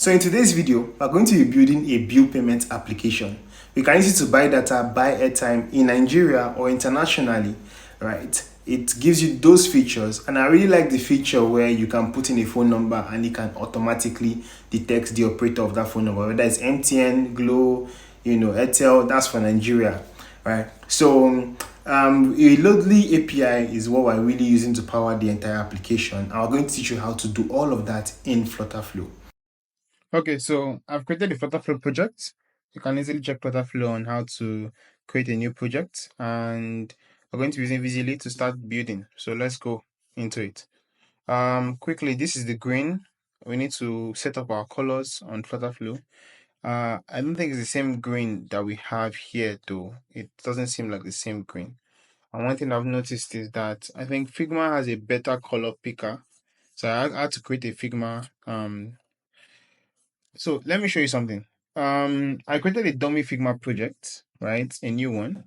So in today's video, we're going to be building a bill payment application. We can use it to buy data, buy airtime in Nigeria or internationally, right? It gives you those features, and I really like the feature where you can put in a phone number and it can automatically detect the operator of that phone number, whether it's MTN, Glo, Airtel. That's for Nigeria, right? So a Loadly API is what we're really using to power the entire application. And we're going to teach you how to do all of that in Flutterflow. Okay, so I've created a Flutterflow project. You can easily check Flutterflow on how to create a new project, and we're going to be using Visibly to start building. So let's go into it. Quickly, this is the green. We need to set up our colors on Flutterflow. I don't think it's the same green that we have here, though. It doesn't seem like the same green. And one thing I've noticed is that I think Figma has a better color picker. So I had to create a Figma So let me show you something. I created a dummy Figma project, right? A new one.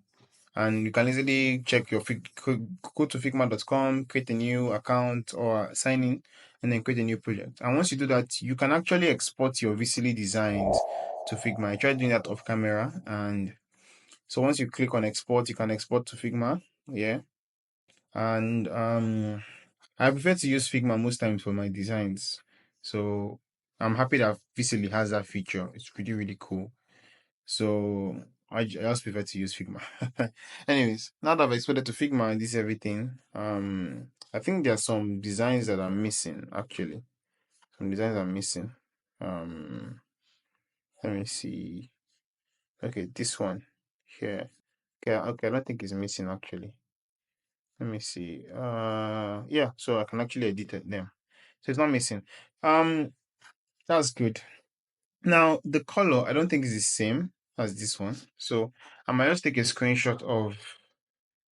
And you can easily check your go to figma.com, create a new account or sign in, and then create a new project. And once you do that, you can actually export your VCL designs to Figma. I tried doing that off camera. And so once you click on export, you can export to Figma. Yeah. And I prefer to use Figma most times for my designs. So I'm happy that Visibly has that feature. It's really, really cool. So I just prefer to use Figma. Anyways, now that I've exported to Figma and this everything, I think there are some designs that are missing actually. Some designs are missing. Um, Let me see. Okay, this one here. Okay, I don't think it's missing actually. Let me see. Yeah, so I can actually edit them. So it's not missing. Um, that's good. Now the color, I don't think is the same as this one. So I might just take a screenshot of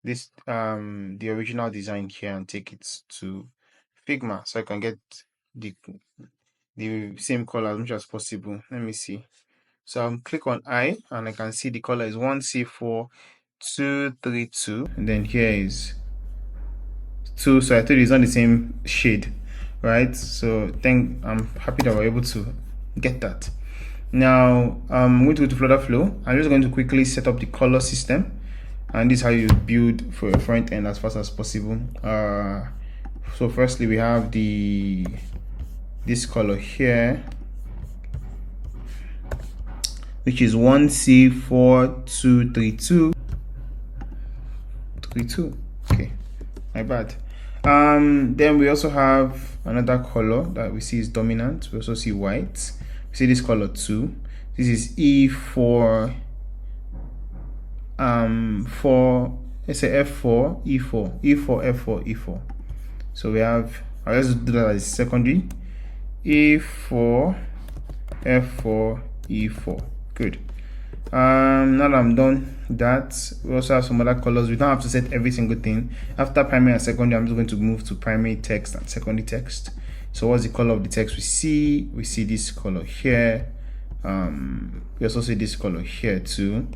this the original design here and take it to Figma so I can get the same color as much as possible. Let me see. So I'll click on I and I can see the color is 1C4232, and then here is 2. So I thought it's not the same shade, right? So I'm happy that we're able to get that. Now I'm going to go to Flutterflow. I'm just going to quickly set up the color system, and this is how you build for your front end as fast as possible. So firstly we have this color here, which is 1C4232. Okay, my bad. Then we also have another color that we see is dominant. We also see white. We see this color too. This is E4. Let's say F4, E4, E4, F4, E4. So we have. I'll just do that as secondary. E4, F4, E4. Good. Now that I'm done with that, we also have some other colors. We don't have to set every single thing. After primary and secondary, I'm just going to move to primary text and secondary text. So what's the color of the text we see? We see this color here. We also see this color here too.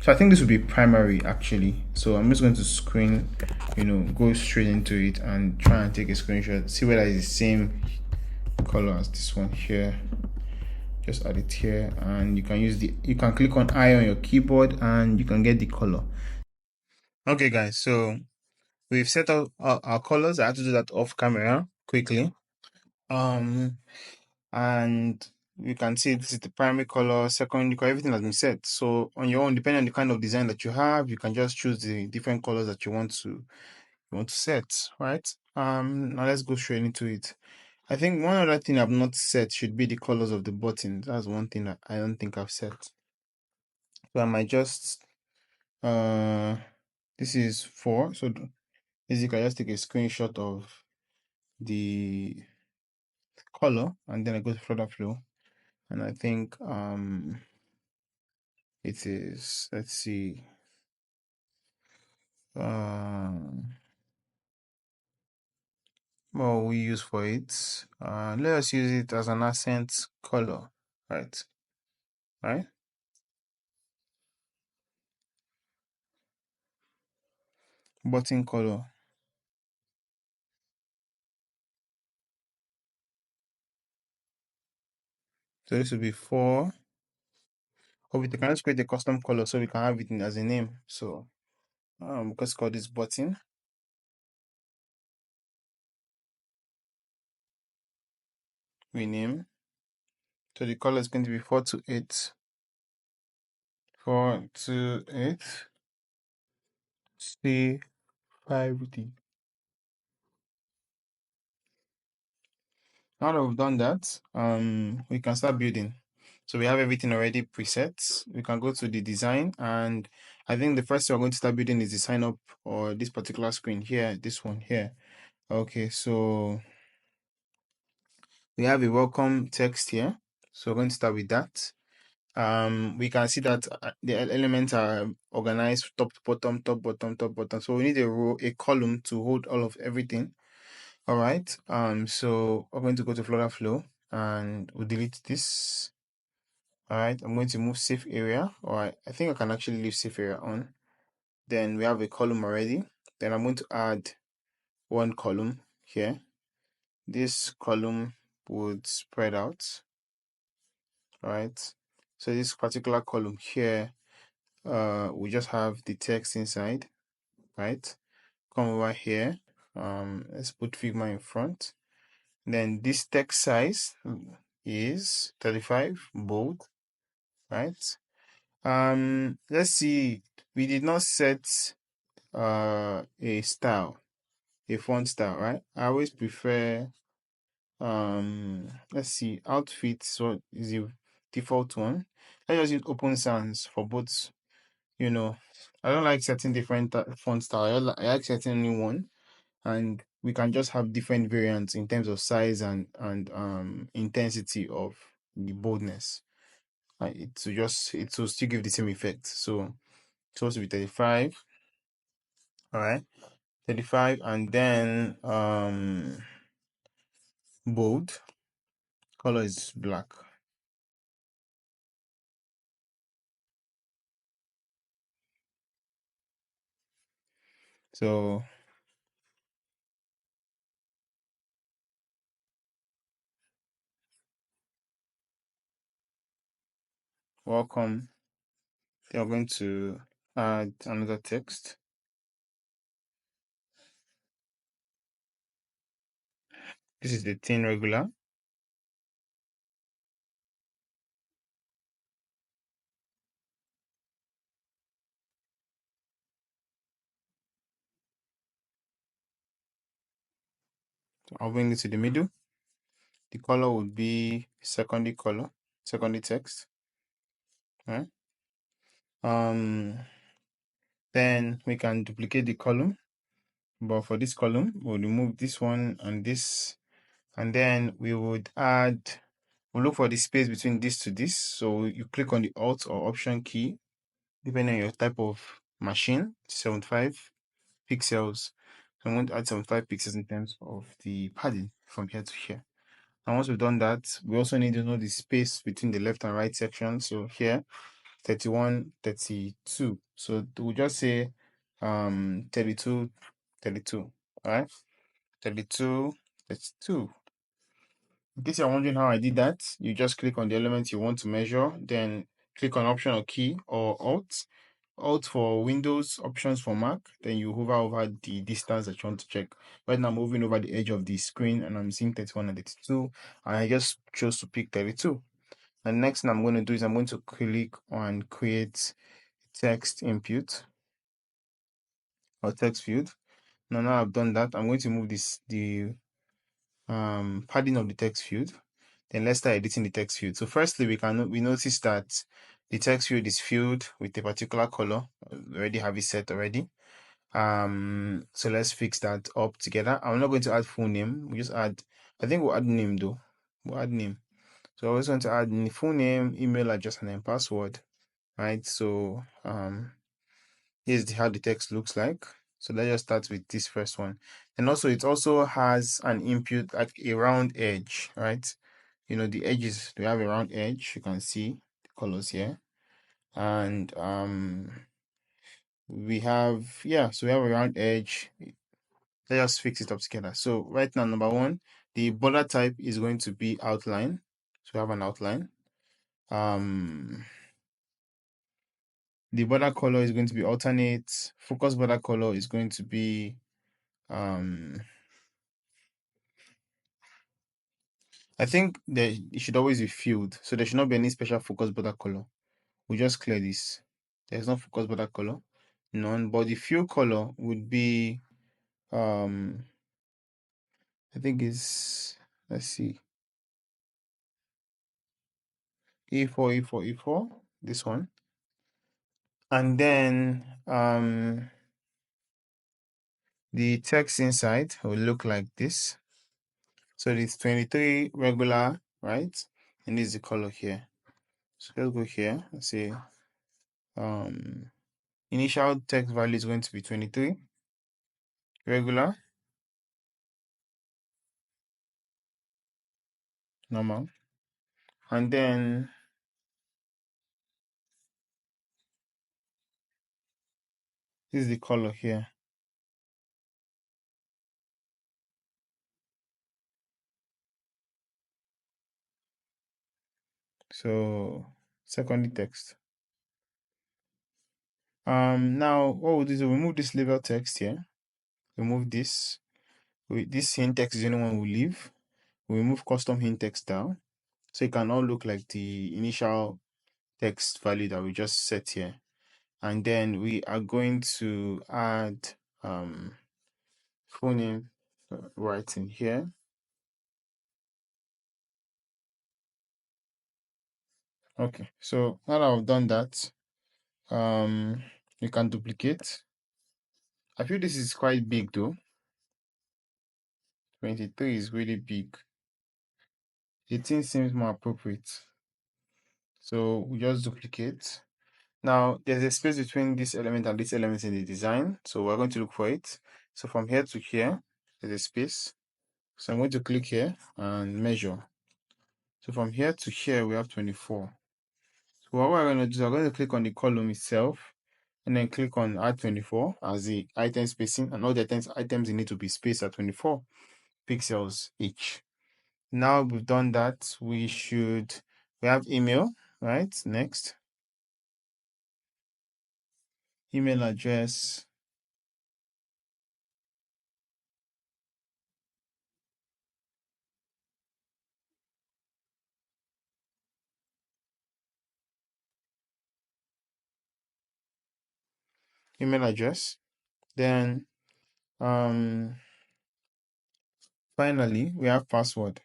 So I think this would be primary actually. So I'm just going to go straight into it and try and take a screenshot, see whether it's the same color as this one here. Just add it here, and you can click on I on your keyboard and you can get the color. Okay guys, so we've set up our colors. I had to do that off camera quickly. And you can see this is the primary color, secondary color, everything has been set. So on your own, depending on the kind of design that you have, you can just choose the different colors that you want to set, right? Now let's go straight into it. I think one other thing I've not set should be the colors of the buttons. That's one thing that I don't think I've set. So I might just this is 4. So basically I just take a screenshot of the color and then I go to Flutterflow, and I think it is, let's see, what we use for it. Let us use it as an accent color, right? Button color. So this will be 4. Or we can just create a custom color so we can have it as a name. So let's call this button. Rename. So the color is going to be 428. 428. C5D. Now that we've done that, we can start building. So we have everything already preset. We can go to the design, and I think the first thing we're going to start building is the sign up, or this particular screen here, this one here. Okay, so we have a welcome text here. So we're going to start with that. We can see that the elements are organized top to bottom, top, bottom, top, bottom. So we need a column to hold all of everything. All right. So we're going to go to Flutter Flow and we'll delete this. All right. I'm going to move safe area. All right. I think I can actually leave safe area on. Then we have a column already. Then I'm going to add one column here. This column would spread out. All right. So this particular column here, we just have the text inside, right? Come over here. Let's put Figma in front. Then this text size is 35 bold, right? Let's see. We did not set a style, a font style, right? I always prefer let's see, outfit. So is the default one. Let's just use open sans for both. You know, I don't like setting different font style. I like setting only one, and we can just have different variants in terms of size and intensity of the boldness. It will still give the same effect. So it's supposed to be 35. All right, 35, and then bold color is black. So welcome. They are going to add another text. This is the thin regular. So I'll bring it to the middle. The color would be secondary color, secondary text. Right? Then we can duplicate the column, but for this column, we'll remove this one and this, and then we would add, we'll look for the space between this to this. So you click on the Alt or Option key, depending on your type of machine, 75 pixels. So I'm going to add 75 pixels in terms of the padding from here to here. And once we've done that, we also need to know the space between the left and right section. So here, 31, 32. So we'll just say 32, 32. All right, 32, 32. In case you're wondering how I did that, you just click on the element you want to measure, then click on Option or key or Alt. Alt for Windows, options for Mac, then you hover over the distance that you want to check. Right now I'm moving over the edge of the screen and I'm seeing 31 and 32, and I just chose to pick 32. The next thing I'm going to do is I'm going to click on create text input or text field. Now I've done that, I'm going to move the padding of the text field. Then let's start editing the text field. So firstly, we notice that the text field is filled with a particular color. We already have it set already. So let's fix that up together. I'm not going to add full name. We just add, I think we'll add name though. We'll add name. So I was going to add full name, email address, and then password. Right. So here's how the text looks like. So let's just start with this first one. And also it also has an input like a round edge, right? You know, the edges, we have a round edge. You can see the colors here. And we have, yeah, so we have a round edge. Let's just fix it up together. So right now, number one, the border type is going to be outline. So we have an outline. The border color is going to be alternate. Focus border color is going to be I think that it should always be filled, so there should not be any special focus border color. We just clear this. There's no focus border color, none. But the fill color would be I think it's, let's see, E4, E4, E4, this one. And then the text inside will look like this. So it's 23 regular, right? And this is the color here. So let's go here and say initial text value is going to be 23 regular, normal. And then this is the color here. So secondary text. Now what we'll do is we'll remove this label text here. Remove this. This hint text is the only one we'll leave. We'll remove custom hint text down. So it can all look like the initial text value that we just set here. And then we are going to add full name right in here. Okay, so now that I've done that, you can duplicate. I feel this is quite big though. 23 is really big. 18 seems more appropriate. So we just duplicate. Now there's a space between this element and this element in the design. So we're going to look for it. So from here to here, there's a space. So I'm going to click here and measure. So from here to here, we have 24. So what we're going to do is we're going to click on the column itself and then click on add 24 as the item spacing, and all the items need to be spaced at 24 pixels each. Now we've done that, we have email, right? Next, email address. Email address. Then finally we have password.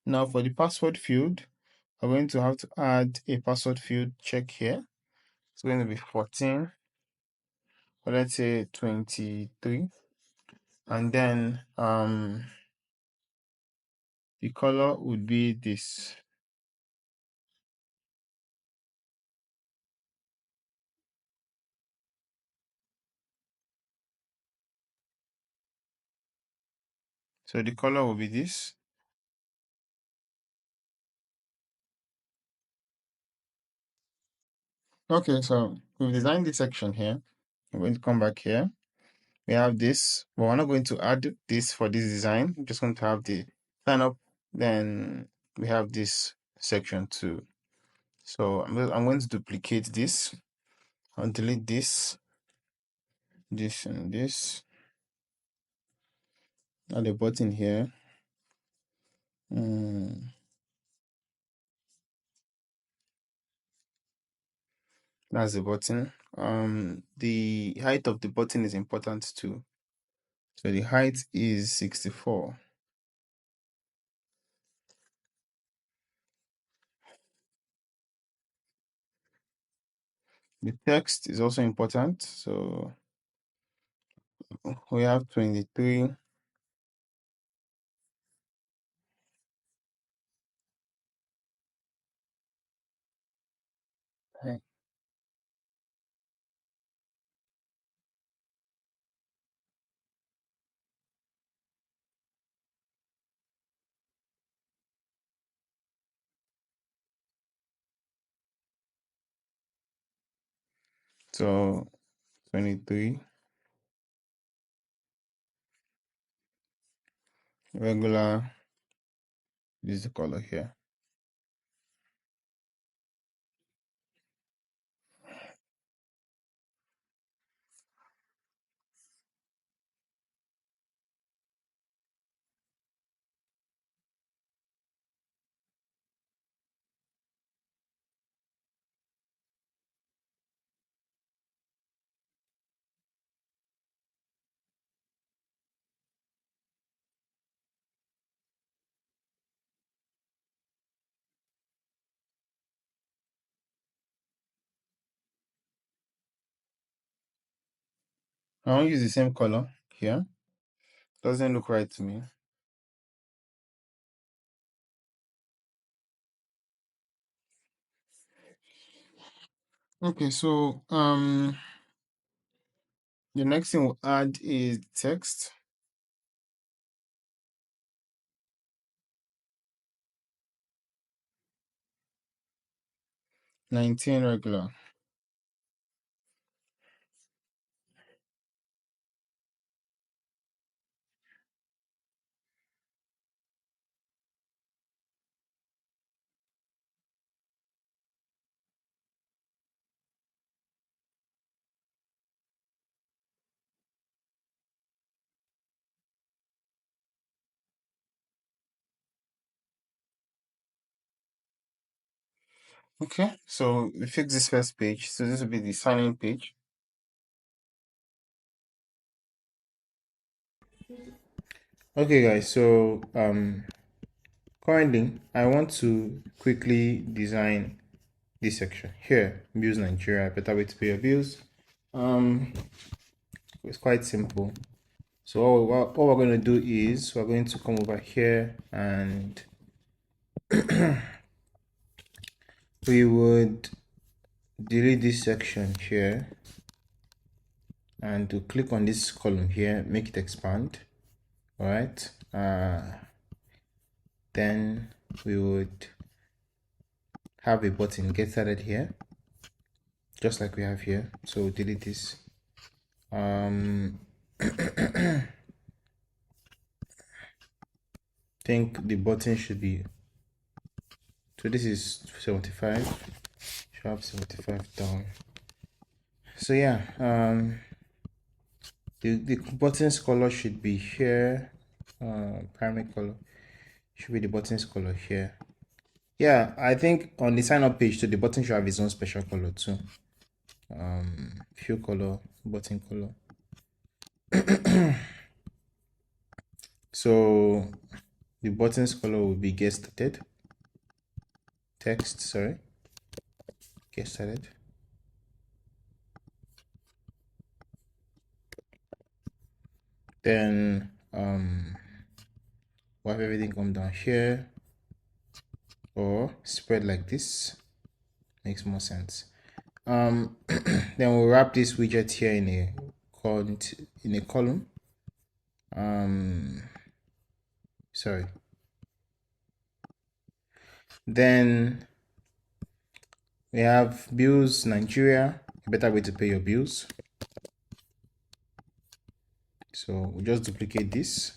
Now for the password field, we're going to have to add a password field check here. It's going to be 14, or let's say 23. And then the color would be this. So the color will be this. Okay, so we've designed this section here. I'm going to come back here. We have this, but we're not going to add this for this design. I'm just going to have the sign up. Then we have this section too. So I'm going to duplicate this. I'll delete this, this, and this. Add a button here. That's the button. The height of the button is important too. So the height is 64. The text is also important. So we have 23. Okay. So 23. regular. This is the color here. I won't use the same color here. Doesn't look right to me. Okay, so the next thing we'll add is text. 19 regular. Okay, so we fix this first page. So this will be the sign-in page. Okay, guys. So currently, I want to quickly design this section here. Bills Nigeria, better way to pay your bills. It's quite simple. So what we're going to do is we're going to come over here and we would delete this section here and to click on this column here, make it expand. All right. Then we would have a button get started here, just like we have here. So delete this. Think the button should be, so this is 75, should have 75 down. So yeah, the button's color should be here. Primary color should be the button's color here. Yeah, I think on the sign up page too, the button should have its own special color too. Fill color, button color. So the button's color will be get started. Text, sorry. Get started. Then we'll have everything come down here or spread like this. Makes more sense. Then we'll wrap this widget here in a column. Sorry. Then we have bills Nigeria, a better way to pay your bills. So we'll just duplicate this.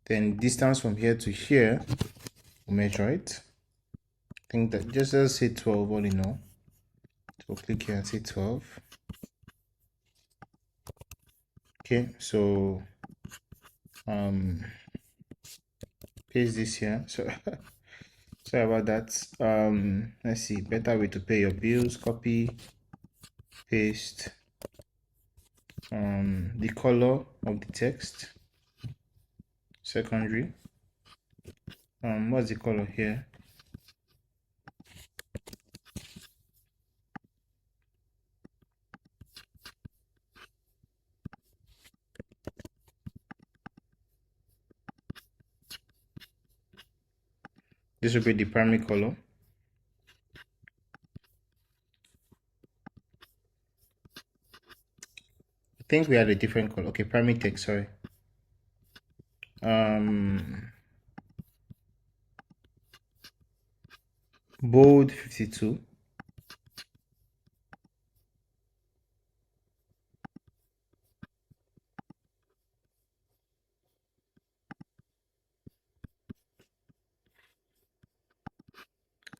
Then distance from here to here, we'll measure it. I think that just say 12 all in all. So click here and say 12. Okay, so paste this here. So sorry about that. Let's see, better way to pay your bills. Copy, paste the color of the text. Secondary. What's the color here? This will be the primary color. I think we had a different color. Okay, primary text, sorry. Bold 52.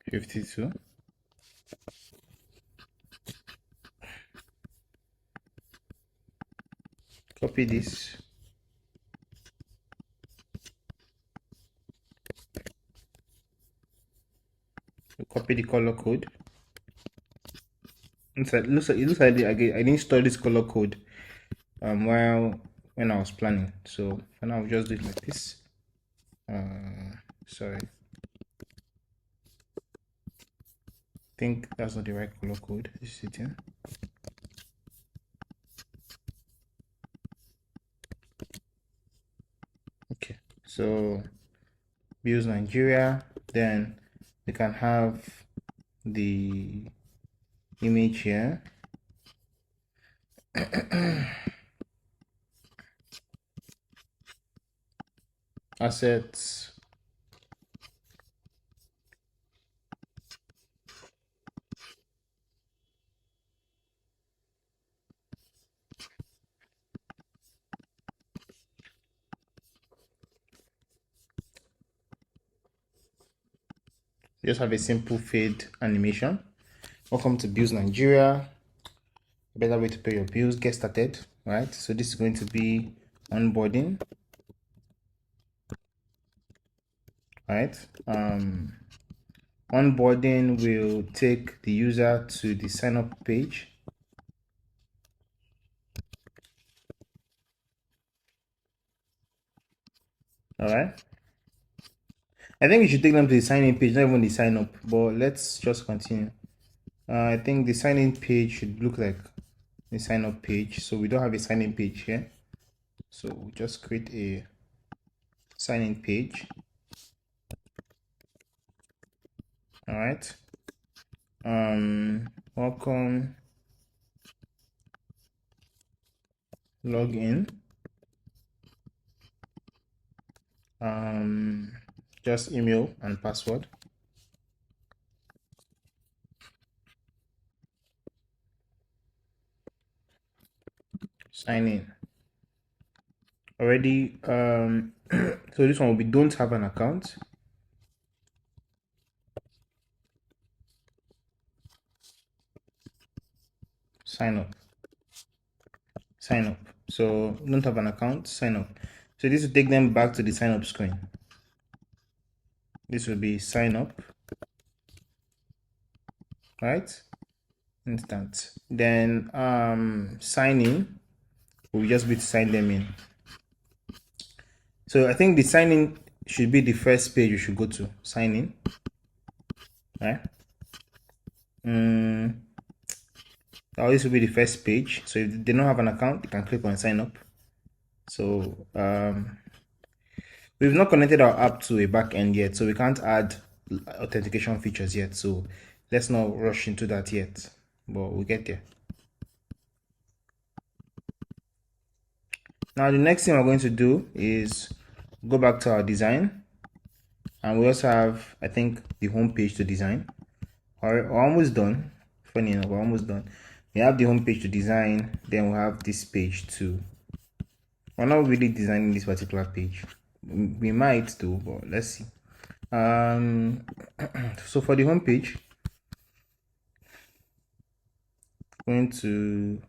52. Copy this. Copy the color code. It looks like I didn't store this color code when I was planning. So for now, I'll just do it like this. Sorry. I think that's not the right color code. This is it here. Okay, so Bills Nigeria, then we can have the image here. Assets. Just have a simple fade animation. Welcome to Bills Nigeria. A better way to pay your bills. Get started, right? So this is going to be onboarding, right? Onboarding will take the user to the sign up page. All right. I think we should take them to the sign in page, not even the sign up, but let's just continue. I think the sign in page should look like the sign up page. So we don't have a sign in page here. So we'll just create a sign in page. All right. Welcome. Login. Just email and password. Sign in. Already, so this one will be don't have an account. Sign up. Sign up. So don't have an account, sign up. So this will take them back to the sign up screen. This will be sign up, right? Instant. Then sign in will just be to sign them in. So I think the sign in should be the first page you should go to. Sign in, right? This will be the first page. So if they don't have an account, you can click on sign up. So we've not connected our app to a backend yet, so we can't add authentication features yet. So let's not rush into that yet, but we'll get there. Now the next thing we're going to do is go back to our design, and we also have, I think, the home page to design. We're almost done. Funny enough, we're almost done. We have the home page to design, then we have this page too. We're not really designing this particular page. We might do, but let's see. So for the home page, I'm going to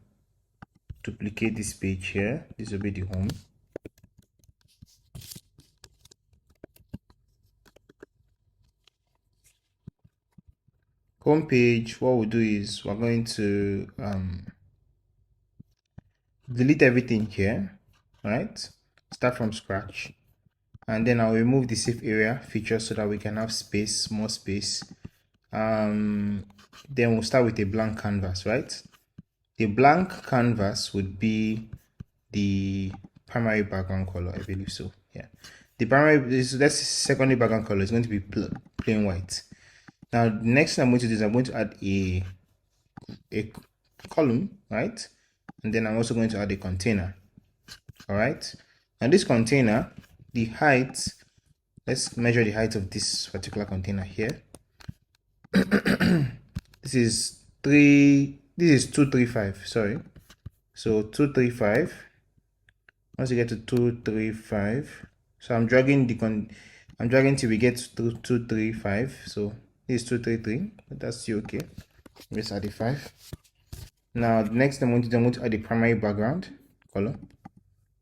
duplicate this page here. This will be the home. Home page, what we'll do is we're going to delete everything here, right? Start from scratch, and then I'll remove the save area feature so that we can have space, more space. Then we'll start with a blank canvas, right? The blank canvas would be the primary background color, I believe so. Yeah, the primary that's secondary background color is going to be plain white. Now the next thing I'm going to do is I'm going to add a column, right? And then I'm also going to add a container. All right, and this container, the height, let's measure the height of this particular container here. This is 235, sorry. So 235. Once you get to 235, so I'm dragging till we get to 235. So This is 233, but that's still okay. Let's add a 5. Now the next thing I'm going to add a primary background color.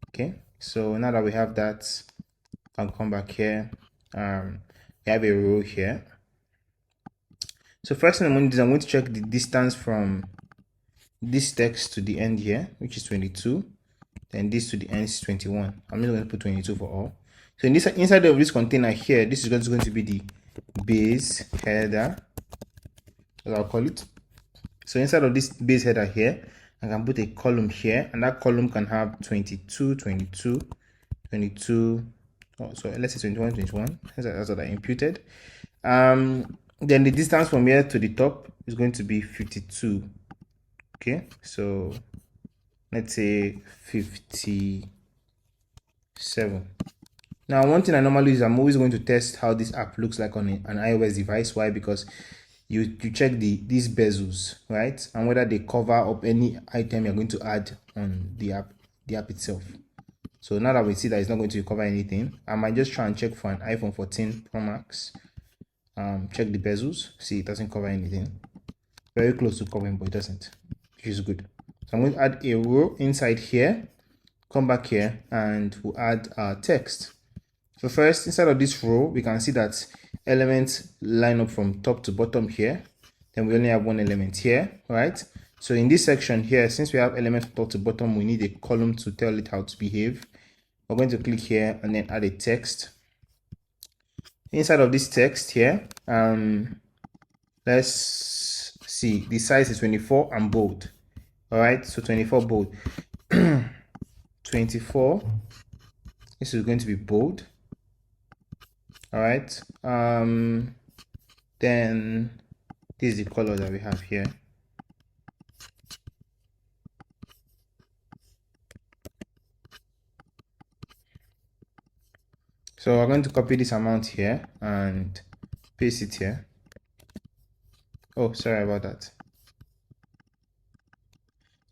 Okay, so now that we have that, I'll come back here. We have a row here. So first thing I'm going to do is I'm going to check the distance from this text to the end here, which is 22. Then this to the end is 21. I'm just going to put 22 for all. So in this, inside of this container here, this is going to be the base header, as I'll call it. So inside of this base header here, I can put a column here, and that column can have 22, 22, 22. Oh, so let's say 21, 21. That's what I imputed. Then the distance from here to the top is going to be 52. Okay, so let's say 57. Now, one thing I normally use, I'm always going to test how this app looks like on an iOS device. Why? Because you check these bezels, right, and whether they cover up any item you're going to add on the app itself. So now that we see that it's not going to cover anything, I might just try and check for an iPhone 14 Pro Max. Check the bezels, see it doesn't cover anything. Very close to covering, but it doesn't, which is good. So I'm going to add a row inside here, come back here, and we'll add our text. So first, inside of this row, we can see that elements line up from top to bottom here. Then we only have one element here, right? So in this section here, since we have elements from top to bottom, we need a column to tell it how to behave. We're going to click here and then add a text. Inside of this text here, let's see, the size is 24 and bold. All right, so 24 bold. 24, this is going to be bold. All right, then this is the color that we have here. So we're going to copy this amount here and paste it here. Oh, sorry about that.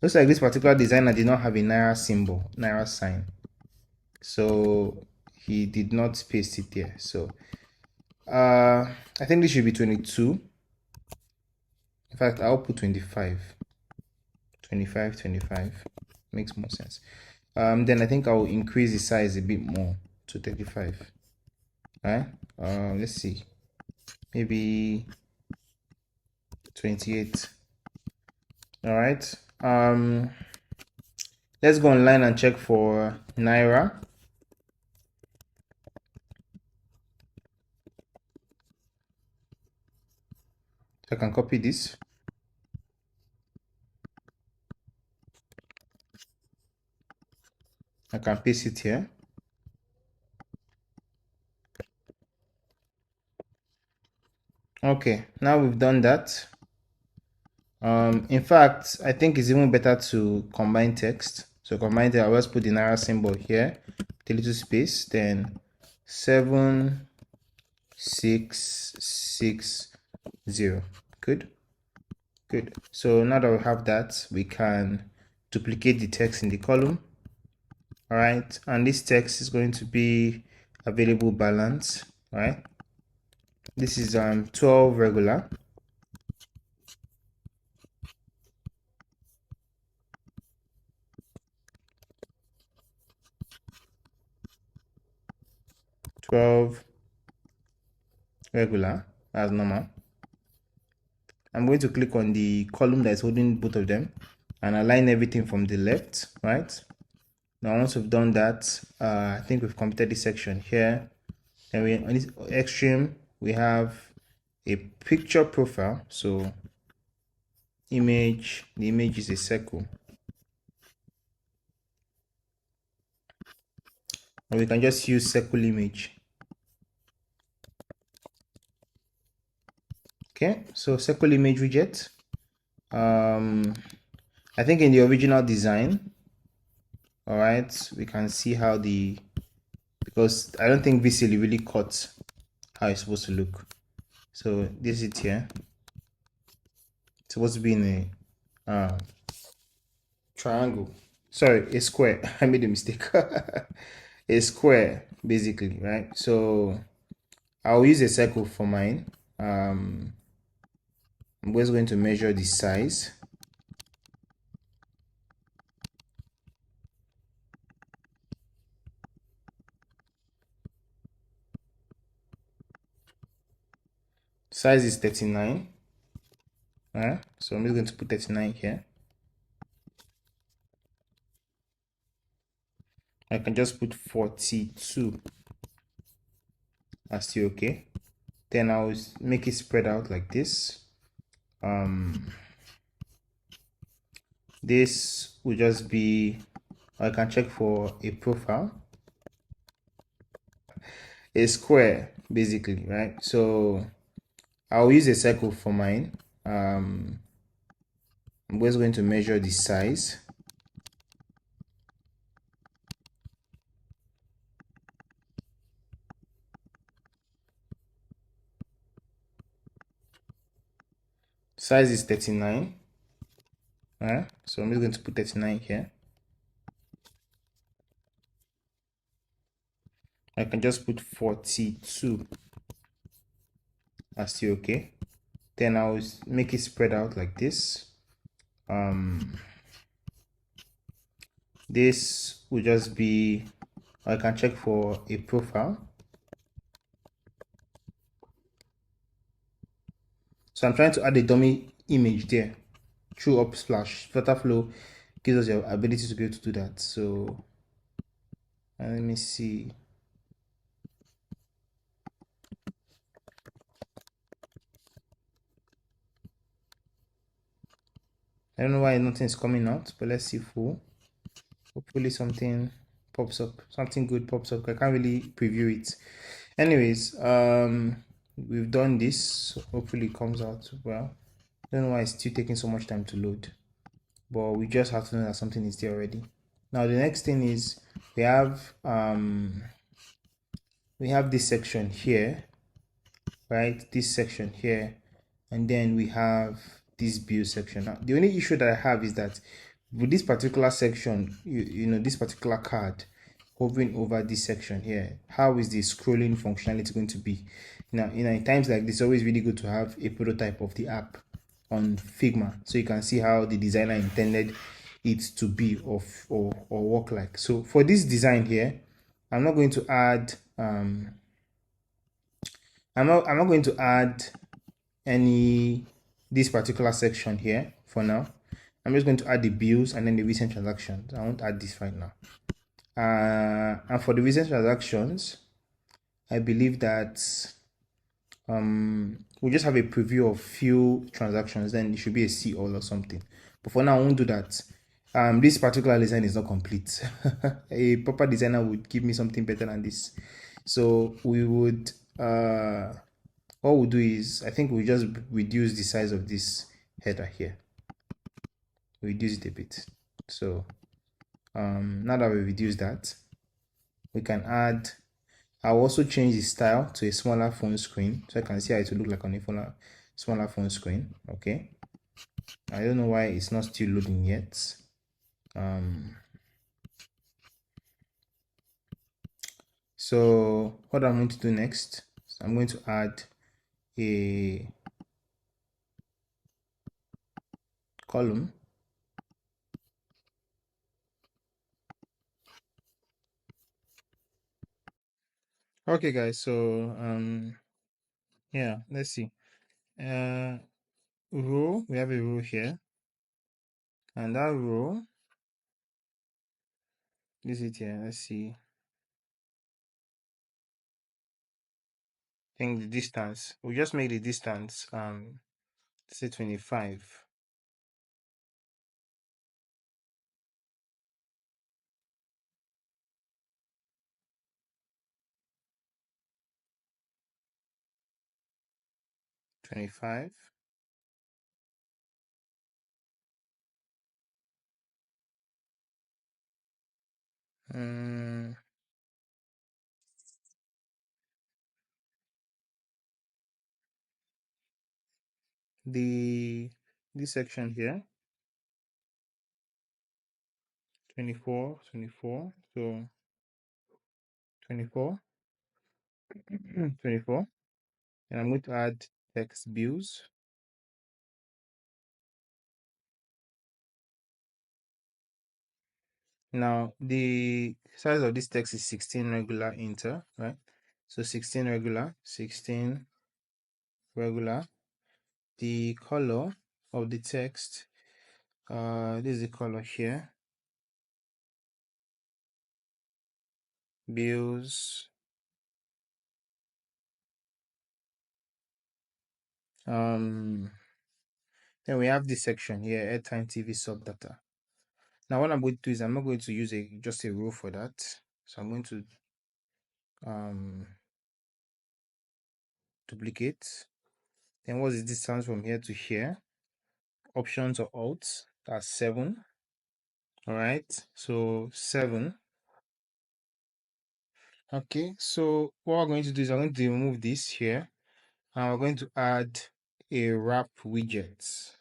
Looks like this particular designer did not have a Naira symbol, Naira sign. So he did not paste it there. So I think this should be 22. In fact, I'll put 25. 25, 25. Makes more sense. Then I think I'll increase the size a bit more to 35. Alright, let's see, maybe 28. All right, let's go online and check for Naira. I can copy this. I can paste it here. Okay, now we've done that. In fact, I think it's even better to combine text. So combine text, I'll just put the Naira symbol here, with a little space, then 7660. Good. So now that we have that, we can duplicate the text in the column. All right, and this text is going to be available balance. All right, this is 12 regular. Regular as normal. I'm going to click on the column that is holding both of them and align everything from the left, right? Now once we've done that, I think we've completed this section here. Then we on this extreme we have a picture profile. So the image is a circle, and we can just use circle image. Okay, so circle image widget. I think in the original design, all right, we can see how because I don't think VCL really caught how it's supposed to look. So this is it here. It's supposed to be in a triangle. Sorry, a square. I made a mistake. A square, basically, right? So I'll use a circle for mine. I'm just going to measure the size. Size is 39. So I'm just going to put 39 here. I can just put 42. That's still okay. Then I'll make it spread out like this. This will just be, I can check for a profile, a square basically, right? So I'll use a circle for mine. I'm just going to measure the size. Size is 39. So I'm just going to put 39 here. I can just put 42. That's still okay. Then I'll make it spread out like this. This will just be, I can check for a profile. So I'm trying to add a dummy image there through Upsplash. Flutterflow gives us the ability to be able to do that. So let me see. I don't know why nothing is coming out, but let's see full. Hopefully something pops up, something good pops up. I can't really preview it. Anyways, we've done this. So hopefully it comes out well. I don't know why it's still taking so much time to load, but we just have to know that something is there already. Now the next thing is we have this section here, right? This section here, and then we have this build section. Now the only issue that I have is that with this particular section, you know, this particular card hovering over this section here, how is the scrolling functionality going to be? Now, in times like this, it's always really good to have a prototype of the app on Figma so you can see how the designer intended it to be or work like. So for this design here, I'm not going to add I'm not going to add this particular section here for now. I'm just going to add the bills and then the recent transactions. I won't add this right now. And for the recent transactions, I believe that we'll just have a preview of few transactions, then it should be a C all or something. But for now, I won't do that. This particular design is not complete. A proper designer would give me something better than this. So we would what we'll do is, I think we'll just reduce the size of this header here. Reduce it a bit. So now that we reduce that, we can add, I'll also change the style to a smaller phone screen so I can see how it will look like on a smaller phone screen. Okay, I don't know why it's not still loading yet. So what I'm going to do next, I'm going to add a column. Okay guys, so yeah, let's see. Row, we have a row here, and that row, this is it here, let's see. I think the distance, we just make the distance say 25. 25. This section here, 24, 24, so 24, 24, and I'm going to add text bills. Now the size of this text is 16 regular inter, right? So 16 regular, 16 regular. The color of the text, this is the color here. Bills. Then we have this section here, airtime TV sub data. Now what I'm going to do is I'm not going to use just a row for that. So I'm going to duplicate. Then what is the distance from here to here? Options or alt, that's 7. All right, so 7. Okay, so what we're going to do is I'm going to remove this here, and we're going to add a wrap widget.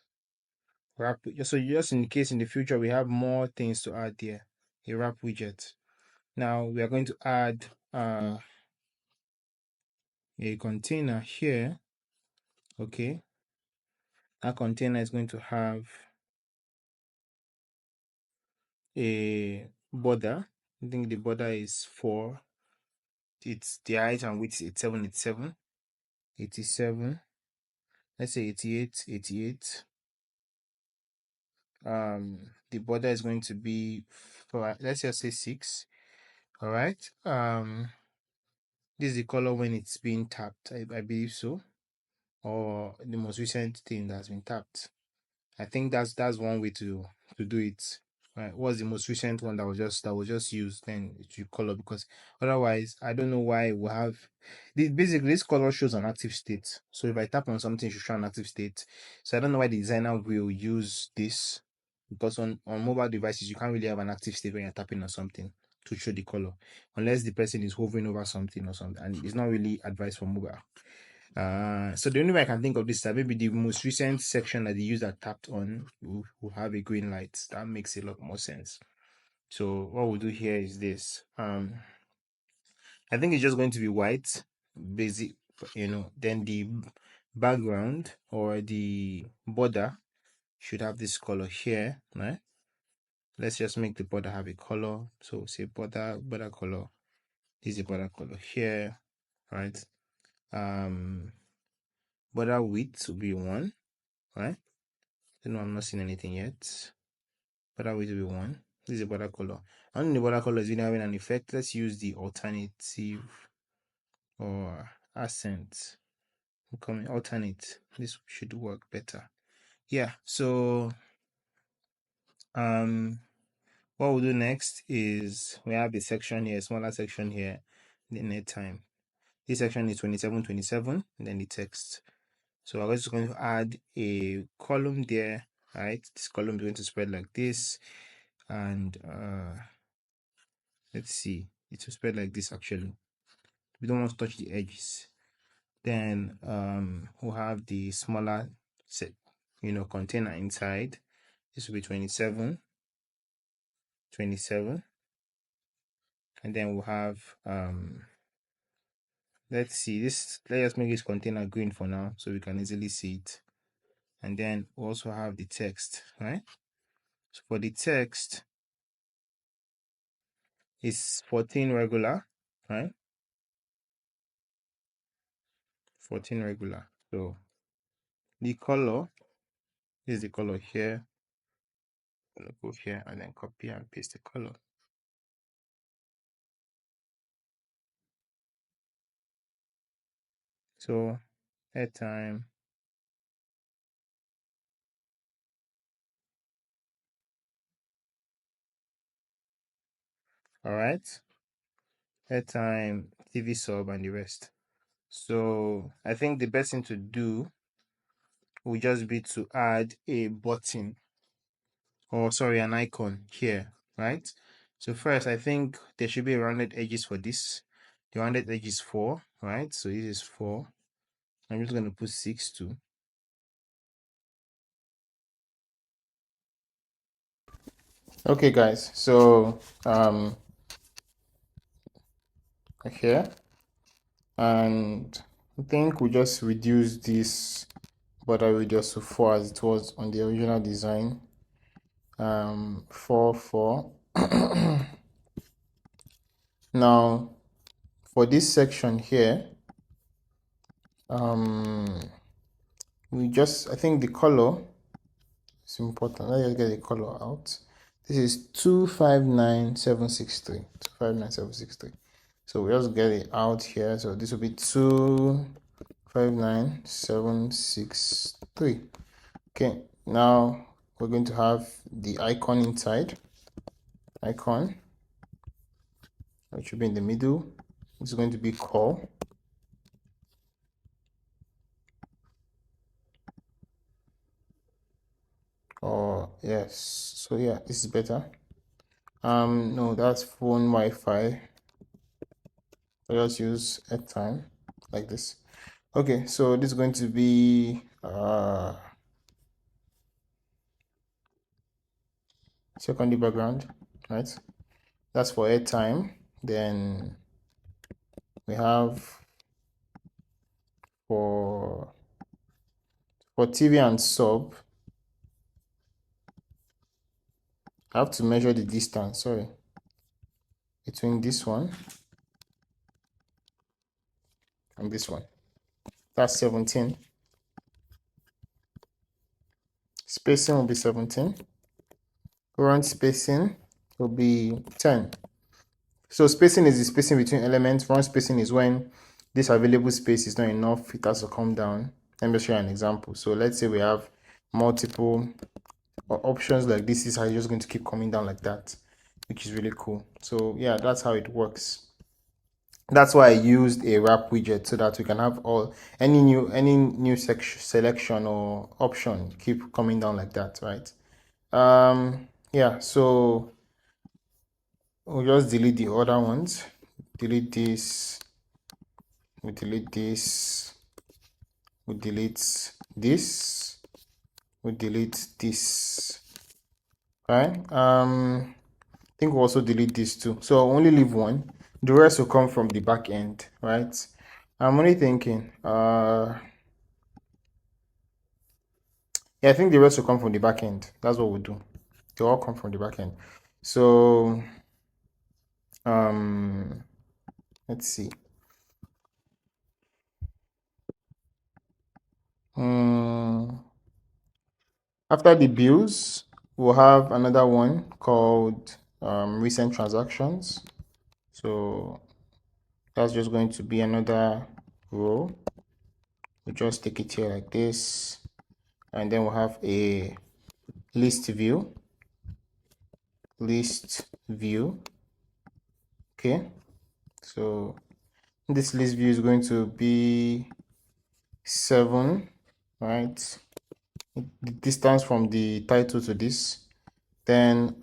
So just in case in the future we have more things to add there, a wrap widget. Now we are going to add a container here. Okay, that container is going to have a border. I think the border is 4. It's the height and width is 87. Let's say 88. The border is going to be for, let's just say 6. All right. This is the color when it's being tapped. I believe so, or the most recent thing that's been tapped. I think that's one way to do it. Right? What's the most recent one that was just used? Then it should color, because otherwise I don't know why we have this. Basically, this color shows an active state. So if I tap on something, it should show an active state. So I don't know why the designer will use this, because on mobile devices you can't really have an active state when you're tapping on something to show the color, unless the person is hovering over something or something, and it's not really advised for mobile. So the only way I can think of this is that maybe the most recent section that the user tapped on will have a green light. That makes a lot more sense. So what we'll do here is this. I think it's just going to be white, basic, then the background or the border should have this color here, right? Let's just make the border have a color. So say border color. This is a border color here, right? Border width will be 1, right? No, I'm not seeing anything yet. Border width will be 1. This is a border color. On the border color is really having an effect. Let's use the alternative or accent. Alternate. This should work better. Yeah. So what we'll do next is we have a section here, smaller section here, the net time. This section is 27, and then the text. So we're just going to add a column there, right? This column is going to spread like this, and let's see, it will spread like this. Actually, we don't want to touch the edges. Then we'll have the smaller set, container inside. This will be 27, and then we'll have let's see this. Let's make this container green for now so we can easily see it. And then we also have the text, right? So for the text, it's 14 regular, right? 14 regular. So the color is the color here. I'm gonna go here and then copy and paste the color. So airtime. All right. Airtime, TV sub, and the rest. So I think the best thing to do will just be to add a button, or sorry, an icon here, right? So first, I think there should be rounded edges for this. The rounded edge is 4, right? So this is 4. I'm just going to put 6 too. Okay, guys. So here, and I think we just reduce this border radius to 4 as it was on the original design. 4. Now for this section here, I think the color is important. Let's get the color out. This is 259763. 259763. So we just get it out here. So this will be 259763. Okay, now we're going to have the icon inside. Icon, which should be in the middle. It's going to be call. Oh yes, so yeah, this is better. No, that's phone Wi-Fi. I just use Airtime like this. Okay, so this is going to be secondary background, right? That's for Airtime. Then we have for TV and sub. I have to measure the distance, sorry, between this one and this one. That's 17. Spacing will be 17. Current spacing will be 10. So spacing is the spacing between elements. Run spacing is when this available space is not enough, it has to come down. Let me show you an example. So let's say we have multiple options like this. Is how you're just going to keep coming down like that, which is really cool. So yeah, that's how it works. That's why I used a wrap widget so that we can have any new selection or option keep coming down like that, right? Yeah, so we'll just delete the other ones. Delete this. We delete this. We delete this. We delete this. Right? I think we'll also delete this too. So I'll only leave one. The rest will come from the back end, right? I'm only thinking, yeah, I think the rest will come from the back end. That's what we'll do. They all come from the back end. So, let's see. After the bills, we'll have another one called recent transactions. So that's just going to be another row. We'll just take it here like this, and then we'll have a list view. Okay, so this list view is going to be 7, right? The distance from the title to this. Then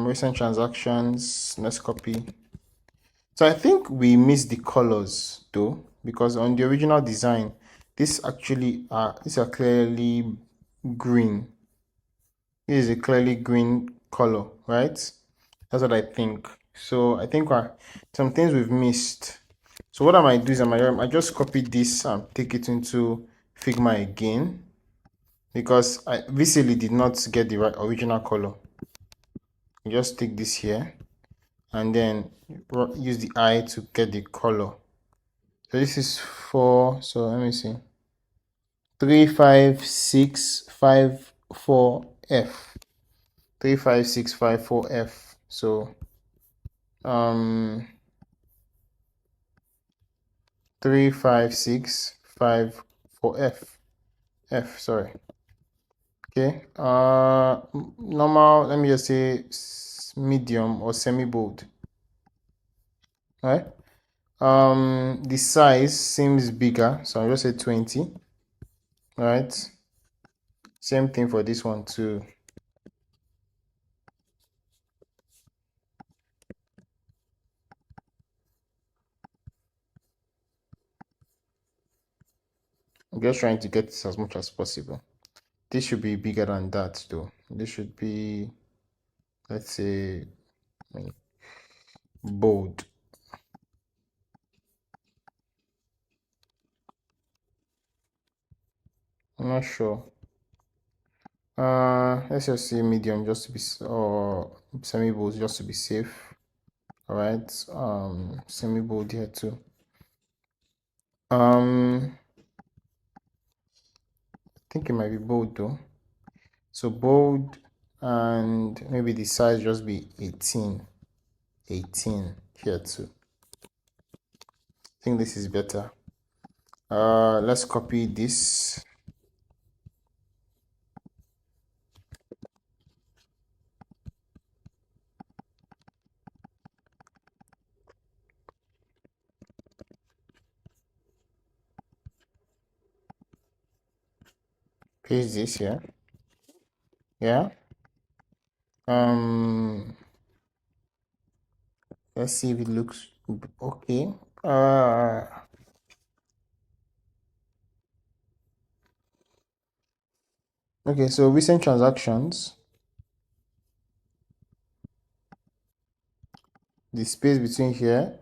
recent transactions, let's copy. So I think we missed the colors though, because on the original design, these are clearly green. This is a clearly green color, right? That's what I think. So I think some things we've missed. So what I might do is I just copy this and take it into Figma again, because I visibly did not get the right original color. Just take this here and then use the eye to get the color. So this is so let me see, 35654F. 35654F. So 35654F. Sorry. Okay. Normal, let me just say medium or semi bold. Right? The size seems bigger, so I'll just say 20. Right? Same thing for this one too. I'm just trying to get this as much as possible. This should be bigger than that though. This should be, let's say, bold. not sure. Let's just say medium just to be, or semi-bold just to be safe. All right, semi-bold here too. I think it might be bold though. So bold, and maybe the size just be 18 here too. I think this is better. Let's copy this. Paste this here. Yeah. Let's see if it looks okay. Okay, so recent transactions, the space between here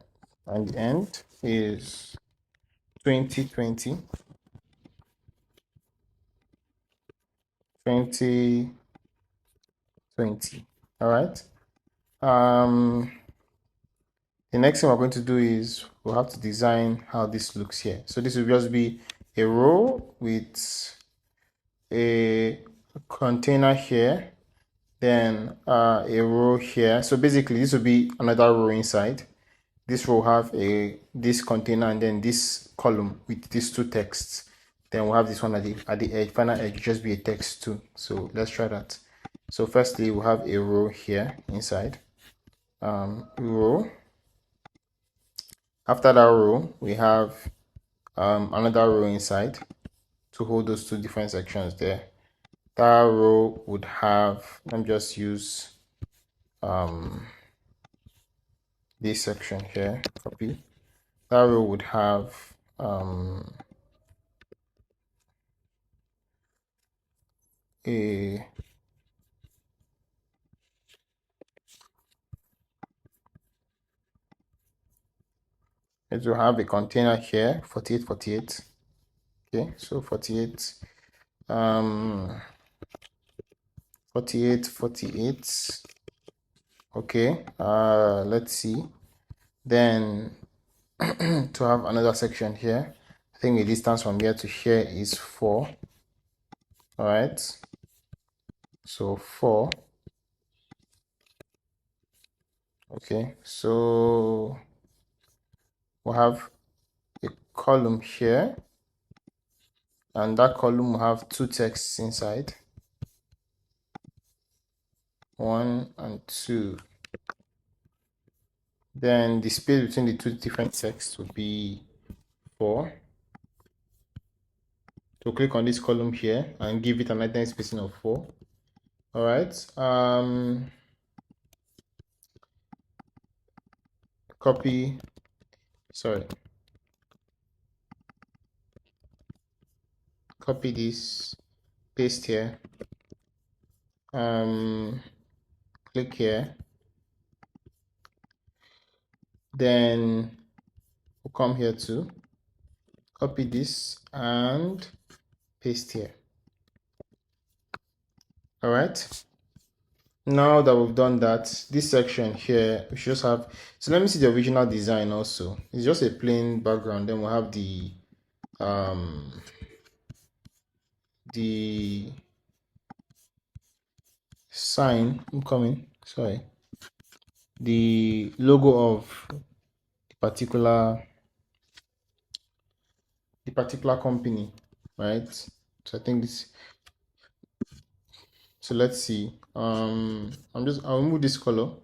and the end is 2020. 2020. All right. The next thing we're going to do is we'll have to design how this looks here. So this will just be a row with a container here, then a row here. So basically this will be another row inside. This will have this container and then this column with these two texts. Then we'll have this one at the edge, final edge, just be a text too. So let's try that. So firstly, we'll have a row here inside. Row. After that row, we have another row inside to hold those two different sections there. That row would have, let me just use this section here, copy. That row would have it will have a container here, 48. Okay, so 48, 48. Okay, let's see. Then to have another section here, I think the distance from here to here is 4. All right, so 4. Okay, so we'll have a column here, and that column will have two texts inside, 1 and 2. Then the space between the two different texts would be 4. So click on this column here and give it an identity spacing of 4. All right. Copy this, paste here, click here, then we'll come here to copy this and paste here. All right, now that we've done that, this section here we should just have, so let me see the original design. Also, it's just a plain background, then we'll have the sign, the logo of the particular company, right? So I think this, so let's see. I'll remove this color.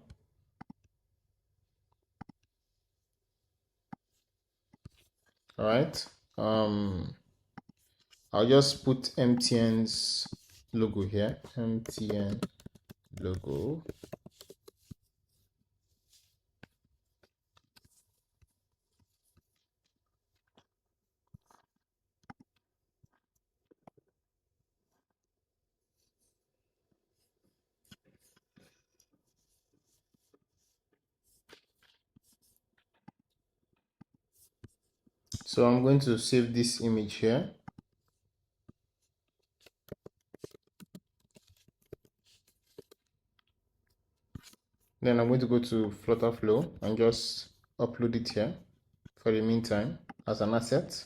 All right. I'll just put MTN's logo here. MTN logo. So I'm going to save this image here. then I'm going to go to Flutter Flow and just upload it here for the meantime as an asset.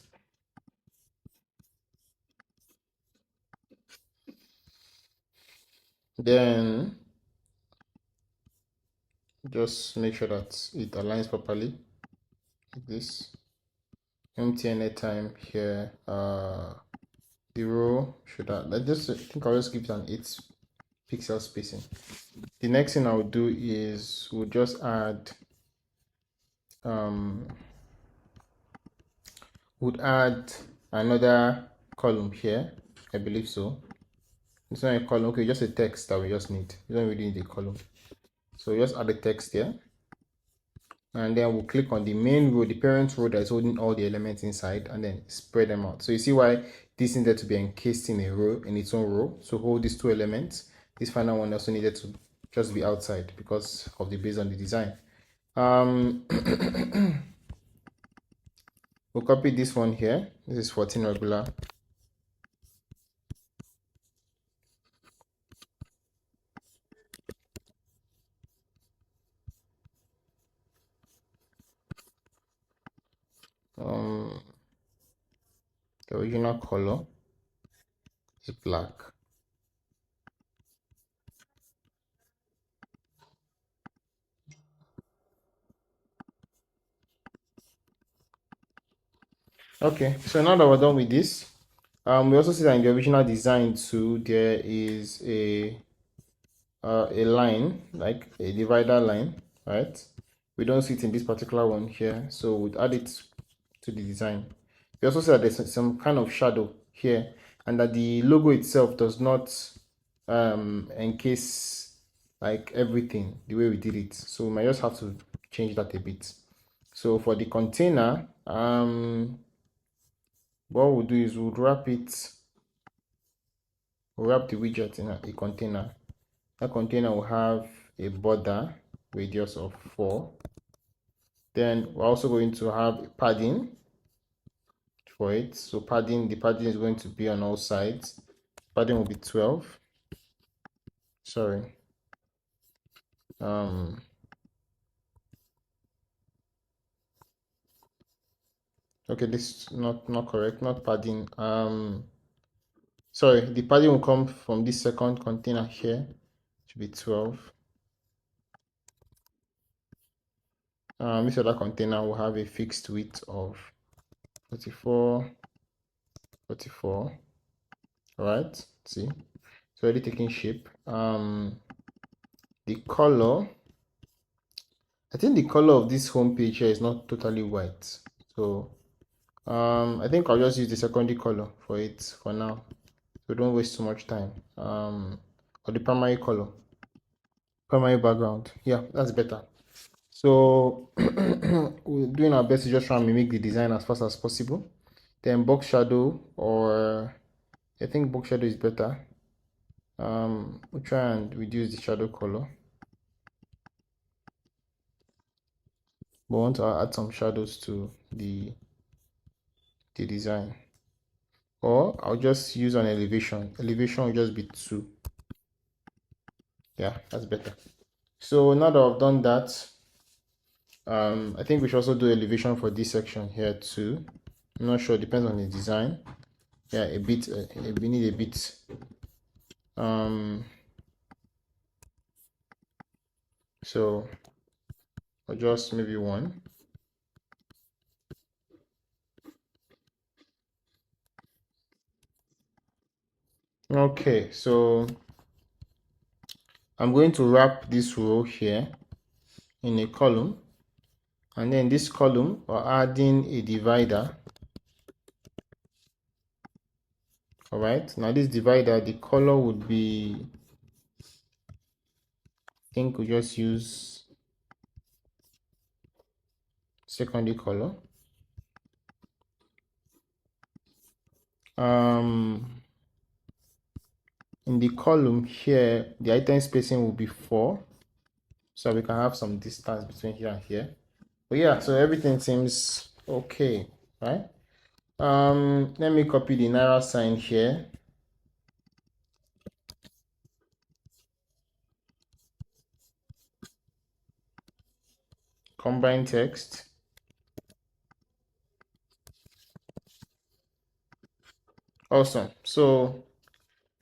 Then just make sure that it aligns properly like this. Empty Airtime here. The row should I think I'll just give it an 8 pixel spacing. The next thing I'll do is we'll just add would add another column here. I believe so. It's not a column, okay, just a text that we just need. We don't really need a column. So just add the text here. And then we'll click on the main row, the parent row that is holding all the elements inside, and then spread them out. So you see why this needed to be encased in a row, in its own row. So hold these 2 elements. This final one also needed to just be outside because of the based on the design. We'll copy this one here. This is 14 regular. The original color is black. Okay, so now that we're done with this, we also see that in the original design too, there is a line, like a divider line, right? We don't see it in this particular one here, so we'd add it to the design. We also see that there's some kind of shadow here, and that the logo itself does not encase like everything the way we did it. So we might just have to change that a bit. So for the container, what we'll do is we'll wrap the widget in a container. That container will have a border radius of 4. Then we're also going to have padding for it. So the padding is going to be on all sides. Padding will be 12. Sorry. Okay, this is not correct. Not padding. Sorry, the padding will come from this second container here. It should be 12. This other container will have a fixed width of 44. All right, see, it's already taking shape. The color, I think the color of this home page here is not totally white, so I think I'll just use the secondary color for it for now, so don't waste too much time. Or the primary color, primary background, yeah, that's better. So we're doing our best to just try and mimic the design as fast as possible. Then box shadow, or I think box shadow is better. We'll try and reduce the shadow color. But I want to add some shadows to the design. Or I'll just use an elevation. Elevation will just be 2. Yeah, that's better. So now that I've done that, I think we should also do elevation for this section here too. I'm not sure, depends on the design. Yeah, a bit, we need a bit. So I'll just maybe 1. Okay, so I'm going to wrap this row here in a column, and then this column we're adding a divider. All right, now this divider, the color would be, I think we just use secondary color. In the column here, the item spacing will be 4, so we can have some distance between here and here. But yeah, so everything seems okay, right? Let me copy the Naira sign here. combine text. Awesome. So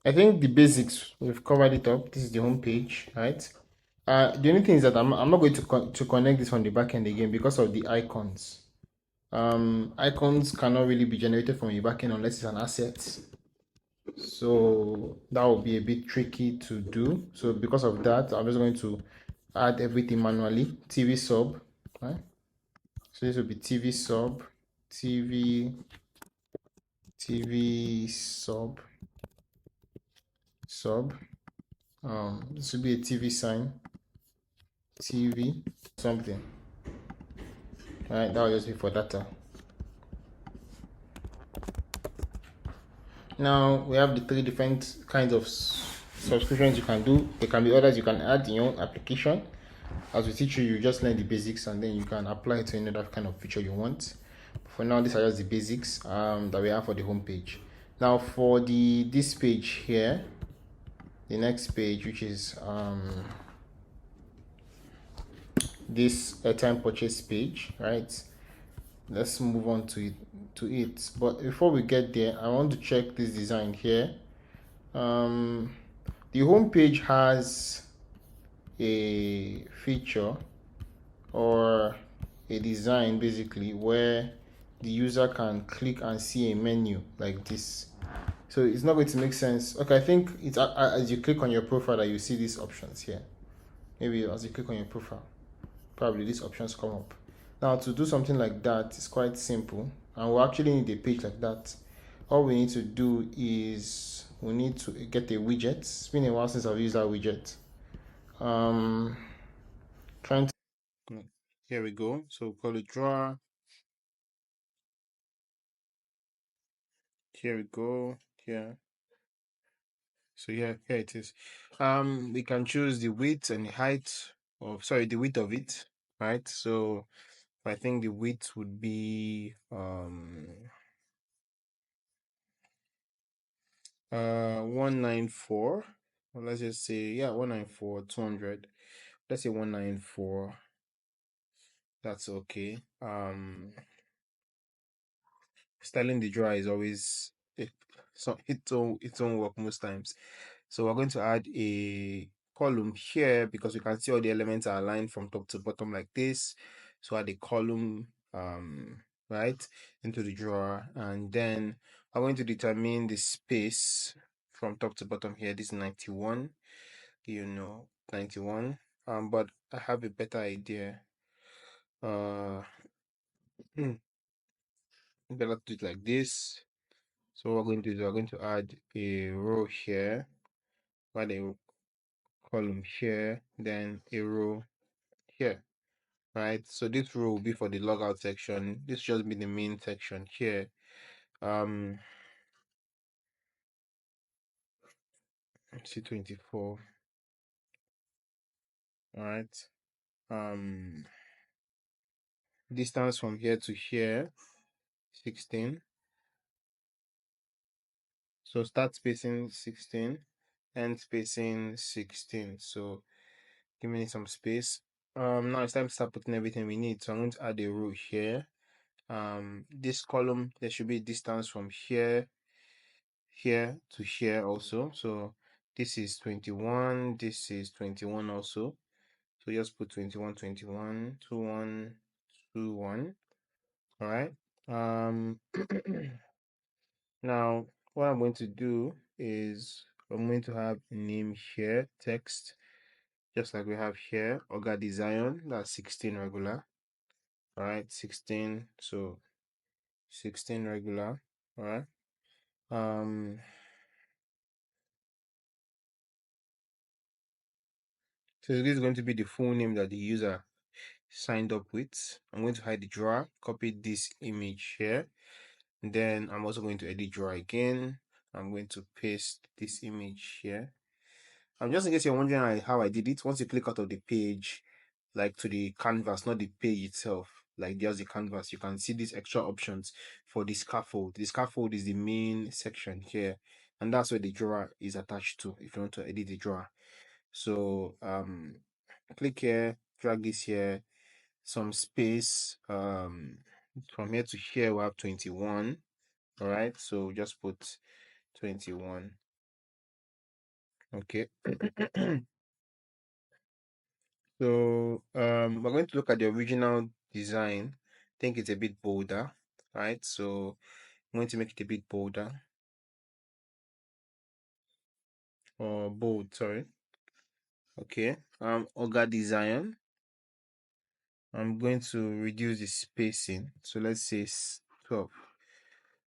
I think the basics, we've covered it up. This is the home page, right? The only thing is that I'm not going to connect this from the backend again because of the icons. Icons cannot really be generated from a backend unless it's an asset. So that will be a bit tricky to do. So because of that, I'm just going to add everything manually. TV sub, right? So this will be TV sub, TV, TV sub, sub. This will be a TV sign, TV, something. All right, that will just be for data. Now we have the three different kinds of subscriptions you can do. There can be others you can add in your own application. As we teach you, you just learn the basics and then you can apply it to any other kind of feature you want. For now, these are just the basics that we have for the home page. Now for this page here, the next page, which is this airtime purchase page, right? Let's move on to it. But before we get there, I want to check this design here. The home page has a feature or a design basically where the user can click and see a menu like this. So it's not going to make sense. Okay, I think it's as you click on your profile that you see these options here. Maybe as you click on your profile, probably these options come up. Now to do something like that is quite simple, and we actually need a page like that. All we need to do is we need to get a widget. It's been a while since I've used that widget. Trying to, here we go. So call it drawer. Here we go. Here. So here it is. We can choose the width and the height of, sorry, the width of it, right? So I think the width would be 194. Well, let's just say, yeah, 194, 200. Let's say 194. That's okay. Styling the drawer is always its own work most times. So we're going to add a column here because we can see all the elements are aligned from top to bottom like this. So add a column right into the drawer, and then I'm going to determine the space from top to bottom here. This is 91, 91. But I have a better idea. Better do it like this. So what we're going to do is we're going to add a row here, add a column here, then a row here, right? So this row will be for the logout section. This just be the main section here. C24. All right. Distance from here to here, 16. So start spacing 16, end spacing 16. So give me some space. Now it's time to start putting everything we need. So I'm going to add a row here. This column, there should be distance from here to here also. So this is 21, this is 21 also. So just put 21, 21, 21, 21. All right. Now what I'm going to do is I'm going to have a name here, text, just like we have here, Oga Design, that's 16 regular. All right, 16. So 16 regular. All right. So this is going to be the full name that the user signed up with. I'm going to hide the drawer, copy this image here. Then I'm also going to edit drawer again. I'm going to paste this image here. Just in case you're wondering how I did it, once you click out of the page, like to the canvas, not the page itself, like just the canvas, you can see these extra options for the scaffold. The scaffold is the main section here, and that's where the drawer is attached to if you want to edit the drawer. So click here, drag this here, some space. From here to here, we have 21. All right, so just put 21. Okay. So we're going to look at the original design. I think it's a bit bolder, right? So I'm going to make it a bit bolder or bold, sorry. Okay. Oga design. I'm going to reduce the spacing. So let's say 12.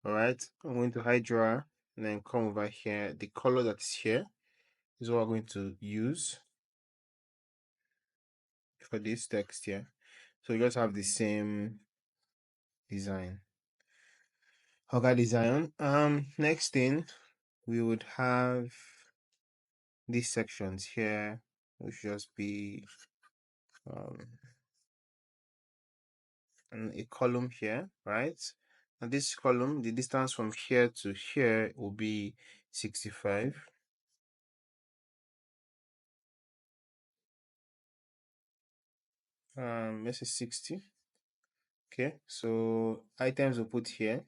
All right. I'm going to Hydra and then come over here. The color that is here is what we're going to use for this text here. So you just have the same design. Oga design. Next thing we would have these sections here, which just be um a column here, right? And this column, the distance from here to here will be 65. Let's say 60. Okay, so items we'll put here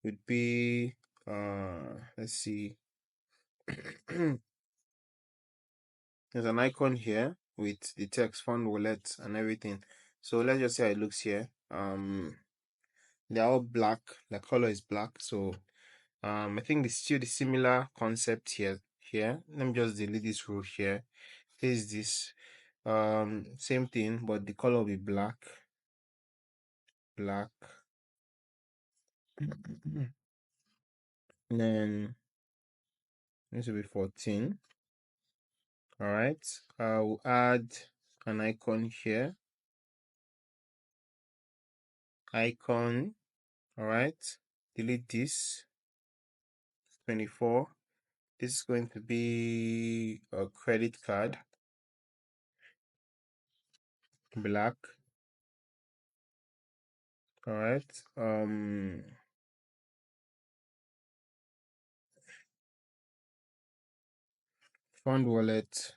would be let's see. There's an icon here with the text fund wallet and everything. So let's just say how it looks here. They're all black. The color is black. So I think it's still the similar concept here. Let me just delete this row here. Here's this. Same thing, but the color will be black. Black. And then this will be 14. All right. I'll add an icon here. Icon. All right. Delete this. 24. This is going to be a credit card. Black. All right. Fund wallet.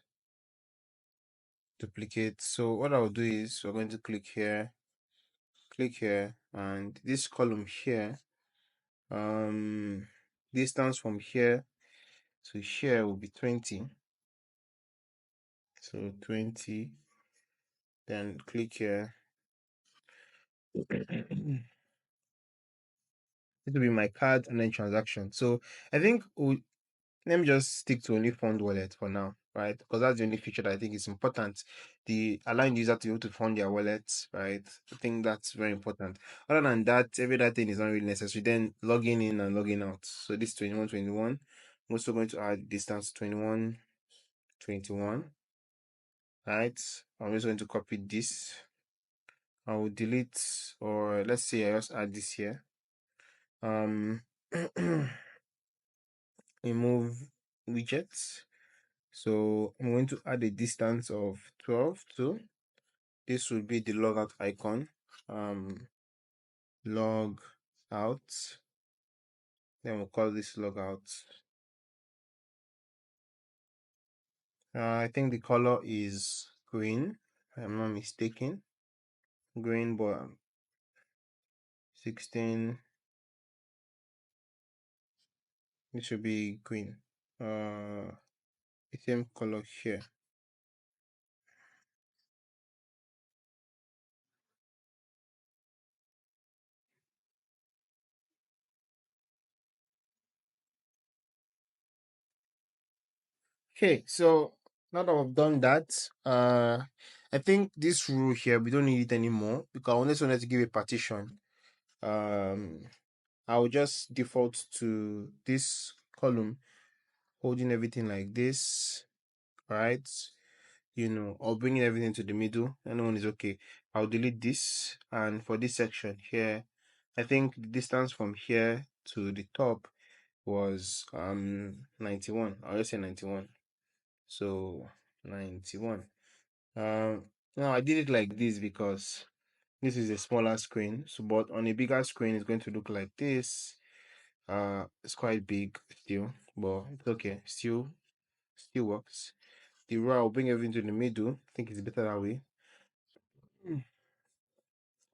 Duplicate. So what I'll do is we're going to click here, and this column here, distance from here to here will be 20. So 20, then click here. It will be my card and then transaction. So I think let me just stick to only fund wallet for now, right? Because that's the only feature that I think is important. The allowing the user to be able to fund their wallets, right? I think that's very important. Other than that, every other thing is not really necessary. Then logging in and logging out. So this 21, 21. I'm also going to add distance 21, 21. Right? I'm just going to copy this. I will delete, or let's say I just add this here. Remove widgets. So I'm going to add a distance of 12 to this will be the logout icon. Log out. Then we'll call this logout. I think the color is green, if I'm not mistaken. Green, but 16. It should be green. The same color here. Okay, so now that I've done that, I think this rule here we don't need it anymore because I just wanted to give a partition. I will just default to this column holding everything like this, right? Or bringing everything to the middle. Anyone is okay. I'll delete this, and for this section here, I think the distance from here to the top was 91. I'll just say 91. So 91. Now I did it like this because this is a smaller screen. So, but on a bigger screen, it's going to look like this. It's quite big still, but it's okay. Still works. The row, I'll bring everything to the middle. I think it's better that way.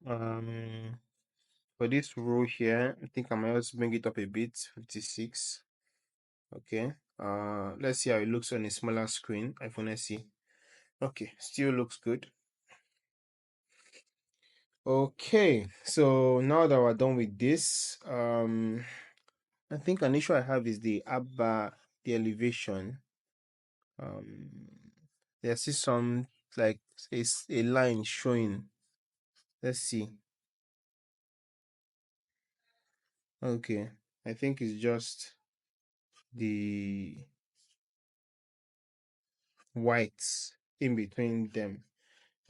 For this row here, I think I might also bring it up a bit, 56. Okay. Let's see how it looks on a smaller screen, iPhone SE. Okay, still looks good. Okay, so now that we're done with this, I think an issue I have is the app bar, the elevation. There's still some like a line showing. Let's see. Okay, I think it's just the whites in between them.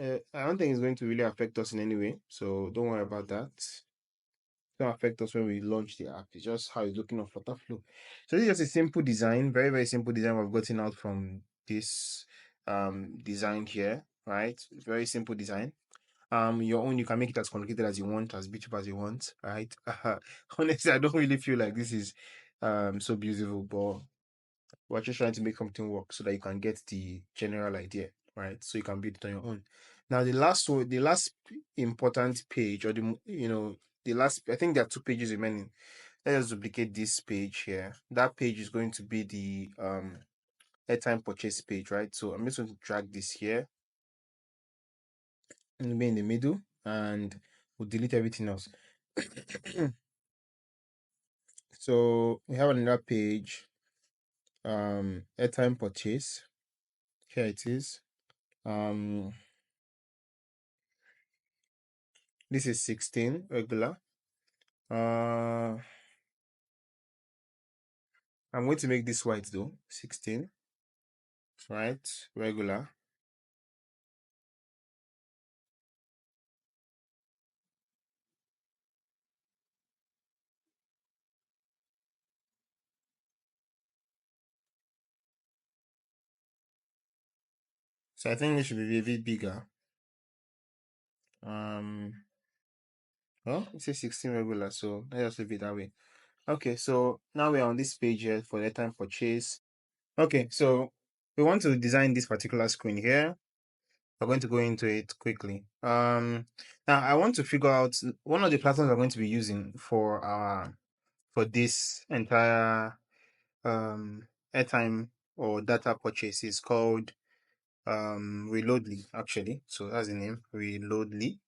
I don't think it's going to really affect us in any way, so don't worry about that. It don't affect us when we launch the app. It's just how it's looking on Flutterflow. So this is just a simple design, very, very simple design we've gotten out from this design here, right? Very simple design. Your own, you can make it as complicated as you want, as beautiful as you want, right? Honestly, I don't really feel like this is so beautiful, but we're just trying to make something work so that you can get the general idea, right? So you can build it on your own. Now, the last important page, or the last, I think there are two pages remaining. Let's duplicate this page here. That page is going to be the airtime purchase page, right? So I'm just going to drag this here and be in the middle, and we'll delete everything else. So we have another page, airtime purchase. Here it is. This is 16 regular. I'm going to make this white though. 16, right? Regular. So I think this should be a bit bigger. Well, it says 16 regular, so let's just leave it that way. Okay, so now we're on this page here for the time purchase. Okay, so we want to design this particular screen here. We're going to go into it quickly. Now I want to figure out one of the platforms we're going to be using for this entire airtime or data purchase is called Reloadly, actually. So that's the name, Reloadly.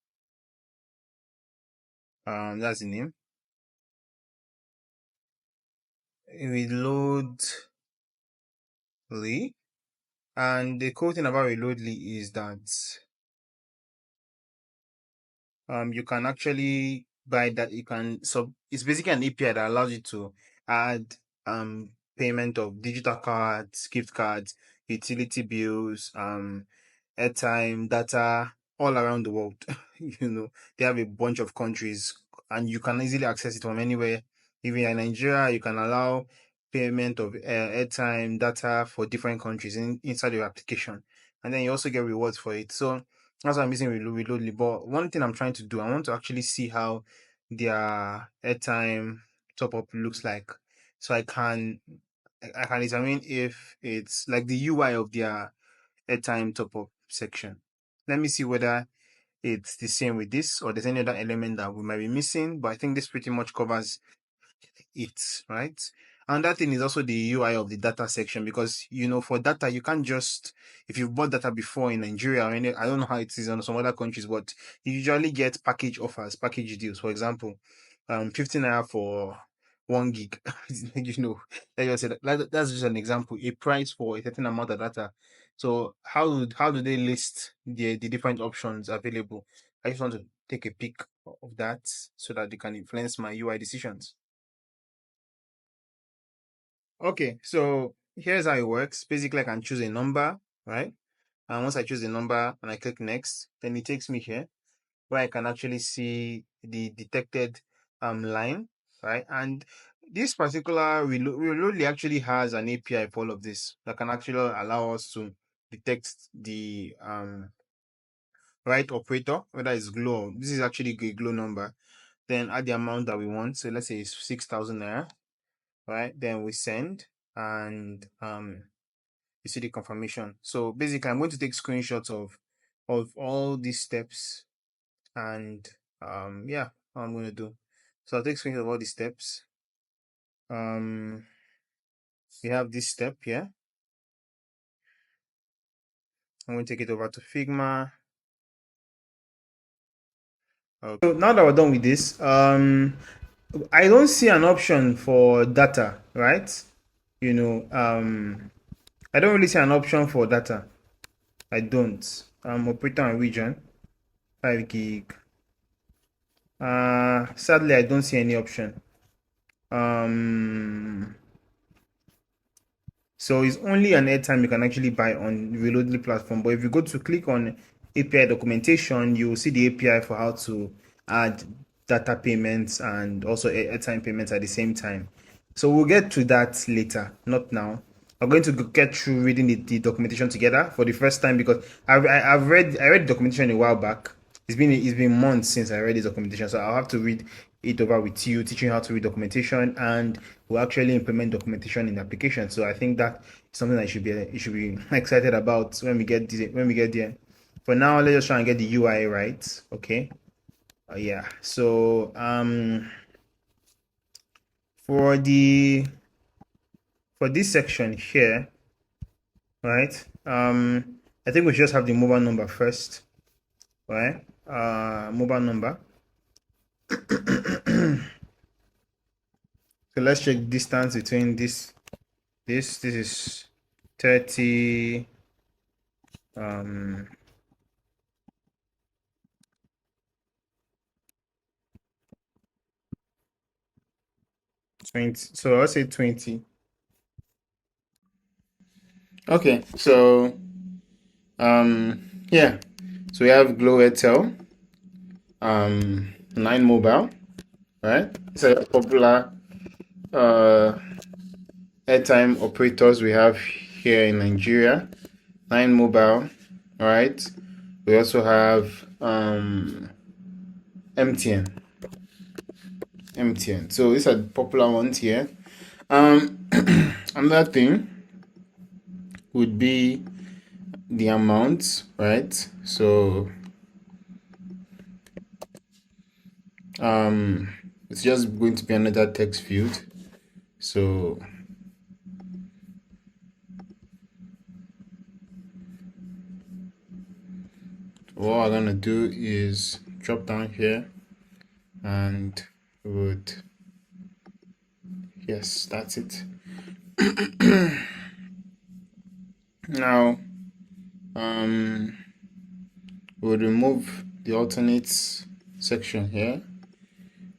That's the name. Reloadly. And the cool thing about Reloadly is that you can actually buy that. You can, so it's basically an API that allows you to add payment of digital cards, gift cards, utility bills, airtime, data, all around the world. They have a bunch of countries, and you can easily access it from anywhere. Even in Nigeria, you can allow payment of airtime, data for different countries inside your application, and then you also get rewards for it. So that's why I'm using Reloadly. But one thing I'm trying to do, I want to actually see how their airtime top up looks like, so I can examine if it's like the UI of their airtime top up section. Let me see whether it's the same with this or there's any other element that we might be missing. But I think this pretty much covers it, right? And that thing is also the UI of the data section, because for data you can't just, if you've bought data before in Nigeria or any, I don't know how it is in some other countries, but you usually get package offers, package deals. For example, 15 naira for 1 gig. Let's just say that's just an example, a price for a certain amount of data. So how do they list the different options available? I just want to take a peek of that so that they can influence my UI decisions. Okay, so here's how it works. Basically, I can choose a number, right? And once I choose a number and I click next, then it takes me here where I can actually see the detected line, right? And this particular Reloadly actually has an API for all of this that can actually allow us to detect the right operator, whether it's Glow. This is actually a Glow number. Then add the amount that we want. So let's say it's 6,000 naira, right? Then we send, and you see the confirmation. So basically, I'm going to take screenshots of all these steps, and Yeah, I'm going to do. So I'll take screenshot of all the steps. We have this step here. I'm going to take it over to Figma. Okay. So now that we're done with this, I don't see an option for data, right? You know, I don't really see an option for data. I don't. Operator and region, 5 gig. Sadly, I don't see any option. So it's only an airtime you can actually buy on Reloadly platform. But if you go to click on API documentation, you will see the API for how to add data payments and also airtime payments at the same time. So we'll get to that later, not now. I'm going to get through reading the documentation together for the first time because I read the documentation a while back. It's been months since I read this documentation, so I'll have to read it over with you, teaching you how to read documentation, and we'll actually implement documentation in the application. So I think that is something that you should be excited about when we get there. For now, let's just try and get the UI right. Okay. Yeah. So for this section here, right? I think we should just have the mobile number first, right? Mobile number. So let's check distance between this is 30 20, so I'll say 20. Okay, so yeah, so we have Glow Airtel 9 mobile, right? It's a popular airtime operators we have here in Nigeria. 9 mobile, right? We also have MTN. So these are popular ones here. Another thing would be the amount, right? So it's just going to be another text field. So what I'm gonna do is drop down here and would, yes, that's it. Now we'll remove the alternates section here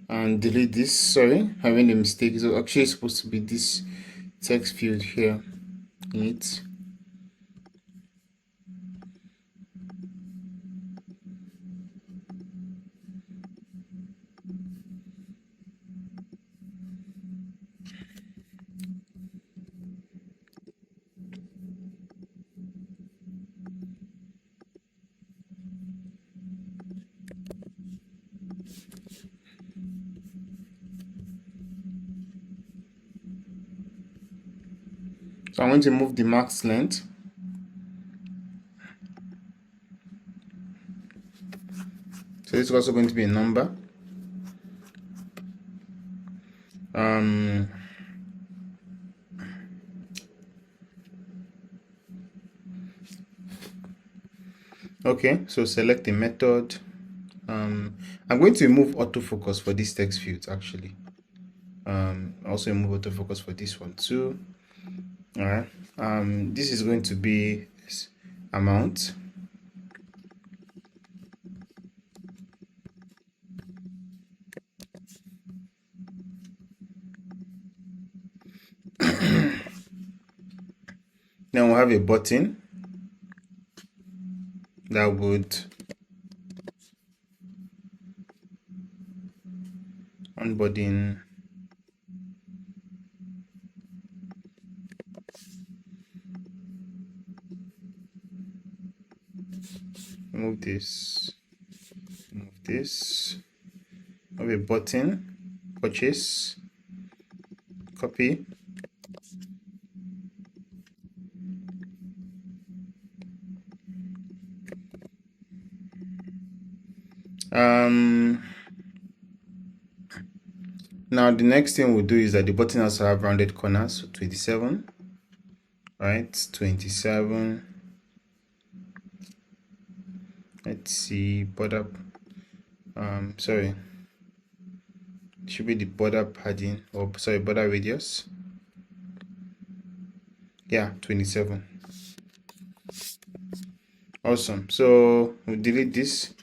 and delete this. Sorry, having a mistake. It's actually supposed to be this text field here in it. So I'm going to move the max length. So this is also going to be a number. Okay, so select the method. I'm going to remove autofocus for this text field actually. Also remove autofocus for this one too. All right. This is going to be amount. Then we'll have a button that would onboarding remove this, have a button, purchase, copy, Now the next thing we'll do is that the button has to have rounded corners, so 27, right? 27. Let's see, border. Sorry, it should be the border padding, or sorry, border radius. Yeah, 27. Awesome. So we'll delete this.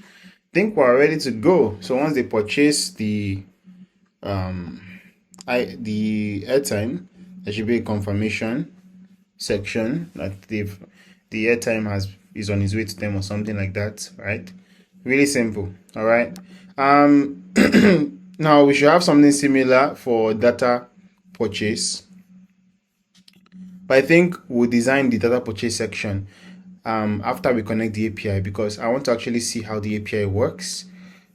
Think we're ready to go. So once they purchase the airtime, there should be a confirmation section that the airtime is on its way to them or something like that, right? Really simple. All right. Now we should have something similar for data purchase, but I think we'll design the data purchase section after we connect the API, because I want to actually see how the API works.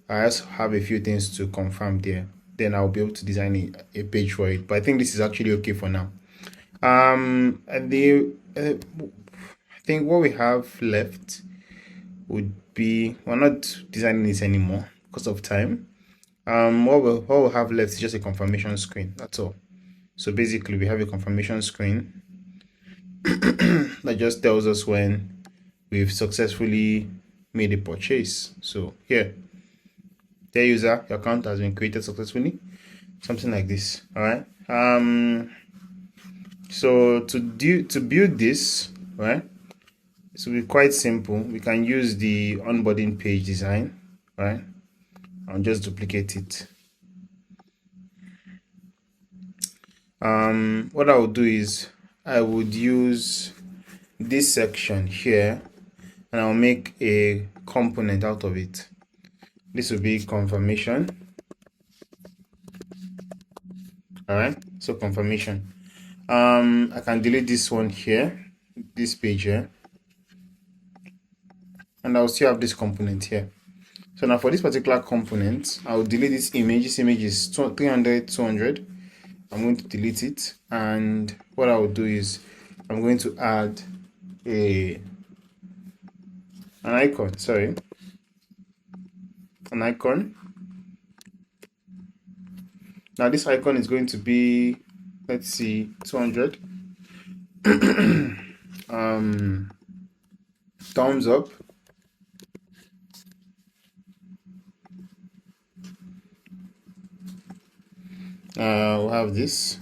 I also have a few things to confirm there. Then I'll be able to design a page for it. But I think this is actually okay for now. I think what we have left would be, we're not designing this anymore because of time. What we'll have left is just a confirmation screen. That's all. So basically, we have a confirmation screen that just tells us when we've successfully made a purchase. So here, dear user, your account has been created successfully. Something like this. All right. So to build this, right, it will be quite simple. We can use the onboarding page design, right? I'll just duplicate it. What I will do is I would use this section here, and I'll make a component out of it. This will be confirmation. All right, so confirmation. I can delete this one here, this page here, and I'll still have this component here. So now for this particular component, I'll delete this image. This image is 300, 200. I'm going to delete it, and what I will do is I'm going to add an icon. Sorry, an icon. Now this icon is going to be, let's see, 200. Thumbs up. We'll have this.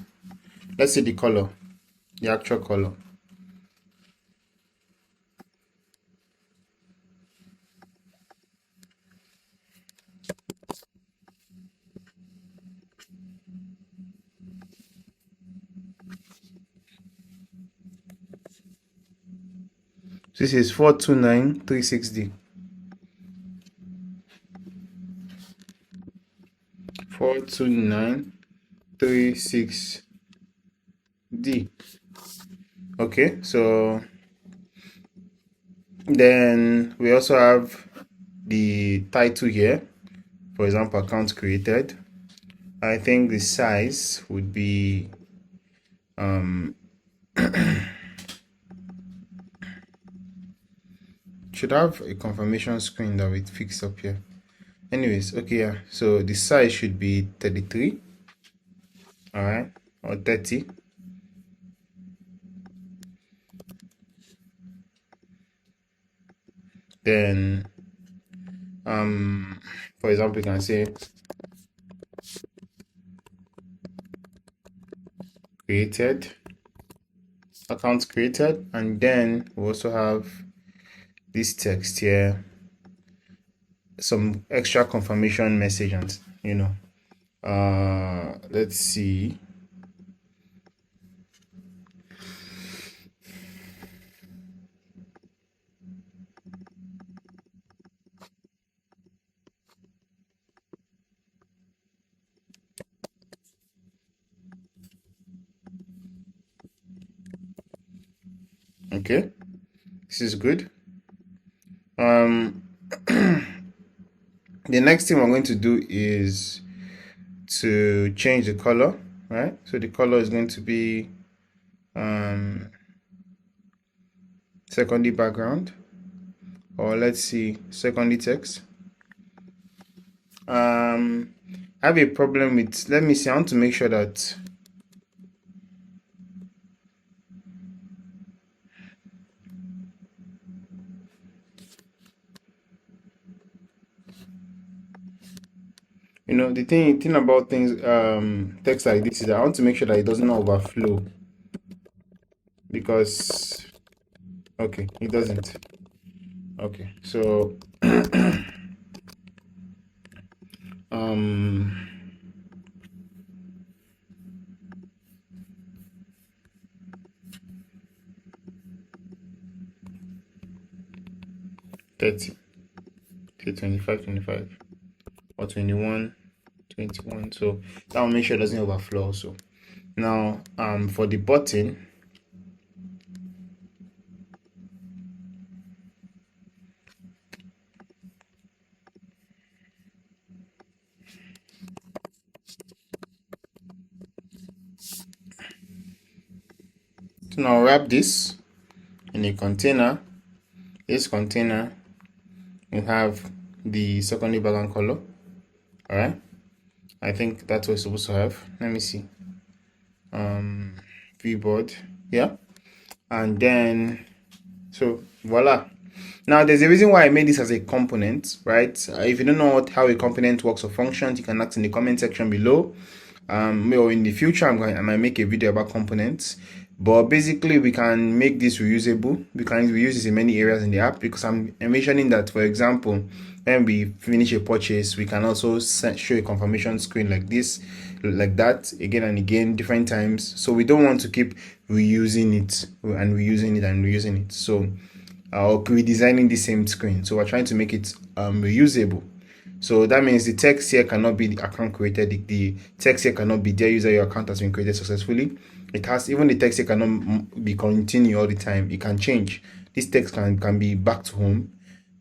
Let's see the color, the actual color. This is 429360. 429360D. Okay, so then we also have the title here. For example, account created. I think the size would be should have a confirmation screen that we fixed up here. Anyways, okay, yeah. So the size should be 33. All right, or 30. Then, for example, you can say created, account created, and then we also have this text here, some extra confirmation message, and let's see. Okay, this is good. The next thing we're going to do is to change the color, right? So the color is going to be secondary background, or let's see, secondary text. I have a problem with, let me see, I want to make sure that the thing about things, text like this is I want to make sure that it doesn't overflow, because okay, it doesn't. Okay, so um 30, say 25, 25, or 21, 21. So that will make sure it doesn't overflow also. Now for the button, so now wrap this in a container. This container will have the secondary background color. All right, I think that's what it's supposed to have. Let me see. Viewboard, yeah, and then so voila. Now there's a reason why I made this as a component, right? If you don't know how a component works or functions, you can ask in the comment section below. Or in the future, I might make a video about components. But basically, we can make this reusable. We can reuse this in many areas in the app, because I'm mentioning that, for example, when we finish a purchase, we can also show a confirmation screen like this, like that, again and again, different times. So we don't want to keep reusing it and reusing it and reusing it. So or redesigning the same screen. So we're trying to make it reusable. So that means the text here cannot be the account created. The text here cannot be dear user, your account has been created successfully. It has, even the text here cannot be continue all the time. It can change. This text can be back to home.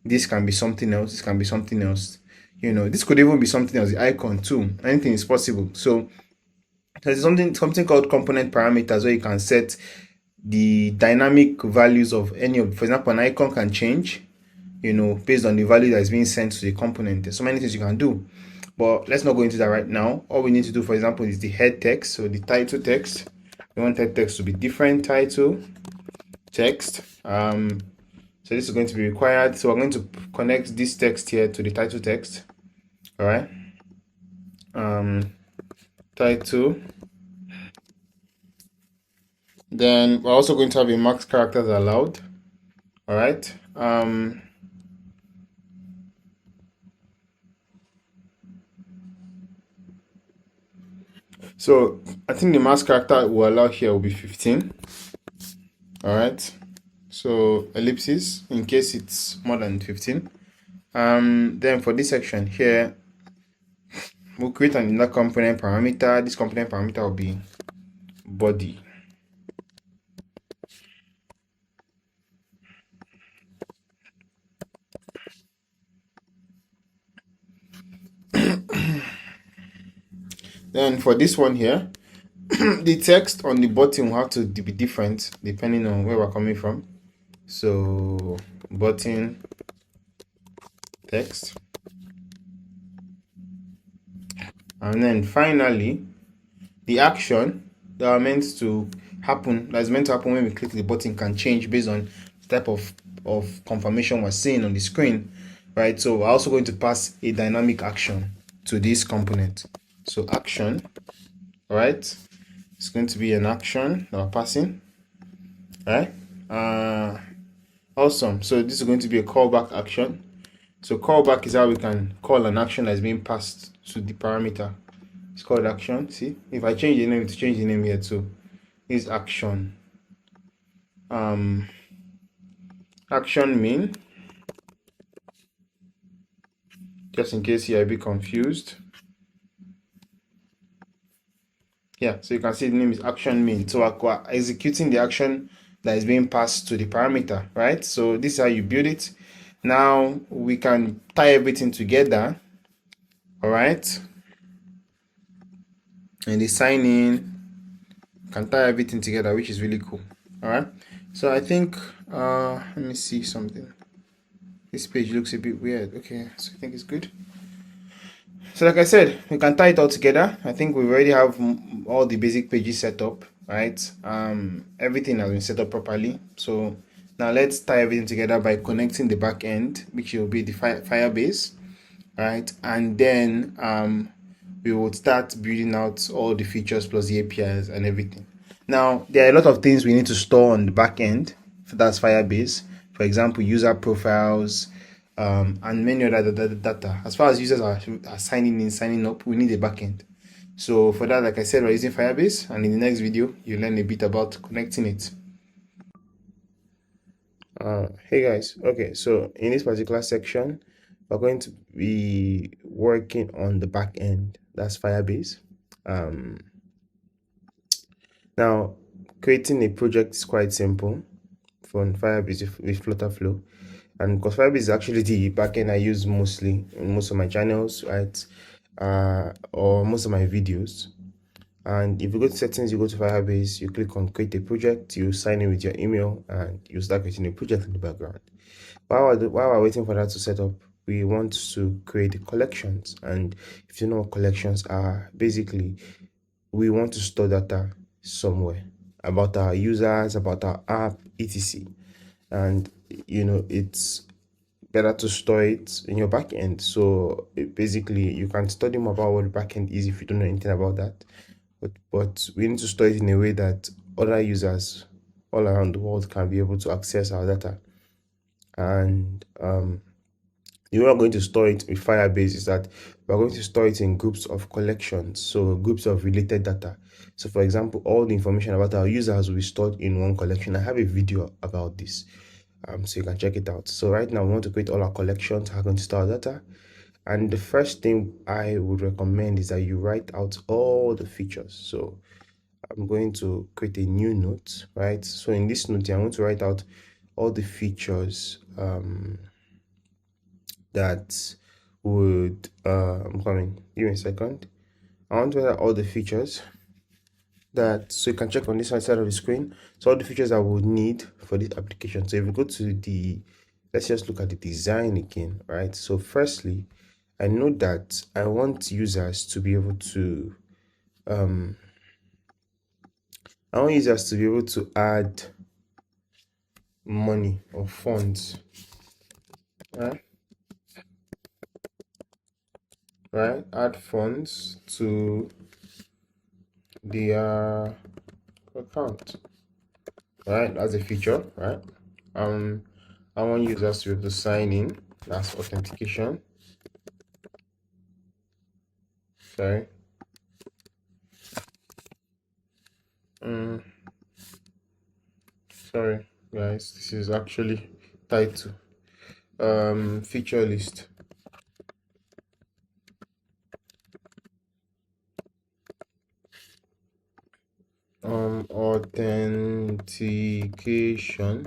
This can be something else. This can be something else. This could even be something else. The icon too. Anything is possible. So there's something called component parameters, where you can set the dynamic values of any of, for example, an icon can change based on the value that is being sent to the component. There's so many things you can do, but let's not go into that right now. All we need to do, for example, is the head text. So the title text, we want that text to be different. Title text, so this is going to be required. So we're going to connect this text here to the title text. All right, title. Then we're also going to have a max characters allowed. All right, so I think the max character we'll allow here will be 15. All right, so ellipses in case it's more than 15. Then for this section here, we'll create another component parameter. This component parameter will be body. Then for this one here, the text on the button will have to be different depending on where we're coming from. So button text, and then finally the action that are meant to happen, when we click the button, can change based on the type of confirmation we're seeing on the screen, right? So we're also going to pass a dynamic action to this component. So action, all right, it's going to be an action that we're passing, right? Awesome. So this is going to be a callback action. So callback is how we can call an action that's being passed to the parameter. It's called action. See, if I change the name, it's change the name here too. Is action. Action mean, just in case you're a bit confused. Yeah, so you can see the name is action mean. So we're executing the action that is being passed to the parameter, right? So this is how you build it. Now we can tie everything together, all right? And the sign in, can tie everything together, which is really cool. All right, so I think let me see something. This page looks a bit weird. Okay, so I think it's good. So like I said, we can tie it all together. I think we already have all the basic pages set up, right? Everything has been set up properly. So now let's tie everything together by connecting the back end, which will be the Firebase, right? And then we will start building out all the features plus the APIs and everything. Now, there are a lot of things we need to store on the back end. That's Firebase. For example, user profiles, and many other data. As far as users are signing in, signing up, we need a backend. So for that, like I said, we're using Firebase, and in the next video, you'll learn a bit about connecting it. Hey guys, okay, so in this particular section, we're going to be working on the back end. That's Firebase. Now, creating a project is quite simple from Firebase with Flutter Flow. And because Firebase is actually the backend I use mostly in most of my channels, right? Or most of my videos. And if you go to settings, you go to Firebase, you click on create a project, you sign in with your email, and you start creating a project in the background. While we're waiting for that to set up, we want to create collections. And if you know what collections are, basically, we want to store data somewhere about our users, about our app, etc. And it's better to store it in your backend. So basically, you can study more about what the backend is if you don't know anything about that. But we need to store it in a way that other users all around the world can be able to access our data. And the way we're going to store it with Firebase is that we're going to store it in groups of collections, so groups of related data. So for example, all the information about our users will be stored in one collection. I have a video about this, so you can check it out. So right now we want to create all our collections. We're going to store our data, and the first thing I would recommend is that you write out all the features. So I'm going to create a new note, right? So in this note, I want to write out all the features that would I'm coming. Give me a second. I want to write out all the features that, so you can check on this side of the screen. So all the features I would need for this application. So if we go to the, let's just look at the design again, right? So firstly, I know that I want users to be able to I want users to be able to add money or funds, right? Add funds to their account, right? That's a feature, right? I want users to be able to sign in. That's authentication. Sorry. Sorry, guys. This is actually title. Feature list. Authentication.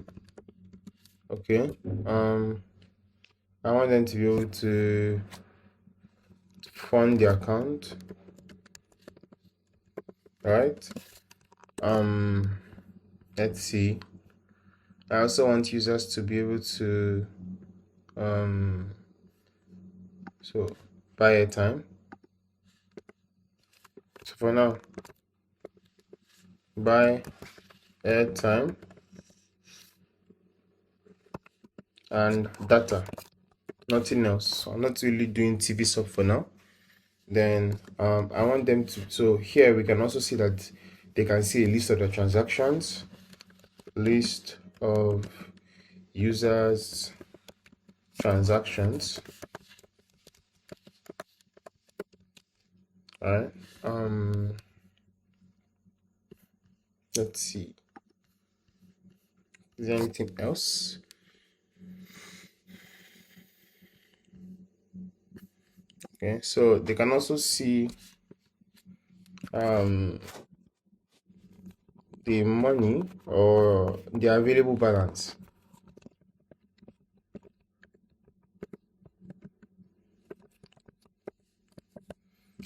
Okay. I want them to be able to fund the account, right? Let's see. I also want users to be able to so buy airtime. So for now, buy airtime and data, nothing else. So I'm not really doing TV sub for now. Then I want them to, so here we can also see that they can see a list of the transactions, list of users transactions. All right. Let's see. Is there anything else? Okay, so they can also see the money or the available balance.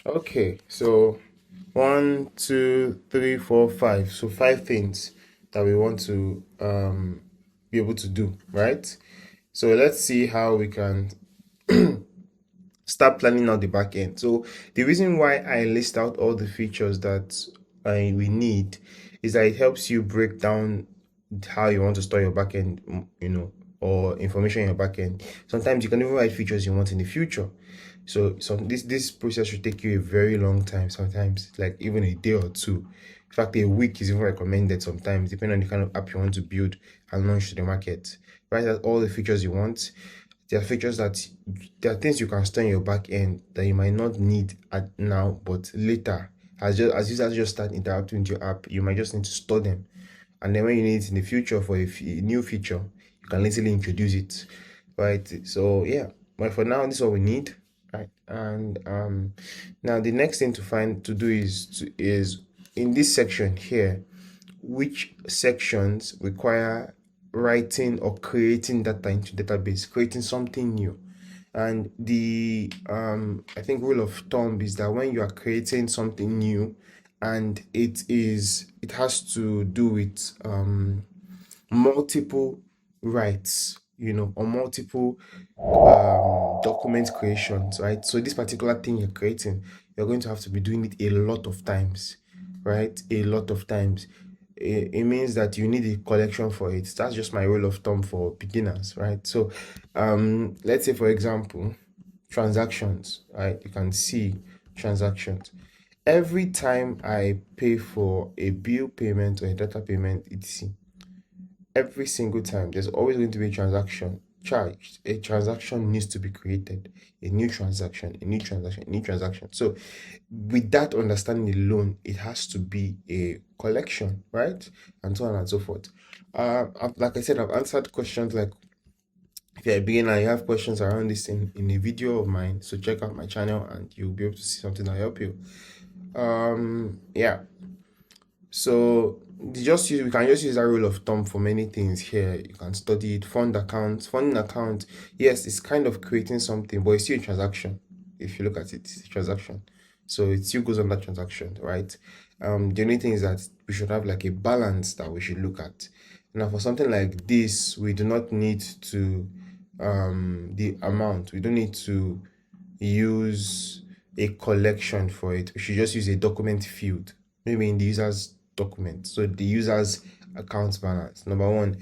Okay, so 1, 2, 3, 4, 5. So 5 things that we want to be able to do, right? So let's see how we can start planning out the back end. So the reason why I list out all the features that we need is that it helps you break down how you want to store your backend, or information in your backend. Sometimes you can even write features you want in the future. So this process should take you a very long time, sometimes like even a day or two. In fact, a week is even recommended sometimes, depending on the kind of app you want to build and launch to the market. Write out all the features you want. There are features that there are things you can store in your back end that you might not need at now, but later, as users just start interacting with your app, you might just need to store them. And then when you need it in the future for a new feature, you can easily introduce it, right? So yeah, but for now, this is what we need, right? And now the next thing to do is in this section here, which sections require writing or creating data into database, creating something new. And the I think rule of thumb is that when you are creating something new and it has to do with multiple rights, or multiple document creations, right? So this particular thing you're creating, you're going to have to be doing it a lot of times, right? A lot of times. It means that you need a collection for it. That's just my rule of thumb for beginners, right? So let's say, for example, transactions, right? You can see transactions. Every time I pay for a bill payment or a data payment, every single time there's always going to be a transaction charged. A transaction needs to be created, a new transaction, a new transaction, a new transaction. So with that understanding alone, it has to be a collection, right? And so on and so forth. Like I said, I've answered questions like, if you're a beginner, you have questions around this in a video of mine, so check out my channel and you'll be able to see something that'll help you. Yeah. So we can just use that rule of thumb for many things here. You can study it. Funding account, yes, it's kind of creating something, but it's still a transaction. If you look at it, it's a transaction. So it still goes on that transaction, right? The only thing is that we should have like a balance that we should look at. Now, for something like this, we do not need to the amount. We don't need to use a collection for it. We should just use a document field, maybe in the user's document. So the user's account balance. Number one,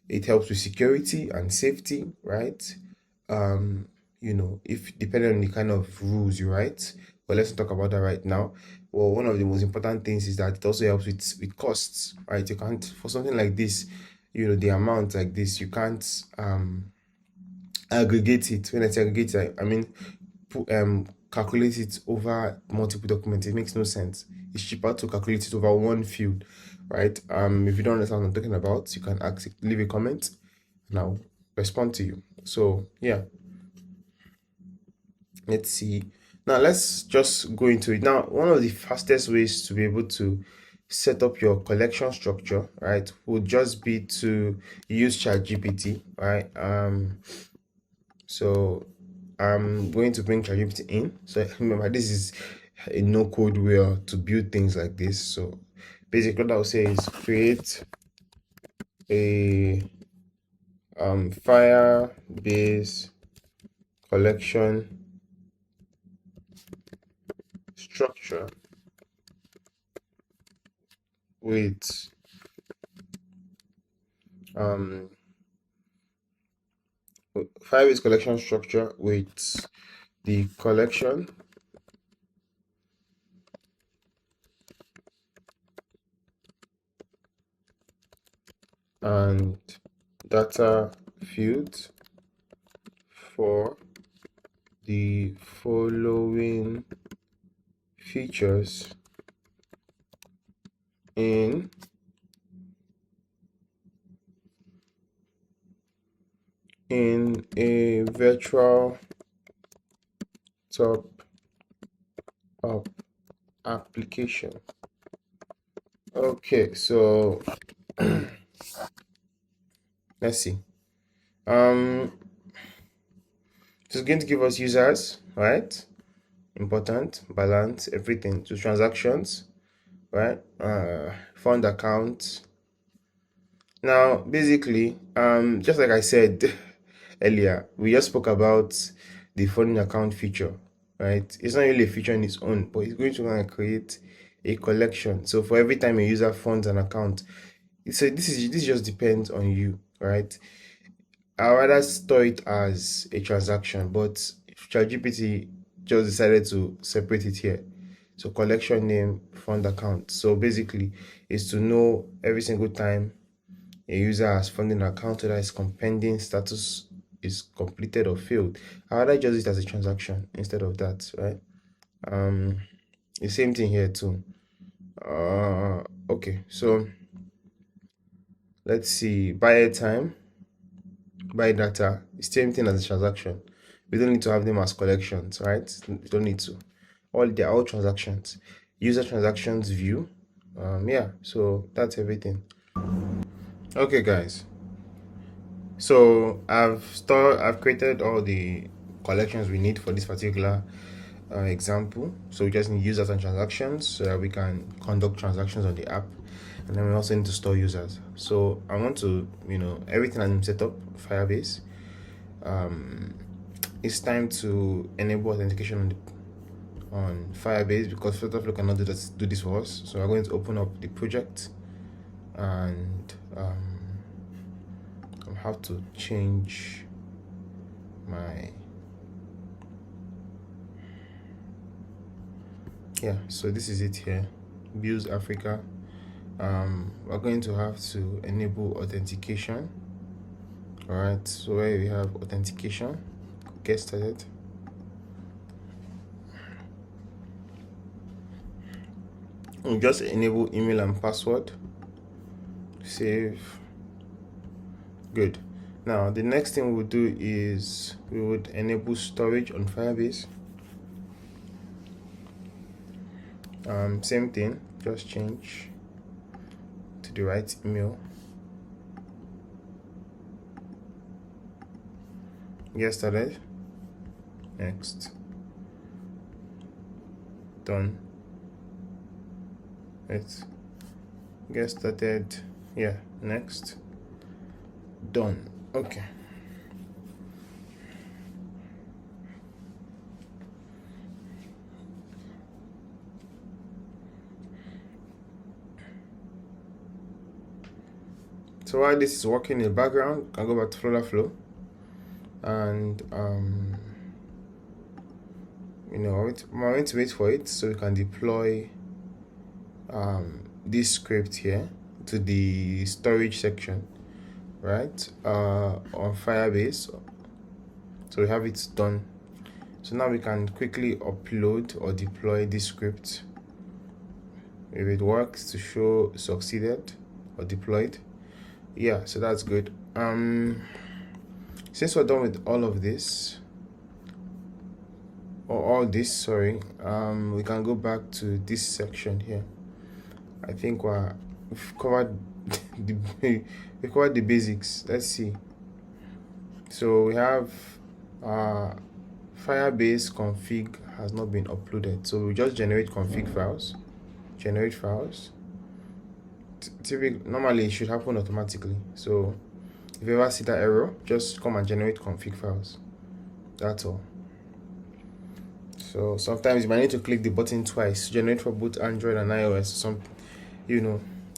it helps with security and safety, right? If depending on the kind of rules you write, but let's talk about that right now. Well, one of the most important things is that it also helps with costs, right? You can't, for something like this, the amount like this, you can't aggregate it. When I say aggregate, I mean calculate it over multiple documents. It makes no sense. It's cheaper to calculate it over one field, right? If you don't understand what I'm talking about, you can leave a comment and I'll respond to you. So yeah, let's see. Now let's just go into it. Now, one of the fastest ways to be able to set up your collection structure, right, would just be to use ChatGPT, right? So I'm going to bring ChatGPT in. So remember, this is a no-code way to build things like this. So basically, what I'll say is create a Firebase collection structure with Firebase collection structure with the collection and data fields for the following features in a virtual top up application. Okay, so let's see. It's going to give us users, right? Important, balance, everything. So transactions, right? Fund account. Now, basically, just like I said earlier, we just spoke about the funding account feature, right? It's not really a feature on its own, but it's going to kind of create a collection. So for every time a user funds an account, so this just depends on you, right? I'd rather store it as a transaction, but ChatGPT just decided to separate it here. So collection name, fund account. So basically, is to know every single time a user has funded an account, whether it's pending, status is completed or failed. I'd rather just use it as a transaction instead of that, right? The same thing here too. Okay, so let's see, buy airtime, buy data, same thing as a transaction. We don't need to have them as collections, right? We don't need to. They're all transactions. User transactions view. Yeah, so that's everything. Okay, guys. So I've created all the collections we need for this particular example. So we just need users and transactions so that we can conduct transactions on the app, and then we also need to store users. So I want to, everything I'm set up Firebase. It's time to enable authentication on Firebase because Flutterflow cannot do this for us. So we're going to open up the project, and I'll have to change my so this is it here, Views Africa. We're going to have to enable authentication. All right, so where we have authentication, get started. We'll just enable email and password, save. Good. Now the next thing we'll do is we would enable storage on Firebase. Same thing, just change to the right email. Get started. Next. Done. Let's get started. Yeah, next. Done. Okay. So while this is working in the background, I can go back to Flutterflow, and I'm going to wait for it so we can deploy this script here to the storage section, right, on Firebase. So we have it done. So now we can quickly upload or deploy this script. If it works, to show succeeded or deployed. Yeah, so that's good. Since we're done with all of this, or all this, sorry, we can go back to this section here. I think we've covered the basics. Let's see. So we have Firebase config has not been uploaded, so we just generate config files. Generate files. Normally it should happen automatically. So if you ever see that error, just come and generate config files. That's all. So sometimes you might need to click the button twice, generate for both Android and iOS,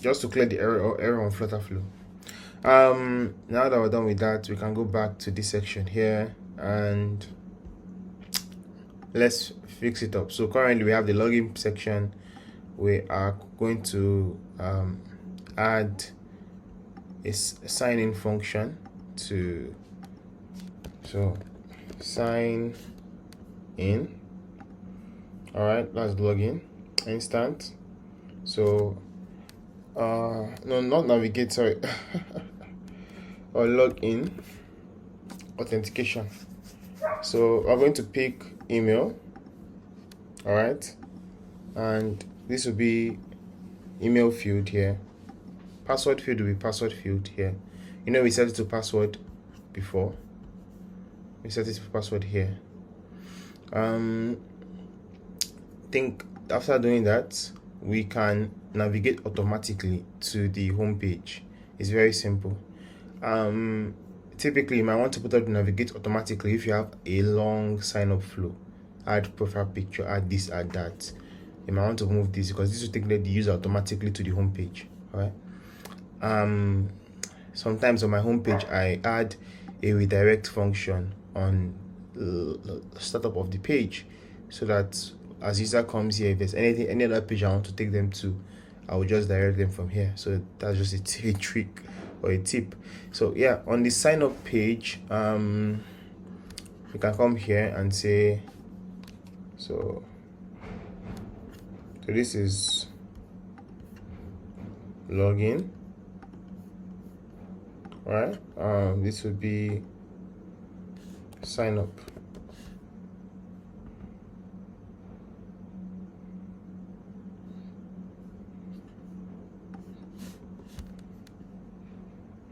just to clear the error on Flutterflow. Now that we're done with that, we can go back to this section here and let's fix it up. So currently we have the login section. We are going to add a sign-in function to sign in. All right, let's log in. Instant. So no, not navigate, sorry. Or log in. Authentication. So I'm going to pick email. All right, and this will be email field here. Password field will be password field here. We set it to password before. We set it to password here. Think after doing that, we can navigate automatically to the home page. It's very simple. typically you might want to put up the navigate automatically if you have a long sign up flow. Add profile picture, add this, add that. You might want to move this because this will take the user automatically to the home page. All right. Sometimes on my home page I add a redirect function on startup of the page, so that as user comes here, if there's any other page I want to take them to, I will just direct them from here. So that's just a trick or a tip. So yeah, on the sign up page, you can come here and say, so this is login. All right. This would be sign up.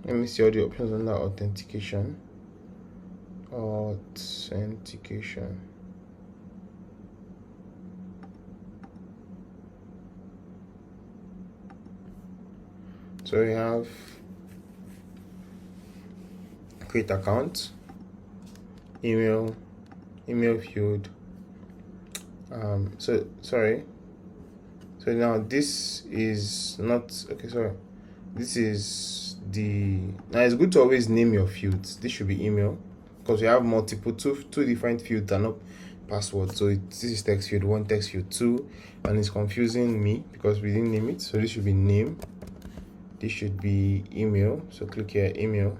Let me see all the options under authentication. So we have create account, email field. So now this is not okay. Sorry, this is now it's good to always name your fields. This should be email, because we have multiple two different fields and not password. So this is text field 1, text field 2, and it's confusing me because we didn't name it. So this should be name, this should be email. So click here, email.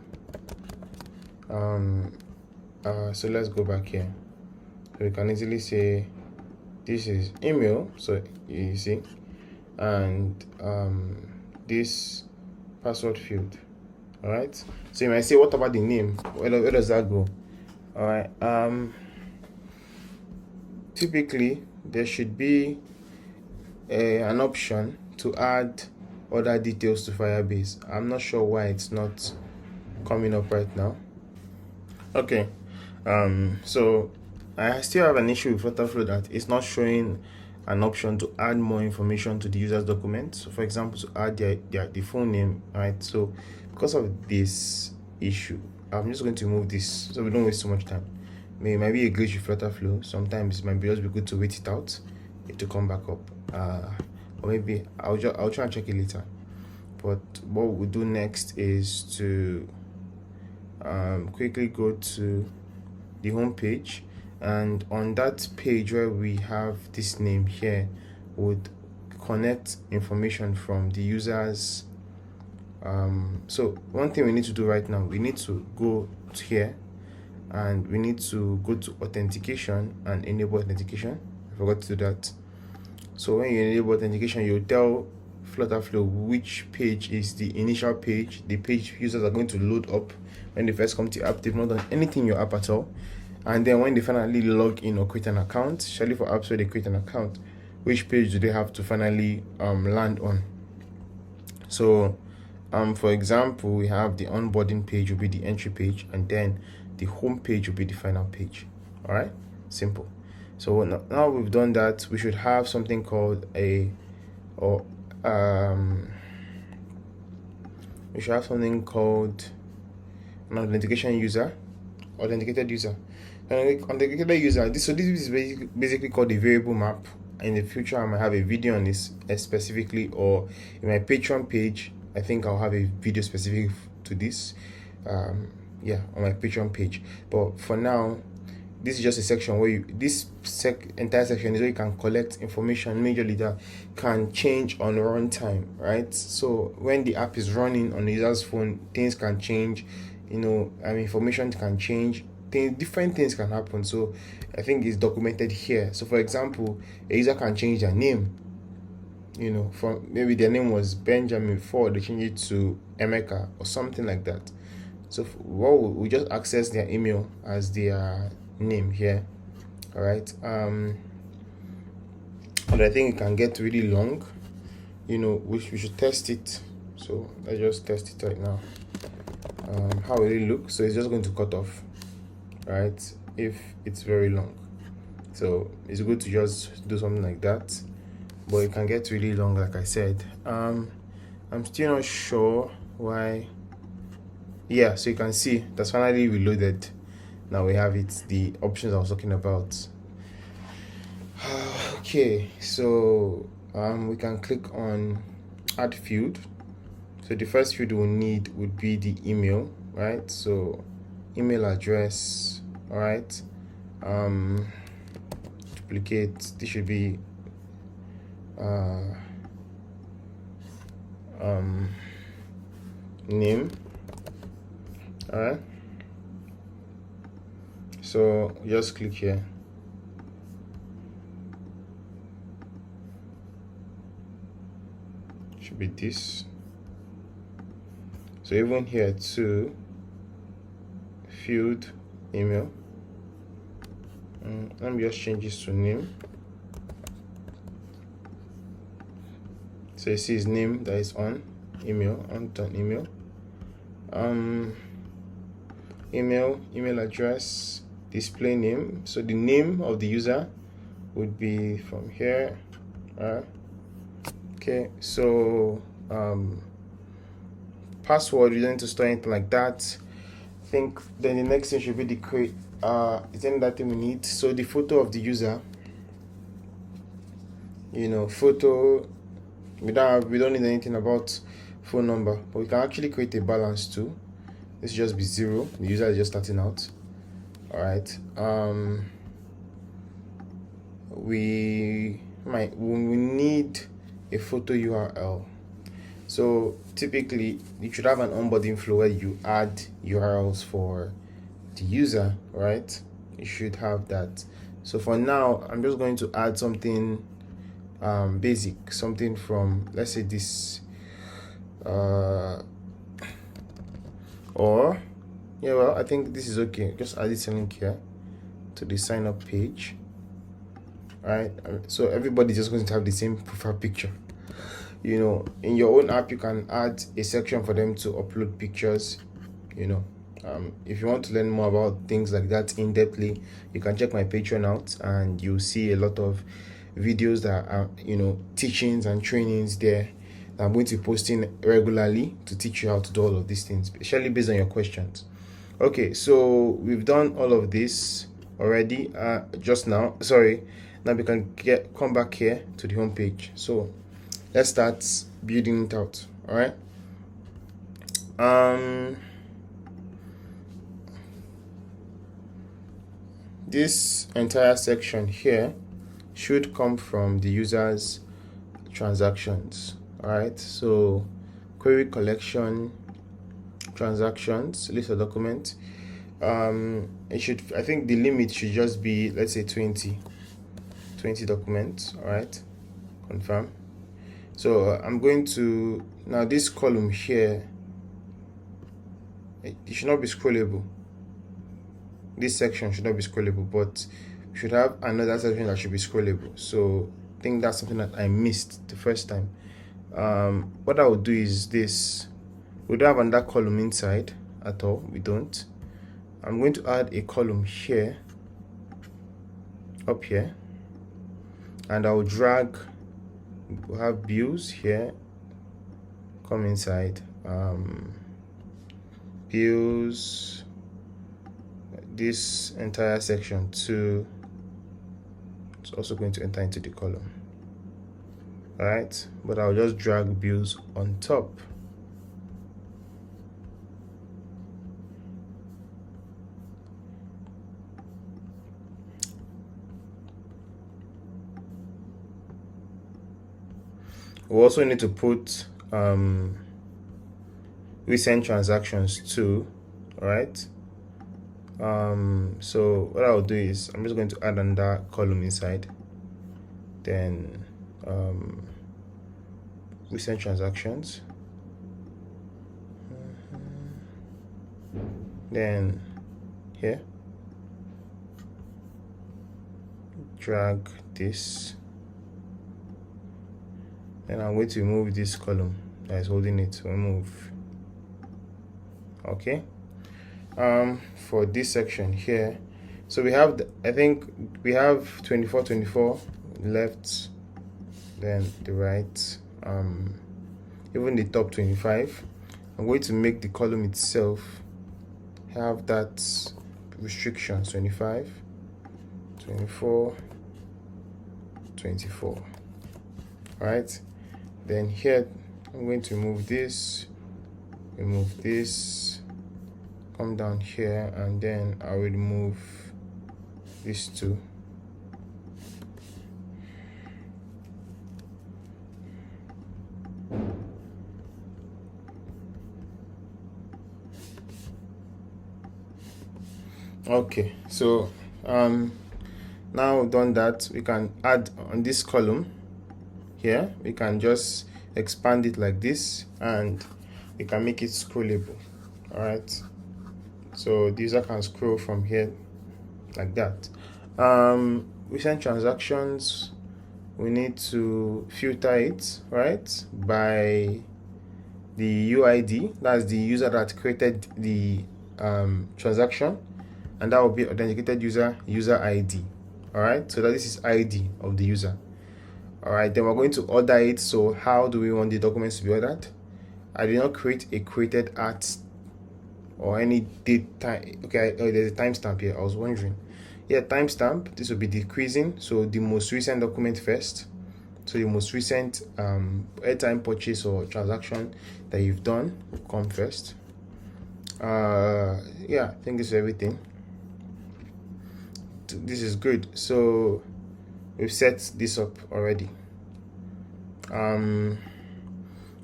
So let's go back here. So we can easily say this is email, so you see, and this password field. All right, so you might say, what about the name? Where does that go? All right, typically there should be an option to add other details to Firebase. I'm not sure why it's not coming up right now. Okay, so I still have an issue with Flutterflow that it's not showing an option to add more information to the user's document. So for example, to add the full name, right? So because of this issue, I'm just going to remove this so we don't waste too much time. It might be a glitch with Flutterflow. Sometimes it might just be good to wait it out to come back up. Or maybe I'll try and check it later. But what we'll do next is to quickly go to the home page, and on that page where we have this name here, would connect information from the users. So one thing we need to do right now, we need to go to here and we need to go to authentication and enable authentication. I forgot to do that. So when you enable authentication, you tell Flutterflow which page is the initial page, the page users are going to load up when they first come to your app. They've not done anything in your app at all. And then when they finally log in or create an account, especially for apps where they create an account, which page do they have to finally land on? So for example, we have the onboarding page will be the entry page, and then the home page will be the final page. All right, simple. So now we've done that, we should have something called we should have something called an authenticated user. Authenticated user, this is basically called the variable map. In the future, I might have a video on this specifically, or in my Patreon page, I think I'll have a video specific to this. On my Patreon page. But for now, this is just a section where entire section is where you can collect information majorly that can change on runtime, right? So when the app is running on the user's phone, things can change. Information can change. Different things can happen. So I think it's documented here. So for example, a user can change their name. From maybe their name was Benjamin before, they change it to Emeka or something like that. So we just access their email as their name here. All right. But I think it can get really long. We should test it. So let's just test it right now. How will it look? So it's just going to cut off, right, if it's very long. So it's good to just do something like that, but it can get really long, like I said. I'm still not sure why Yeah, so you can see that's finally reloaded. Now we have it, the options I was talking about. Okay, so we can click on add field. So the first field we'll need would be the email, right? So email address, all right. Duplicate, this should be name, all right. So just click here. Should be this. So even here too, field email. Let me just change this to name. So you see his name that is on email, on email. Email address, display name. So the name of the user would be from here. Okay, so password, you don't need to store anything like that. I think then the next thing should be the create. Is there that thing we need? So the photo of the user, photo, we don't need anything about phone number, but we can actually create a balance too. This should just be 0. The user is just starting out. All right. We need a photo URL. So typically you should have an onboarding flow where you add URLs for the user, right? You should have that. So for now, I'm just going to add something basic, something from, let's say this, I think this is okay. Just add this link here to the sign up page. All right, so everybody's just going to have the same profile picture. In your own app, you can add a section for them to upload pictures. If you want to learn more about things like that in depthly, you can check my Patreon out, and you'll see a lot of videos that are teachings and trainings there that I'm going to be posting regularly to teach you how to do all of these things, especially based on your questions. Okay, so we've done all of this already just now. Sorry, now we can come back here to the home page. So let's start building it out. All right. This entire section here should come from the user's transactions. All right, so query collection, transactions, list of documents. I think the limit should just be, let's say 20 documents. All right, confirm. So I'm going to, now this column here, it should not be scrollable. This section should not be scrollable, but we should have another section that should be scrollable. So I think that's something that I missed the first time. What I would do is this. We don't have another column inside at all. We don't. I'm going to add a column here, up here, and I'll drag. We'll have bills here. Come inside. Bills. This entire section too. It's also going to enter into the column. All right, but I'll just drag bills on top. We also need to put recent transactions too. All right. So what I'll do is I'm just going to add another column inside, then recent transactions, then here drag this, then I'm going to remove this column that is holding it. Remove. Okay. For this section here, so we have I think we have 24 left, then the right, even the top 25, I'm going to make the column itself have that restriction 25, 24, 24. All right, then here I'm going to remove this, come down here, and then I will remove these two. Okay, so now done that, we can add on this column here, we can just expand it like this, and we can make it scrollable. All right, so the user can scroll from here like that. Recent transactions, we need to filter it, right, by the UID, that's the user that created the transaction, and that will be authenticated user ID. All right, so that this is ID of the user. All right, then we're going to order it. So how do we want the documents to be ordered? I did not create a created at or any date time. Okay, there's a timestamp here. I was wondering. Yeah, timestamp. This will be decreasing. So the most recent document first. So the most recent airtime purchase or transaction that you've done will come first. Yeah, I think this is everything. This is good. So we've set this up already.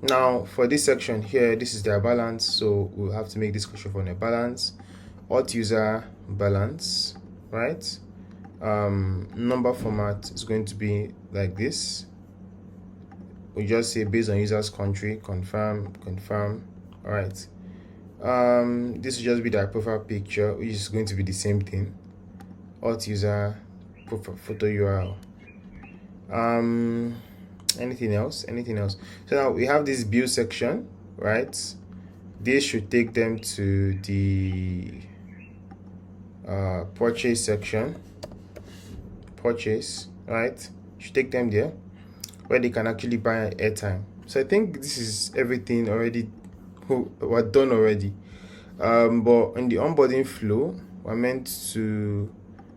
Now for this section here, this is their balance, so we'll have to make this question for their balance. Auth user balance, right? Number format is going to be like this. We just say based on user's country, confirm. All right. This will just be their profile picture, which is going to be the same thing. Auth user profile photo URL. Anything else? So now we have this build section, right? This should take them to the purchase section. Purchase, right? Should take them there where they can actually buy airtime. So I think this is everything already we're done already. But in the onboarding flow, we're meant to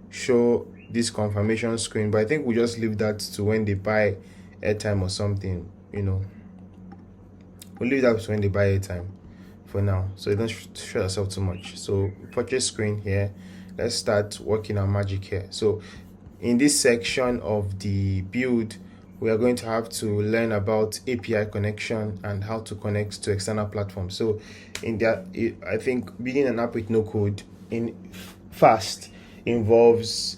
show this confirmation screen, but I think we'll just leave that to when they buy airtime or something, we'll leave that to when they buy airtime for now, so it doesn't show yourself too much. So purchase screen here, let's start working our magic here. So in this section of the build, we are going to have to learn about API connection and how to connect to external platforms. So in that, I think building an app with no code in fast involves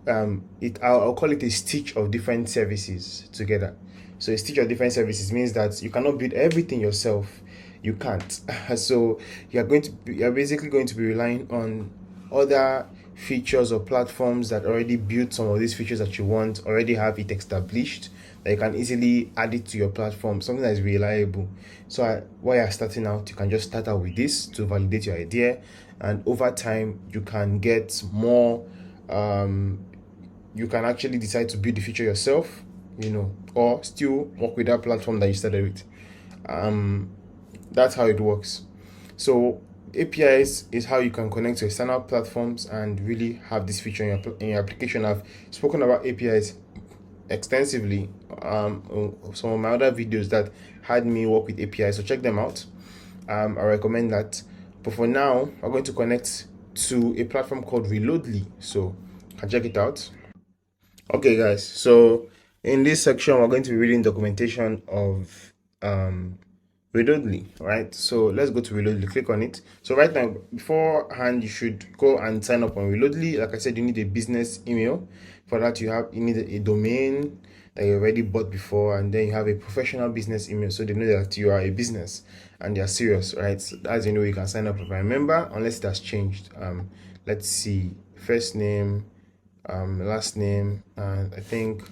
I'll call it a stitch of different services together. So a stitch of different services means that you cannot build everything yourself. You can't. So you're basically going to be relying on other features or platforms that already built some of these features that you want, already have it established, that you can easily add it to your platform, something that is reliable. So while you're starting out, you can just start out with this to validate your idea, and over time you can get more. You can actually decide to build the feature yourself, or still work with that platform that you started with. That's how it works. So APIs is how you can connect to external platforms and really have this feature in your application. I've spoken about APIs extensively some of my other videos that had me work with APIs, so check them out. I recommend that. But for now, we're going to connect to a platform called Reloadly, so you can check it out. Okay guys, so in this section we're going to be reading documentation of Reloadly, right? So let's go to Reloadly, click on it. So right now, beforehand, you should go and sign up on Reloadly. Like I said, you need a business email. For that, you need a domain that you already bought before, and then you have a professional business email, so they know that you are a business and they are serious, right? So that's the way you can sign up. If I remember, unless it has changed. Let's see, first name, last name, and I think,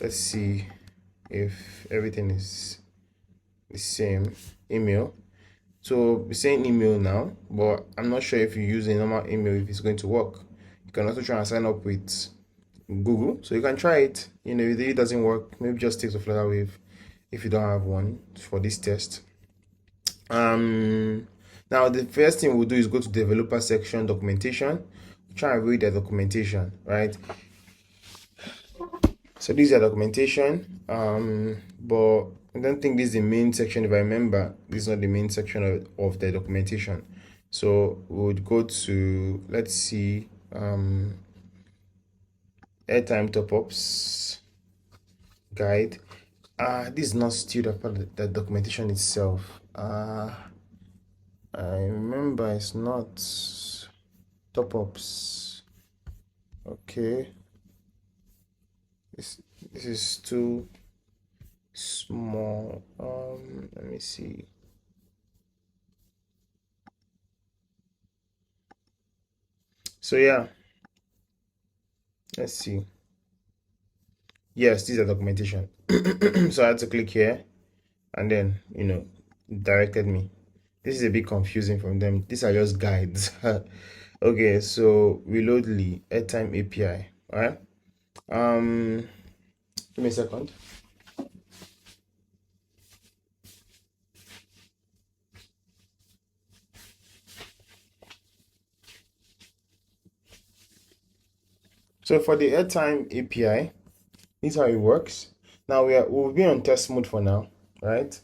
let's see if everything is the same. Email. So we're saying email now, but I'm not sure if you use a normal email if it's going to work. You can also try and sign up with Google, so you can try it. If it doesn't work, maybe just take the Flutter Wave if you don't have one for this test. Now the first thing we'll do is go to developer section, documentation, try and read the documentation, right? So this is a documentation, but I don't think this is the main section. If I remember, this is not the main section of the documentation. So we would go to, let's see, airtime top-ups guide. This is not still the part of the documentation itself. I remember it's not top-ups. Okay. This is too small. Let me see. So yeah, let's see. Yes, this is a documentation. So I had to click here and then, directed me. This is a bit confusing from them. These are just guides. Okay, so reloadly airtime API. All right. Give me a second. So for the airtime API, this is how it works. Now we'll be on test mode for now, right?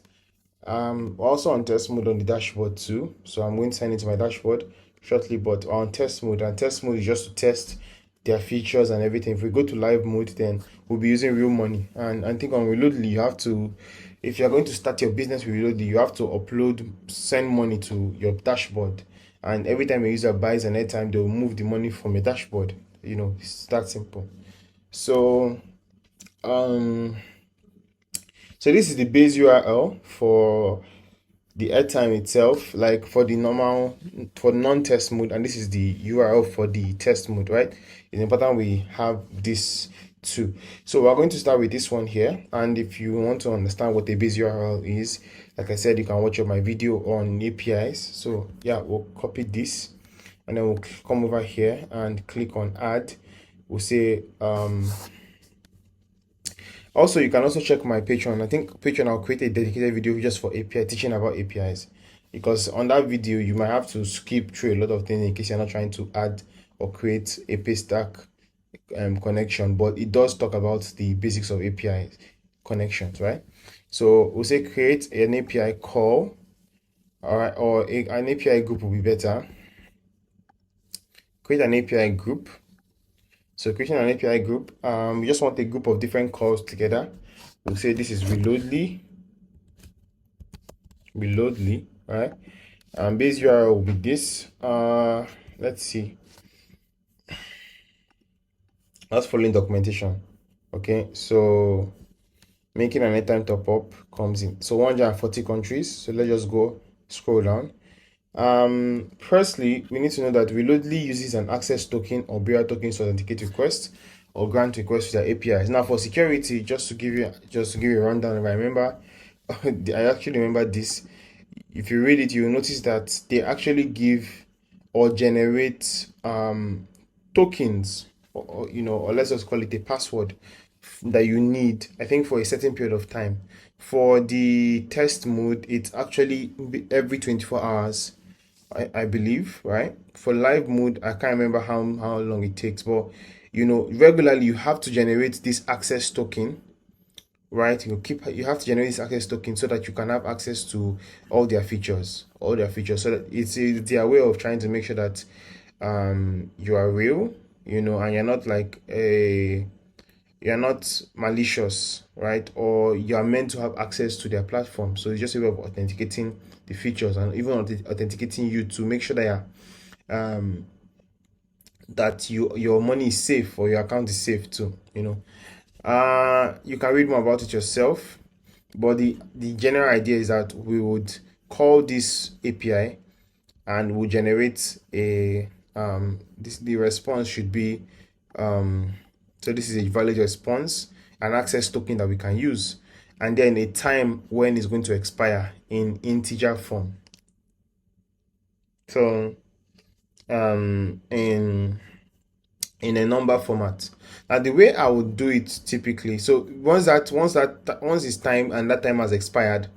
We're also on test mode on the dashboard too. So I'm going to send it to my dashboard shortly, but we're on test mode, and test mode is just to test their features and everything. If we go to live mode, then we'll be using real money. And I think on Reloadly, you have to, if you're going to start your business with Reloadly, you have to send money to your dashboard. And every time a user buys an airtime, they'll move the money from your dashboard. It's that simple. So, so this is the base URL for the airtime itself, like for the non-test mode, and this is the URL for the test mode, right? It's important we have this too. So we're going to start with this one here, and if you want to understand what the base URL is, like I said, you can watch my video on APIs. So yeah, we'll copy this and then we'll come over here and click on add. We'll say also, you can also check my Patreon. I think Patreon, I'll create a dedicated video just for API, teaching about APIs. Because on that video, you might have to skip through a lot of things in case you're not trying to add or create a paystack connection. But it does talk about the basics of API connections, right? So we'll say create an API call, all right, or an API group will be better. Create an API group. So creating an API group, we just want a group of different calls together. We'll say this is reloadly, right? Base URL will be this. Let's see. That's following documentation. Okay, so making an airtime top up comes in. So 140 countries. So let's just go scroll down. Firstly, we need to know that Reloadly uses an access token or bearer token to authenticate requests or grant requests to their APIs. Now, for security, just to give you a rundown, if I remember, I actually remember this. If you read it, you'll notice that they actually give or generate tokens, or let's just call it a password that you need, I think, for a certain period of time. For the test mode, it's actually every 24 hours. I believe, right? For live mode, I can't remember how long it takes, but regularly you have to generate this access token, right? You have to generate this access token so that you can have access to all their features. So that it's their way of trying to make sure that you are real, and you're not malicious, right? Or you are meant to have access to their platform. So it's just a way of authenticating the features and even authenticating you to make sure that your money is safe or your account is safe too. You can read more about it yourself, but the general idea is that we would call this API and we'll generate the response should be so this is a valid response, an access token that we can use, and then a time when it's going to expire in integer form. So in a number format. Now the way I would do it typically, so once it's time and that time has expired,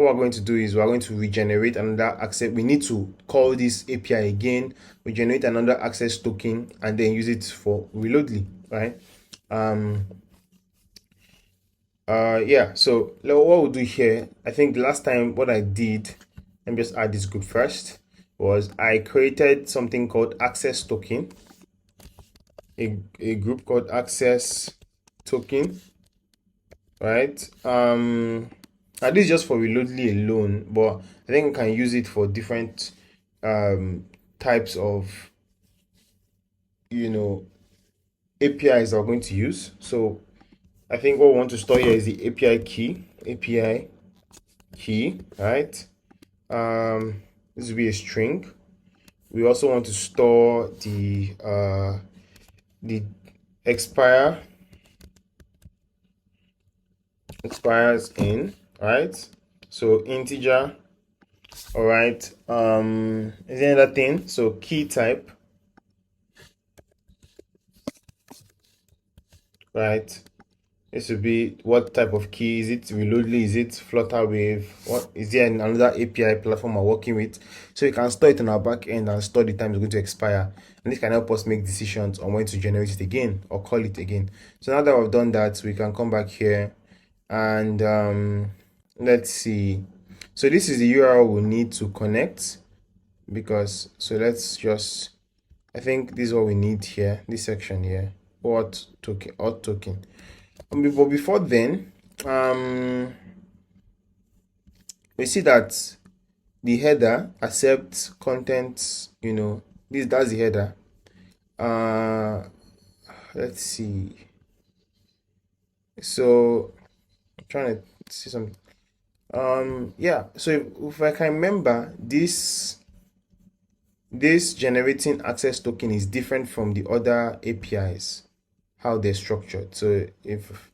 what we're going to do is we're going to regenerate another access. We need to call this API again, regenerate another access token, and then use it for Reloadly, right? Yeah, so what we'll do here, I think last time what I did, let me just add this group first, was I created something called access token, a group called access token, right? Now this is just for Reloadly alone, but I think we can use it for different types of, APIs that we're going to use. So I think what we want to store here is the API key, right? This will be a string. We also want to store the expires in, right? So integer. All right. Is there another thing? So key type, right? This would be what type of key. Is it Reloadly? Is it Flutter Wave? What is there another API platform we're working with? So you can store it on our back end and store the time it's going to expire. And this can help us make decisions on when to generate it again or call it again. So now that we've done that, we can come back here and let's see. So this is the URL we need to connect, because so let's just, I think this is what we need here, this section here, auth token. But before then, we see that the header accepts content, that's the header. Let's see. So I'm trying to see something. Yeah, so if I can remember, this generating access token is different from the other APIs, how they're structured. So if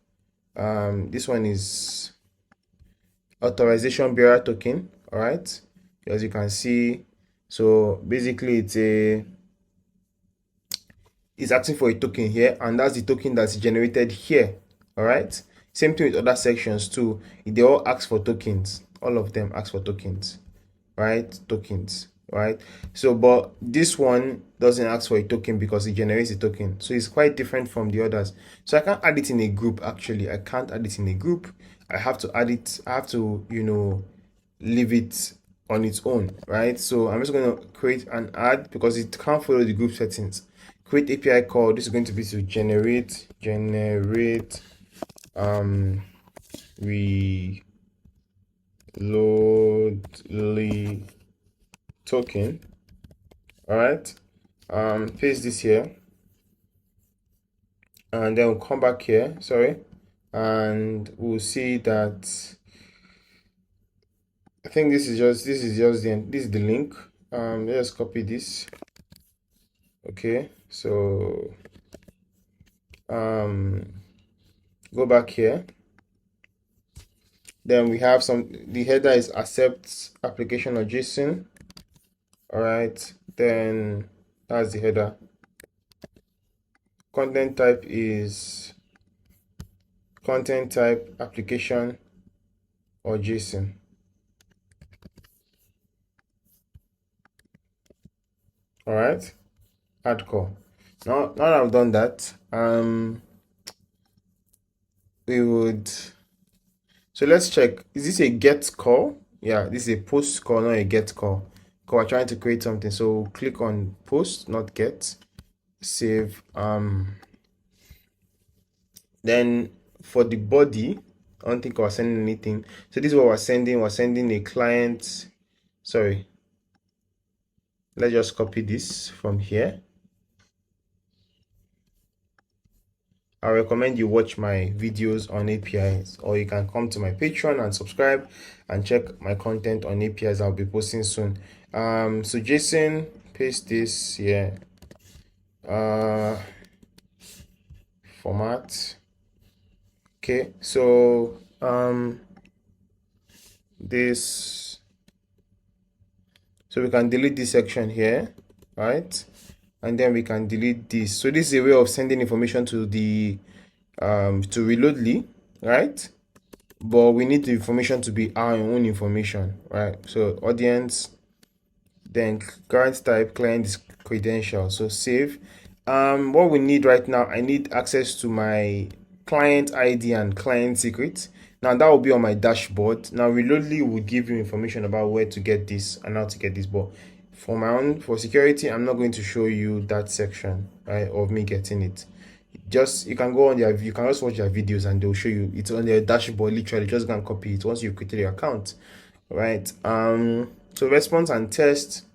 this one is authorization bearer token, all right, as you can see, so basically it's asking for a token here, and that's the token that's generated here. All right, same thing with other sections too. They all ask for tokens. All of them ask for tokens, right? Tokens, right? So but this one doesn't ask for a token because it generates a token, so it's quite different from the others. So I can't add it in a group. Actually, I can't add it in a group. I have to add it, I have to leave it on its own, right? So I'm just going to create an add because it can't follow the group settings. Create API call. This is going to be to generate Reloadly token. All right, paste this here, and then we'll come back here, sorry, and we'll see that I think this is just the end. This is the link. Let's copy this. Okay, so go back here. Then we have the header is accept application or JSON. All right, then that's the header. Content type is content type application or JSON. All right, add call. Now that I've done that, we would, so let's check, is this a get call? Yeah, this is a post call, not a get call, because we're trying to create something. So click on post, not get, save. Then for the body, I don't think we're sending anything. So this is what we're sending. We're sending a client, sorry, let's just copy this from here. I recommend you watch my videos on APIs, or you can come to my Patreon and subscribe and check my content on APIs I'll be posting soon. So JSON, paste this here. Format. Okay, so this, so we can delete this section here, right? And then we can delete this. So this is a way of sending information to the to Reloadly, right? but we need the information to be our own information, right? So audience, then current type, client credential. So save. What we need right now, I need access to my client ID and client secret. Now that will be on my dashboard. Now Reloadly will give you information about where to get this and how to get this, but for my own, for security, I'm not going to show you that section, right, of me getting it. Just, you can go on you can just watch their videos and they'll show you. It's on their dashboard. Literally just go and copy it once you've created your account, right? So response and test,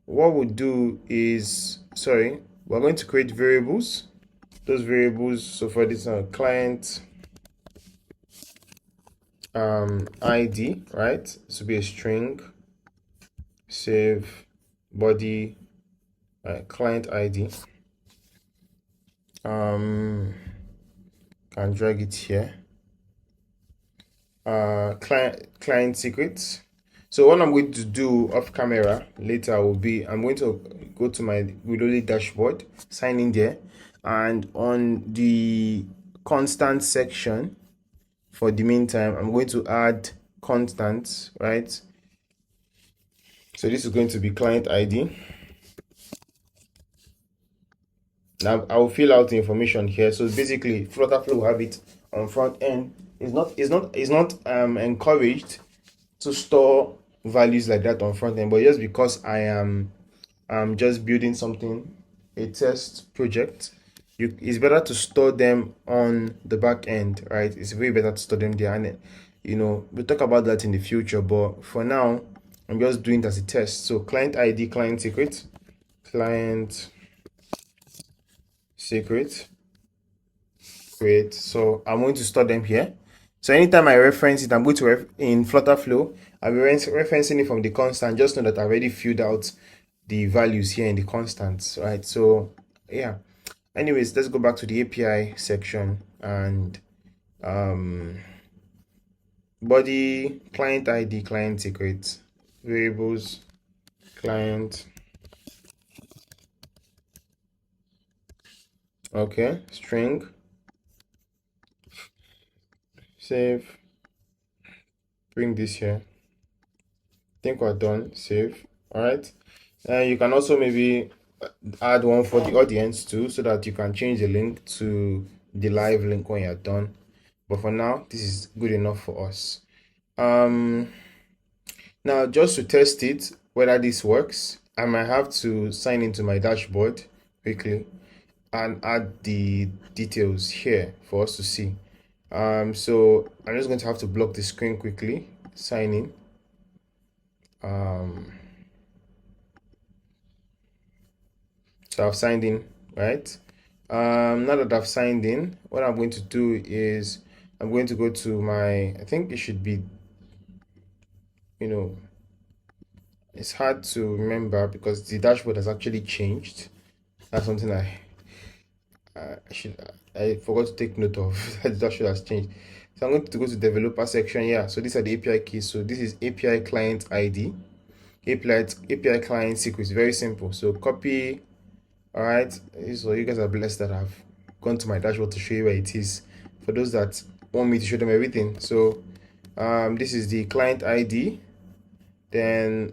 what we'll do is, we're going to create variables. Those variables, so for this client ID, right? This will be a string. Save. Body, client ID. Can drag it here. Client secrets. So what I'm going to do off camera later will be, I'm going to go to my Reloadly dashboard, sign in there, and on the constant section, for the meantime, I'm going to add constants, right? So this is going to be client ID. Now I will fill out the information here. So basically, Flutterflow will have it on front end. It's not encouraged to store values like that on front end, but just because I am just building something, a test project, it's better to store them on the back end, right? It's way better to store them there, and we'll talk about that in the future, but for now I'm just doing it as a test. So client ID, client secret, client secret, create. So I'm going to store them here. So anytime I reference it, I'm going to in Flutterflow, I'll be referencing it from the constant. Just know that I already filled out the values here in the constants, right? So yeah. Anyways, let's go back to the API section and body, client ID, client secret, variables, client. Okay, string. Save. Bring this here. Think we're done. Save. All right. You can also maybe add one for the audience too, so that you can change the link to the live link when you're done. But for now, this is good enough for us. Now just to test it, whether this works, I might have to sign into my dashboard quickly and add the details here for us to see. So I'm just going to have to block the screen quickly, sign in. So I've signed in, right? Now that I've signed in, what I'm going to do is I'm going to go to my, I think it should be, it's hard to remember because the dashboard has actually changed. That's something I forgot to take note of. The dashboard has changed. So I'm going to go to developer section. Yeah, so these are the API keys. So this is API client ID, API client secrets. Very simple. So copy. All right, so you guys are blessed that I've gone to my dashboard to show you where it is. For those that want me to show them everything, so this is the client ID. Then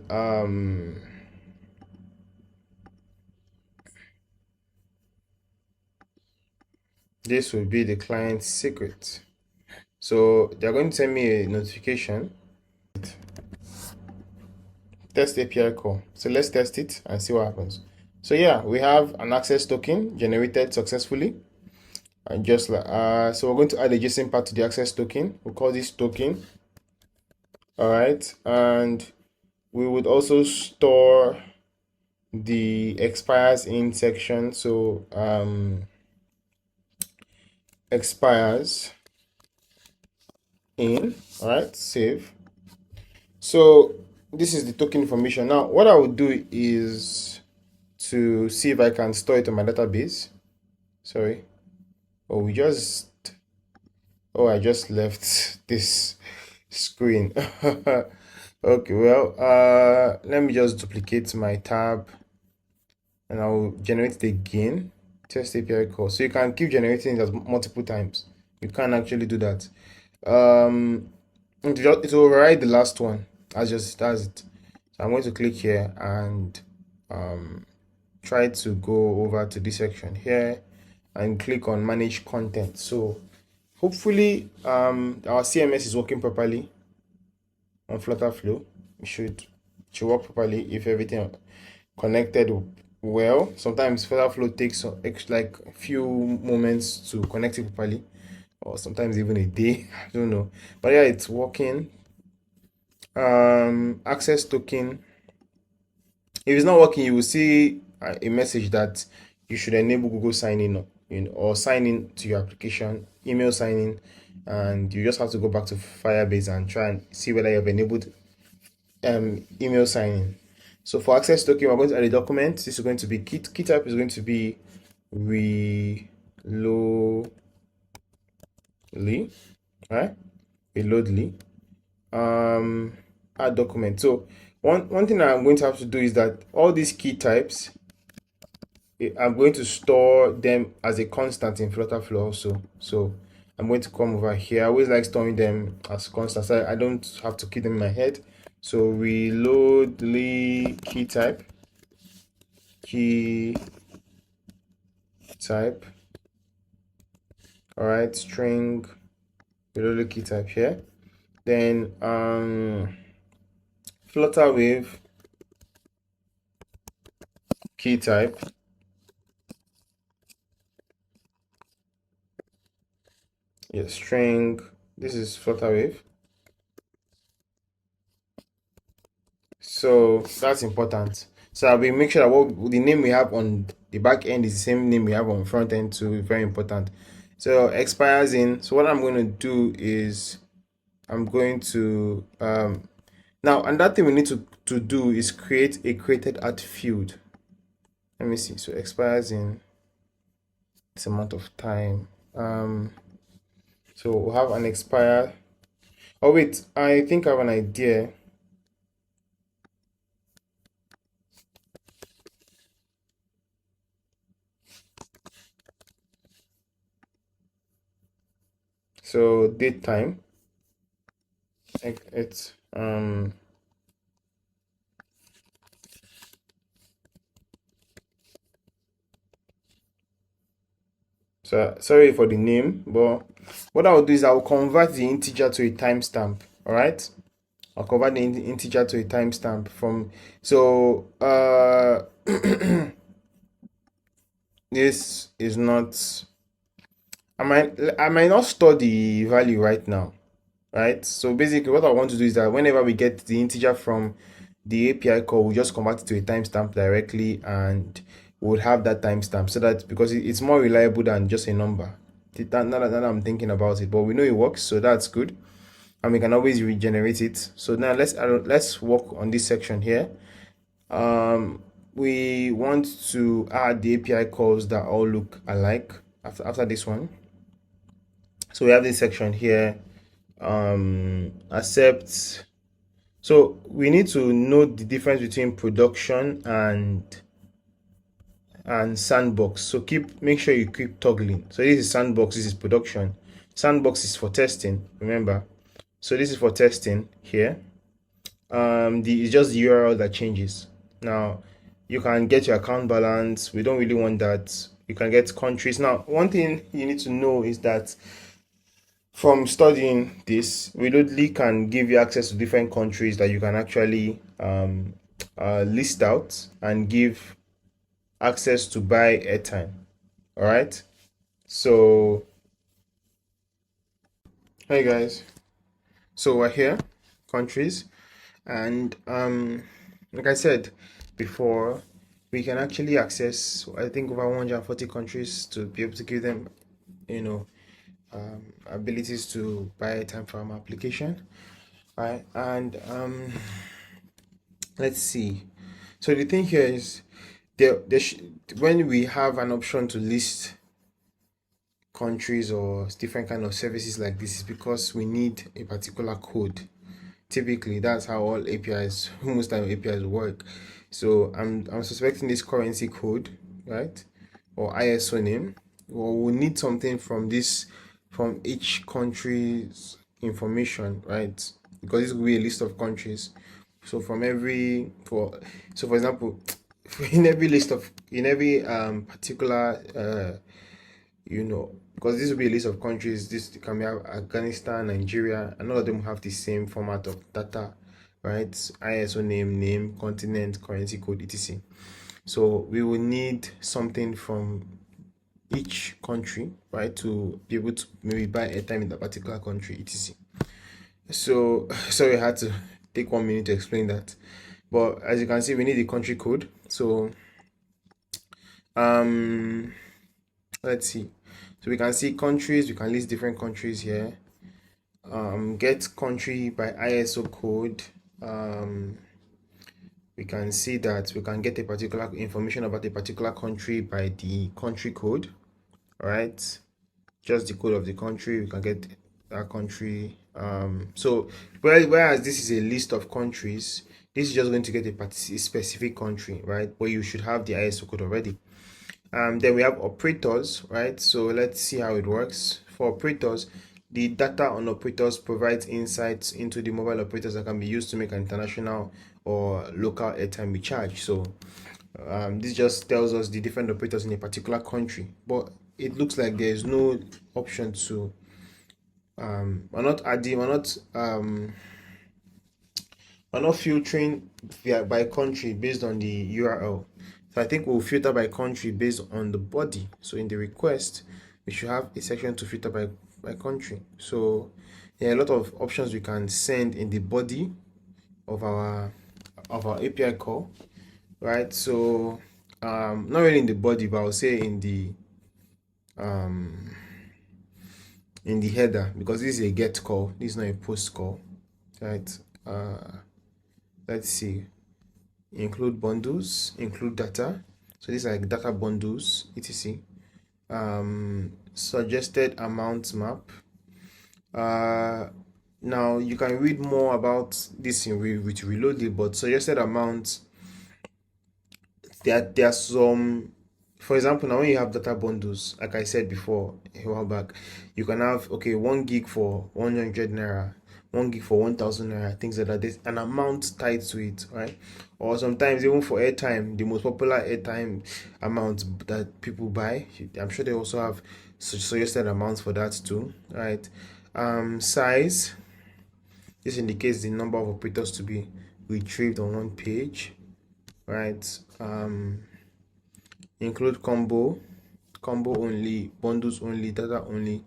this will be the client secret. So they're going to send me a notification. Test API call. So let's test it and see what happens. So yeah, we have an access token generated successfully. And just like so we're going to add a JSON part to the access token. We'll call this token. All right, and we would also store the expires in section. So expires in. All right, save. So this is the token information. Now what I would do is to see if I can store it on my database. Sorry. I just left this screen. Okay, well, let me just duplicate my tab and I'll generate it again. Test API call. So you can keep generating it as multiple times. You can actually do that. It will override the last one. That's it. So I'm going to click here and um try to go over to this section here and click on manage content. So hopefully our CMS is working properly on Flutter Flow. It should work properly if everything connected well. Sometimes Flutter Flow takes like a few moments to connect it properly, or sometimes even a day. I don't know, but yeah, it's working. Access token. If it's not working, you will see a message that you should enable Google sign in or sign in to your application, email sign in, and you just have to go back to Firebase and try and see whether you have enabled email sign in. So for access token, we're going to add a document. This is going to be key type is going to be reloadly, right? Reloadly. Add document. So one thing I'm going to have to do is that all these key types, I'm going to store them as a constant in Flutter Flow also. So I'm going to come over here. I always like storing them as constants. I don't have to keep them in my head. So reloadly key type. All right, string reloadly key type here. Then flutter wave key type. Yeah, string. This is flutter wave. So that's important. So we make sure that what the name we have on the back end is the same name we have on front end too. Very important. So expires in. So what I'm going to do is I'm going to now another thing we need to do is create a created at field. Let me see. So expires in this amount of time. So we'll have an expire. Oh wait, I think I have an idea. So date time. It's so sorry for the name, but what I'll do is I'll convert the integer to a timestamp. All right, I'll convert the integer to a timestamp from so this is not. I might not store the value right now, right? So basically, what I want to do is that whenever we get the integer from the API call, we just convert it to a timestamp directly, and we'll have that timestamp so that because it's more reliable than just a number. Now that I'm thinking about it, but we know it works, so that's good, and we can always regenerate it. So now let's work on this section here. We want to add the API calls that all look alike after this one. So we have this section here, accept. So we need to know the difference between production and sandbox. So make sure you keep toggling. So this is sandbox, this is production. Sandbox is for testing, remember. So this is for testing here. It's just the URL that changes. Now you can get your account balance. We don't really want that. You can get countries. Now, one thing you need to know is that from studying this, Reloadly can give you access to different countries that you can actually list out and give access to buy airtime. All right. So, hey guys. So we're here, countries, and like I said before, we can actually access I think over 140 countries to be able to give them, you know, abilities to buy time from application, right? And let's see. So the thing here is when we have an option to list countries or different kind of services like this, is because we need a particular code. Typically, that's how all APIs, most time APIs work. So I'm suspecting this currency code, right, or ISO name. Well, we need something from each country's information, right? Because this will be a list of countries. So from every for example, in every list of in every particular because this will be a list of countries. This can be Afghanistan, Nigeria, and all of them have the same format of data, right? ISO name, continent, currency code, etc. So we will need something from each country, right, to be able to maybe buy airtime in that particular country, etc. So sorry, I had to take 1 minute to explain that. But as you can see, we need the country code. So um let's see. So we can see countries, we can list different countries here. Get country by ISO code. We can see that we can get a particular information about a particular country by the country code, right? Just the code of the country, we can get that country. So whereas this is a list of countries, this is just going to get a specific country, right? But you should have the ISO code already. Then we have operators, right? So let's see how it works. For operators, the data on operators provides insights into the mobile operators that can be used to make an international or local airtime recharge. So this just tells us the different operators in a particular country, but it looks like there is no option to we're not filtering by country based on the URL. So I think we'll filter by country based on the body. So in the request, we should have a section to filter by country. So yeah, a lot of options we can send in the body of our API call, right? So not really in the body, but I'll say in the header, because this is a get call, this is not a post call, right? Let's see, include bundles, include data. So these are like data bundles, etc. Suggested amount map. Now you can read more about this in with Reloaded, but suggested amounts, there are some, for example, now when you have data bundles, like I said before a while back, you can have 1 gig for 100 naira, 1 gig for 1,000 naira, things like that. There's an amount tied to it, right? Or sometimes even for airtime, the most popular airtime amount that people buy, I'm sure they also have suggested amounts for that too, right? Size, this indicates the number of operators to be retrieved on one page, right? Include combo only, bundles only, data only.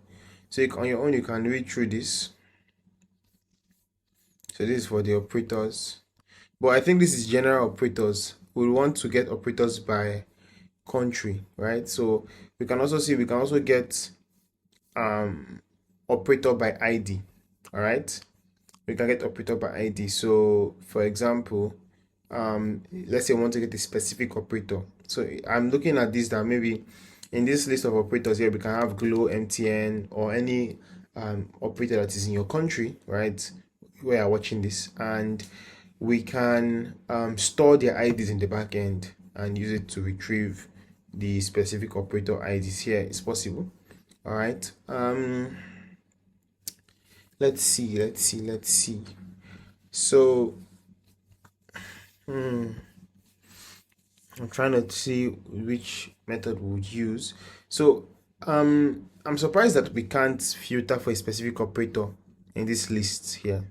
So on your own you can read through this. So this is for the operators, but I think this is general operators. We want to get operators by country, right? So we can also get operator by ID. All right, we can get operator by ID. So for example, let's say I want to get a specific operator. So I'm looking at this, that maybe in this list of operators here we can have Glo, MTN, or any operator that is in your country, right, where you're watching this, and we can store their IDs in the backend and use it to retrieve the specific operator IDs here. It's possible. All right, let's see. So I'm trying to see which method we would use. So I'm surprised that we can't filter for a specific operator in this list here.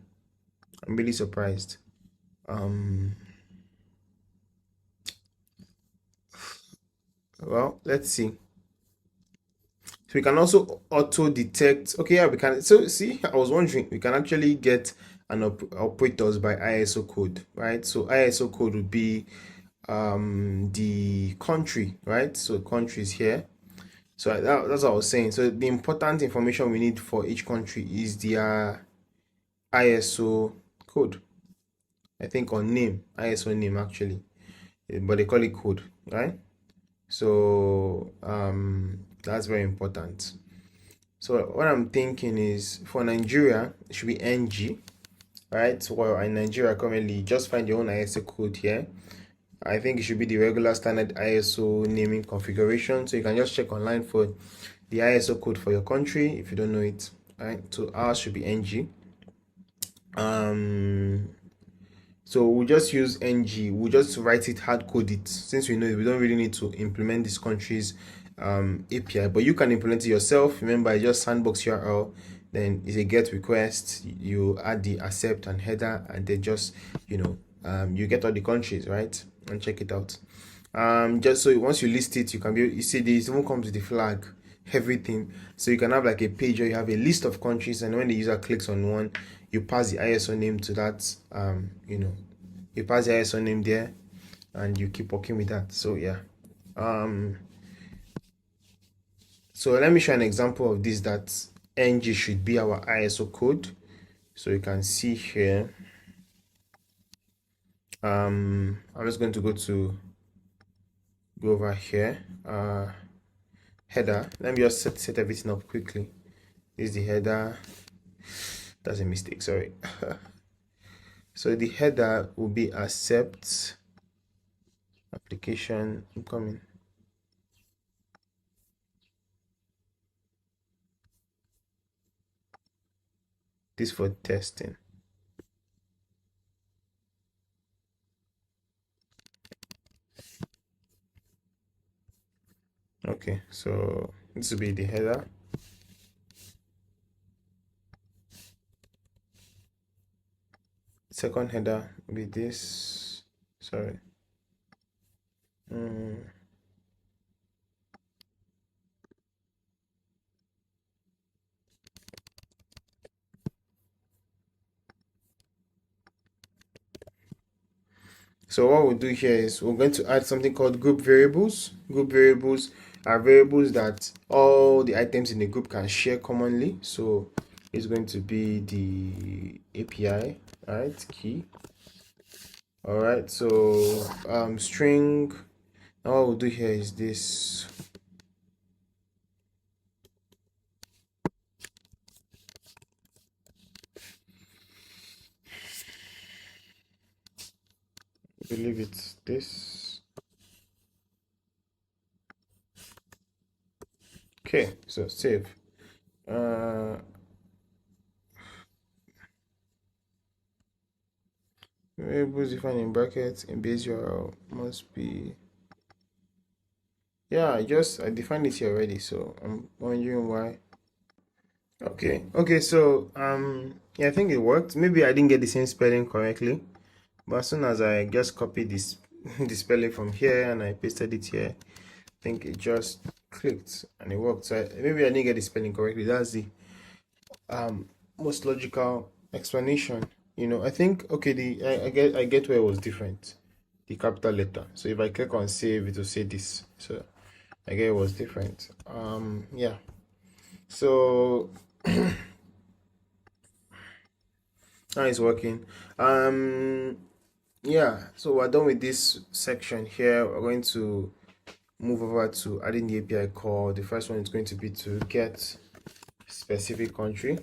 I'm really surprised. Well, let's see. So we can also auto detect. Okay, yeah, we can. So see, I was wondering, we can actually get an operators by ISO code, right? So ISO code would be the country, right? So country is here. So that's what I was saying. So the important information we need for each country is their ISO code. I think on name, ISO name actually, but they call it code, right? So that's very important. So what I'm thinking is for Nigeria, it should be NG, right? Well, in Nigeria currently, just find your own ISO code here. I think it should be the regular standard ISO naming configuration. So you can just check online for the ISO code for your country if you don't know it. right? So ours should be ng. So we'll just use ng. We'll just write it, hard code it, since we know we don't really need to implement this country's API, but you can implement it yourself. Remember, just sandbox URL, then it's a get request, you add the accept and header, and then just, you know, you get all the countries, right? And check it out. Just so once you list it, you can be, you see this even comes with the flag, everything. So you can have like a page where you have a list of countries, and when the user clicks on one, you pass the ISO name to that, you know, you pass the ISO name there, and you keep working with that. So yeah. So let me show an example of this, that ng should be our ISO code. So you can see here, I'm just going to go over here, header. Let me just set everything up quickly. This is the header. That's a mistake, sorry. So the header will be accept application incoming. This for testing. Okay, so this will be the header. Second header will be this. Sorry. So what we'll do here is we're going to add something called group variables. Group variables are variables that all the items in the group can share commonly. So it's going to be the API, right? Key. All right. So string. Now what we'll do here is this. I believe it's this. Okay, so save. Variables defined in brackets in base URL must be. Yeah, I defined it here already, so I'm wondering why. Okay, so yeah, I think it worked. Maybe I didn't get the same spelling correctly, but as soon as I just copied this the spelling from here and I pasted it here, I think it just clicked and it worked. So maybe I didn't get the spelling correctly. That's the most logical explanation. You know, I think okay, I get where it was different. The capital letter. So if I click on save, it will say this. So I get it was different. Yeah. So now it's working. Yeah, so we're done with this section here. We're going to move over to adding the API call. The first one is going to be to get specific country,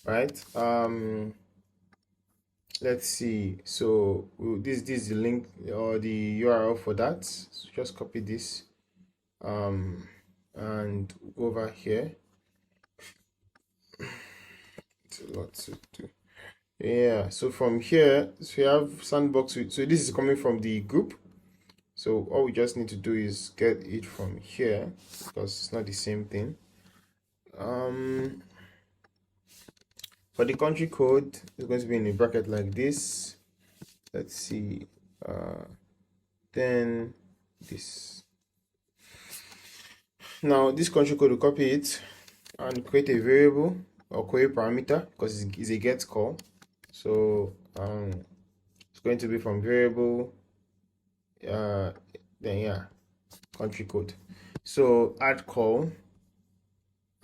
right? Let's see. So this is the link or the URL for that. So just copy this and go over here. It's a lot to do. Yeah, so from here, so we have sandbox. So this is coming from the group. So all we just need to do is get it from here because it's not the same thing. For the country code, it's going to be in a bracket like this. Let's see. Then this. Now this country code will copy it and create a variable or query parameter because it's a get call. So it's going to be from variable. Then yeah, country code. So add call.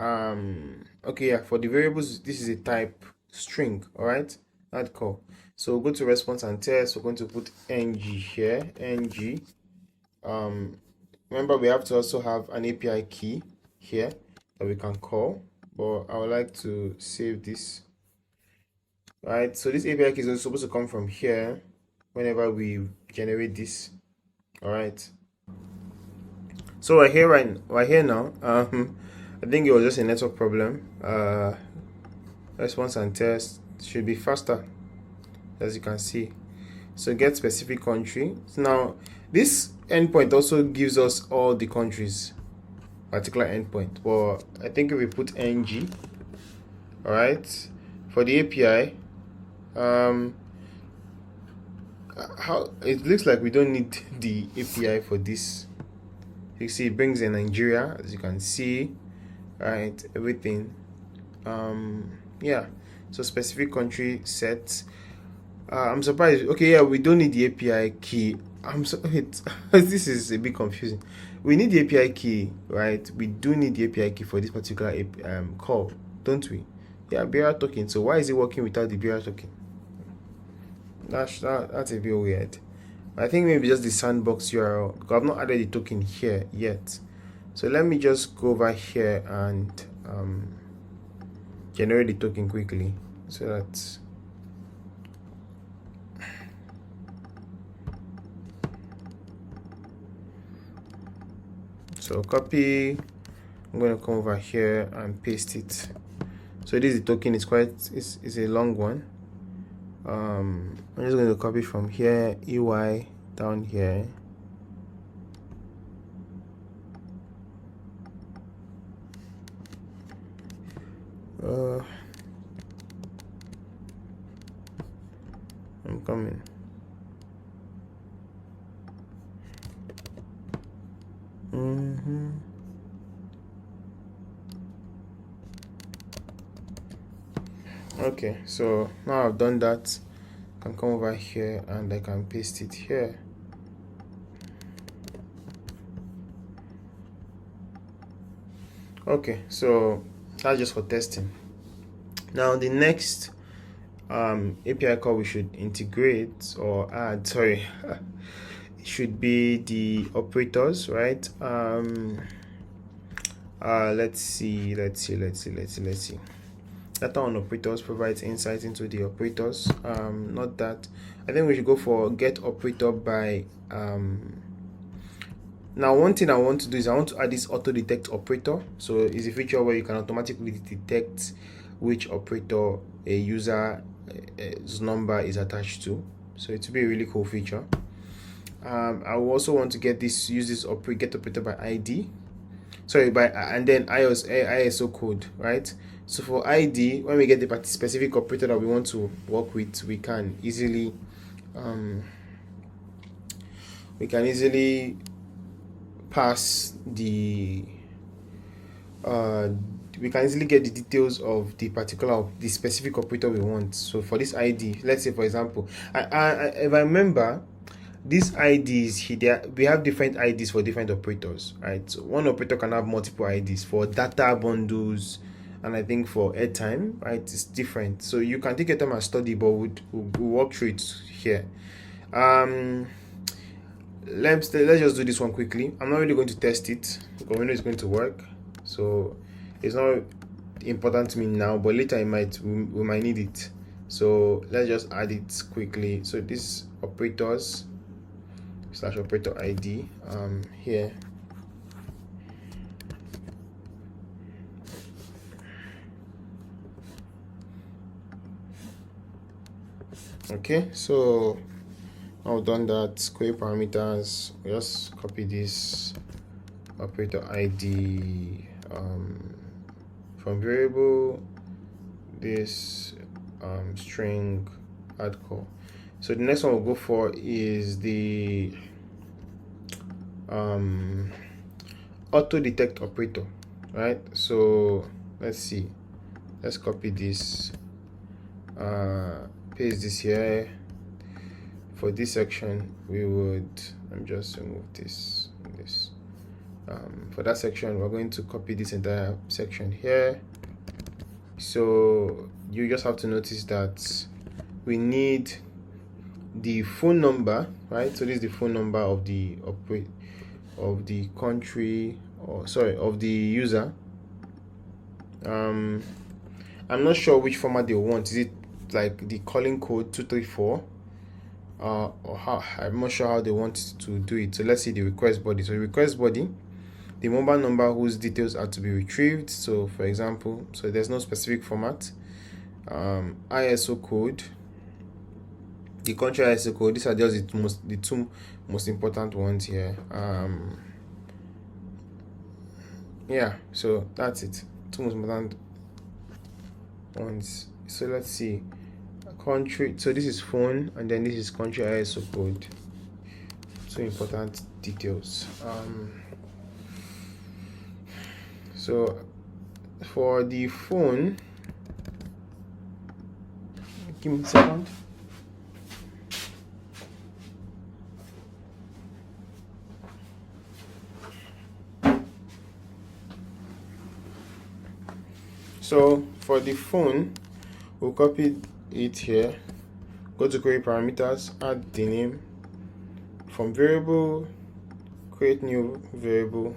Okay, yeah, for the variables, this is a type string. All right, add call. So we'll go to response and test. We're going to put ng here, ng. Remember we have to also have an API key here that we can call, but I would like to save this. Right, so this API key is supposed to come from here whenever we generate this. All right, So we're here now. I think it was just a network problem. Response and test should be faster, as you can see. So get specific country. Now this endpoint also gives us all the countries, particular endpoint. But I think if we put ng, all right, for the API, how it looks like we don't need the API for this. You see, it brings in Nigeria, as you can see, right? Everything. Yeah. So specific country set. I'm surprised. Okay, yeah, we don't need the API key. This is a bit confusing. We need the API key, right? We do need the API key for this particular call, don't we? Yeah, bearer token. So why is it working without the bearer token? That's a bit weird. I think maybe just the sandbox URL, because I've not added the token here yet. So let me just go over here and generate the token quickly, so that so copy. I'm going to come over here and paste it. So this is the token. It's a long one. I'm just going to copy from here, EY down here. I'm coming. Okay, so now I've done that, I can come over here and I can paste it here. Okay, so that's just for testing. Now the next API call we should integrate or add, sorry, it should be the operators, right? Let's see. Data on operators provides insight into the operators. Not that. I think we should go for get operator by. Now, one thing I want to do is I want to add this auto detect operator. So it's a feature where you can automatically detect which operator a user's number is attached to. So it will be a really cool feature. I will also want to get this, use this get operator by ID. Sorry, and then ISO code, right? So for ID, when we get the specific operator that we want to work with, we can easily pass the we can easily get the details of the specific operator we want. So for this ID, let's say for example, if I remember, these IDs we have different IDs for different operators, right? So one operator can have multiple IDs for data bundles, and I think for airtime, right, it's different. So you can take your time and study, but we'll walk through it here. Let's just do this one quickly. I'm not really going to test it because we know it's going to work, so it's not important to me now, but later we might need it. So let's just add it quickly. So this operators / operator ID here. Okay, so I've done that. Query parameters, just copy this operator ID from variable, this string add call. So the next one we'll go for is the auto detect operator, right? So let's see, let's copy this, paste this here. For this section, we would, let me just remove this. For that section, we're going to copy this entire section here. So you just have to notice that we need the phone number, right? So this is the phone number of the country, or sorry, of the user. I'm not sure which format they want. Is it like the calling code 234? Or how, I'm not sure how they want to do it. So let's see the request body. So request body, the mobile number whose details are to be retrieved. So for example, so there's no specific format. ISO code, the country ISO code. These are just the two most important ones here. Yeah, so that's it. Two most important ones. So let's see. Country. So this is phone, and then this is country ISO code. Two important details. So for the phone, give me a second. So for the phone, we'll copy it here, go to query parameters, add the name, from variable, create new variable.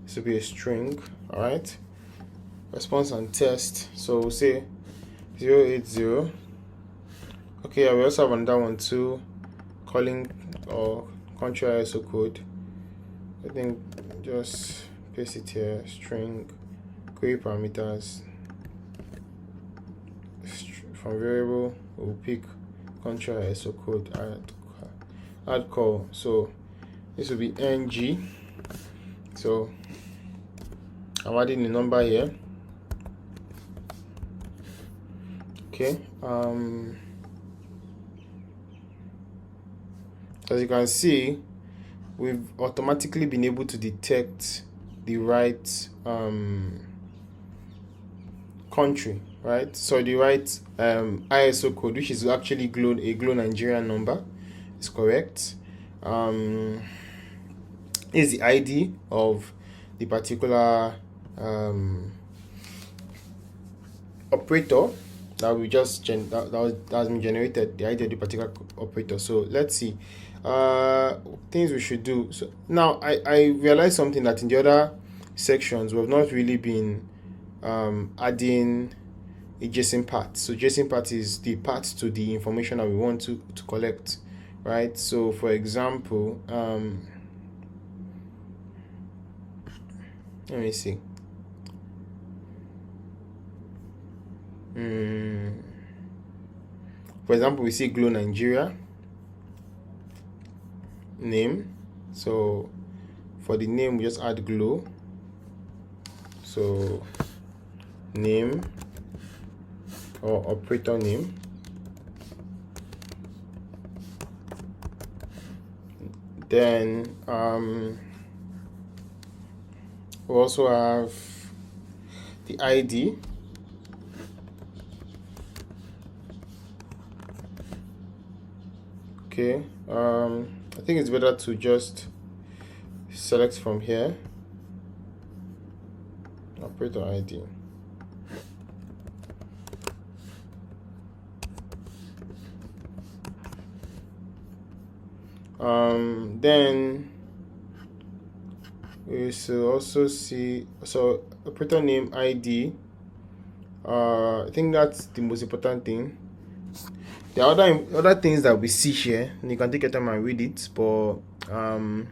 This will be a string. All right, response and test. So we'll say 080. Okay, we also have another one too, calling or country ISO code. I think just paste it here, string, query parameters, from variable we'll pick country ISO code, add call. So this will be ng. So I'm adding the number here. Okay, as you can see, we've automatically been able to detect the right country, right? So the right ISO code, which is actually a Glo Nigerian number, is correct. Is the ID of the particular operator that we just that has been generated, the ID of the particular operator. So let's see things we should do. So now I realized something, that in the other sections we have not really been adding a JSON part. So JSON part is the part to the information that we want to collect, right? So for example, let me see. For example, we see Glo Nigeria name. So for the name, we just add Glo. So name or operator name. Then we also have the ID. Okay, I think it's better to just select from here, operator ID. Then we should also see, so operator name ID. I think that's the most important thing. There are other things that we see here, and you can take your time and read it, but the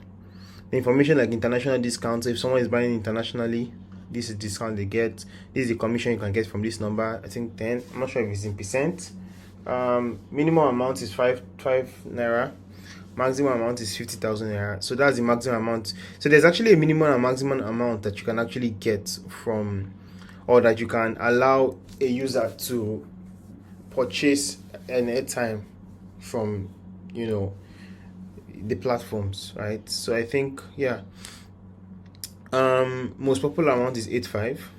information like international discounts, if someone is buying internationally, this is discount they get. This is the commission you can get from this number. I think 10. I'm not sure if it's in percent. Minimum amount is 5 naira. Maximum amount is 50,000 naira. So that's the maximum amount. So there's actually a minimum and maximum amount that you can actually get from, or that you can allow a user to purchase an airtime from, you know, the platforms, right? So I think, yeah, most popular amount is 85.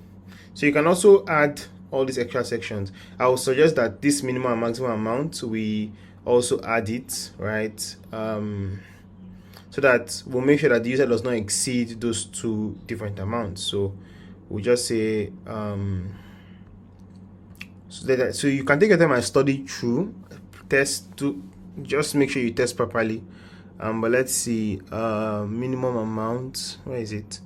So you can also add all these extra sections. I would suggest that this minimum and maximum amount, we also add it, right? So that we'll make sure that the user does not exceed those two different amounts. So we'll just say so you can take your time and study through, test to just make sure you test properly. But let's see, minimum amount, where is it?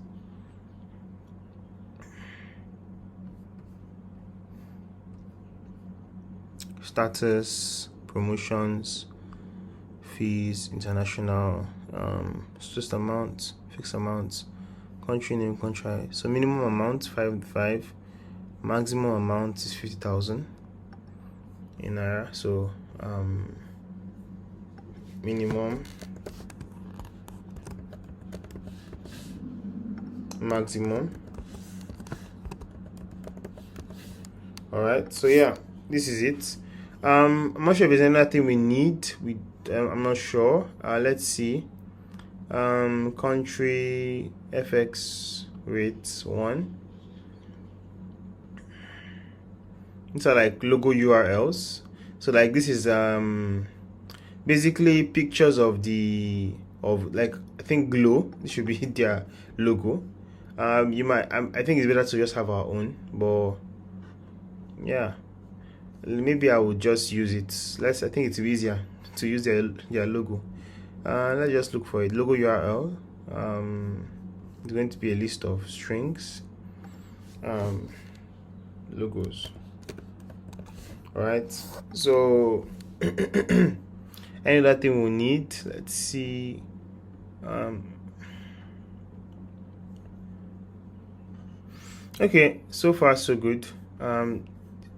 Status, promotions, fees, international, just amount, fixed amount, country name, country. So minimum amount 5, maximum amount is 50,000 in naira. So minimum, maximum. All right, so yeah, this is it. I'm not sure if there's anything we need. I'm not sure. Let's see. Country FX rates 1. These are like logo URLs. So like this is basically pictures of like I think Glow. This should be their logo. You might I think it's better to just have our own, but yeah, maybe I would just use it. I think it's easier to use their logo. Let's just look for it. Logo URL. It's going to be a list of strings, logos. All right, so any other thing we need, let's see. Okay, so far so good.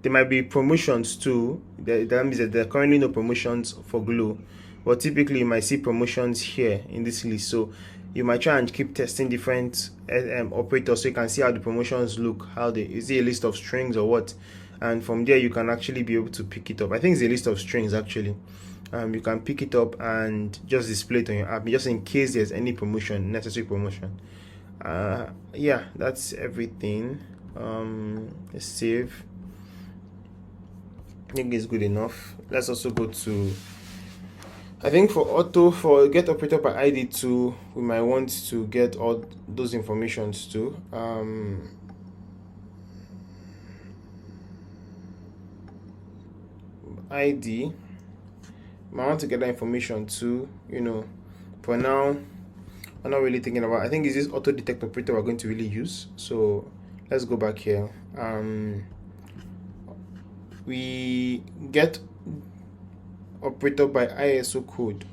There might be promotions too. That means that there are currently no promotions for Glow, but typically you might see promotions here in this list. So you might try and keep testing different operators so you can see how the promotions look, is it a list of strings or what, and from there you can actually be able to pick it up. I think it's a list of strings actually. You can pick it up and just display it on your app just in case there's any necessary promotion. Yeah, that's everything. Let's save. I think it's good enough. Let's also go to, I think for get operator by ID too, we might want to get all those informations too. ID, I want to get that information too. For now I'm not really thinking about. I think it's this auto detect operator we're going to really use. So let's go back here. We get operator by ISO code.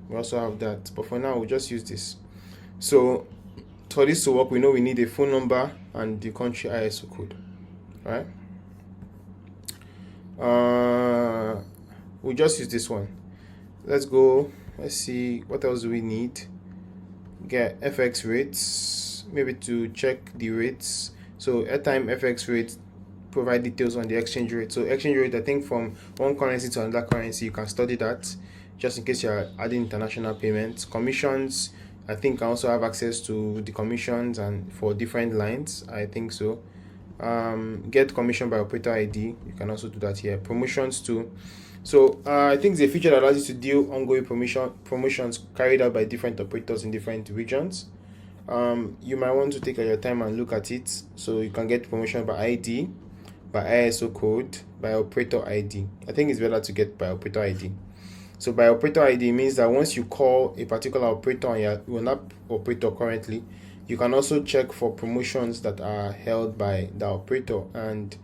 We also have that, but for now we'll just use this. So for this to work, we know we need a phone number and the country ISO code. All right. We'll just use this one. Let's go. Let's see what else do we need. Get FX rates, maybe to check the rates. So Airtime FX rates provide details on the exchange rate. So exchange rate, I think from one currency to another currency, you can study that just in case you're adding international payments. Commissions, I think I also have access to the commissions and for different lines, I think so. Get commission by operator ID, you can also do that here. Promotions too. So I think it's a feature that allows you to deal ongoing promotions carried out by different operators in different regions. You might want to take your time and look at it. So you can get promotion by ID, by ISO code, by operator ID. I think it's better to get by operator ID. So by operator ID means that once you call a particular operator on your app operator currently, you can also check for promotions that are held by the operator, and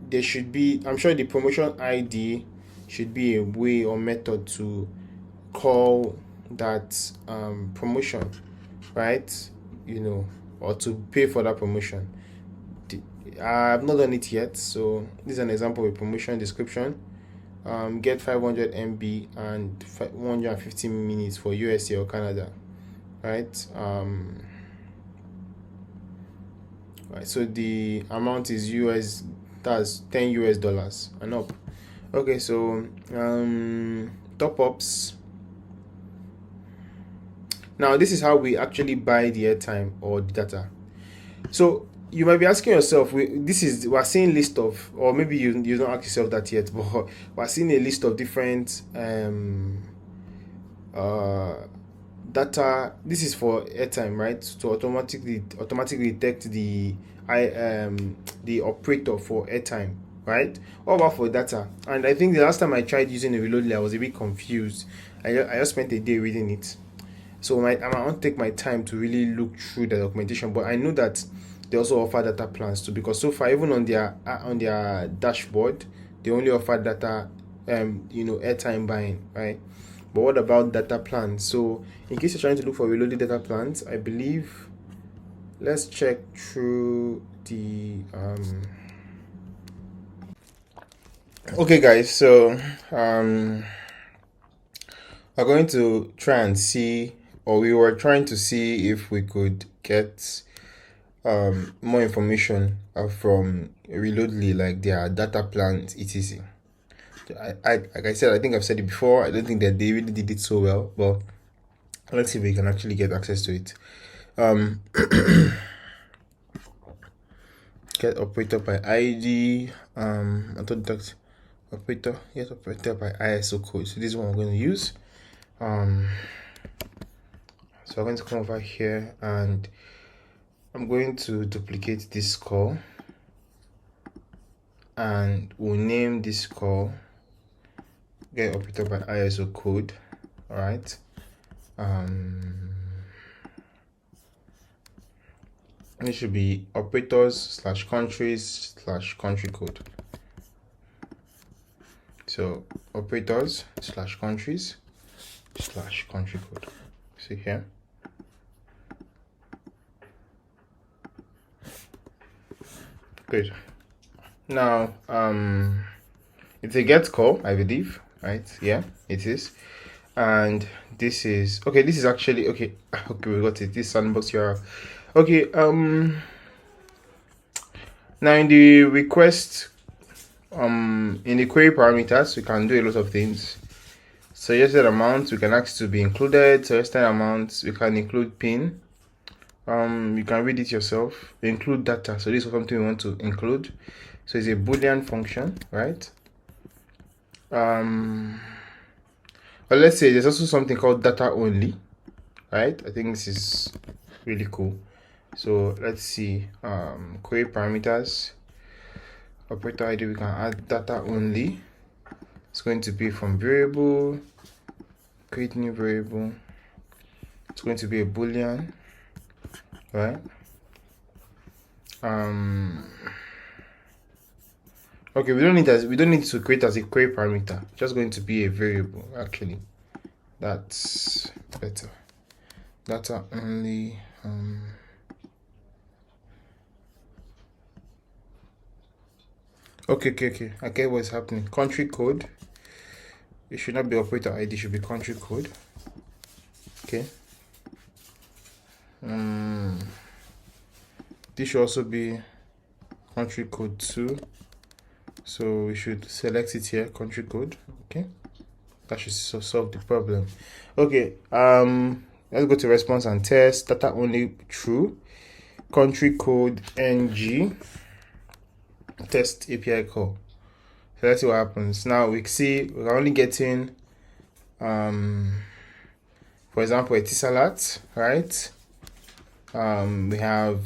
there should be, I'm sure the promotion ID should be a way or method to call that promotion, right? Or to pay for that promotion. I've not done it yet, so this is an example of a promotion description. Get 500 MB and 150 minutes for USA or Canada, right? Right, so the amount is that's $10 and up. Okay, so top ups. Now this is how we actually buy the airtime or the data. So you might be asking yourself, we're seeing list of, or maybe you don't ask yourself that yet, but we're seeing a list of different data. This is for airtime, right? To automatically detect the operator for airtime, right? What about for data? And I think the last time I tried using a Reloadly, I was a bit confused. I just spent a day reading it. So I want to take my time to really look through the documentation, but I know that they also offer data plans too, because so far even on their dashboard they only offer data airtime buying, right? But what about data plans? So in case you're trying to look for Reloadly data plans, I believe let's check through the okay guys, so we're going to try and see, or we were trying to see if we could get more information from Reloadly, like their data plans, etc. Like I said, I think I've said it before, I don't think that they really did it so well, but let's see if we can actually get access to it. Get operator by ID, I thought that operator, yes, operator by ISO code. So this is what I'm going to use. So I'm going to come over here and I'm going to duplicate this call, and we'll name this call get operator by ISO code. All right. It should be operators / countries / country code. So operators / countries / country code. See here. Good. Now it's a get call, I believe, right? Yeah, it is. And this is okay. This is actually okay. Okay, we got it. This sandbox URL. Okay. Now in the request, in the query parameters, we can do a lot of things. Suggested amount, we can ask to be included. Suggested amounts, we can include PIN. You can read it yourself. Include data. So this is something we want to include. So it's a Boolean function, right? But let's say there's also something called data only, right? I think this is really cool. So let's see, query parameters, operator ID, we can add data only. It's going to be from variable, create new variable. It's going to be a Boolean, right? Okay, we don't need to create as a query parameter. It's just going to be a variable. Actually, that's better. Data only. Okay. I get what's happening. Country code. It should not be operator ID. It should be country code. Okay. This should also be country code 2. So we should select it here, country code. Okay, that should solve the problem. Okay, let's go to response and test. Data only true. Country code ng. Test API call. So let's see what happens. Now we see we're only getting for example, Etisalat, right? We have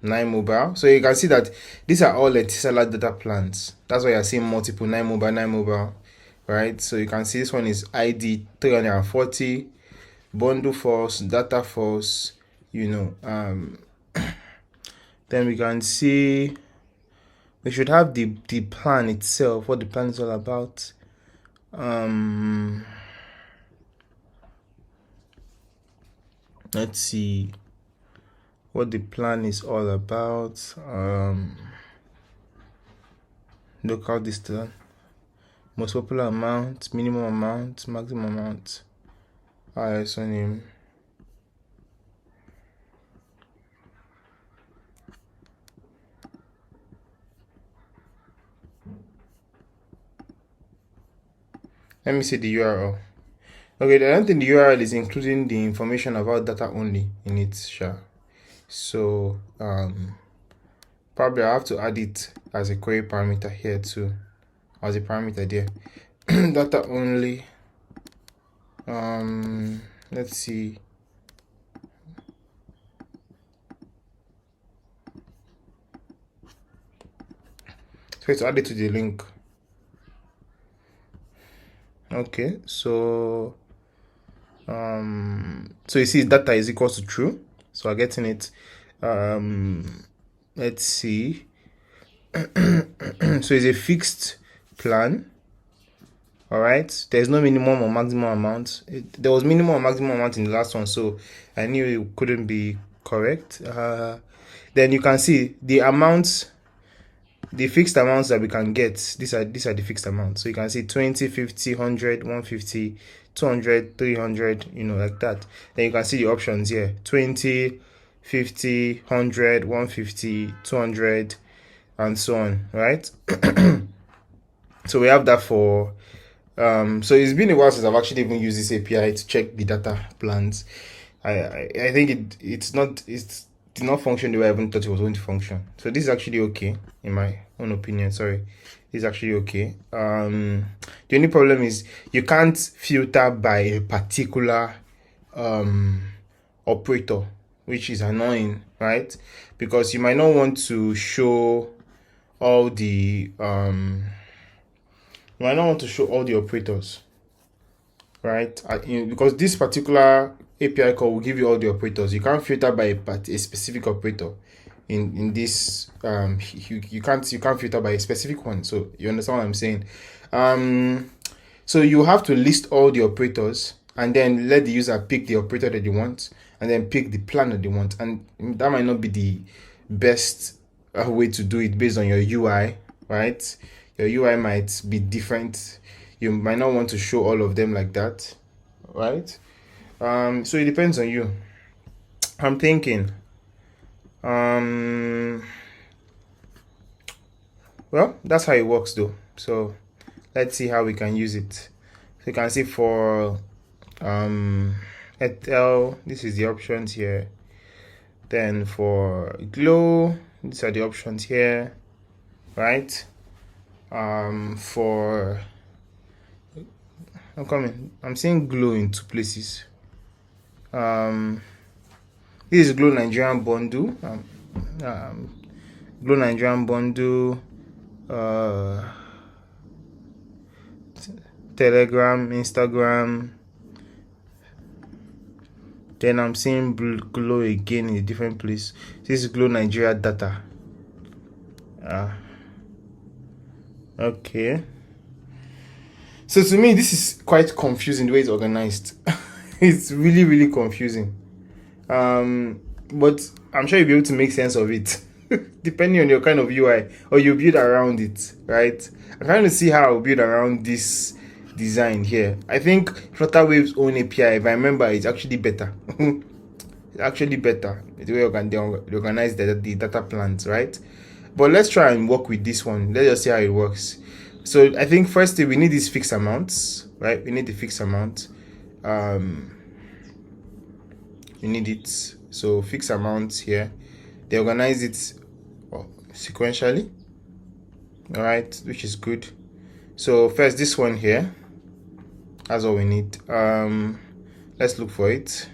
9 mobile. So you can see that these are all Etisalat data plans. That's why you're seeing multiple 9 mobile, right? So you can see this one is ID 340, bundle false, data false, then we can see we should have the plan itself, what the plan is all about. Let's see what the plan is all about. Local distance, most popular amount, minimum amount, maximum amount, ISO name. Let me see the URL. Okay, I don't think the URL is including the information about data only in it, sure. So probably I have to add it as a query parameter here too, as a parameter there. Data only. Let's see. So it's added to the link. Okay, so you see data is equal to true, so I'm getting it. Let's see. So it's a fixed plan. All right, there's no minimum or maximum amount. There was minimum or maximum amount in the last one, so I knew it couldn't be correct. Then you can see the amounts, the fixed amounts that we can get. These are the fixed amounts. So you can see 20, 50, 100, 150, 200, 300, like that. Then you can see the options here: 20, 50, 100, 150, 200, and so on, right? So we have that for so it's been a while since I've actually even used this API to check the data plans. I think it did not function the way I even thought it was going to function. So this is actually okay, in my own opinion. Sorry, this is actually okay. The only problem is you can't filter by a particular operator, which is annoying, right? Because you might not want to show all the you might not want to show all the operators, right? Because this particular API call will give you all the operators. You can't filter by a specific operator. In this, you can't filter by a specific one. So you understand what I'm saying? So you have to list all the operators and then let the user pick the operator that they want and then pick the plan that they want. And that might not be the best way to do it based on your UI, right? Your UI might be different. You might not want to show all of them like that, right? So it depends on you. I'm thinking, well, that's how it works though. So let's see how we can use it. So you can see for Etel, this is the options here. Then for Glow, these are the options here, right? For I'm seeing Glow in two places. This is Glow Nigerian bundle. Glow Nigerian bundle. Telegram, Instagram. Then I'm seeing Glow again in a different place. This is Glow Nigeria data. Okay. So to me, this is quite confusing the way it's organized. It's really, really confusing. But I'm sure you'll be able to make sense of it, depending on your kind of UI, or you build around it, right? I'm trying to see how I'll build around this design here. I think Flutterwave's own API, if I remember, it's actually better. It's actually better the way they organize the data plans, right? But let's try and work with this one. Let's just see how it works. So I think firstly we need these fixed amounts, right? We need the fixed amount. We need it. So fixed amounts here. They organize it sequentially, all right, which is good. So first this one here, that's all we need. Let's look for it.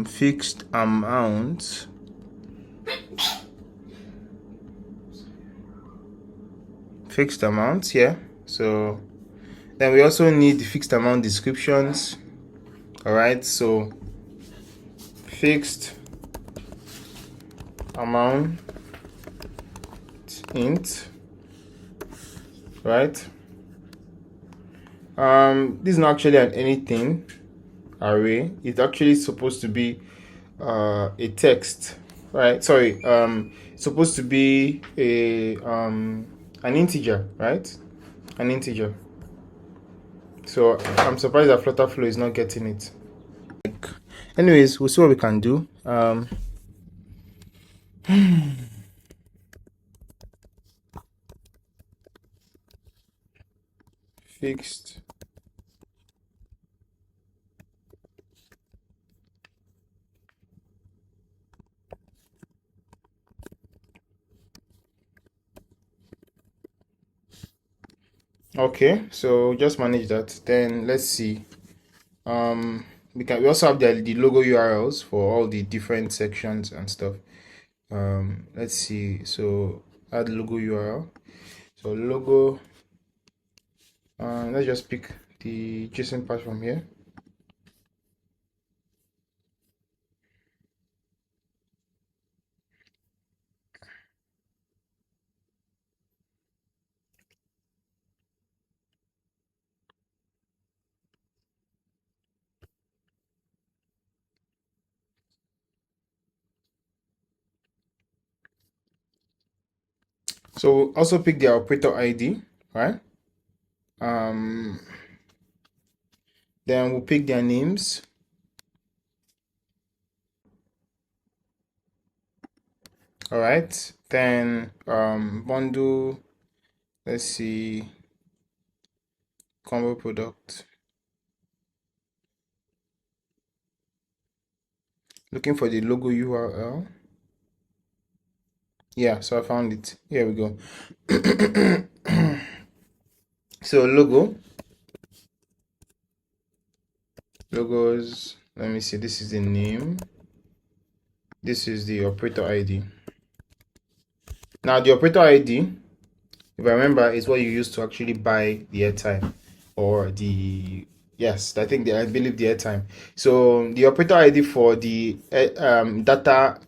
Fixed amount. Fixed amounts here. So then we also need the fixed amount descriptions. All right, so fixed amount int, right? This is not actually an anything array. It's actually supposed to be a text, right? Sorry, it's supposed to be a an integer, right? An integer. So I'm surprised that Flutterflow is not getting it. Anyways, we'll see what we can do. Fixed okay, so just manage that. Then let's see. We also have the logo URLs for all the different sections and stuff. Let's see. So add logo URL. So logo. Let's just pick the JSON part from here. So also pick their operator ID, right? Then we'll pick their names. All right. Then bundle. Let's see. Combo product. Looking for the logo URL. Yeah, so I found it. Here we go. So logos. Let me see. This is the name. This is the operator ID. Now the operator ID, if I remember, is what you use to actually buy the airtime or the I believe the airtime. So the operator ID for the data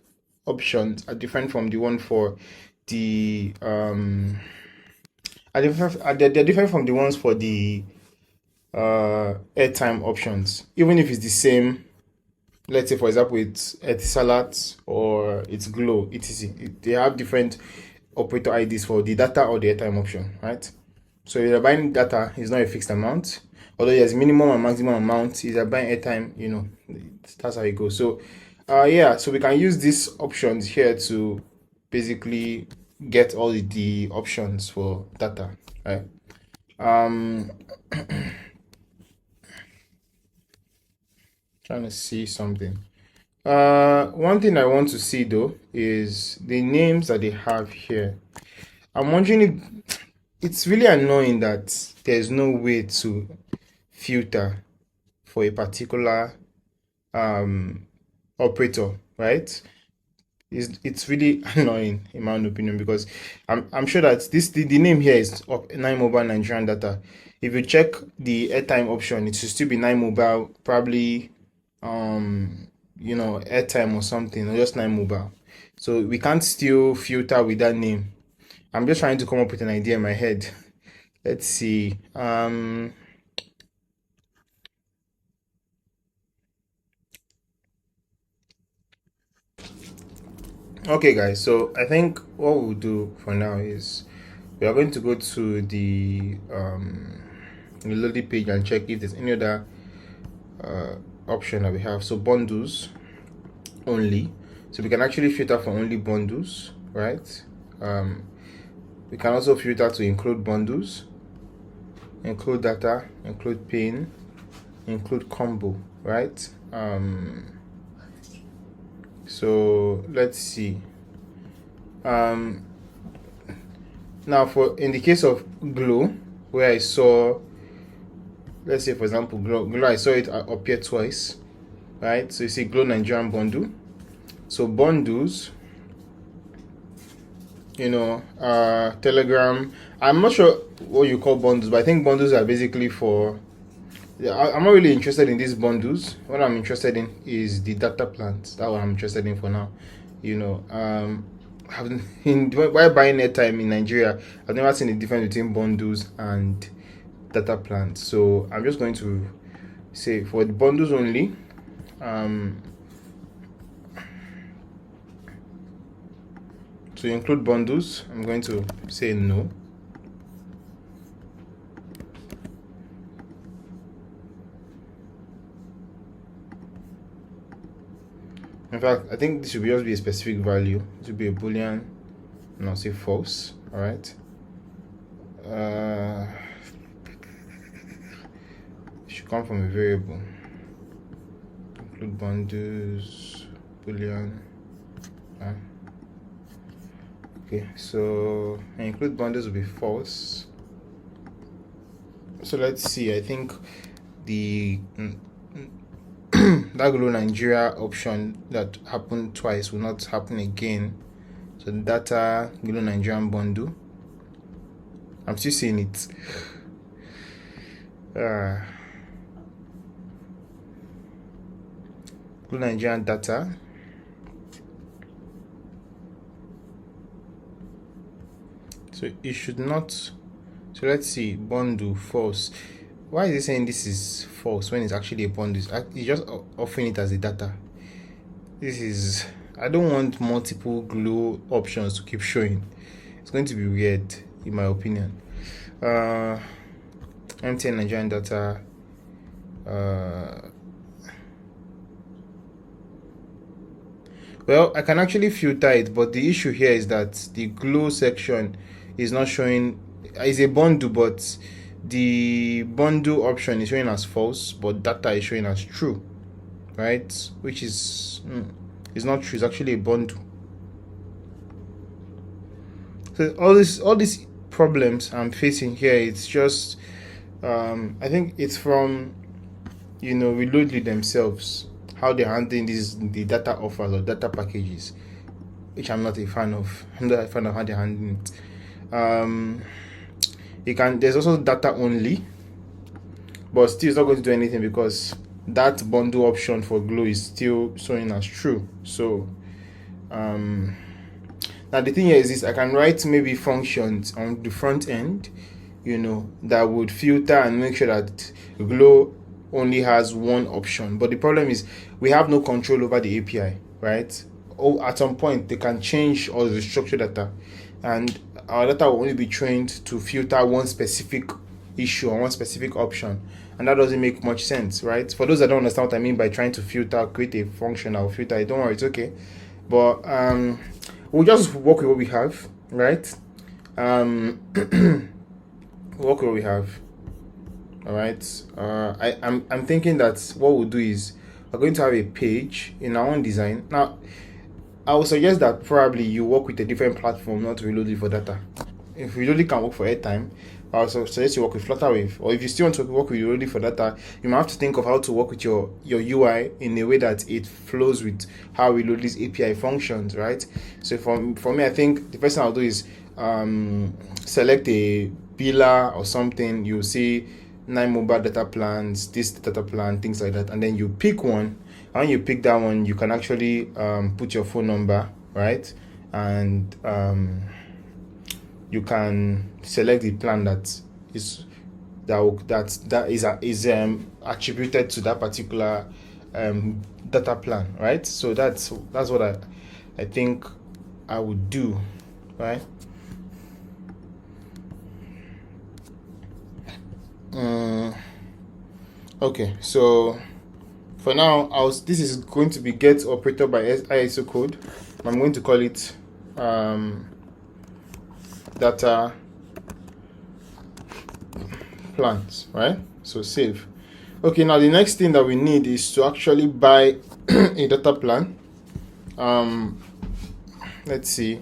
options are different from the one for the they're different from the ones for the airtime options. Even if it's the same, let's say for example it's Etisalat or it's Glow, etc. They have different operator IDs for the data or the airtime option, right? So if you're buying data, it's not a fixed amount. Although there's minimum and maximum amount. If you're buying airtime, that's how it goes. So so we can use these options here to basically get all the options for data, right? Trying to see something. One thing I want to see though is the names that they have here. I'm wondering if it's really annoying that there's no way to filter for a particular operator, right? It's really annoying in my own opinion, because I'm sure that the name here is 9mobile Nigerian data. If you check the airtime option, it should still be 9mobile, probably airtime or something, or just 9mobile. So we can't still filter with that name. I'm just trying to come up with an idea in my head. Let's see. Okay, guys. So I think what we'll do for now is we are going to go to the loading page and check if there's any other option that we have. So bundles only. So we can actually filter for only bundles, right? We can also filter to include bundles, include data, include pin, include combo, right? So let's see. Now in the case of Glow, where I saw, let's say for example Glow, I saw it appear twice, right? So you see Glow Nigerian bundle. So bundles, Telegram. I'm not sure what you call bundles, but I think bundles are basically for. I'm not really interested in these bundles. What I'm interested in is the data plans. That's what I'm interested in for now. While buying airtime in Nigeria, I've never seen the difference between bundles and data plans. So I'm just going to say for the bundles only, to include bundles, I'm going to say no. In fact, I think this should just be a specific value. It should be a boolean, and I'll say false. All right. It should come from a variable. Include bundles, boolean. Okay, so include bundles will be false. So let's see. I think the that Glow Nigeria option that happened twice will not happen again. So data Glow Nigerian bundle. I'm still seeing it. Glow Nigerian data. So it should not. So let's see. Bundle false. Why is it saying this is false when it's actually a bundle? It's just offering it as a data. I don't want multiple Glow options to keep showing. It's going to be weird, in my opinion. MTN Nigerian data. Well, I can actually filter it, but the issue here is that the glow section is not showing. It's a bundle, but the bundle option is showing as false, but data is showing as true, right? Which is not true. It's actually a bundle. So all these problems I'm facing here, it's just I think it's from Reloadly themselves, how they're handling the data offers or data packages, which I'm not a fan of. I'm not a fan of how they're handling it. There's also data only, but still it's not going to do anything because that bundle option for Glow is still showing as true. So now the thing here is this: I can write maybe functions on the front end, that would filter and make sure that Glow only has one option. But the problem is we have no control over the API, right? At some point they can change all the structured data, and our data will only be trained to filter one specific issue or one specific option, and that doesn't make much sense, right? For those that don't understand what I mean by trying to create a function or filter, don't worry, it's okay. But we'll just work with what we have, right? Work with what we have. All right. I'm thinking that what we'll do is we're going to have a page in our own design. Now, I would suggest that probably you work with a different platform, not Reloadly for data. If Reloadly can work for Airtime, I would suggest you work with Flutter. Or if you still want to work with Reloadly for data, you might have to think of how to work with your UI in a way that it flows with how Reloadly's API functions, right? So for me, I think the first thing I'll do is select a pillar or something. You'll see 9 mobile data plans, this data plan, things like that, and then you pick one. And when you pick that one, you can actually put your phone number, right? And you can select the plan that is attributed to that particular data plan, right? So that's what I think I would do, right? Okay, so for now, this is going to be get operator by ISO code. I'm going to call it data plans, right? So save. Okay, now the next thing that we need is to actually buy a data plan. Let's see.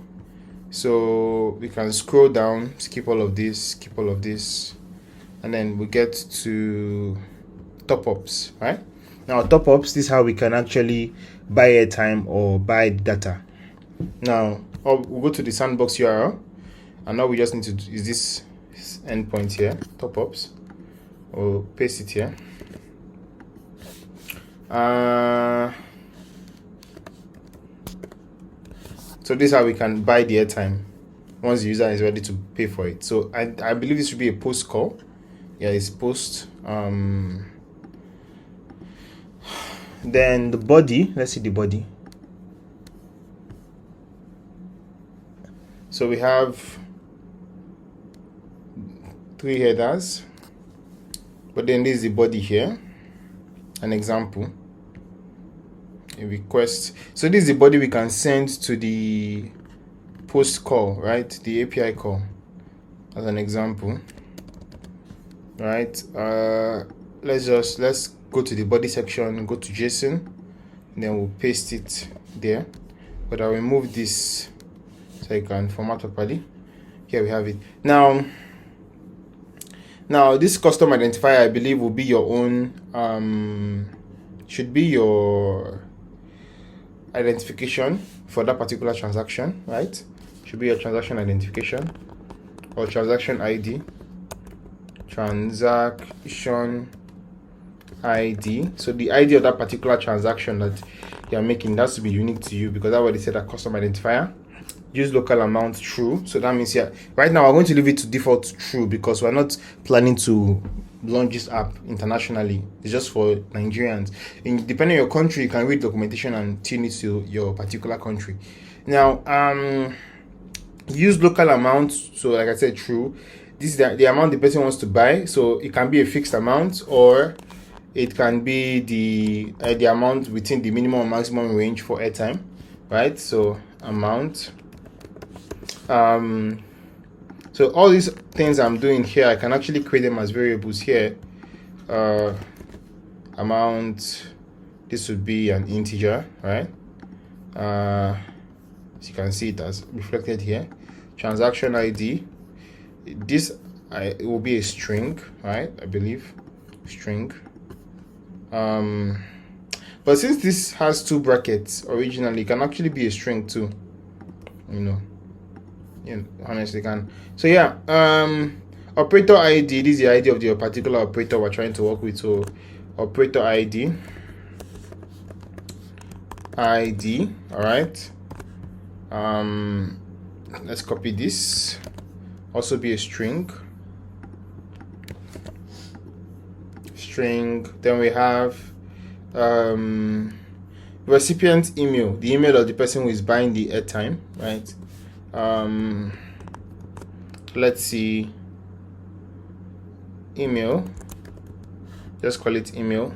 So we can scroll down, skip all of this, and then we get to top-ups, right? Now top-ups, this is how we can actually buy airtime or buy data. Now we'll go to the sandbox URL, and now we just need to use this endpoint here, top-ups, or paste it here. So this is how we can buy the airtime once the user is ready to pay for it. So I believe this should be a post call. Yeah, it's post. Then the body, let's see the body. So we have 3 headers, but then this is the body here, an example, a request. So this is the body we can send to the post call, right? The API call, as an example, right? Let's go to the body section, go to JSON, and then we'll paste it there. But I'll remove this so you can format properly. Here we have it. Now this custom identifier, I believe, will be your own, should be your identification for that particular transaction, right? Should be your transaction identification or transaction ID. Transaction ID. So the ID of that particular transaction that you're making, that's to be unique to you, because that's what they said, that custom identifier. Use local amount true. So that means, yeah, right now I'm going to leave it to default true because we're not planning to launch this app internationally. It's just for Nigerians. And depending on your country, you can read documentation and tune it to your particular country. Now use local amount. So like I said, true. This is the amount the person wants to buy. So it can be a fixed amount, or it can be the amount within the minimum and maximum range for airtime, right? So amount. So all these things I'm doing here, I can actually create them as variables here. Amount, this would be an integer, right? As you can see, it as reflected here. Transaction ID, this it will be a string, right? I believe string. But since this has two brackets originally, it can actually be a string too, honestly can. So yeah, operator ID, this is the ID of the particular operator we're trying to work with. So operator ID, all right. Let's copy this, also be a string. Then we have recipient email, the email of the person who is buying the airtime, right? Let's see, email, just call it email.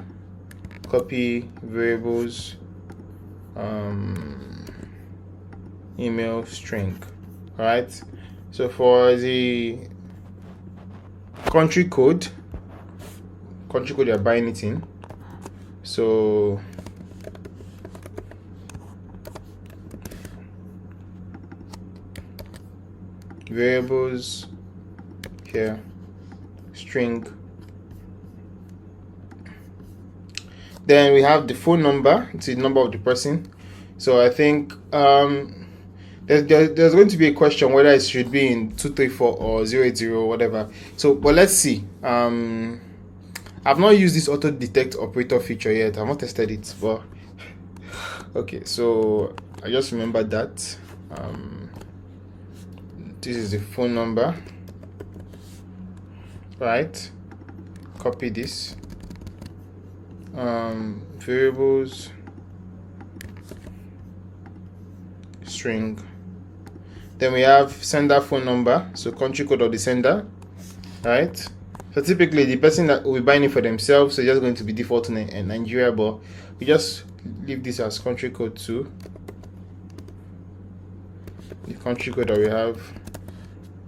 Copy variables, email string. All right, so for the country code you're buying it in, so variables here, string. Then we have the phone number, it's the number of the person. So I think there's going to be a question whether it should be in 234 or 080 or whatever. So but let's see. I've not used this auto detect operator feature yet. I've not tested it, but okay, so I just remembered that this is the phone number, right? Copy this, variables, string. Then we have sender phone number, so country code of the sender, right? So typically the person that will be buying it for themselves, so just going to be default in Nigeria, but we just leave this as country code too. The country code that we have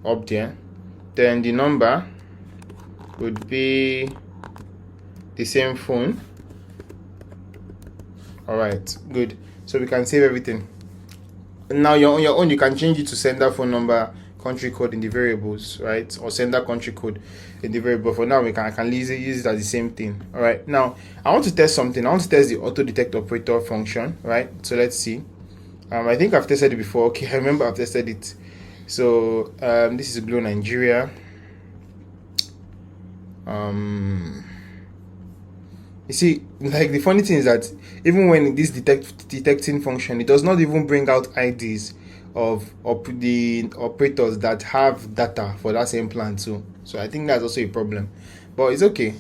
up there. Then the number would be the same phone. All right, good. So we can save everything. Now you're on your own, you can change it to sender phone number, country code in the variables, right? Or sender country code in the variable. For now, I can use it as the same thing. All right. Now I want to test something. I want to test the auto detect operator function, right? So let's see. I think I've tested it before. Okay, I remember I've tested it. So this is Glow Nigeria. You see, like the funny thing is that even when this detecting function, it does not even bring out IDs of the operators that have data for that same plan too. So I think that's also a problem, but it's okay.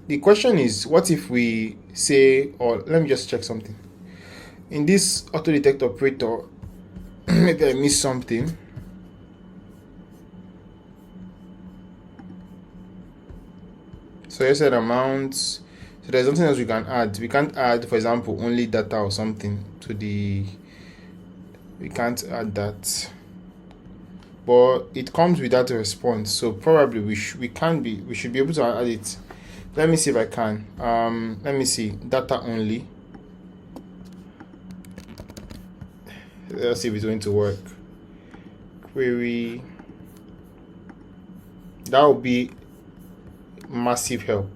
The question is, what if we say, or let me just check something in this auto detect operator. Maybe I missed something. So you said amounts. So there's something else we can add. We can't add, for example, only data or something to the. We can't add that. But it comes without a response. So probably we should be able to add it. Let me see if I can. Let me see. Data only. Let's see if it's going to work. Query. That would be massive help.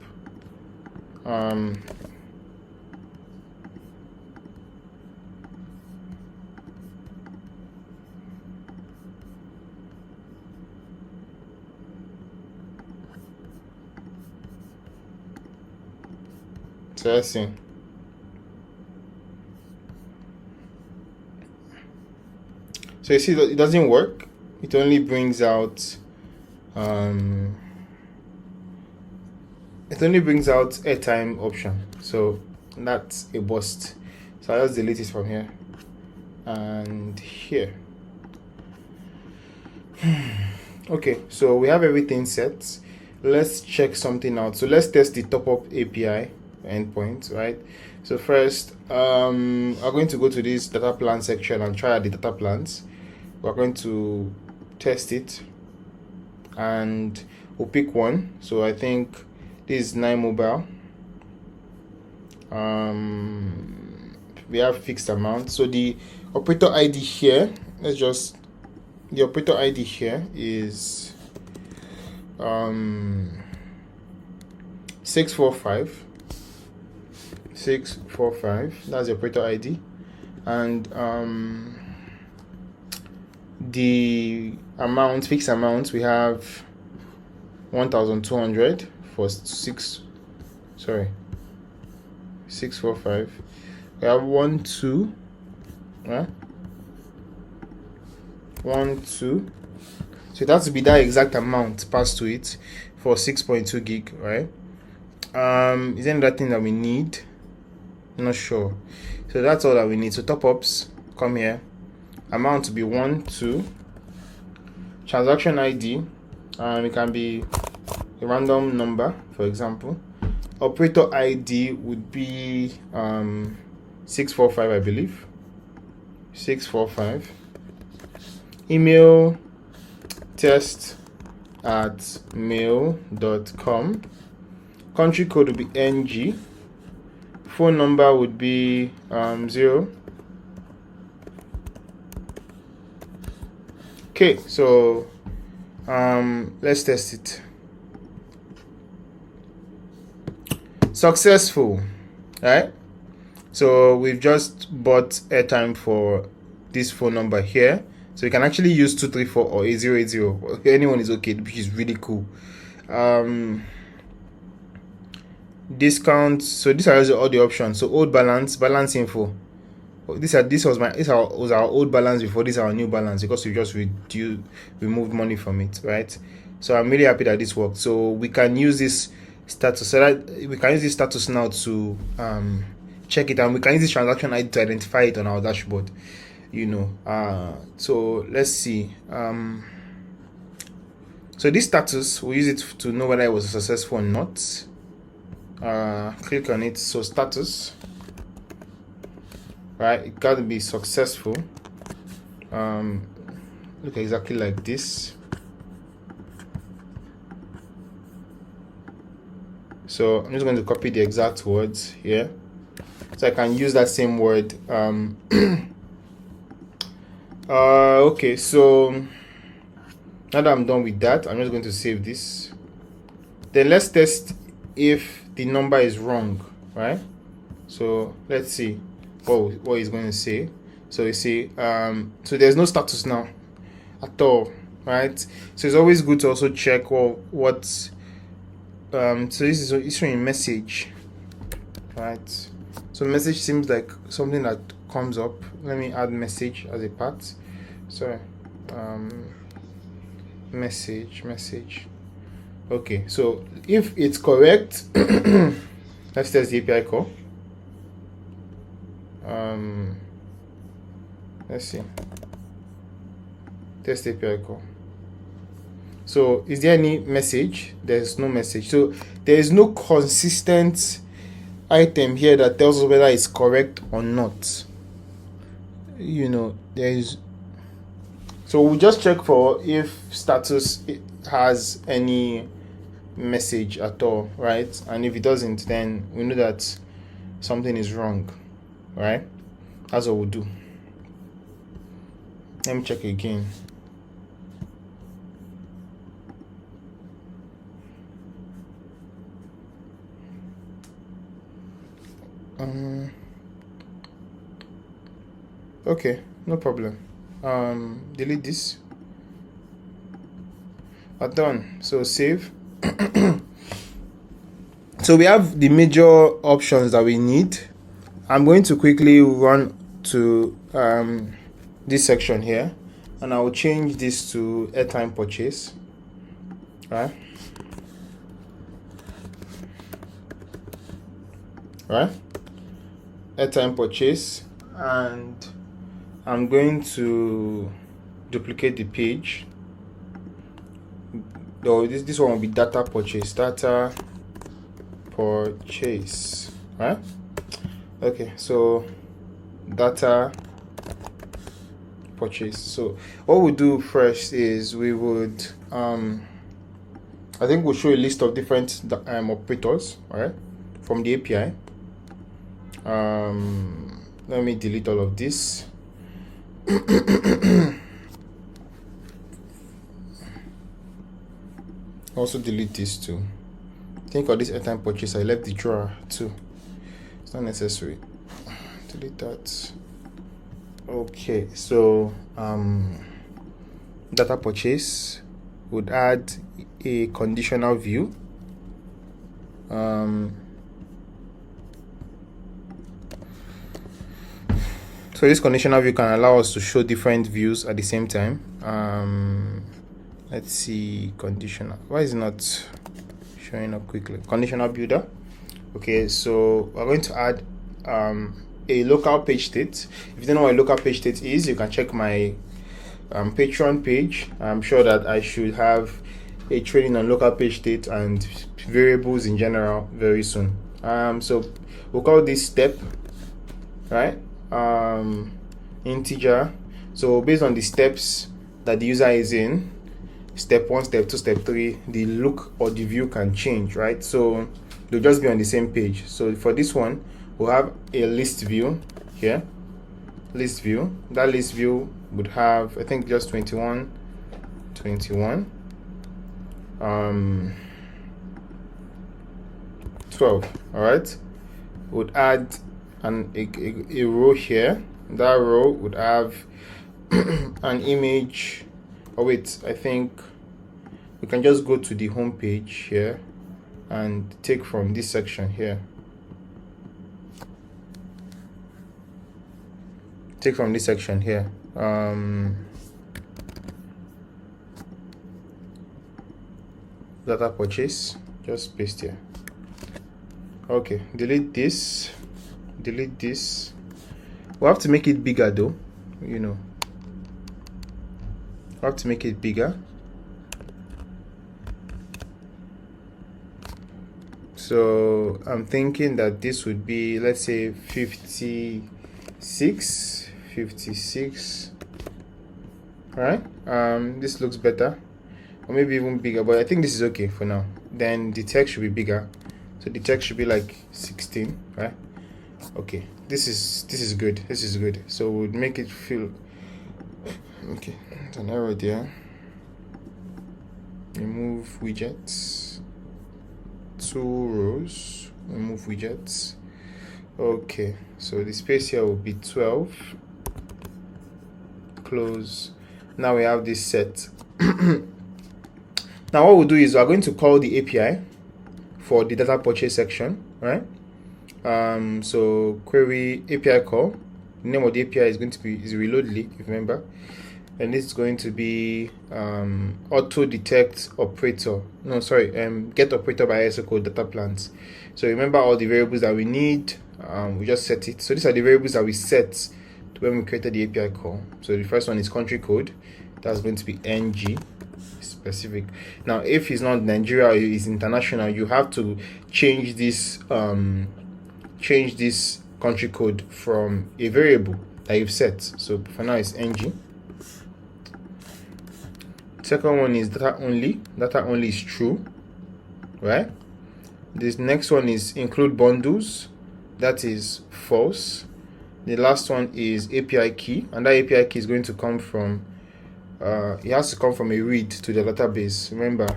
So let's see. So you see that it doesn't work. It only brings out airtime option. So that's a bust. So I'll just delete it from here. and here. Okay, so we have everything set. Let's check something out. So let's test the top-up API endpoint, right? So first, I'm going to go to this data plan section and try out the data plans. We're going to test it and we'll pick one. So I think this is 9 mobile. We have fixed amount. So the operator ID here, the operator ID here is 645. That's the operator ID, and the amount, fixed amount, we have 1,200 for 645. We have 1 2 1 2, so it has to be that exact amount passed to it for 6.2 gig, right? Is there another thing that we need? Not sure. So that's all that we need. So top-ups, come here, amount to be 1 2, transaction ID, it can be a random number, for example. Operator ID would be 645, I believe. 645. Email test@mail.com. Country code would be NG. Phone number would be 0. Okay, so let's test it. Successful, right? So we've just bought airtime for this phone number here. So you can actually use 234 or 8080. Anyone is okay, which is really cool. Discount. So these are all the options. So old balance, balance info. This was our old balance before. This is our new balance because we just removed money from it, right? So I'm really happy that this worked. So we can use this status. So that we can use this status now to check it, and we can use this transaction ID to identify it on our dashboard. So let's see. So this status, we use it to know whether it was successful or not. Click on it. So status, right? It got to be successful. Look exactly like this. So I'm just going to copy the exact words here, so I can use that same word. Okay, so now that I'm done with that, I'm just going to save this. Then let's test if the number is wrong, right? So let's see what he's going to say. So you see, so there's no status now at all, right? So it's always good to also check what so this is issuing message, right? So message seems like something that comes up. Let me add message as a part. Sorry, message. Okay, so if it's correct, let's test the API call. Let's see. Test API call. So is there any message? There's no message. So there is no consistent item here that tells us whether it's correct or not. There is. So we'll just check for if status has any message at all, right? And if it doesn't, then we know that something is wrong, right? That's what we'll do. Let me check again. Okay, no problem. Delete this. Done. So save. So we have the major options that we need. I'm going to quickly run to this section here, and I will change this to airtime purchase, right? Airtime purchase, and I'm going to duplicate the page. Though this one will be data purchase, right? Okay, so data purchase. So what we'll do first is we would I think we'll show a list of different operators, all right, from the API. Let me delete all of this. Also delete this too. Think of this airtime purchase. I left the drawer too. It's not necessary. Delete that. Okay, so data purchase would add a conditional view. So this conditional view can allow us to show different views at the same time. Let's see, conditional. Why is it not showing up quickly? Conditional builder. Okay, so we're going to add a local page state. If you don't know what a local page state is, you can check my Patreon page. I'm sure that I should have a training on local page state and variables in general very soon. So we'll call this step, right? Integer. So based on the steps that the user is in, step 1, step 2, step 3, the look or the view can change, right? So they'll just be on the same page. So for this one, we'll have a list view here. List view. That list view would have, I think, just 21. 12. All right. Would add a row here. That row would have an image. Oh wait, I think we can just go to the home page here and take from this section here. Take from this section here. Data purchase, just paste here. Okay, delete this. Delete this. We'll have to make it bigger though, you know. We'll have to make it bigger. So I'm thinking that this would be, let's say 56. All right. This looks better, or maybe even bigger, but I think this is okay for now. Then the text should be bigger, so the text should be like 16, right? Okay, this is good. This is good. So we'll make it feel okay. There's an error there. Remove widgets. 2 rows. Remove widgets. Okay, so the space here will be 12. Close. Now we have this set. Now what we'll do is we're going to call the API for the data purchase section, right? So query API call. The name of the API is going to be reloadly, if you remember, and this is going to be auto detect operator. No, sorry, get operator by ISO code data plans. So remember all the variables that we need. We just set it. So these are the variables that we set when we created the API call. So the first one is country code. That's going to be NG specific. Now if it's not Nigeria or it's international, you have to change this country code from a variable that you've set. So for now it's NG. Second one is data only. Data only is true, right? This next one is include bundles. That is false. The last one is API key, and that API key is going to come from it has to come from a read to the database, remember.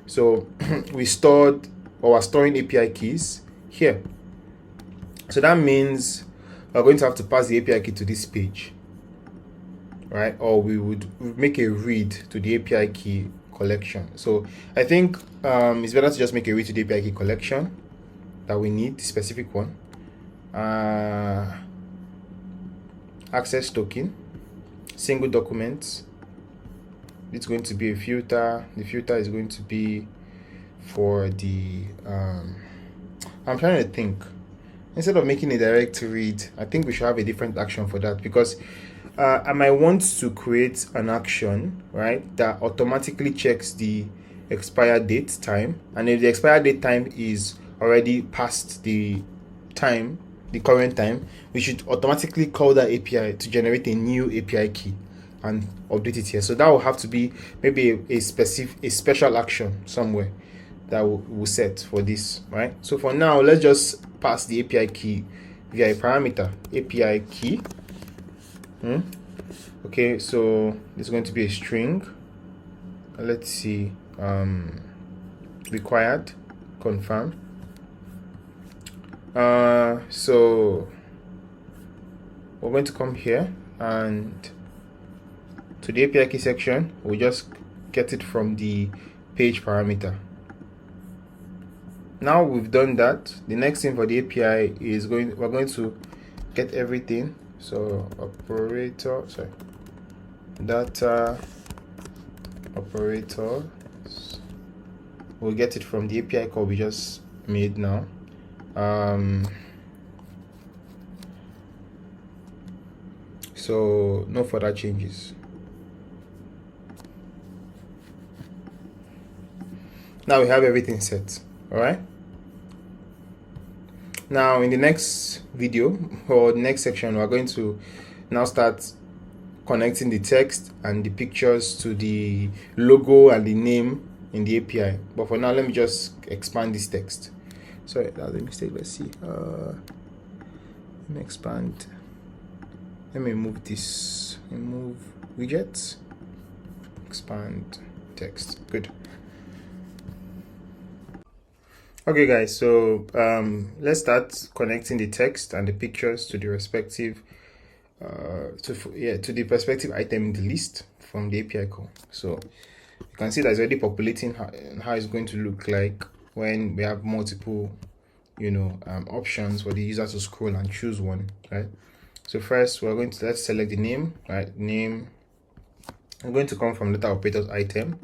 So we stored or are storing API keys here. So that means we're going to have to pass the API key to this page, right? Or we would make a read to the API key collection. So I think it's better to just make a read to the API key collection that we need, the specific one. Access token, single documents. It's going to be a filter. The filter is going to be for the I'm trying to think. Instead of making a direct read, I think we should have a different action for that, because I might want to create an action, right, that automatically checks the expire date time, and if the expire date time is already past the time, the current time, we should automatically call that API to generate a new API key and update it here. So that will have to be maybe a special action somewhere that we'll set for this, right? So for now, let's just pass the API key via a parameter, API key. Okay, so it's going to be a string. Let's see, required, confirm. So we're going to come here and to the API key section, we'll just get it from the page parameter. Now we've done that, the next thing for the API is we're going to get everything. So operator, sorry, data operator, we'll get it from the API call we just made now. So no further changes. Now we have everything set. All right, now in the next video or the next section, we're going to now start connecting the text and the pictures to the logo and the name in the API. But for now, let me just expand this text. Sorry, that was a mistake. Let's see. Let me expand. Let me move this. Remove widgets. Expand text. Good. Okay, guys. So let's start connecting the text and the pictures to the respective to the respective item in the list from the API call. So you can see that it's already populating how it's going to look like when we have multiple, options for the user to scroll and choose one, right? So first, let's select the name, right? Name. I'm going to come from data operators item.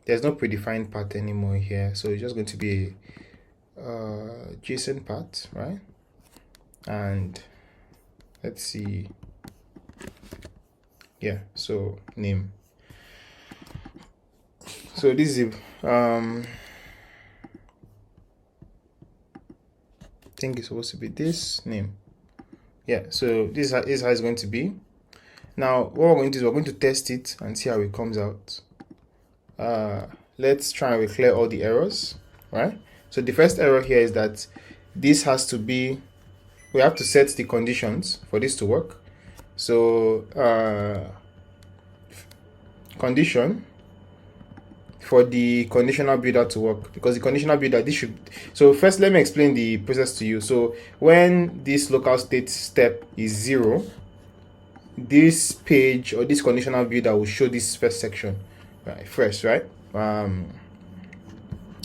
There's no predefined path anymore here, so it's just going to be a JSON path, right? And let's see, yeah, so name. So this is I think it's supposed to be this name. Yeah, so this is how it's going to be. Now what we're going to do is we're going to test it and see how it comes out. Let's try and clear all the errors, right? So the first error here is that this has to be, we have to set the conditions for this to work. So condition for the conditional builder to work, because the conditional builder, so first let me explain the process to you. So when this local state step is 0, this page or this conditional builder will show this first section, right?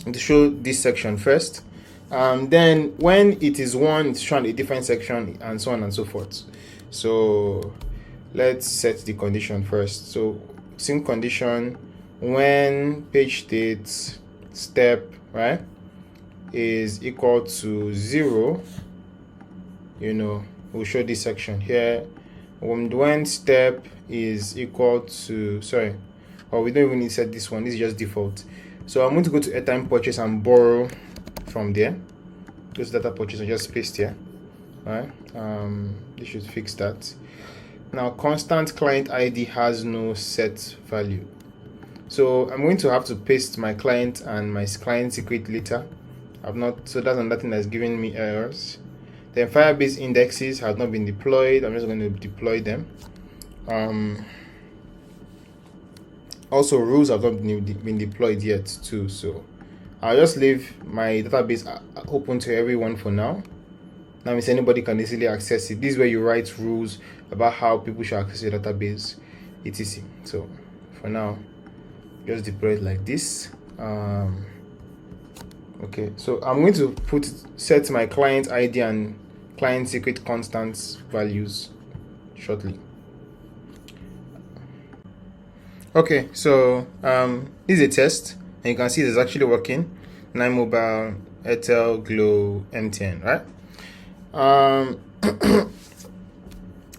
To show this section first. Then when it is 1, it's shown a different section, and so on and so forth. So let's set the condition first. So sim condition, when page state step, right, is equal to 0, we'll show this section here. When step is equal to, we don't even need to set this one, this is just default. So I'm going to go to Airtime purchase and borrow from there. This data purchase I just paste here. All right, this should fix that. Now constant client ID has no set value, so I'm going to have to paste my client and my client secret later. So that's another thing that's giving me errors. Then Firebase indexes have not been deployed. I'm just going to deploy them. Also rules have not been deployed yet too, so I'll just leave my database open to everyone for now. That means anybody can easily access it. This is where you write rules about how people should access your database, etc. So for now, just deploy it like this. Okay, so I'm going to set my client ID and client secret constants values shortly. Okay, so this is a test, and you can see it's actually working. 9 Mobile, Airtel, Glow, MTN, right?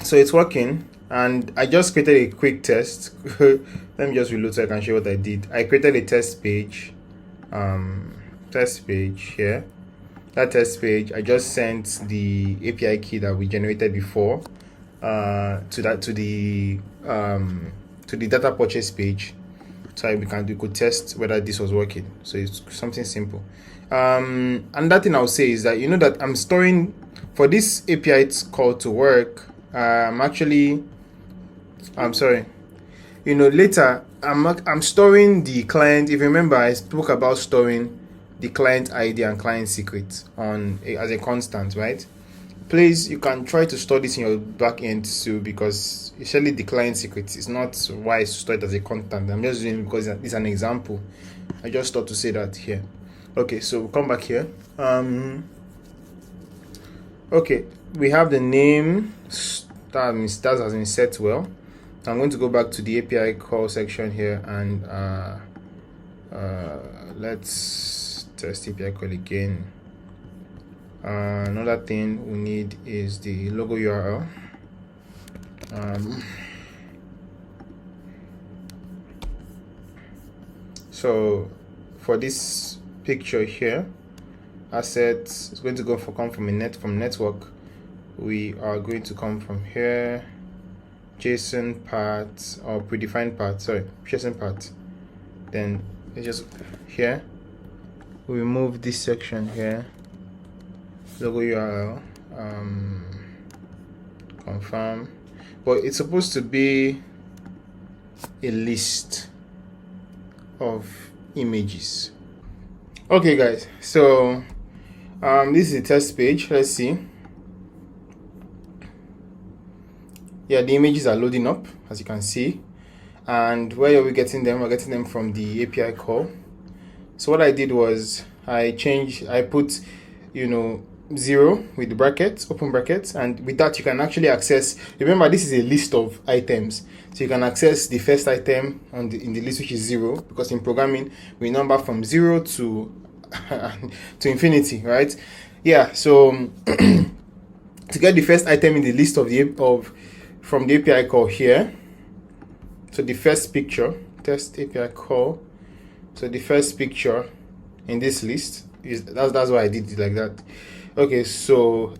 So it's working, and I just created a quick test. Let me just reload so I can show what I did. I created a test page here. That test page, I just sent the API key that we generated before to the data purchase page, so we could test whether this was working. So it's something simple. Another thing I'll say is that you know that I'm storing for this API call to work. Later I'm storing the client. If you remember, I spoke about storing the client ID and client secret as a constant, right? Please, you can try to store this in your backend too, because usually the client secret is not wise to store it as a constant. I'm just doing it because it's an example. I just thought to say that here. Okay, so we'll come back here. Okay, we have the name. That has been set well. I'm going to go back to the API call section here, and let's test API call again. Another thing we need is the logo URL. So for this picture here, assets is going to come from network. We are going to come from here, JSON part or predefined part. JSON part. Then it's just here. We remove this section here. Logo URL. Confirm. But it's supposed to be a list of images. Okay, guys. So this is the test page. Let's see. Yeah, the images are loading up, as you can see. And where are we getting them? We're getting them from the API call. So what I did was I put 0 with the brackets, open brackets, and with that you can actually access. Remember, this is a list of items, so you can access the first item in the list, which is 0, because in programming we number from 0 to infinity, right? Yeah. So to get the first item in the list from the API call here, so the first picture, test API call, so the first picture in this list that's why I did it like that. Okay, so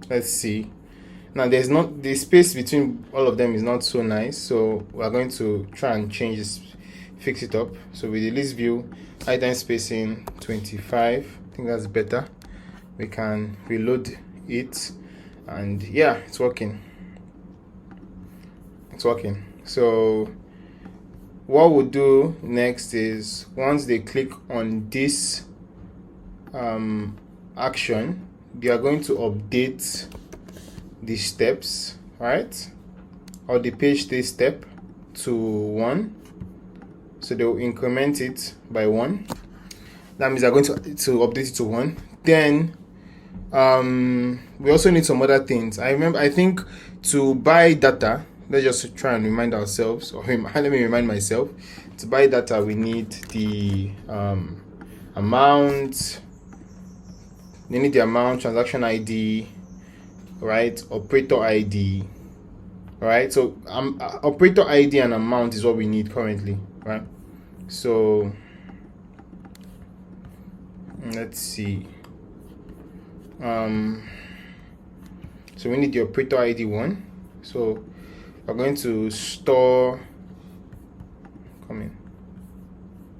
let's see. Now there's not the space between all of them is not so nice, so we're going to try and change this, fix it up. So with the list view, item spacing 25, I think that's better. We can reload it, and yeah, it's working. So what we'll do next is, once they click on this action, they are going to update the steps, right? Or the page state step to 1. So they'll increment it by 1. That means they're going to update it to 1. Then we also need some other things. I think to buy data, let's just try and remind ourselves, or let me remind myself. To buy data, we need the amount. They need the amount, transaction ID, right? Operator ID, right? So operator ID and amount is what we need currently, right? So let's see. So we need the operator ID 1. So we're going to store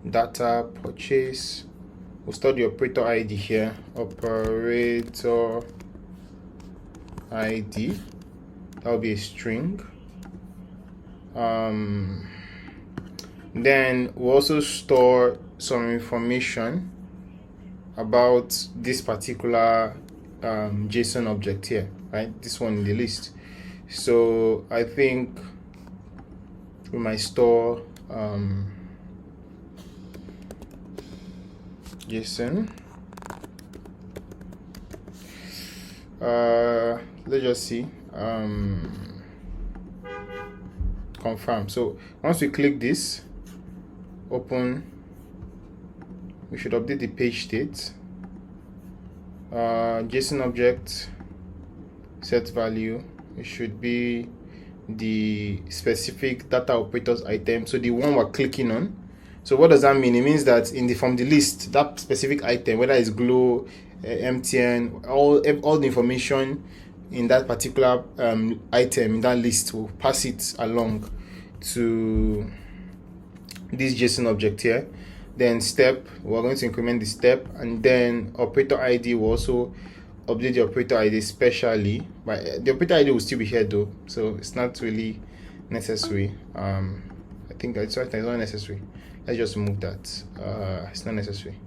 data purchase. We'll store the operator ID here, operator ID. That will be a string. Then we'll also store some information about this particular JSON object here, right? This one in the list. So I think we might store JSON. Let's just see. Confirm. So once we click this, open, we should update the page state. JSON object set value, it should be the specific data operators item, so the one we're clicking on. So what does that mean? It means that from the list, that specific item, whether it's Glow, MTN, all the information in that particular item in that list, will pass it along to this JSON object here. Then step, we're going to increment the step, and then operator ID will also update the operator ID specially, but the operator ID will still be here though, so it's not really necessary. I think it's not necessary. Let's just remove that. It's not necessary.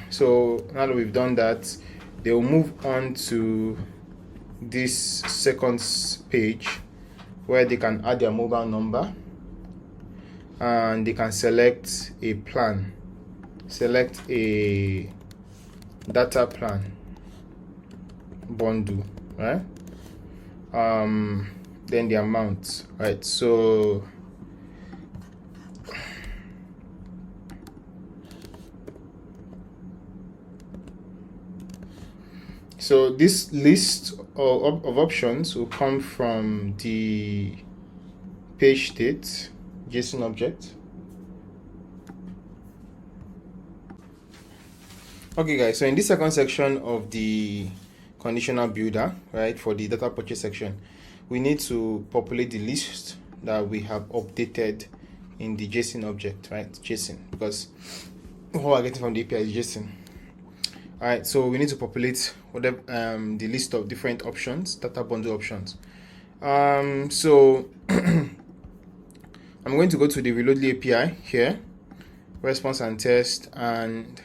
So now that we've done that, they will move on to this second page where they can add their mobile number, and they can select a plan, select a data plan bundle, right? Then the amount, right? So this list of options will come from the page state JSON object. Okay guys, so in this second section of the conditional builder, right, for the data purchase section, we need to populate the list that we have updated in the JSON object, right? JSON, because what we're getting from the API is JSON. All right, so we need to populate whatever the list of different options, data bundle options. So I'm going to go to the reloadly API here, response and test, and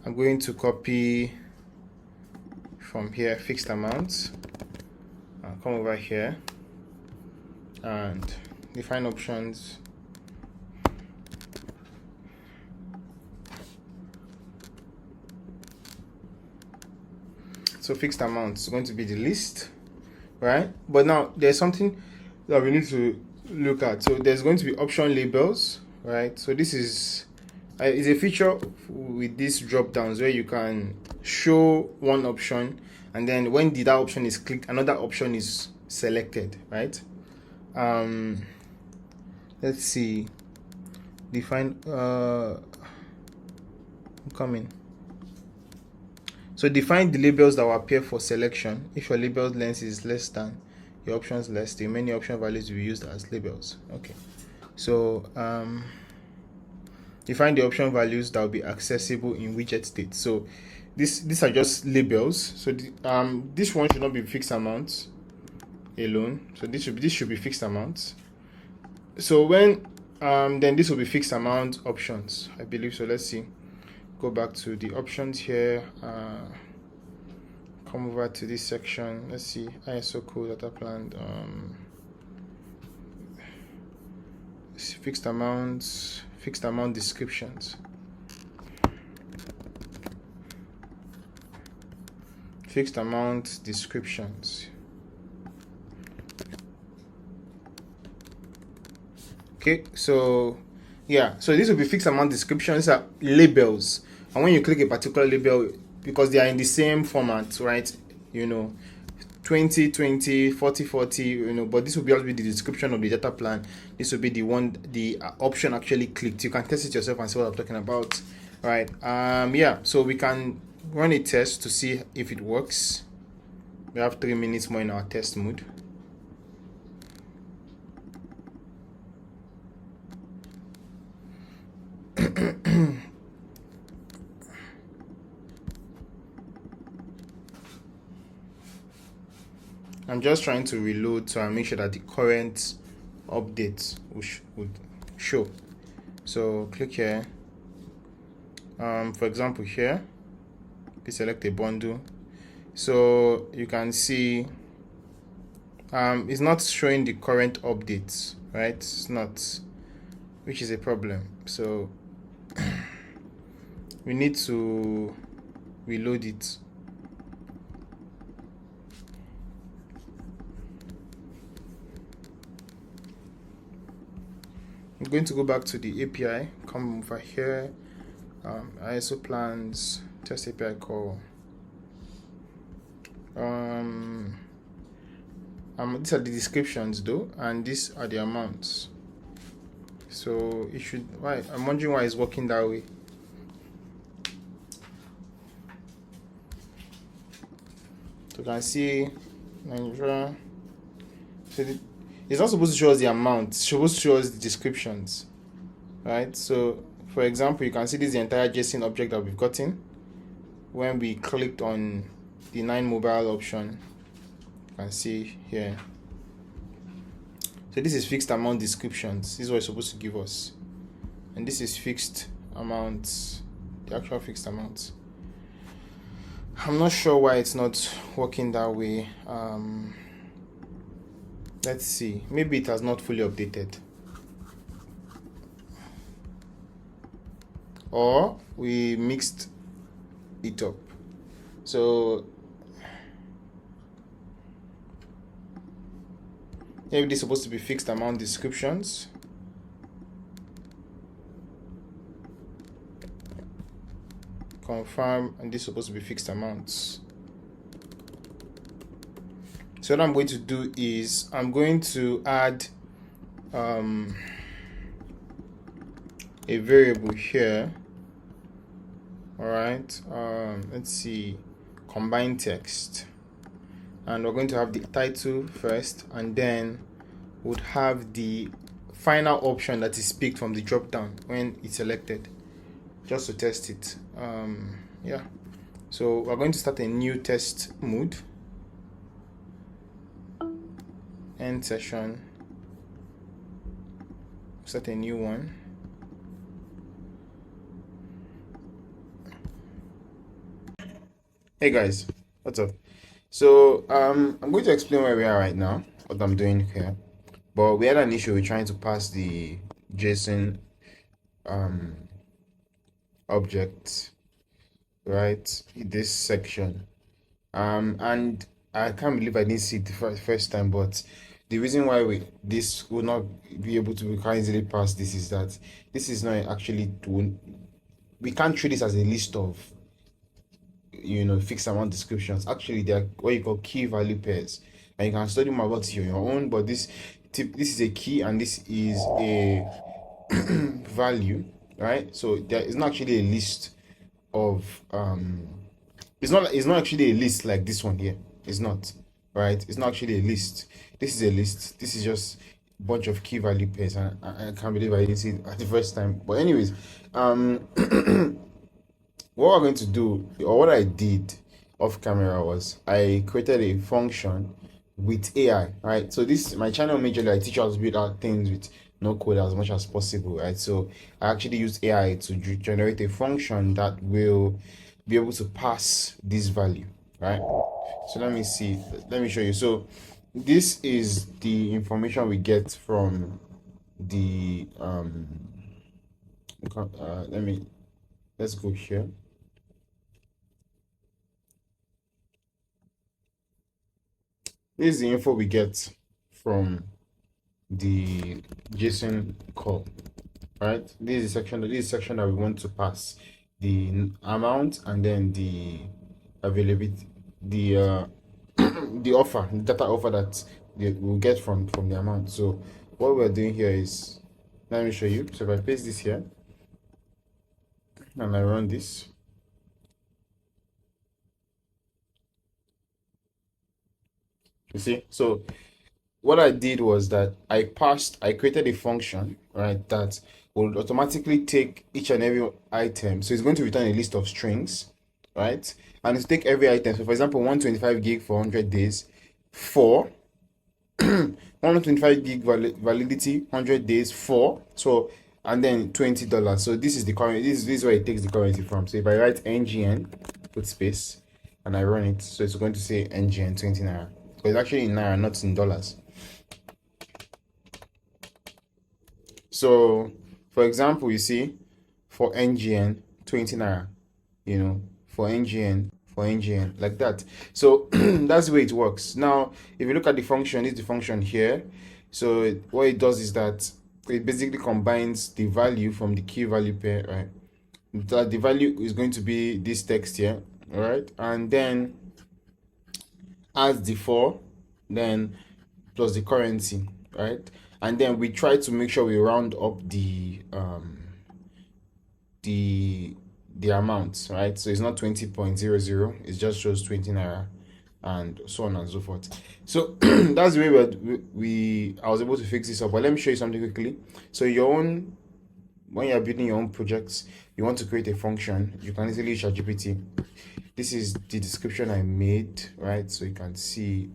I'm going to copy from here fixed amount. I'll come over here and define options. So fixed amount is going to be the list, right? But now there's something that we need to look at. So there's going to be option labels, right? So this is a feature with these drop downs where you can show one option, and then when that option is clicked, another option is selected, right? Let's see, define coming. So define the labels that will appear for selection. If your label length is less than your options less, the many option values will be used as labels. Okay, so define the option values that will be accessible in widget state. So these are just labels. So this one should not be fixed amounts alone. So this should be fixed amounts. So when then this will be fixed amount options, I believe. So let's see. Go back to the options here. Come over to this section. Let's see, ISO code data plan. Fixed amount descriptions. Fixed amount descriptions. Okay, so yeah, so this will be fixed amount descriptions. These are labels, and when you click a particular label, because they are in the same format, right? 20 20, 40 40, but this will be the description of the data plan. This will be the option actually clicked. You can test it yourself and see what I'm talking about, right? Yeah, so we can run a test to see if it works. We have 3 minutes more in our test mode. I'm just trying to reload so I make sure that the current update would show. So click here. For example, here, we select a bundle. So you can see it's not showing the current updates, right? It's not, which is a problem. So we need to reload it. I'm going to go back to the API, come over here, ISO plans, test API call. These are the descriptions though, and these are the amounts. So it should, why I'm wondering why it's working that way. So you can see Nigeria. So it's not supposed to show us the amount, it's supposed to show us the descriptions, right? So for example, you can see this is the entire JSON object that we've gotten when we clicked on the 9 mobile option. You can see here. So this is fixed amount descriptions. This is what it's supposed to give us, and this is fixed amounts, the actual fixed amounts. I'm not sure why it's not working that way. Let's see, maybe it has not fully updated, or we mixed it up. So maybe this is supposed to be fixed amount descriptions. Confirm, and this is supposed to be fixed amounts. So what I'm going to do is I'm going to add a variable here. All right, let's see, combine text, and we're going to have the title first, and then would have the final option that is picked from the drop down when it's selected, just to test it. Yeah, so we're going to start a new test mode, end session, start a new one. Hey guys, what's up? So I'm going to explain where we are right now, what I'm doing here. But we had an issue with trying to pass the JSON object, right, in this section, and I can't believe I didn't see it the first time, but the reason why this will not be able to be easily pass this is that this is not actually, we can't treat this as a list of fixed amount descriptions. Actually, they are what you call key value pairs, and you can study more about it on your own, but this is a key and this is a value, right? So there is not actually a list of it's not actually a list like this one here. It's not, right? It's not actually a list. This is a list. This is just a bunch of key value pairs, and I can't believe I didn't see it at the first time. But anyways, what we're going to do, or what I did off camera, was I created a function with AI, right? So this, my channel majorly, I teach you how to build out things with no code as much as possible, right? So I actually use AI to generate a function that will be able to pass this value, right? So let me show you. So this is the information we get from the let's go here. This is the info we get from the JSON call, right? This is the section that we want to pass the amount, and then the availability, the the offer, the data offer that we'll get from the amount. So what we're doing here is, let me show you. So if I paste this here and I run this, you see, so what I did was that I created a function, right, that will automatically take each and every item. So it's going to return a list of strings, right? And it's take every item. So for example, 125 gig for 100 days, for 125 gig validity, 100 days, for, so, and then $20. So this is the currency. This is where it takes the currency from. So if I write ngn, put space, and I run it, so it's going to say ngn 20 naira. But it's actually in naira, not in dollars. So for example, you see, for ngn 20 naira, for ngn, like that. So that's the way it works. Now if you look at the function, it's the function here. So what it does is that it basically combines the value from the key value pair, right? That the value is going to be this text here, all right? And then adds the 4, then plus the currency, right? And then we try to make sure we round up the amount, right? So it's not 20.00, it just shows 20 naira and so on and so forth. So that's the way I was able to fix this up. But let me show you something quickly. So when you're building your own projects, you want to create a function, you can easily use ChatGPT. This is the description I made, right? So you can see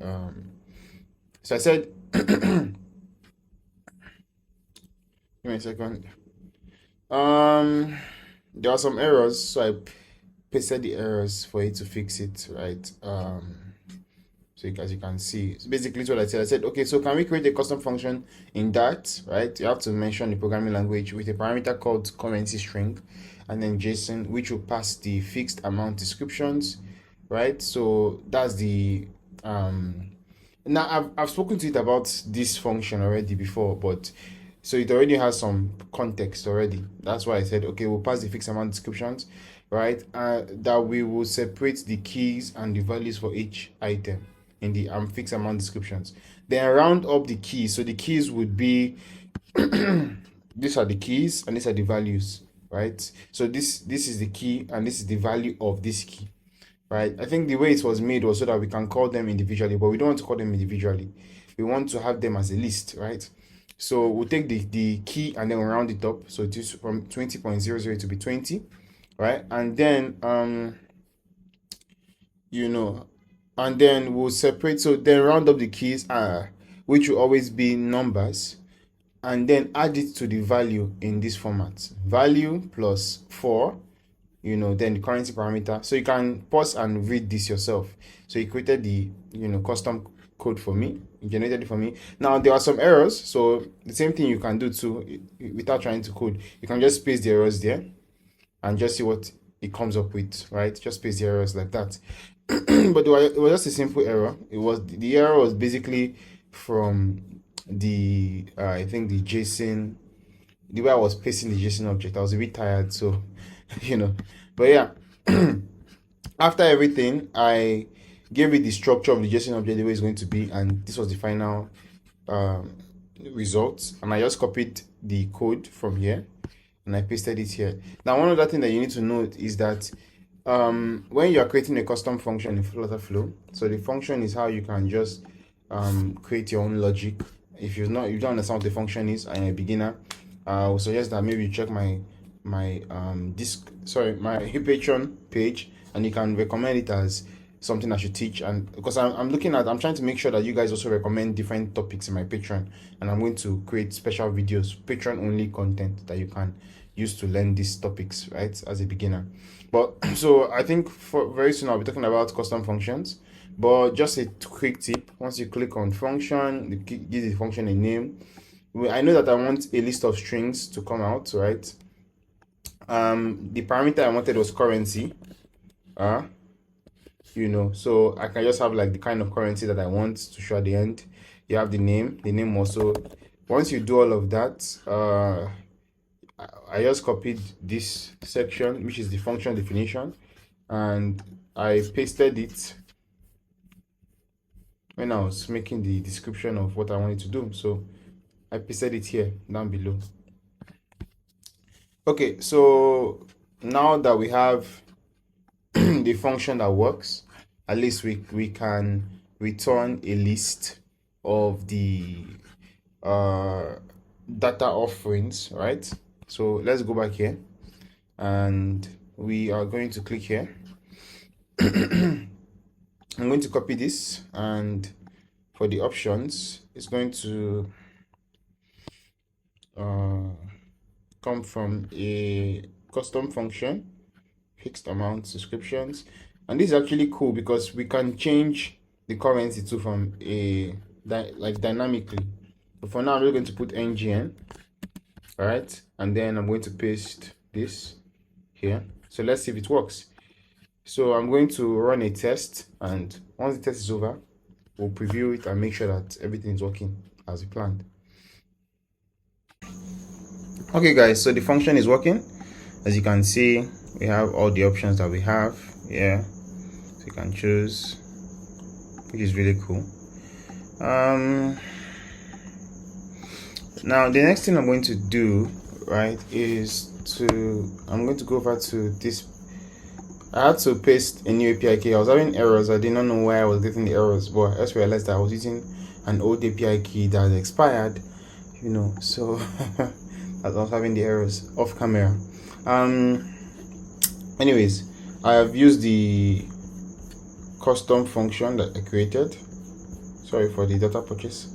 so I said give me a second. There are some errors, so I pasted the errors for it to fix it, right? So as you can see, so basically what I said, okay, so can we create a custom function in Dart, right? You have to mention the programming language with a parameter called currency string, and then JSON, which will pass the fixed amount descriptions, right? So that's the now I've spoken to it about this function already before, but so it already has some context already. That's why I said, okay, we'll pass the fixed amount descriptions, right? That we will separate the keys and the values for each item in the fixed amount descriptions. Then round up the keys. So the keys would be these are the keys and these are the values, right? So this is the key and this is the value of this key, right? I think the way it was made was so that we can call them individually, but we don't want to call them individually. We want to have them as a list, right? So we'll take the key and then we'll round it up. So it is from 20.00 to be 20, right? And then and then we'll separate. So then round up the keys, which will always be numbers, and then add it to the value in this format. Value plus 4, then the currency parameter. So you can pause and read this yourself. So he created the custom code for me, generated it for me. Now there are some errors, so the same thing you can do too without trying to code. You can just paste the errors there and just see what it comes up with, right? Just paste the errors like that. But it was just a simple error. The error was basically from the I think the JSON, the way I was pasting the JSON object. I was a bit tired, so but yeah. After everything, I gave it the structure of the JSON object, the way it's going to be, and this was the final result. And I just copied the code from here and I pasted it here. Now, one other thing that you need to note is that when you are creating a custom function in Flutter Flow, so the function is how you can just create your own logic. If you don't understand what the function is and you're a beginner, I would suggest that maybe you check my Patreon page, and you can recommend it as something I should teach. And because I'm trying to make sure that you guys also recommend different topics in my Patreon, and I'm going to create special videos, Patreon only content that you can use to learn these topics, right, as a beginner. But so I think for very soon I'll be talking about custom functions. But just a quick tip: once you click on function, give the function a name. I know that I want a list of strings to come out, right? The parameter I wanted was currency, so I can just have like the kind of currency that I want to show at the end. You have the name also. Once you do all of that, I just copied this section, which is the function definition, and I pasted it when I was making the description of what I wanted to do. So I pasted it here down below. Okay, so now that we have the function that works, at least we can return a list of the data offerings, right? So let's go back here, and we are going to click here. I'm going to copy this, and for the options, it's going to come from a custom function, fixed amount descriptions. And this is actually cool because we can change the currency to from dynamically. But for now, I'm going to put ngn, all right, and then I'm going to paste this here. So let's see if it works. So I'm going to run a test, and once the test is over, we'll preview it and make sure that everything is working as we planned. Okay guys, so the function is working. As you can see, we have all the options that we have here. So you can choose which is really cool. Now the next thing I'm going to do, right, is I'm going to go over to this. I had to paste a new API key. I was having errors. I did not know why I was getting the errors, but I just realized that I was using an old API key that had expired, so I was having the errors off camera. Anyways, I have used the custom function that I created. Sorry for the data purchase.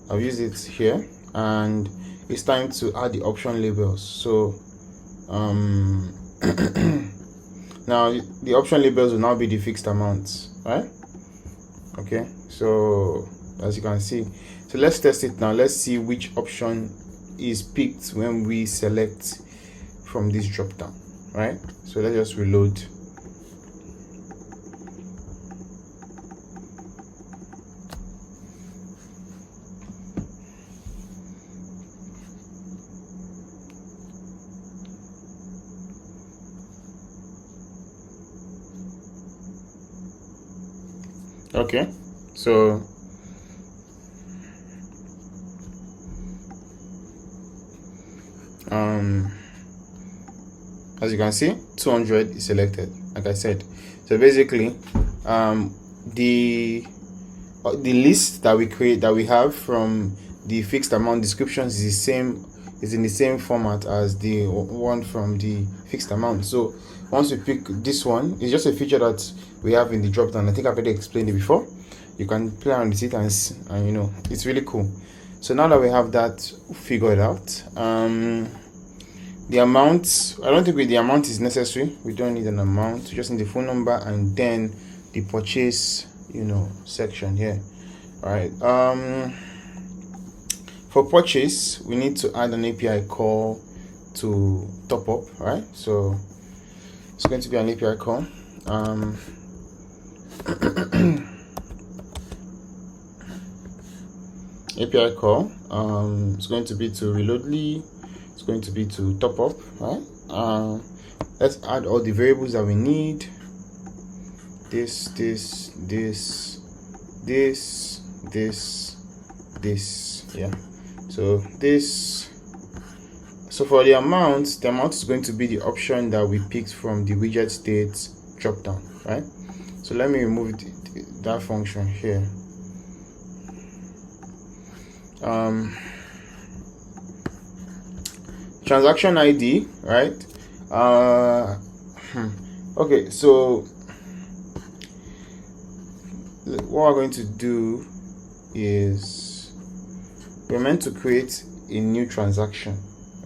I've used it here, and it's time to add the option labels. So now the option labels will now be the fixed amounts, right? Okay, so as you can see, so let's test it now. Let's see which option is picked when we select from this drop down, right? So let's just reload. Okay, so as you can see, 200 is selected, like I said. So basically, the list that we have from the fixed amount descriptions is in the same format as the one from the fixed amount. So once we pick this one, it's just a feature that we have in the drop down. I think I've already explained it before. You can play around with it and it's really cool. So now that we have that figured out, the amount, I don't think the amount is necessary. We don't need an amount. We just need the phone number and then the purchase section here. All right, for purchase we need to add an API call to top up, right? So it's going to be an API call. API call, it's going to be to reloadly, it's going to be to top up, right? Let's add all the variables that we need. This, yeah. So for the amount is going to be the option that we picked from the widget state drop down, right? So let me remove that function here. Transaction ID, right? Okay, so what we're going to do is we're meant to create a new transaction,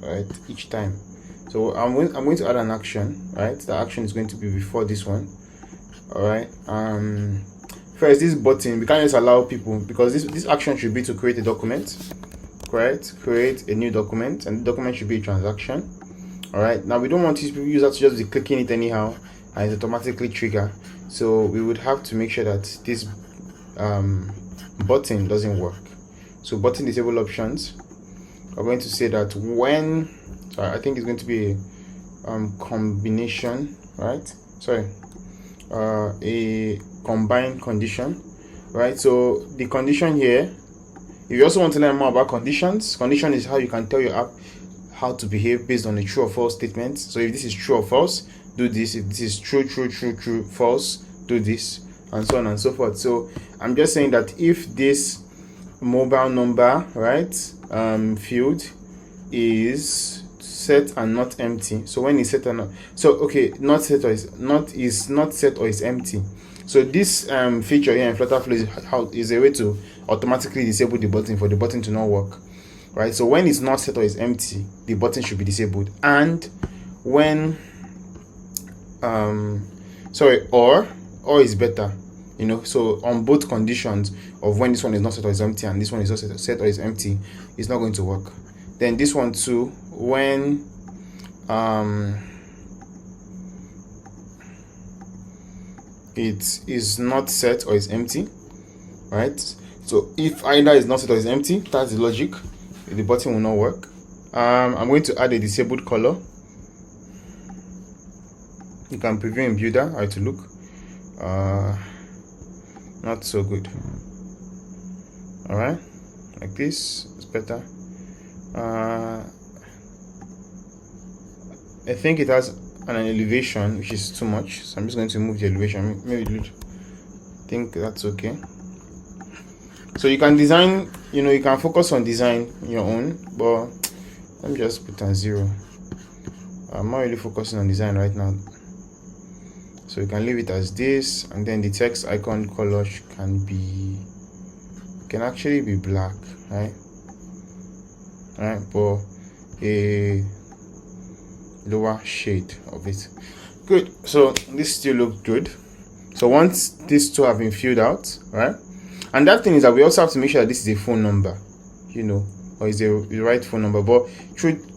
right, each time. So I'm going to add an action, right? The action is going to be before this one. All right. First, this button, we can't just allow people, because this action should be to create a document, correct? Create a new document, and the document should be a transaction. All right. Now we don't want users to just be clicking it anyhow and it automatically trigger. So we would have to make sure that this button doesn't work. So button disable options. We're going to say that when I think it's going to be a combination, right? Sorry, a combined condition, right? So the condition here, if you also want to learn more about conditions, condition is how you can tell your app how to behave based on a true or false statement. So if this is true or false, do this. If this is true, false, do this, and so on and so forth. So I'm just saying that if this mobile number, right, field is set and not empty, so when it's set and not, so okay, not set or is not set or is empty. So this feature here in Flutter Flow is a way to automatically disable the button for the button to not work, right? So when it's not set or is empty, the button should be disabled. And when or is better, so on both conditions of when this one is not set or is empty and this one is not set or is empty, it's not going to work. Then this one too, when it is not set or is empty, right? So if either is not set or is empty, that's the logic, the button will not work. I'm going to add a disabled color. You can preview in Builder how to look. not so good. All right, like this is better. I think it has an elevation which is too much, so I'm just going to move the elevation. Maybe I think that's okay. So you can design, you can focus on design your own, but let me just put on 0. I'm not really focusing on design right now, so you can leave it as this, and then the text icon color can actually be black, right? But a lower shade of it. Good. So this still looks good. So once these two have been filled out, right? And that thing is that we also have to make sure that this is a phone number, or is the right phone number. But truth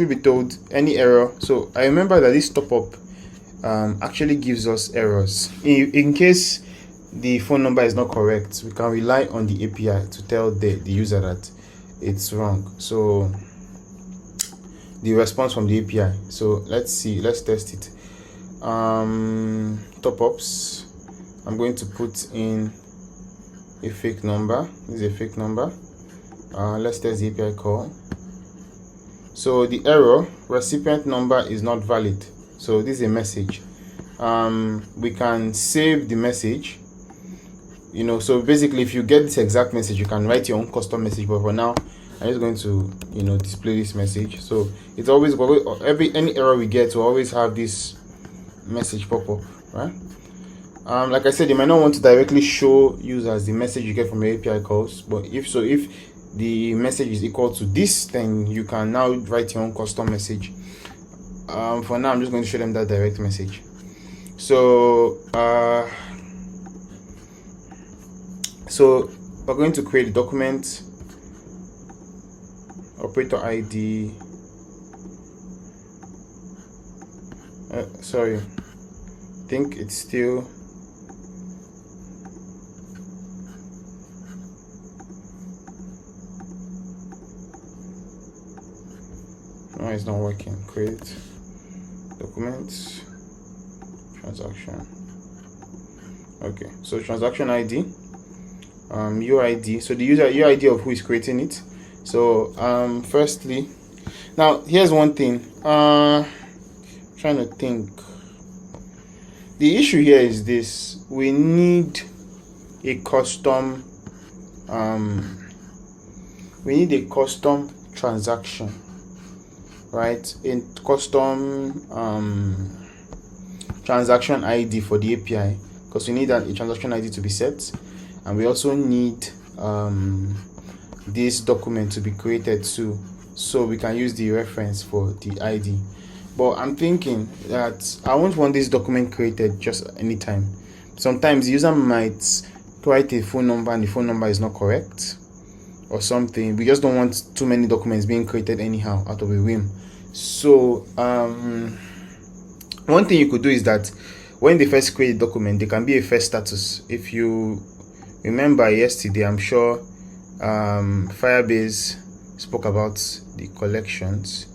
be told, any error. So I remember that this top-up actually gives us errors. In case the phone number is not correct, we can rely on the API to tell the user that it's wrong. So the response from the API. So let's test it. Top-ups. I'm going to put in a fake number. This is a fake number. Let's test the API call. So the error, recipient number is not valid. So this is a message. We can save the message. So basically, if you get this exact message, you can write your own custom message. But for now, I'm just going to display this message. So it's always any error we get will always have this message pop up, right? Like I said, you might not want to directly show users the message you get from your API calls, but if the message is equal to this, then you can now write your own custom message. For now, I'm just going to show them that direct message. So we're going to create a document, operator ID. Sorry, I think it's still. No, it's not working. Create documents, transaction. Okay, so transaction ID, UID. So the user UID of who is creating it. So firstly, now here's one thing. Trying to think. The issue here is this: we need a custom. We need a custom transaction. Right, in custom transaction ID for the API, because we need a transaction ID to be set, and we also need this document to be created too, so we can use the reference for the ID. But I'm thinking that I won't want this document created just anytime. Sometimes the user might write a phone number and the phone number is not correct or something. We just don't want too many documents being created anyhow out of a whim. So one thing you could do is that when they first create a document, there can be a first status. If you remember yesterday, I'm sure Firebase spoke about the collections.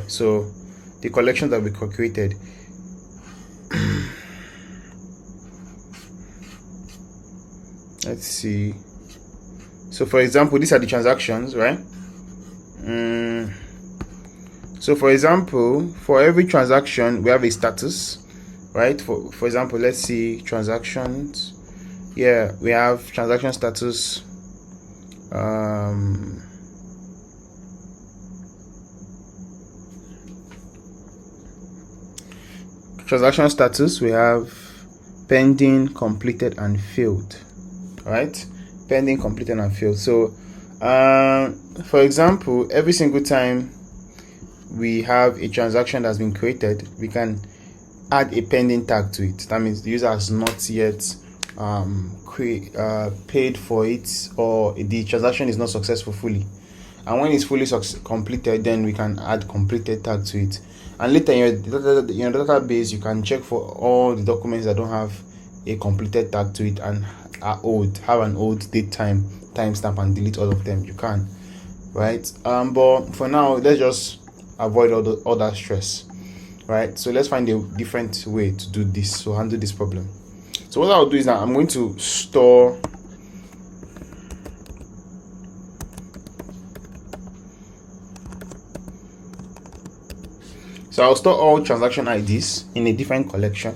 So the collections that we created. Let's see. So for example, these are the transactions, right? So for example, for every transaction, we have a status, right? For example, let's see transactions. Yeah, we have transaction status. Transaction status, we have pending, completed, and failed, right? Pending, completed, and failed. So for example, every single time we have a transaction that's been created, we can add a pending tag to it. That means the user has not yet paid for it, or the transaction is not successful fully. And when it's fully completed, then we can add completed tag to it. And later in your database, you can check for all the documents that don't have a completed tag to it and are old, have an old date timestamp, and delete all of them. You can, right? But for now, let's just avoid all that stress. right? So let's find a different way to do this, to handle this problem. So what I'll do is that I'm going to store I'll store all transaction IDs in a different collection,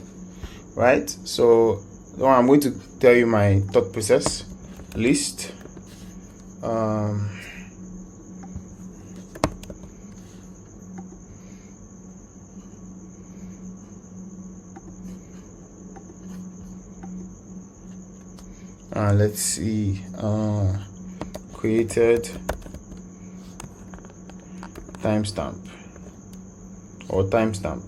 right? So now I'm going to tell you my thought process. List let's see, created timestamp or timestamp.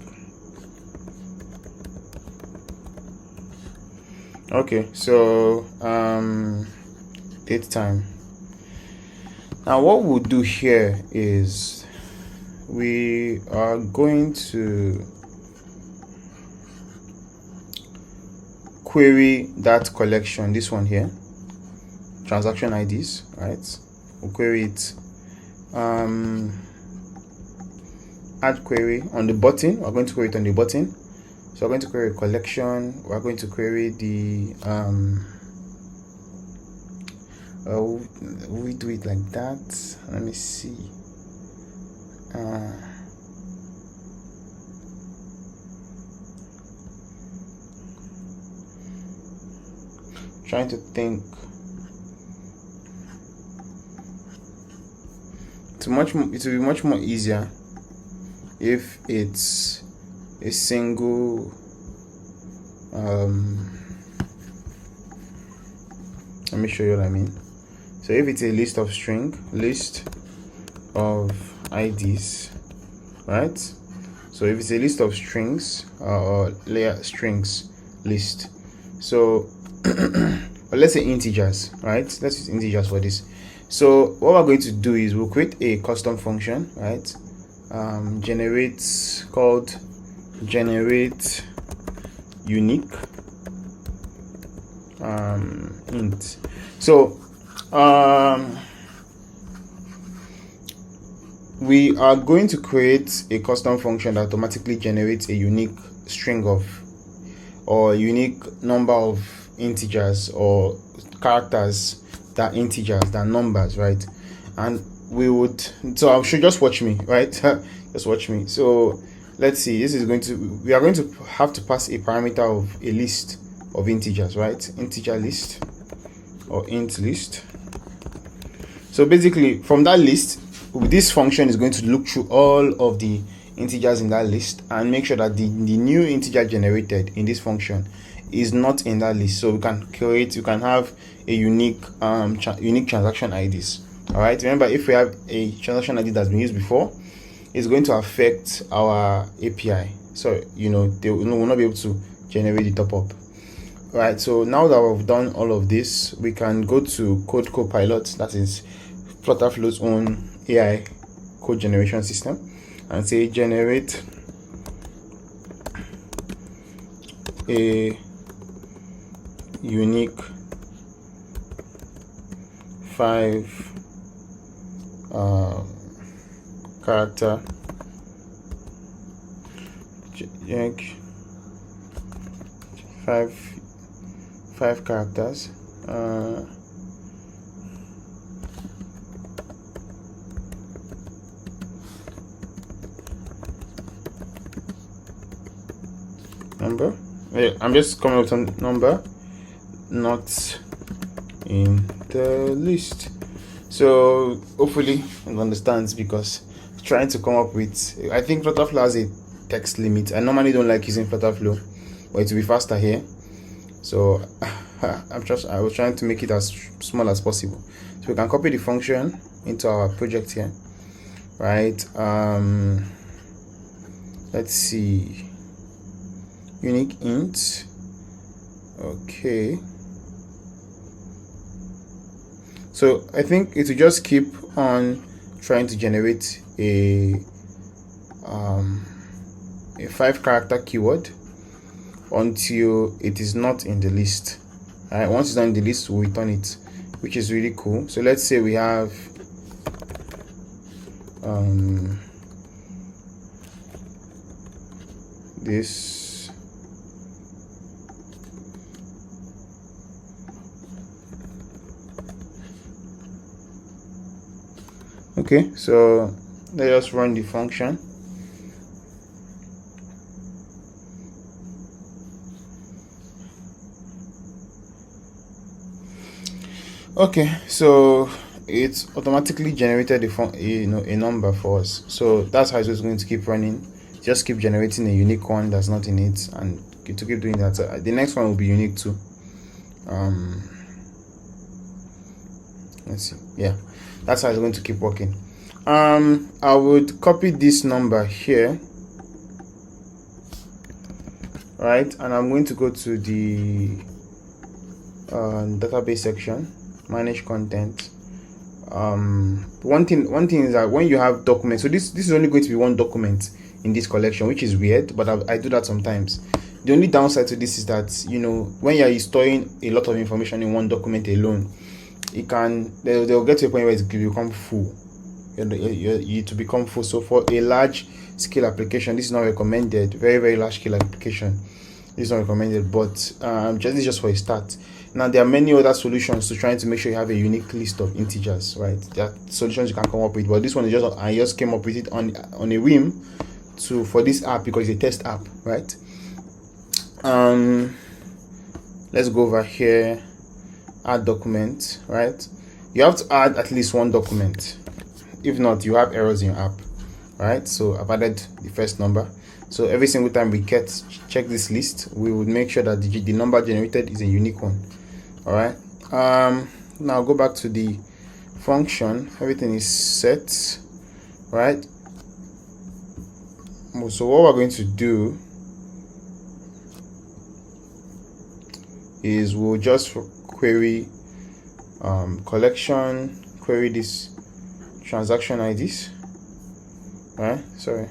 Okay, so date time. Now what we'll do here is we are going to query that collection, this one here, transaction IDs, right? We'll query it. Add query on the button. We're going to query it on the button. So we're going to query a collection. We're going to query the we do it like that. Let me see. Trying to think. It will be much more easier if it's a single let me show you what I mean. So if it's a list of IDs, right? So if it's a list of strings or layer strings list, so but let's say integers, right? Let's use integers for this. So what we're going to do is we'll create a custom function, right? Called generate unique int. So we are going to create a custom function that automatically generates a unique string of or unique number of integers or characters that are integers, that are numbers, right? And we would, so I should just watch me, right? Just watch me. So let's see, we are going to have to pass a parameter of a list of integers, right? Integer list or int list. So basically from that list, this function is going to look through all of the integers in that list and make sure that the new integer generated in this function is not in that list. So we can have a unique transaction IDs. All right, remember, if we have a transaction ID that's been used before, it's going to affect our API. So they will not be able to generate the top up. All right, so now that we've done all of this, we can go to Code Copilot, that is Flutterflow's own AI code generation system, and say generate a unique 5 character five characters number. I'm just coming with some number not in the list. So hopefully it understands, because trying to come up with, I think Flutterflow has a text limit. I normally don't like using Flutterflow, but it will be faster here. So I was trying to make it as small as possible. So we can copy the function into our project here, right? Let's see, unique int. Okay, so I think it will just keep on trying to generate a 5-character keyword until it is not in the list. All right, once it's not in the list, we'll return it, which is really cool. So let's say we have this. Okay, so let us run the function. Okay, so it's automatically generated a number for us. So that's how it's going to keep running. Just keep generating a unique one that's not in it, and to keep doing that. The next one will be unique too. Let's see. Yeah, that's how it's going to keep working. I would copy this number here, right? And I'm going to go to the database section, manage content. One thing is that when you have documents, so this is only going to be one document in this collection, which is weird, but I do that sometimes. The only downside to this is that, you know, when you're storing a lot of information in one document alone, it can they'll get to a point where it will become full. You to become full. So for a large scale application, this is not recommended. Very large scale application, this is not recommended, but just for a start. Now there are many other solutions to trying to make sure you have a unique list of integers, right? There are solutions you can come up with, but this one is I just came up with it on a whim for this app because it's a test app, right? Let's go over here, add document, right? You have to add at least one document. If not, you have errors in your app, right? So I've added the first number. So every single time we check this list, we would make sure that the number generated is a unique one. All right. Now go back to the function. Everything is set, right? So what we're going to do is we'll just query collection, query this transaction IDs, right? Sorry.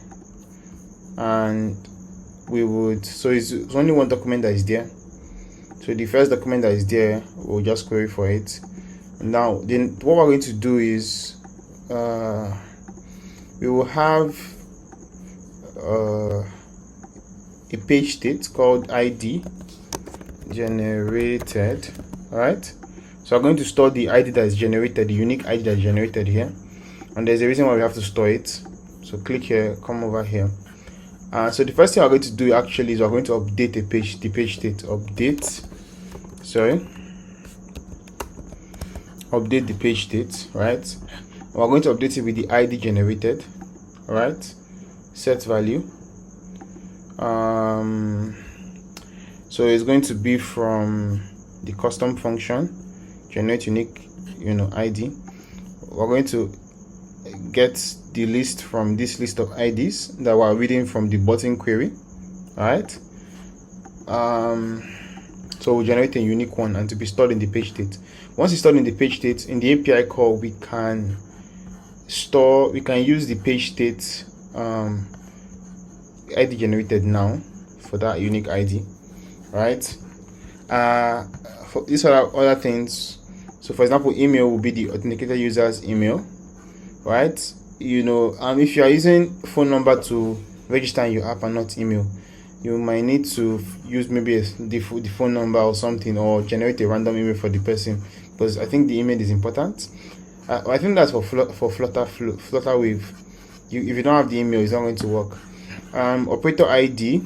And we would, so it's only one document that is there. So the first document that is there, we'll just query for it. Now, then what we're going to do is we will have a page state called ID generated. All right. So I'm going to store the ID that is generated, the unique ID that is generated here. And there's a reason why we have to store it. So click here, come over here. So the first thing we're going to do actually is we're going to update the page state. Update the page state, right? We're going to update it with the ID generated, right? Set value. So it's going to be from the custom function, generate unique, ID. We're going to get the list from this list of IDs that we're reading from the button query, right? So we'll generate a unique one and to be stored in the page state. Once it's stored in the page state, in the API call, we can use the page state ID generated now for that unique ID, right? For these other things, so for example, email will be the authenticated user's email, right? If you are using phone number to register in your app and not email, you might need to use maybe the phone number or something, or generate a random email for the person, because I think the email is important. I think that's for Flutter Wave. If you don't have the email, it's not going to work. Operator ID.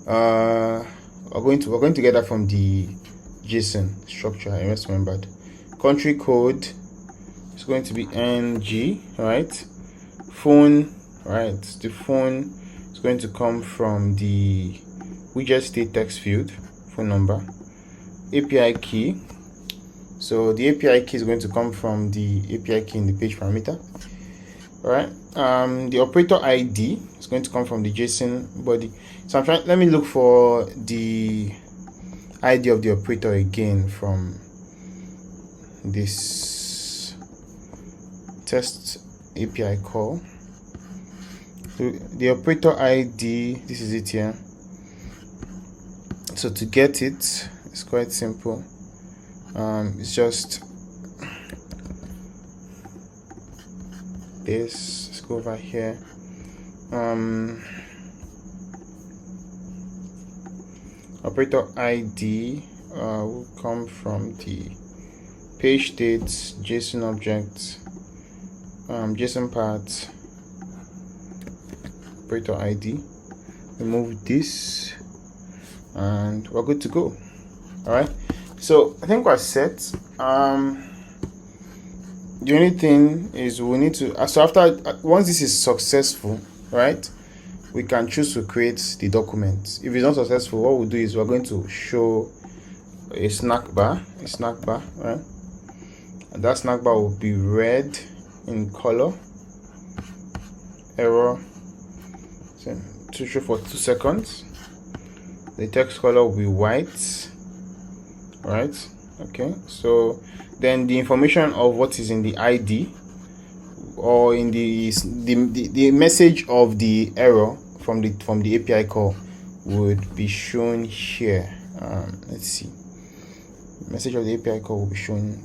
We're going to get that from the JSON structure. I just remembered. Country code is going to be NG, right? Phone, right? The phone is going to come from the widget state text field, phone number. API key. So the API key is going to come from the API key in the page parameter. All right. The operator ID is going to come from the JSON body. So let me look for the ID of the operator again from this test API call. So the operator ID, this is it here. So to get it, it's quite simple. It's just this. Let's go over here. Operator ID will come from the page dates, JSON object, JSON path, operator ID. Remove this, and we're good to go. All right. So I think we're set. The only thing is we need to. So after once this is successful, right, we can choose to create the document. If it's not successful, what we'll do is we're going to show a snack bar, right? And that snack bar will be red in color. Error. So to show for 2 seconds. The text color will be white. Right? Okay. So then the information of what is in the ID or in the message of the error from the API call would be shown here. Let's see. Message of the API call will be shown.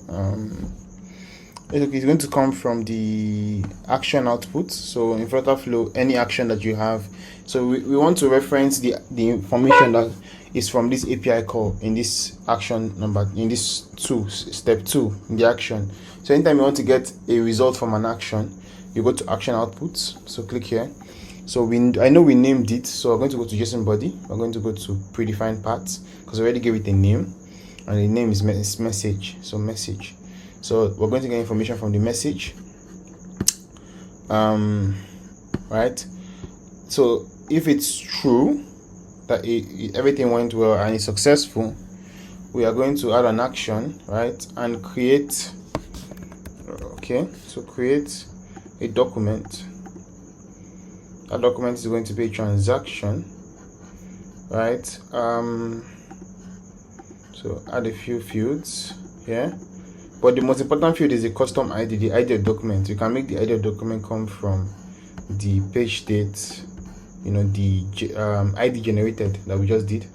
It's going to come from the action output. So in Flutter Flow, any action that you have. So we want to reference the information that is from this API call in this action number, in this step 2 in the action. So anytime you want to get a result from an action, you go to action outputs. So click here. So I know we named it. So we're going to go to JSON body. We're going to go to predefined paths because we already gave it a name, and the name is message. So message. So we're going to get information from the message. Right. So if it's true that everything went well and it's successful, we are going to add an action, right, and create. Okay, so create a document. That document is going to be a transaction, right? So add a few fields here, but the most important field is the custom ID, the ID of document. You can make the ID of document come from the page date, the ID generated that we just did.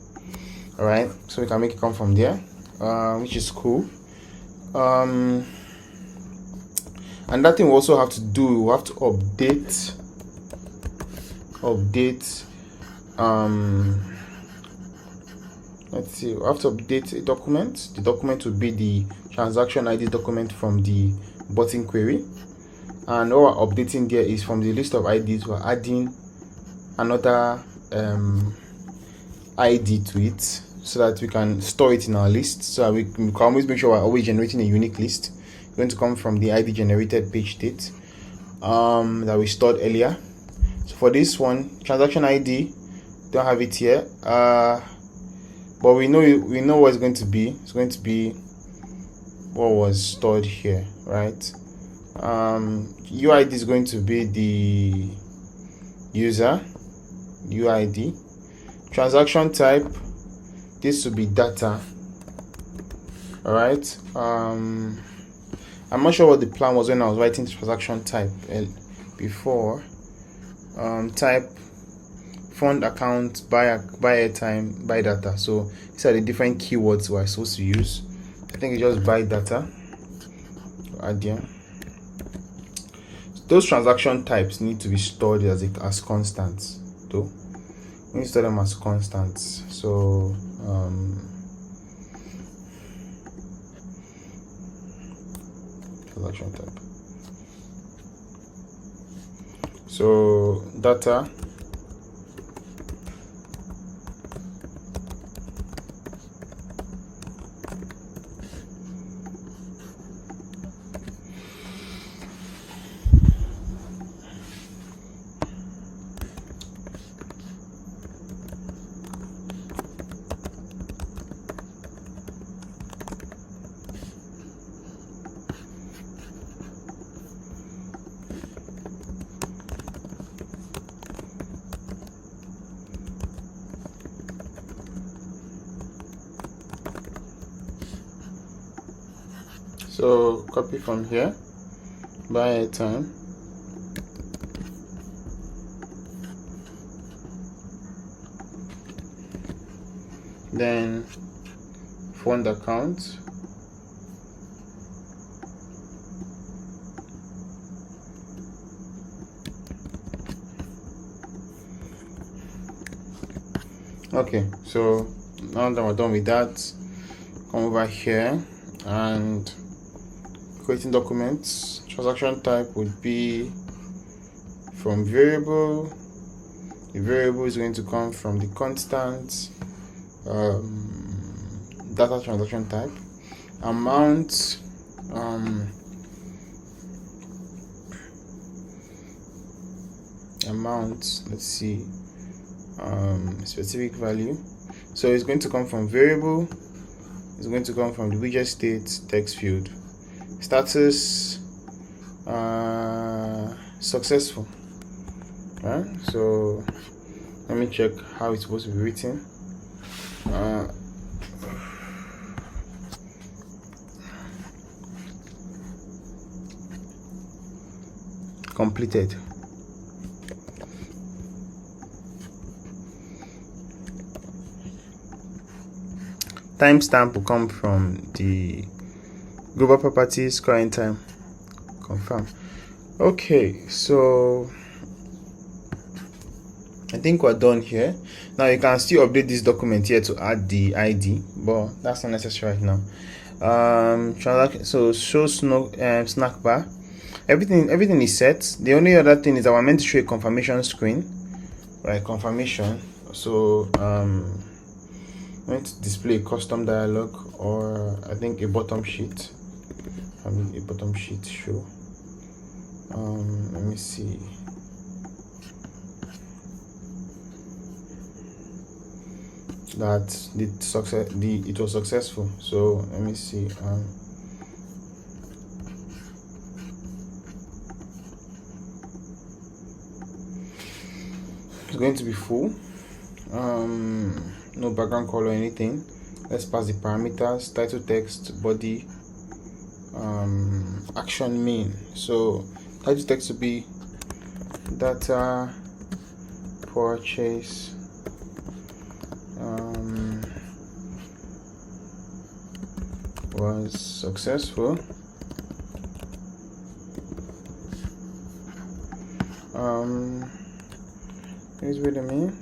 All right, so we can make it come from there, which is cool. And that thing we also have to do, we have to update let's see, we have to update a document. The document will be the transaction ID document from the button query, and what we're updating there is from the list of IDs, we're adding another ID to it so that we can store it in our list, so we can always make sure we're always generating a unique list. It's going to come from the ID generated page date that we stored earlier. So for this one, transaction ID, don't have it here, but we know what it's going to be. It's going to be what was stored here, right? UID is going to be the user UID. Transaction type, this will be data. All right. I'm not sure what the plan was when I was writing transaction type before. Type fund account, buy airtime, buy data. So these are the different keywords we're supposed to use. I think it's just buy data. Add here. Those transaction types need to be stored as constants, though. We need to store them as constants. So transaction type. So data so copy from here, buy airtime, then fund account, okay. So now that we're done with that, come over here and creating documents. Transaction type would be from variable. The variable is going to come from the constant data transaction type. Amount, let's see, specific value. So it's going to come from variable. It's going to come from the widget state text field. Status, successful. Right? So let me check how it's supposed to be written. Completed. Timestamp will come from the global properties, current time, confirm. Okay, so I think we're done here. Now you can still update this document here to add the ID, but that's not necessary right now. So show snack bar. Everything is set. The only other thing is that we're meant to show a confirmation screen, right? Confirmation. So I'm going to display a custom dialog, or I think a bottom sheet. A bottom sheet show. Let me see. That it was successful. So let me see. It's going to be full. No background color or anything. Let's pass the parameters: title, text, body, action main. So title text will be data purchase was successful. Please wait a minute.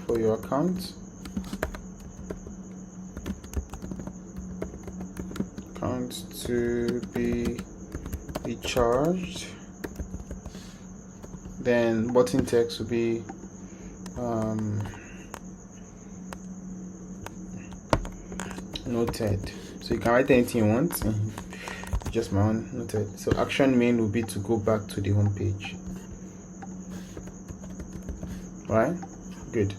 For your account to be recharged. Then button text will be noted. So you can write anything you want. Just my own noted. So action main will be to go back to the home page. Right? Good.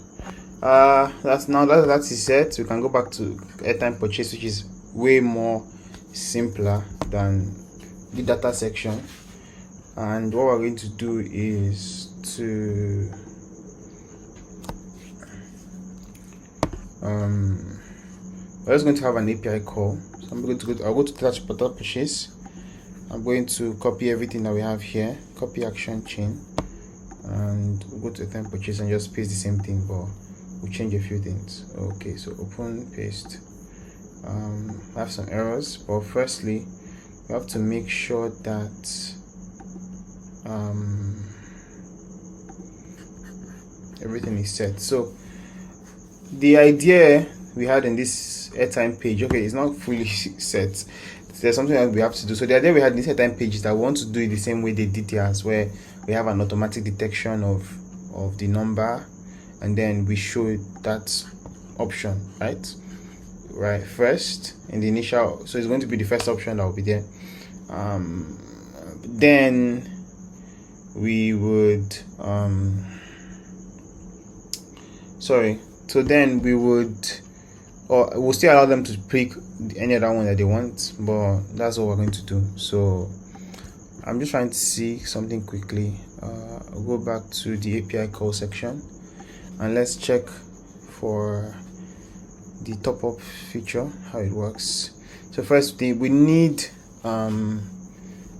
That is set. We can go back to airtime purchase, which is way more simpler than the data section. And what we're going to do is to we're just going to have an API call. So I'm going to I'll go to data purchase. I'm going to copy everything that we have here, copy action chain, and we'll go to airtime purchase and just paste the same thing, but we'll change a few things. Okay, so open, paste. I have some errors, but firstly we have to make sure that everything is set. So the idea we had in this airtime page, okay, it's not fully set. There's something that we have to do. So the idea we had in this airtime page is that we want to do it the same way they did theirs, where we have an automatic detection of the number, and then we show that option, right first in the initial. So it's going to be the first option that will be there. Then we would or we'll still allow them to pick any other one that they want, but that's what we're going to do. So I'm just trying to see something quickly. I'll go back to the API call section and let's check for the top up feature, how it works. So first we need an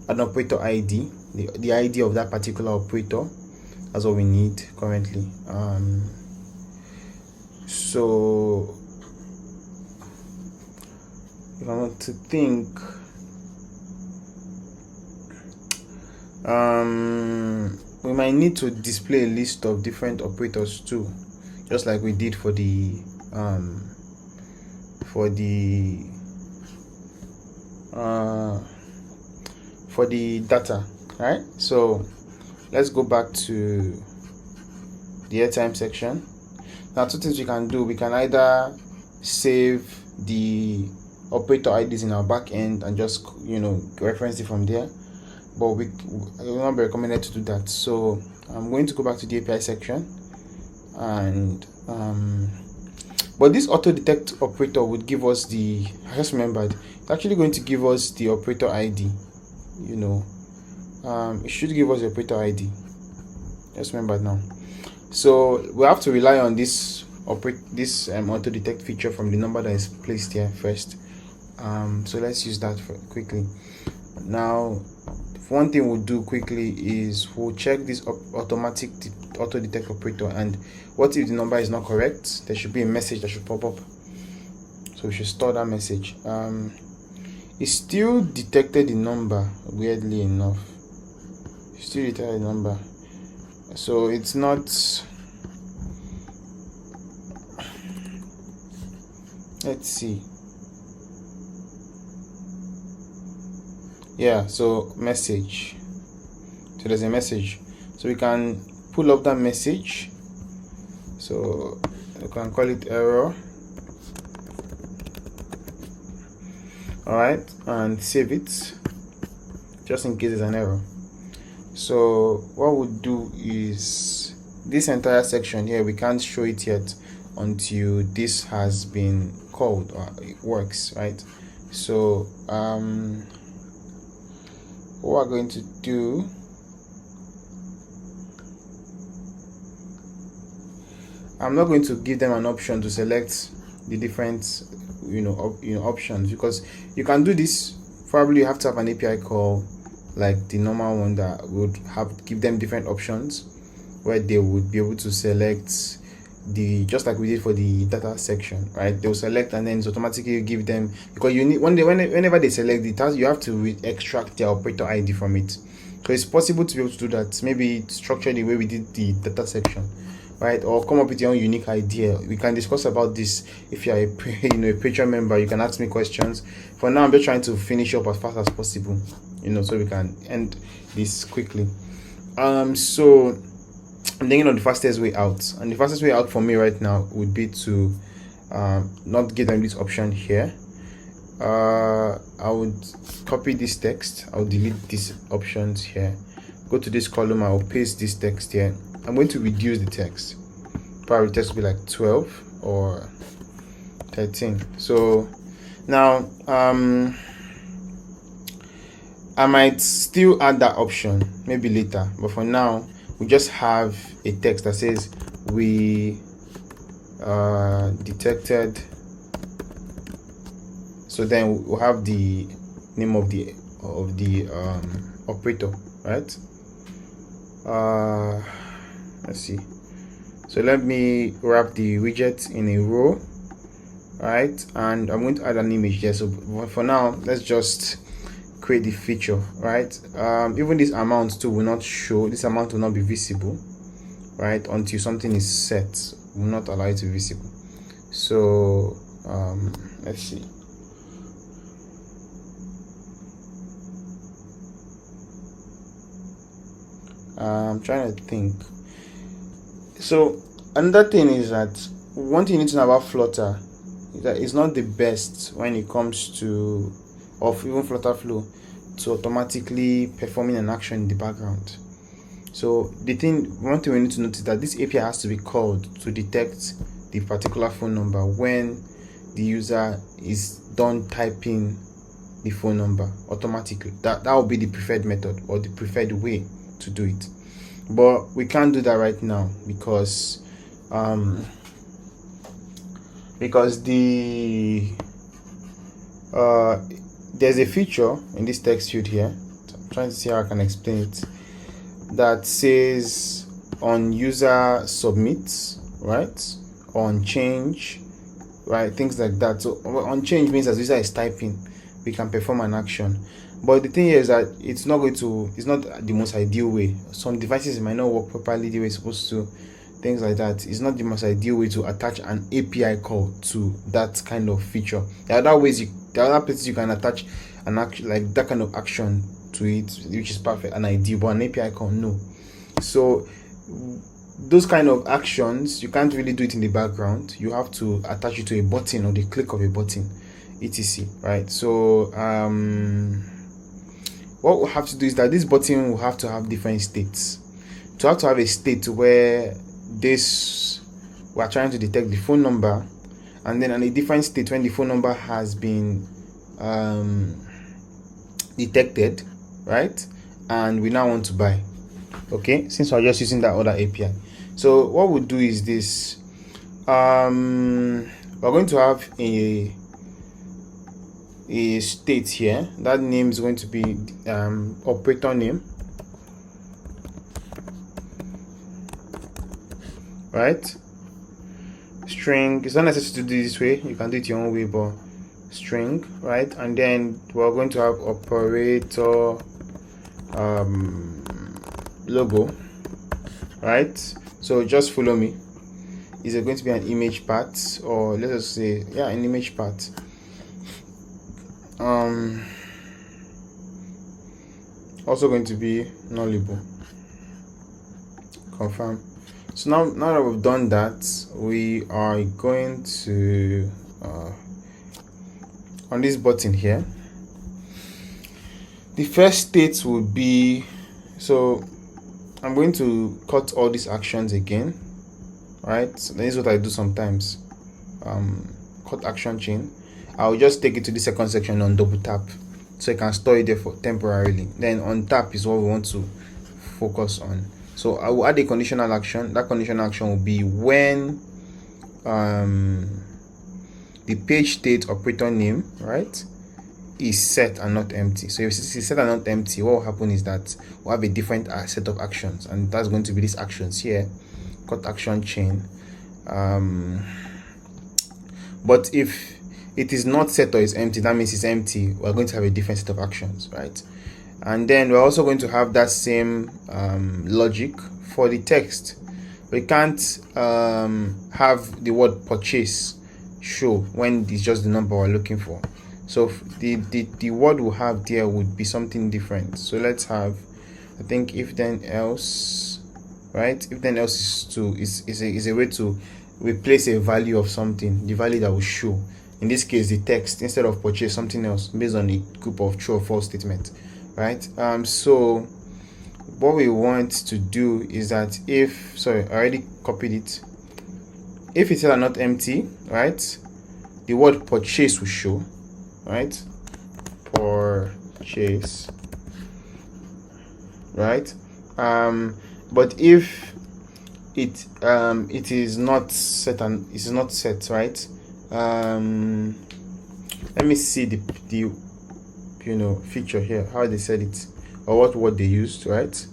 operator ID, the ID of that particular operator. That's what we need currently. So if want to think. We might need to display a list of different operators too, just like we did for the data, right? So let's go back to the airtime section. Now, two things we can do: we can either save the operator IDs in our backend and just reference it from there, but it will not be recommended to do that. So I'm going to go back to the API section, and but this auto detect operator would give us I just remembered, it's actually going to give us the operator ID. It should give us the operator ID. Just remembered now. So we have to rely on this auto detect feature from the number that is placed here first. So let's use that quickly. Now, one thing we'll do quickly is we'll check this automatic auto detect operator, and what if the number is not correct? There should be a message that should pop up, so we should store that message. It still detected the number, weirdly enough. It still detected the number, so it's not. Let's see. Yeah, so message. So there's a message, so we can pull up that message. So you can call it error. All right, and save it just in case there's an error. So what we'll do is this entire section here, we can't show it yet until this has been called or it works, right? So what we're going to do, I'm not going to give them an option to select the different options, because you can do this. Probably you have to have an API call like the normal one that would give them different options where they would be able to select just like we did for the data section, right? They'll select and then it's automatically give them, because you need whenever they select the task, you have to extract their operator ID from it. So it's possible to be able to do that, maybe structure the way we did the data section, right? Or come up with your own unique idea. We can discuss about this. If you're a Patreon member, you can ask me questions. For now, I'm just trying to finish up as fast as possible, so we can end this quickly. So I'm thinking of the fastest way out, and the fastest way out for me right now would be to not give them this option here. I would copy this text, I'll delete these options here, go to this column, I'll paste this text here. I'm going to reduce the text. Probably the text will be like 12 or 13. So now I might still add that option maybe later, but for now we just have a text that says we detected. So then we'll have the name of the operator, right? Let's see. So let me wrap the widget in a row, right? And I'm going to add an image there. So for now, let's just create the feature, right? Even this amount too will not show. This amount will not be visible, right? Until something is set, will not allow it to be visible. So let's see. I'm trying to think. So another thing is that one thing you need to know about Flutter is that it's not the best when it comes to, or even Flutter Flow, to automatically performing an action in the background. So one thing we need to notice is that this API has to be called to detect the particular phone number when the user is done typing the phone number automatically. That will be the preferred method or the preferred way to do it, but we can't do that right now because there's a feature in this text field here. I'm trying to see how I can explain it, that says on user submits, right, on change right? Things like that. So on change means as user is typing, we can perform an action. But the thing here is that it's not the most ideal way. Some devices might not work properly the way it's supposed to, things like that. It's not the most ideal way to attach an API call to that kind of feature. There are other places you can attach an action, like that kind of action to it, which is perfect and ideal, but an API call, no. So those kind of actions, you can't really do it in the background. You have to attach it to a button or the click of a button, etc. Right? So what we'll have to do is that this button will have to have different states. To have a state where we're trying to detect the phone number, and then in a different state when the phone number has been detected, right? And we now want to buy. Okay, since we're just using that other API. So what we'll do is this. We're going to have a state here. That name is going to be operator name, right? String. It's not necessary to do this way. You can do it your own way, but string, right? And then we're going to have operator logo, right? So just follow me. Is it going to be an image part, or let us say, an image part? Also going to be nullable. Confirm. So now that we've done that, we are going to on this button here, the first state will be, so I'm going to cut all these actions again, right? So this is what I do sometimes. Cut action chain. I'll just take it to the second section on double tap, so I can store it there for temporarily. Then on tap is what we want to focus on. So I will add a conditional action. That conditional action will be when the page state operator name, right, is set and not empty. So if it's set and not empty, what will happen is that we'll have a different set of actions, and that's going to be these actions here. Cut action chain. But if it is not set or is empty, that means it's empty. We're going to have a different set of actions, right? And then we're also going to have that same logic for the text. We can't have the word purchase show when it's just the number we're looking for. So the word we'll have there would be something different. So let's have, I think, if then else, right? If then else is a way to replace a value of something, the value that will show. In this case, the text, instead of purchase, something else based on a group of true or false statements, right? So what we want to do is that I already copied it. If it's not empty, right, the word purchase will show, right? Purchase, right? But if it is not set and it's not set, right? Let me see the feature here, how they said it, or what word they used, right?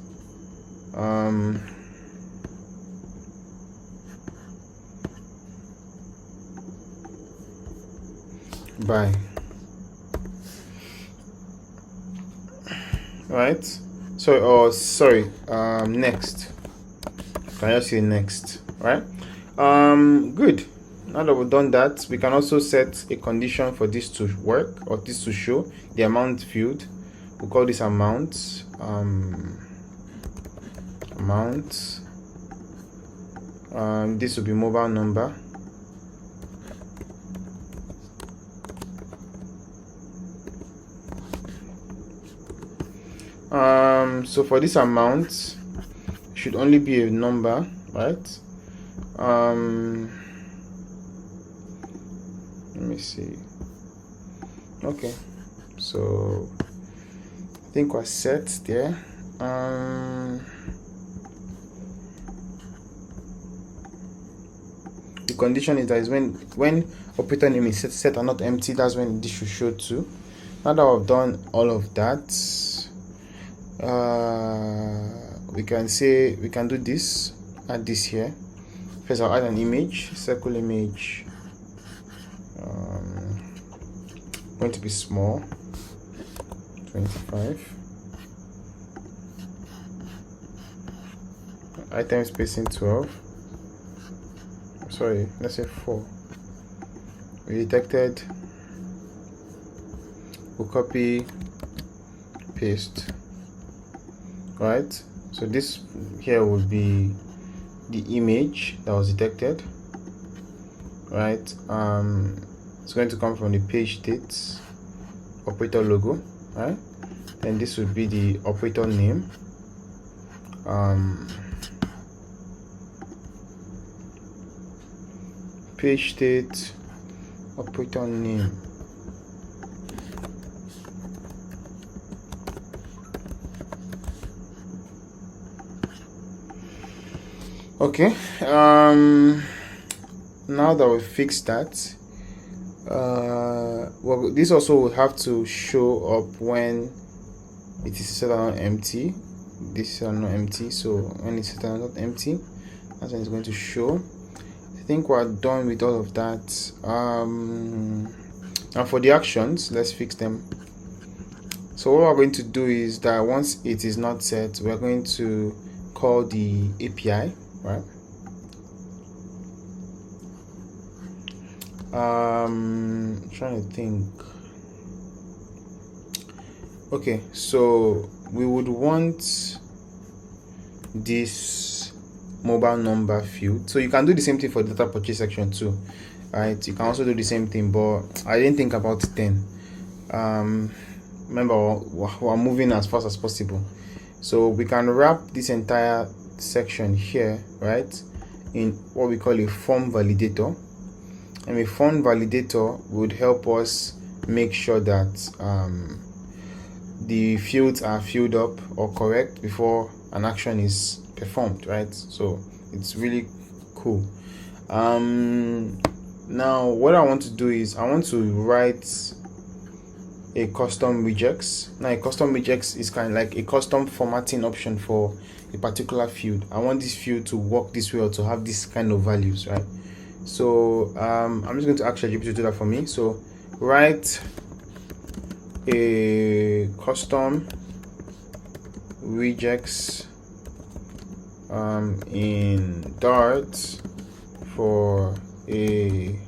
Buy, right? Next. Can you see next, right? Good. Now that we've done that, we can also set a condition for this to work, or this to show the amount field. We'll call this amount. This will be mobile number. So for this amount, it should only be a number, right? Let me see. Okay, so I think we're set there. The condition is that when operator name is set and not empty, that's when this should show too. Now that I've done all of that, we can do this. Add this here. First, I'll add an image, circle image, going to be small, 25. Item spacing 12. Sorry, let's say 4. We detected. We'll copy, paste. Right. So this here will be the image that was detected. Right. It's going to come from the page state operator logo. Right. And this would be the operator name. Page state operator name. Okay, now that we fixed that, well, this also will have to show up when it is set on empty. This is not empty, so when it's set on not empty, that's when it's going to show. I think we're done with all of that. And for the actions, let's fix them. So what we're going to do is that once it is not set, we're going to call the API, right? I'm trying to think. Okay, so we would want this mobile number field. So you can do the same thing for the data purchase section too, right? You can also do the same thing, but I didn't think about it then. Remember, we're moving as fast as possible, so we can wrap this entire section here, right, in what we call a form validator. And a form validator would help us make sure that the fields are filled up or correct before an action is performed, right? So it's really cool. Now what I want to do is I want to write a custom regex. Now a custom regex is kind of like a custom formatting option for a particular field. I want this field to work this way or to have this kind of values, right? So I'm just going to ask ChatGPT to do that for me. So write a custom regex in Dart for an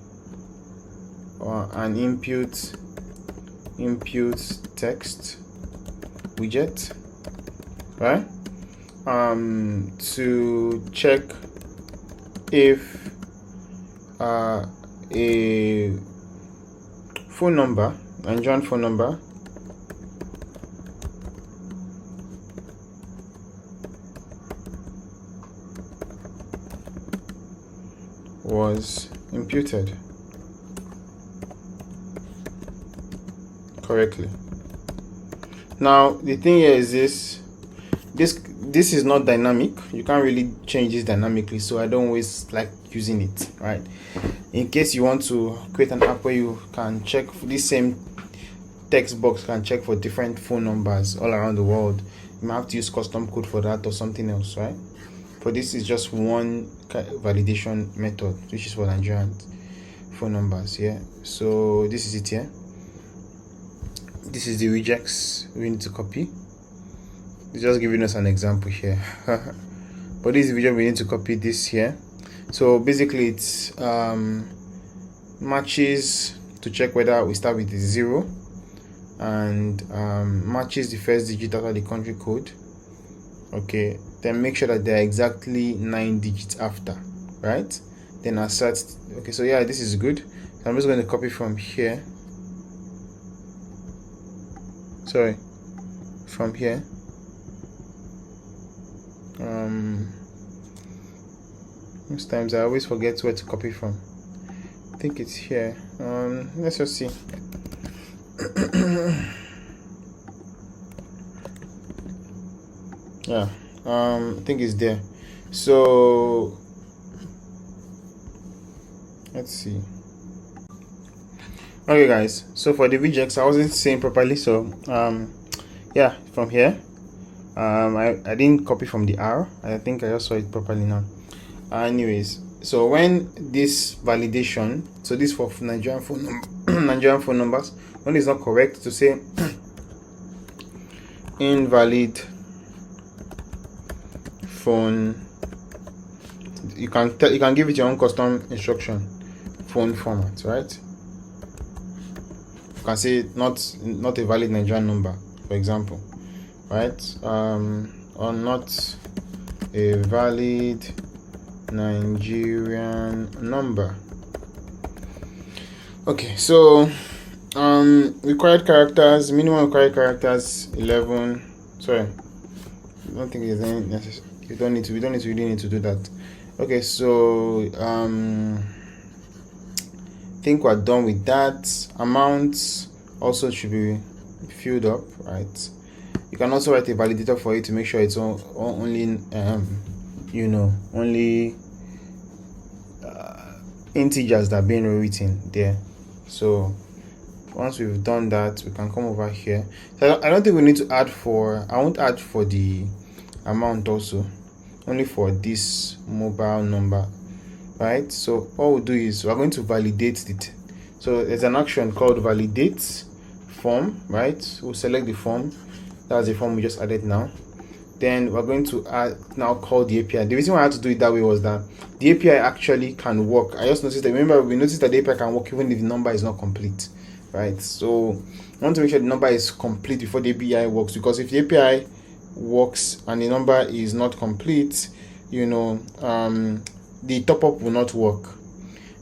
input text widget, right? To check if a phone number, Nigerian phone number, was imputed correctly. Now the thing here is this is not dynamic. You can't really change this dynamically, so I don't always like using it, right? In case you want to create an app where you can check for this same text box, can check for different phone numbers all around the world, you might have to use custom code for that or something else, right? For this is just one validation method, which is for Nigerian phone numbers. Yeah, so this is it here. This is the regex we need to copy. It's just giving us an example here. But this video we need to copy this here. So basically it's matches to check whether we start with the 0 and matches the first digit after the country code. Okay, then make sure that they're exactly 9 digits after, right? Then assert. Okay, so yeah, this is good. So I'm just going to copy from here. Sorry, from here. Most times I always forget where to copy from. I think it's here. Let's just see. Yeah, I think it's there. So let's see. Okay guys, so for the regex I wasn't saying properly, so yeah, from here I didn't copy from the R. I think I just saw it properly now. Anyways, so when this validation So this for Nigerian phone Nigerian phone numbers. When it's not correct, to say invalid phone, you can give it your own custom instruction phone format, right? You can say not a valid Nigerian number, for example, right? Or not a valid Nigerian number. Okay, so required characters, minimum required characters 11. Sorry, I don't think there's any necessary. We don't really need to do that. Okay, so I think we're done with that. Amounts also should be filled up, right? You can also write a validator for it to make sure it's only only integers that are being written there. So once we've done that, we can come over here. So I don't think we need to add for, I won't add for the amount also, only for this mobile number, right? So what we'll do is we're going to validate it. So there's an action called validate form, right? We'll select the form. That's the form we just added now. Then we're going to now call the API. The reason why I had to do it that way was that the API actually can work. I just noticed that, remember, we noticed that the API can work even if the number is not complete, right? So I want to make sure the number is complete before the API works, because if the API works and the number is not complete, the top-up will not work.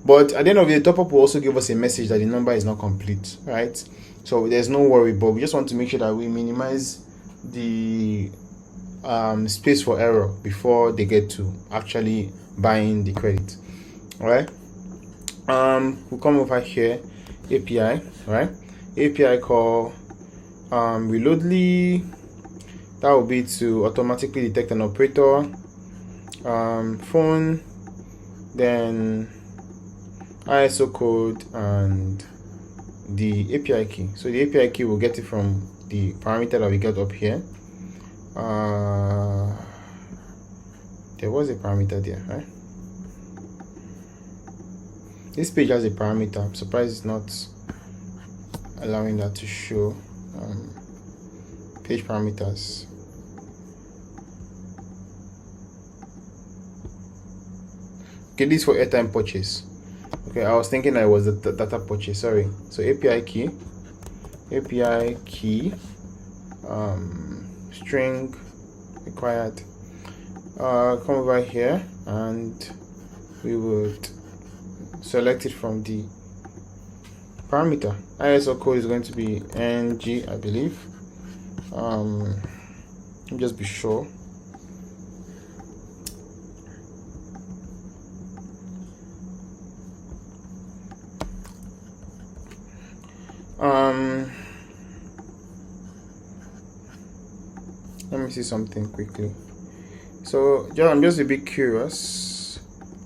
But at the end of the top-up will also give us a message that the number is not complete, right? So there's no worry, but we just want to make sure that we minimize the space for error before they get to actually buying the credit. All right, we'll come over here, API, right? API call reloadly. That will be to automatically detect an operator, phone, then ISO code and the API key. So the API key will get it from the parameter that we got up here. There was a parameter there, right? This page has a parameter. I'm surprised it's not allowing that to show. Page parameters. Okay, this is for airtime purchase. Okay, I was thinking that it was the data purchase. Sorry. So API key, string required. Come over here and we would select it from the parameter. ISO code is going to be ng, I believe. Let me just be sure. Let me see something quickly. So I'm just a bit curious.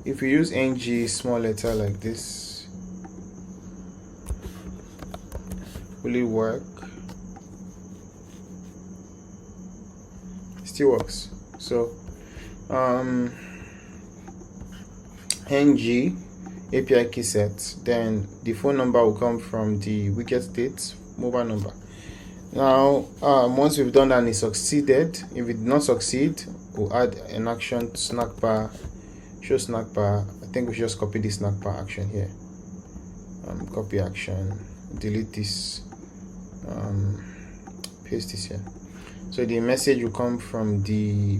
If we use ng small letter like this, will it work? It still works. So ng API key set, then the phone number will come from the wicket state mobile number. Now once we've done that and it succeeded, if it did not succeed, we'll add an action, snack bar, show snack bar. I think we should just copy this snack bar action here. Copy action, delete this, paste this here. So the message will come from the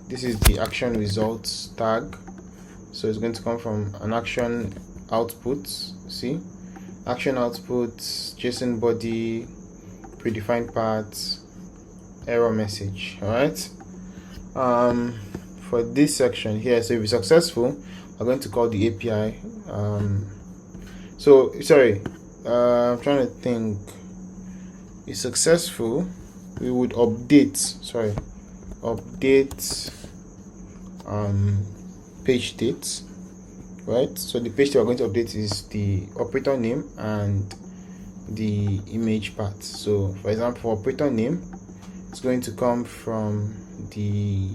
this is the action results tag. So it's going to come from an action output. See, action output, JSON body, predefined paths, error message. All right. For this section here, so if it's successful, we're going to call the API. So sorry, I'm trying to think. If successful, we would update. Sorry, update page state, right? So the page that we're going to update is the operator name and the image part. So for example, for operator name, it's going to come from the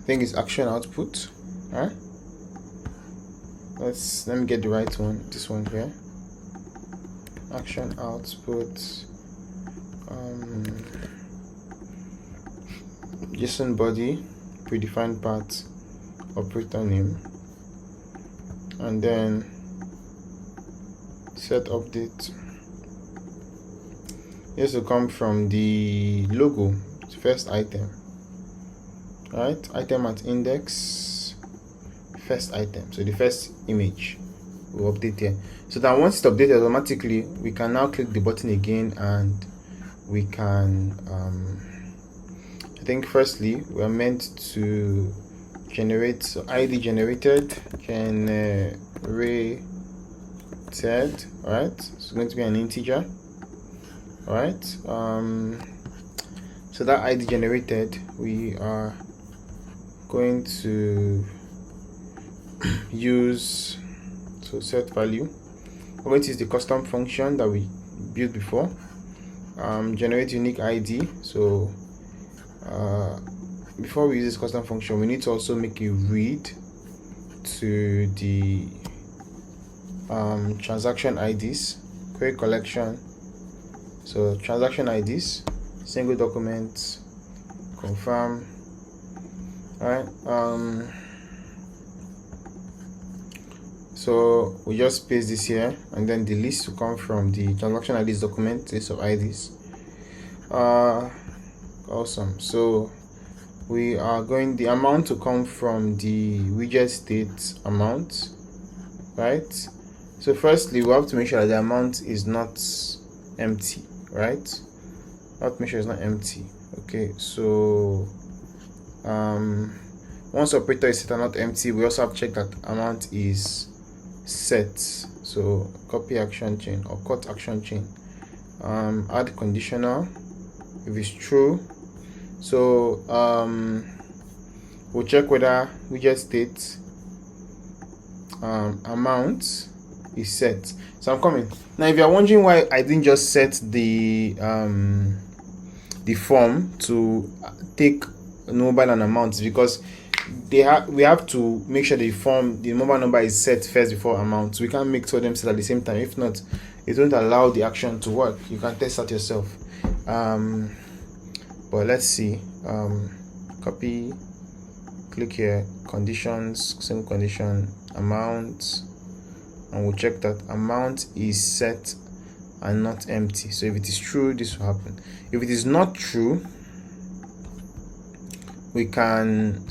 think it's action output. All right, let me get the right one. This one here, action output, JSON body, predefined path, operator name, and then set update. This will come from the logo, first item. Right, item at index, first item. So the first image will update here. So that once it's updated automatically, we can now click the button again and we can I think firstly we are meant to generate, so ID generated, generated, all right, so it's going to be an integer. All right, so that ID generated, we are going to use, so set value, we're going to use the custom function that we built before, generate unique ID. So before we use this custom function, we need to also make a read to the transaction IDs, create collection. So transaction IDs, single document, confirm. All right, so we just paste this here, and then the list will come from the transaction IDs document, list of IDs. Awesome. So we are going, the amount to come from the widget state amount, right? So firstly, we have to make sure that the amount is not empty, right? We have to make sure it's not empty. Okay, so once operator is set and not empty, we also have to check that amount is set. So copy action chain or cut action chain, add conditional if it's true. So we'll check whether widget state amount is set. So I'm coming now. If you're wondering why I didn't just set the form to take mobile and amount, because we have to make sure the mobile number is set first before amount. We can't make two of them set at the same time. If not, it won't allow the action to work. You can test that yourself. But let's see. Copy, click here, conditions, same condition, amount, and we'll check that amount is set and not empty. So if it is true, this will happen. If it is not true, we can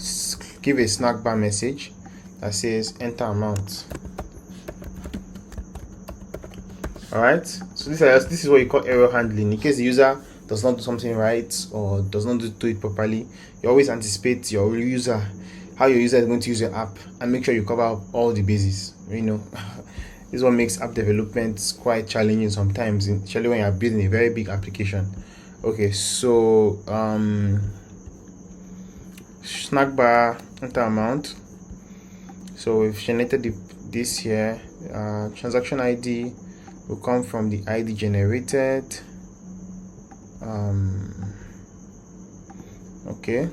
give a snack bar message that says enter amount. All right, so this is what you call error handling. In case the user does not do something right or does not do it properly, you always anticipate your user, how your user is going to use your app, and make sure you cover all the bases. You know, this is what makes app development quite challenging sometimes, especially when you're building a very big application. Okay, so snack bar enter amount. So we've generated this here. Transaction ID will come from the ID generated. Okay,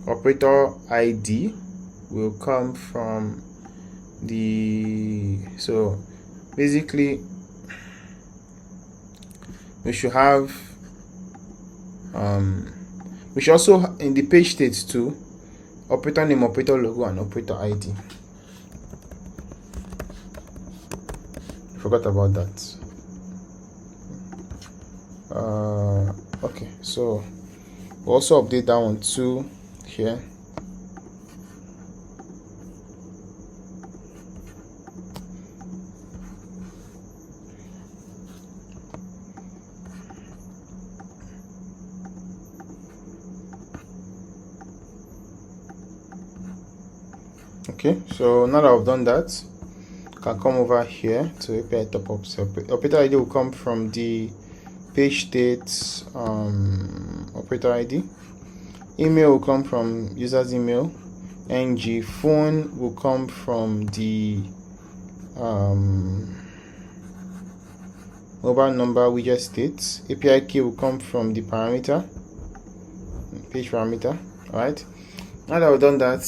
operator ID will come from the, so basically we should have we should also, in the page state too, operator name, operator logo, and operator ID. Forgot about that. Okay, so we'll also update that one too here. Okay, so now that I've done that, I can come over here to API top up. So operator ID will come from the page state operator ID. Email will come from user's email. ng phone will come from the mobile number widget state. API key will come from the parameter, page parameter. All right, Now that we've done that,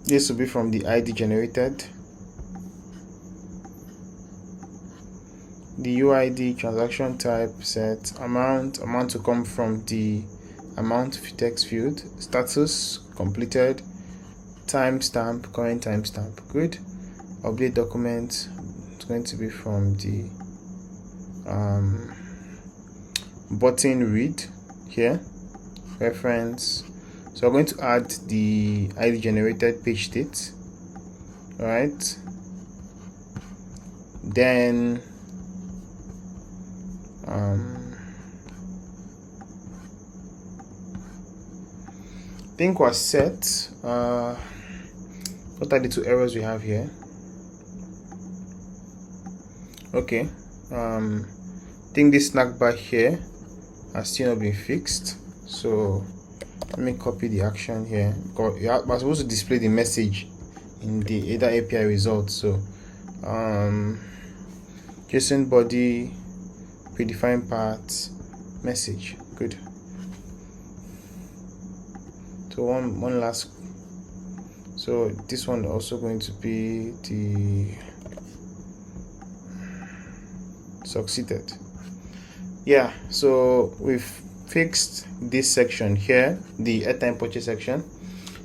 this will be from the ID generated. The UID, transaction type, set, amount to come from the amount text field, status, completed, timestamp, current timestamp, good. Update document, it's going to be from the button read here, reference. So we're going to add the ID generated page state, right? Then I think we're set. What are the two errors we have here? Okay, I think this snack bar here has still not been fixed, so let me copy the action here, because you're supposed to display the message in the ADA API results. So JSON body, predefined path, message, good. So one last, so this one also going to be the succeeded. Yeah, so we've fixed this section here, the airtime purchase section.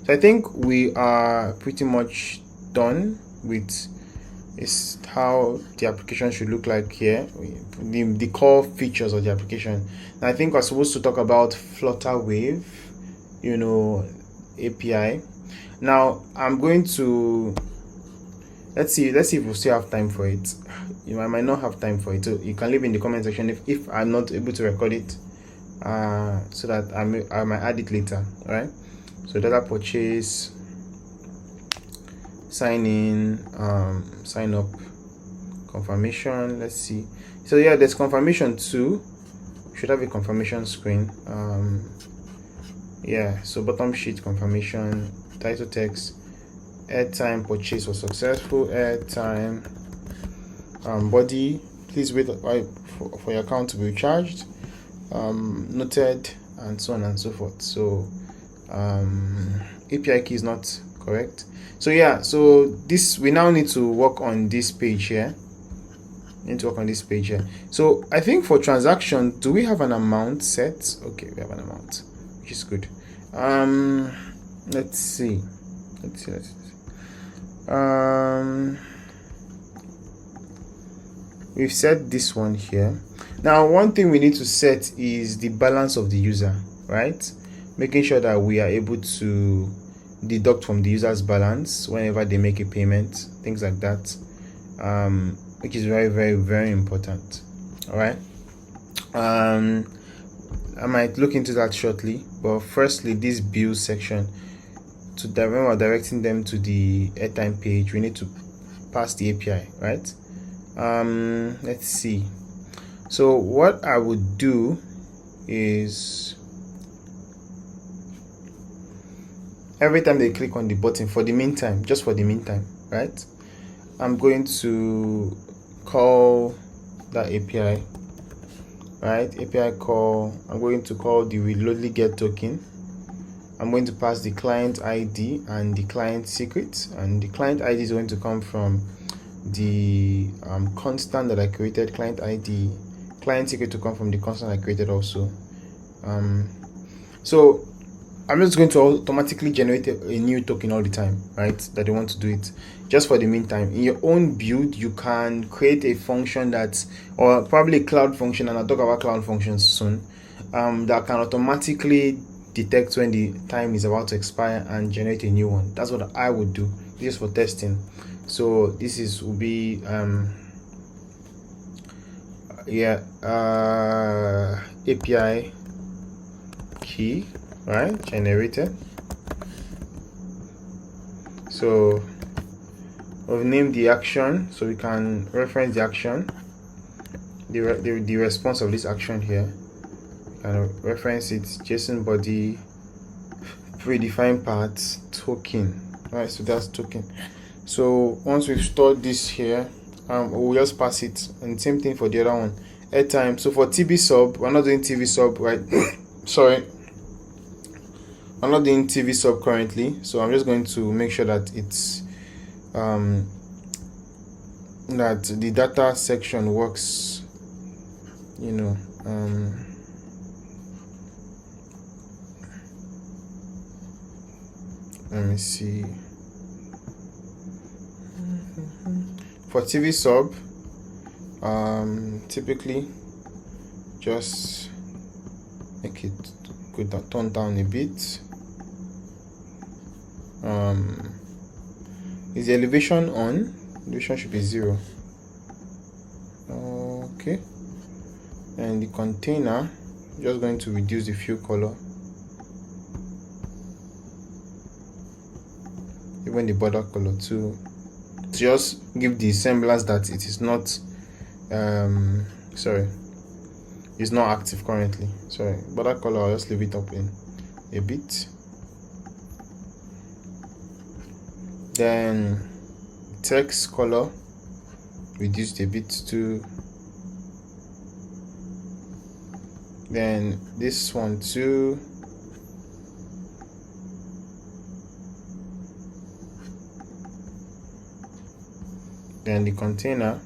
So I think we are pretty much done with is how the application should look like here, the core features of the application. And I think we're supposed to talk about flutter wave, API. Now I'm going to let's see if we still have time for it. I might not have time for it, so you can leave in the comment section if I'm not able to record it, so that I might add it later. All right, so data purchase, sign in, sign up, confirmation. Let's see. So yeah, there's confirmation too. Should have a confirmation screen. Yeah, so bottom sheet confirmation, title text, airtime purchase was successful, airtime, body, please wait for your account to be recharged, noted, and so on and so forth. So API key is not correct. So yeah, so this, we now need to work on this page here. So I think for transaction, do we have an amount set? Okay, we have an amount, which is good. Let's see. We've set this one here. Now one thing we need to set is the balance of the user, right? Making sure that we are able to deduct from the user's balance whenever they make a payment, things like that, which is very, very, very important. All right, I might look into that shortly, but firstly, this bill section, when we're directing them to the airtime page, we need to pass the API, right? Let's see. So what I would do is, every time they click on the button, just for the meantime, right, I'm going to call that API, right? API call, I'm going to call the reloadly get token. I'm going to pass the client ID and the client secret, and the client ID is going to come from the constant that I created, client ID, client secret to come from the constant I created also. So I'm just going to automatically generate a new token all the time, right? That they want to do it just for the meantime. In your own build, you can create a function or probably a cloud function, and I'll talk about cloud functions soon, that can automatically detect when the time is about to expire and generate a new one. That's what I would do. This is for testing. So this will be API key, right, generated. So we've named the action, so we can reference the action, the response of this action here. We can reference it, JSON body, predefined path, token, right? So that's token. So once we've stored this here, we'll just pass it, and same thing for the other one, airtime. So for TB sub, we're not doing TV sub, right? Sorry, I'm not doing TV sub currently, so I'm just going to make sure that it's that the data section works, you know. Let me see. For TV sub, typically just make it turn down a bit. Is the elevation on? Elevation should be 0. Okay. And the container, just going to reduce the fill color, even the border color too, to just give the semblance that it is not it's not active currently. Border color, I'll just leave it up in a bit. Then text color, reduced a bit too. Then this one too. Then the container,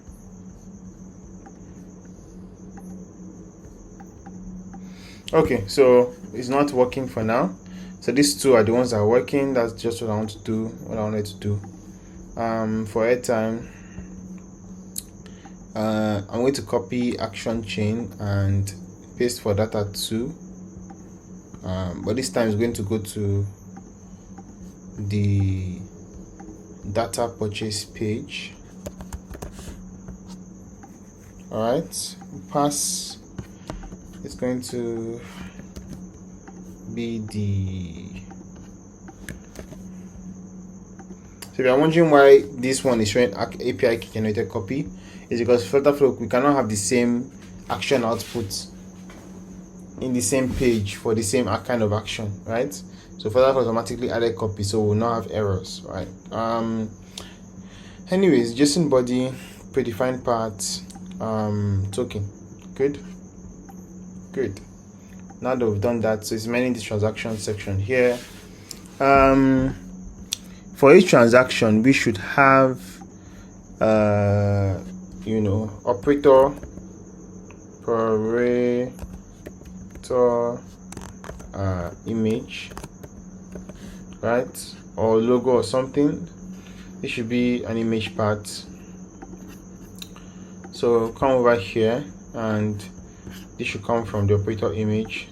okay, so it's not working for now. So these two are the ones that are working. That's just what I want to do, what I wanted to do. For Airtime, I'm going to copy action chain and paste for data 2. But this time it's going to go to the data purchase page. Alright, pass is going to be the. So if you're wondering why this one is showing API generated copy, is because Flutterflow, we cannot have the same action output in the same page for the same kind of action, right? So Flutterflow automatically added copy, so we'll not have errors, right? Anyways, JSON body, predefined path, token. Good. Now that we've done that, so it's managing the transaction section here. For each transaction, we should have operator, image, right, or logo or something. It should be an image part. So come over here, and this should come from the operator image.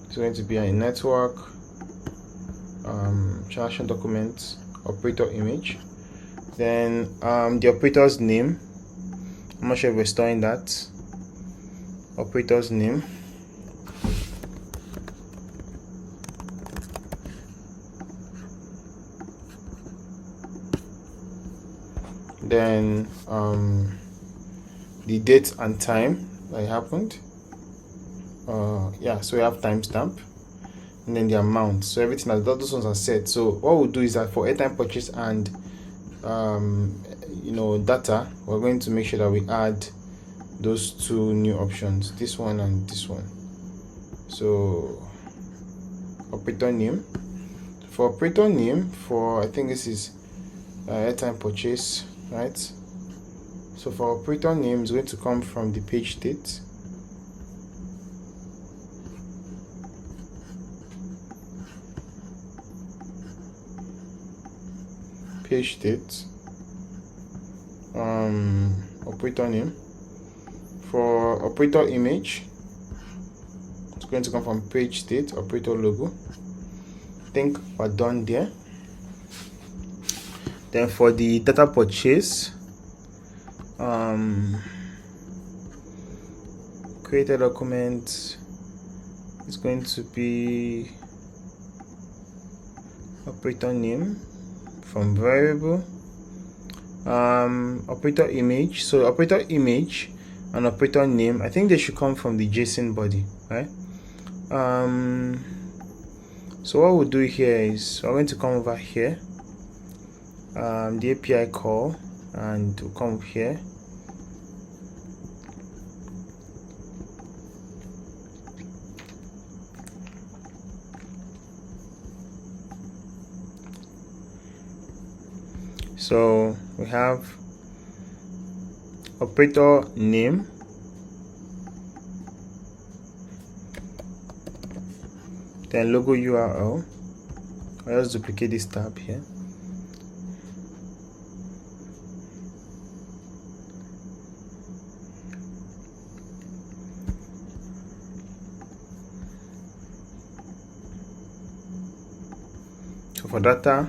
It's going to be a network transaction document operator image. Then the operator's name, I'm not sure if we're storing that. Operator's name. Then the date and time that it happened. So we have timestamp, and then the amount. So everything that those ones are set. So what we'll do is that for Airtime purchase and data, we're going to make sure that we add those two new options, this one and this one. So operator name. For operator name, for I think this is Airtime purchase, right? So for operator name, is going to come from the page state. Page state. Operator name. For operator image, it's going to come from page state, operator logo. I think we're done there. Then for the data purchase, create a document. It's going to be operator name from variable, operator image. So operator image and operator name, I think they should come from the JSON body, right? So what we'll do here is we're going to come over here, the API call, and we'll come here. So we have operator name, then logo URL. I'll just duplicate this tab here. So for data,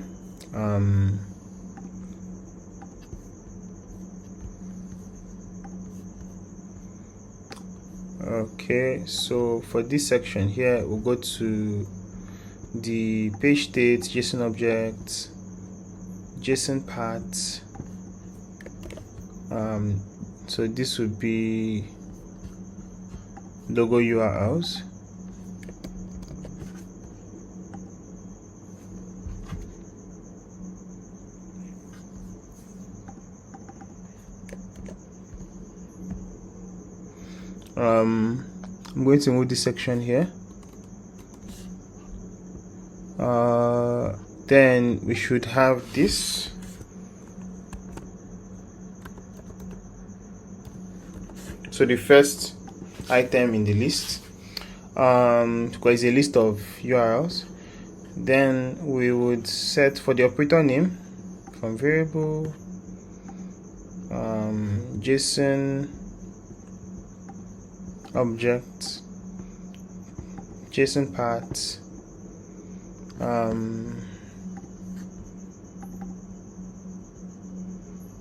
okay, so for this section here, we'll go to the page state, JSON object, JSON path. So this would be logo URLs. I'm going to move this section here. Then we should have this. So the first item in the list, because it's a list of URLs. Then we would set for the operator name from variable JSON object, JSON path,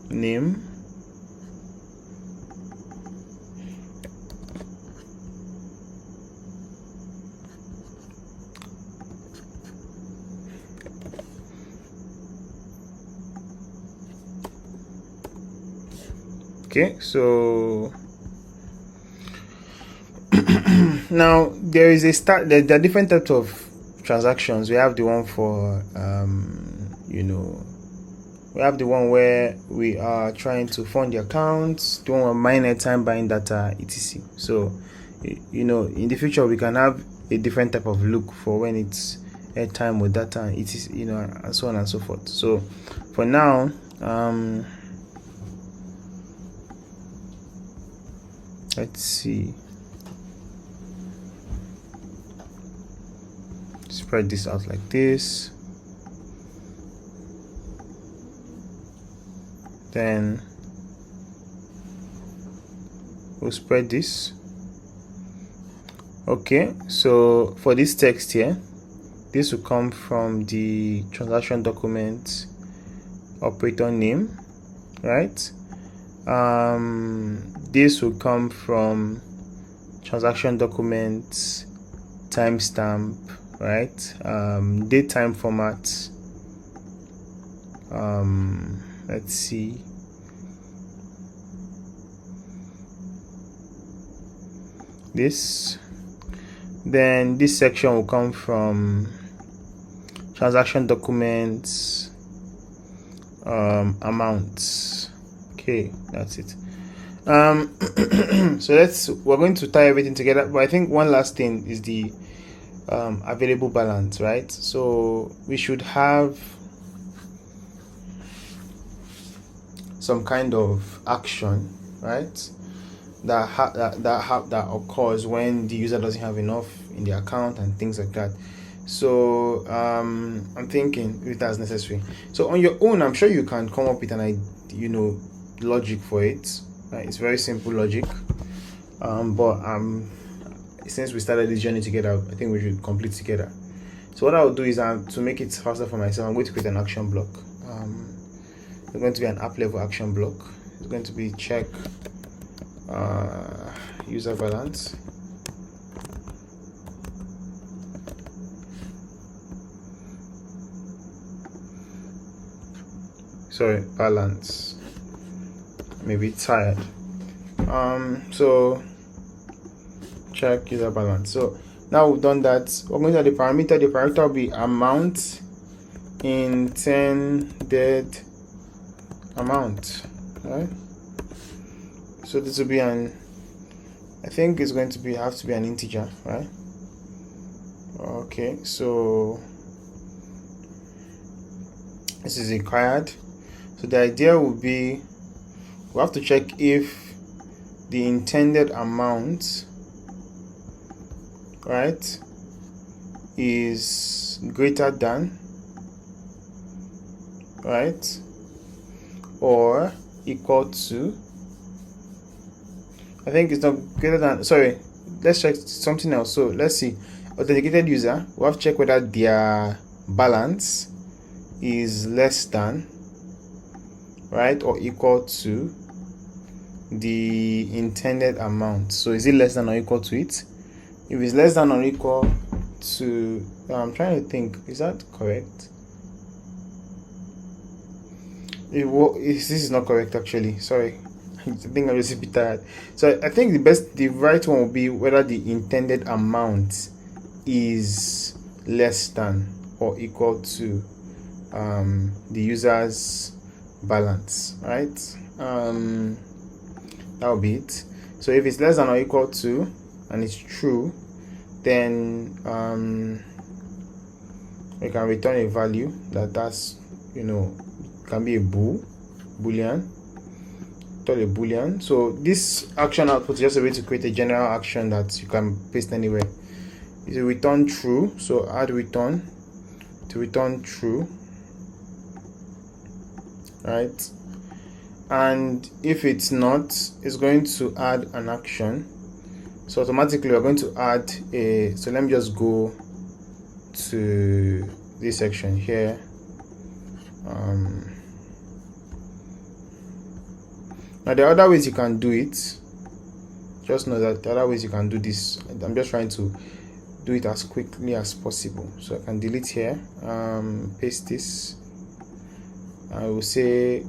name, okay. So now there is a start. There are different types of transactions. We have the one for we have the one where we are trying to fund the accounts, the one where buying airtime, buying data, etc. So in the future we can have a different type of look for when it's airtime or data, etc. And so on and so forth. So for now, let's see. Spread this out like this. Then we'll spread this. Okay, so for this text here, this will come from the transaction document operator name, right? This will come from transaction document timestamp, right? Date time format. Let's see. This. Then this section will come from transaction documents amounts. Okay, that's it. So we're going to tie everything together, but I think one last thing is the available balance, right? So we should have some kind of action, right, that occurs when the user doesn't have enough in the account and things like that. So I'm thinking if that's necessary. So on your own, I'm sure you can come up with an logic for it, right? It's very simple logic, but since we started this journey together, I think we should complete together. So what I'll do is to make it faster for myself, I'm going to create an action block. It's going to be an app level action block. It's going to be check user balance. Sorry, balance. Maybe tired. So check user balance. So now we've done that, we're going to add the parameter. The parameter will be amount intended amount, right? So this will be I think it's going to have to be an integer, right? Okay, so this is required. So the idea would be we have to check if the intended amount, right, is greater than, right, or equal to, I think it's not greater than, sorry, let's check something else. So let's see, authenticated user, we have to check whether their balance is less than, right, or equal to the intended amount. So is it less than or equal to it? If it's less than or equal to, I'm trying to think, is that correct? This is not correct actually, sorry. I think I'm just a bit tired. So I think the right one will be whether the intended amount is less than or equal to the user's balance, right? That will be it. So if it's less than or equal to, and it's true, then we can return a value that's can be a boolean. A boolean. So this action output is just a way to create a general action that you can paste anywhere. It's a return true, so add return to return true, right? And if it's not, it's going to add an action. So automatically we're going to add a, so let me just go to this section here. Now there are other ways you can do it. Just know that there are other ways you can do this. I'm just trying to do it as quickly as possible. So I can delete here, paste this. I will say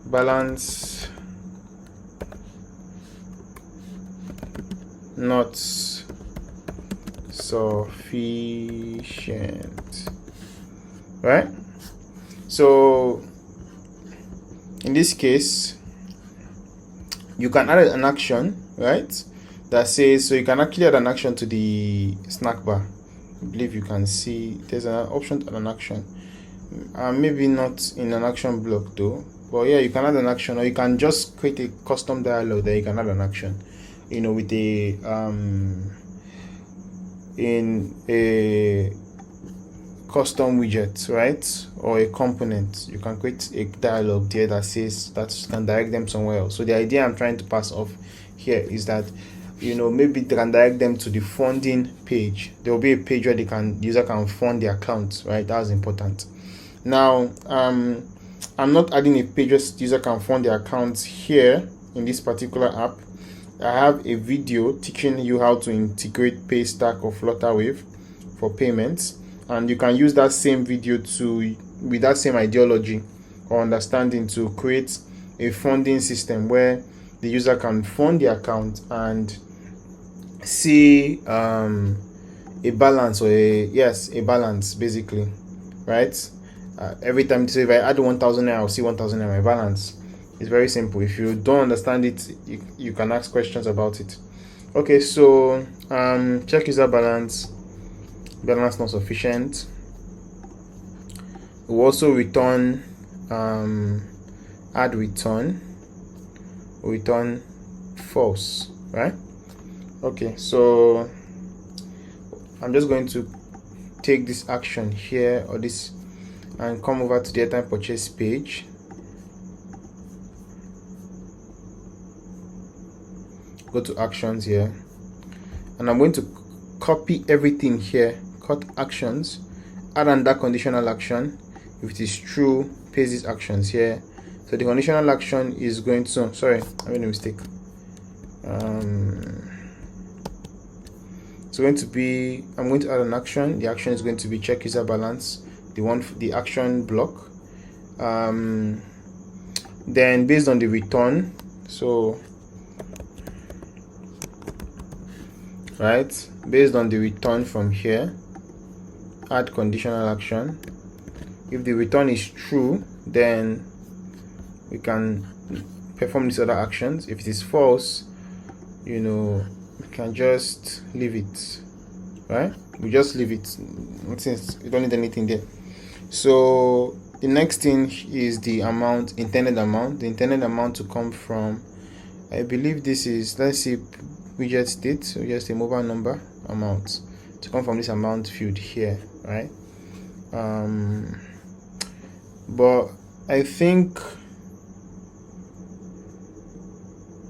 balance not sufficient, right? So in this case, you can add an action, right, that says, so you can actually add an action to the snack bar. I believe you can see there's an option to add an action, maybe not in an action block though, but yeah, you can add an action, or you can just create a custom dialog that you can add an action, with a in a custom widget, right, or a component. You can create a dialog there that says that can direct them somewhere else. So the idea I'm trying to pass off here is that maybe they can direct them to the funding page. There will be a page where the user can fund their account, right? That's important. Now I'm not adding a page where user can fund their accounts here in this particular app. I have a video teaching you how to integrate Paystack or Flutterwave for payments, and you can use that same video with that same ideology or understanding to create a funding system where the user can fund the account and see a balance, or a balance basically, right? Every time, so if I add 1,000 naira, I'll see 1,000 naira my balance. It's very simple. If you don't understand it, you can ask questions about it. Okay, so check user balance not sufficient. We'll also return add return false, right? Okay, so I'm just going to take this action here, or this, and come over to the Airtime purchase page. Go to actions here, and I'm going to copy everything here, cut actions, add another conditional action. If it is true, paste these actions here. So the conditional action is going to, sorry, I made a mistake. It's going to be, I'm going to add an action. The action is going to be check user balance, the action block. Then based on the return, so right, based on the return from here, add conditional action. If the return is true, then we can perform these other actions. If it is false, we can just leave it, right? We just leave it since you don't need anything there. So The next thing is the amount, intended amount. The intended amount to come from, I believe this is, let's see, widget state, so just a mobile number amount to come from this amount field here, right? But I think,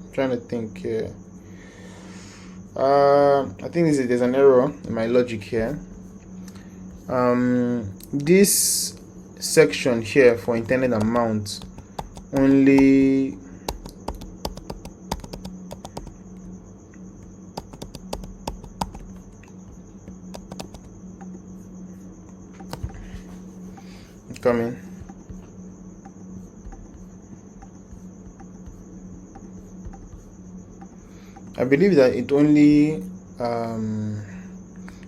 I'm trying to think here. I think there's an error in my logic here. This section here for intended amount only coming. I believe that it only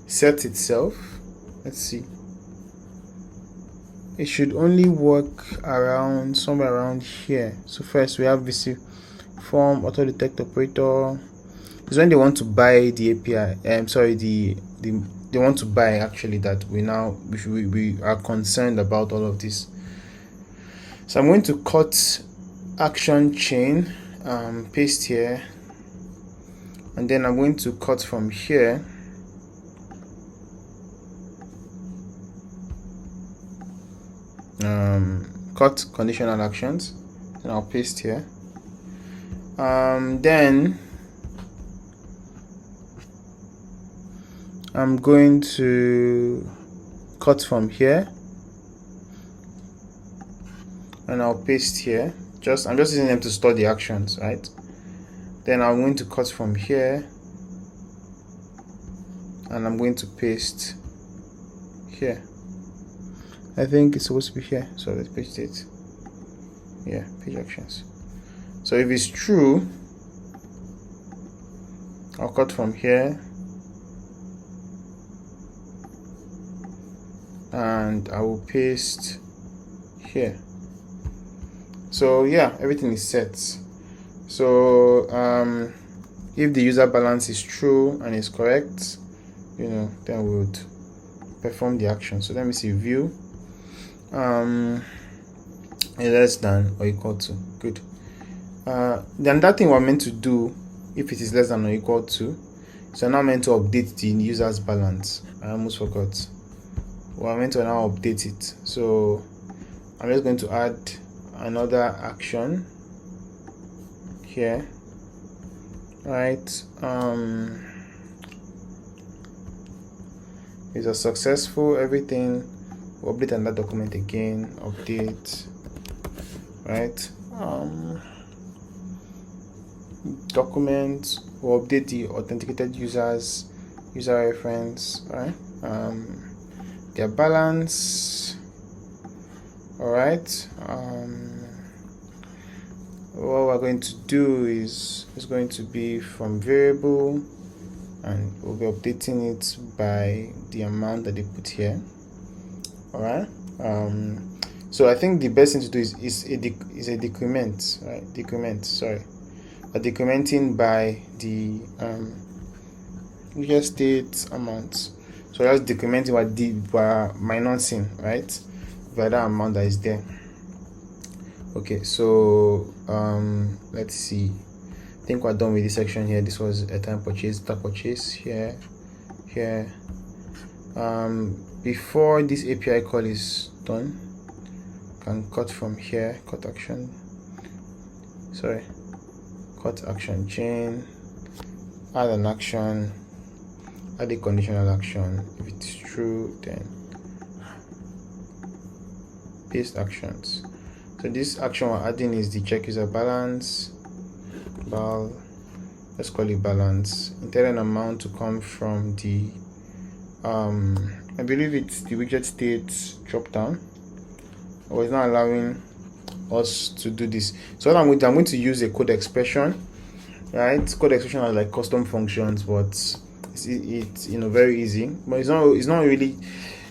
sets itself. Let's see. It should only work around somewhere around here. So first we have VC form auto detect operator. It's when they want to buy the API. Sorry, they want to buy actually that we are concerned about all of this. So I'm going to cut action chain, paste here, and then I'm going to cut from here. Cut conditional actions, and I'll paste here. Then I'm going to cut from here, and I'll paste here. I'm just using them to store the actions, right? Then I'm going to cut from here, and I'm going to paste here. I think it's supposed to be here, so let's paste it. Yeah, page actions. So if it's true, I'll cut from here, and I will paste here. So yeah, everything is set. So if the user balance is true and is correct, then we would perform the action. So let me see, view less than or equal to. Good. Then that thing we're meant to do, if it is less than or equal to, so I'm now meant to update the user's balance. I almost forgot. We're meant to now update it. So I'm just going to add another action here, right? Is a successful, everything. We'll update another document again, update, right? Document, we'll update the authenticated user reference, right? Their balance, all right. What we're going to do is going to be from variable, and we'll be updating it by the amount that they put here. All right. So I think the best thing to do is a decrement, right? Decrementing by the just state amount. So that's decrementing by minusing, right, by that amount that is there. Okay, so let's see. I think we're done with this section here. This was Airtime purchase, data purchase here. Before this API call is done, can cut from here, cut action chain, add an action, add a conditional action. If it's true, then paste actions. So this action we're adding is the check user balance, let's call it balance. Intended amount to come from the I believe it's the widget state drop down, or it's not allowing us to do this. So what I'm going to use a code expression, right? Code expression are like custom functions, but it's very easy. But it's not really.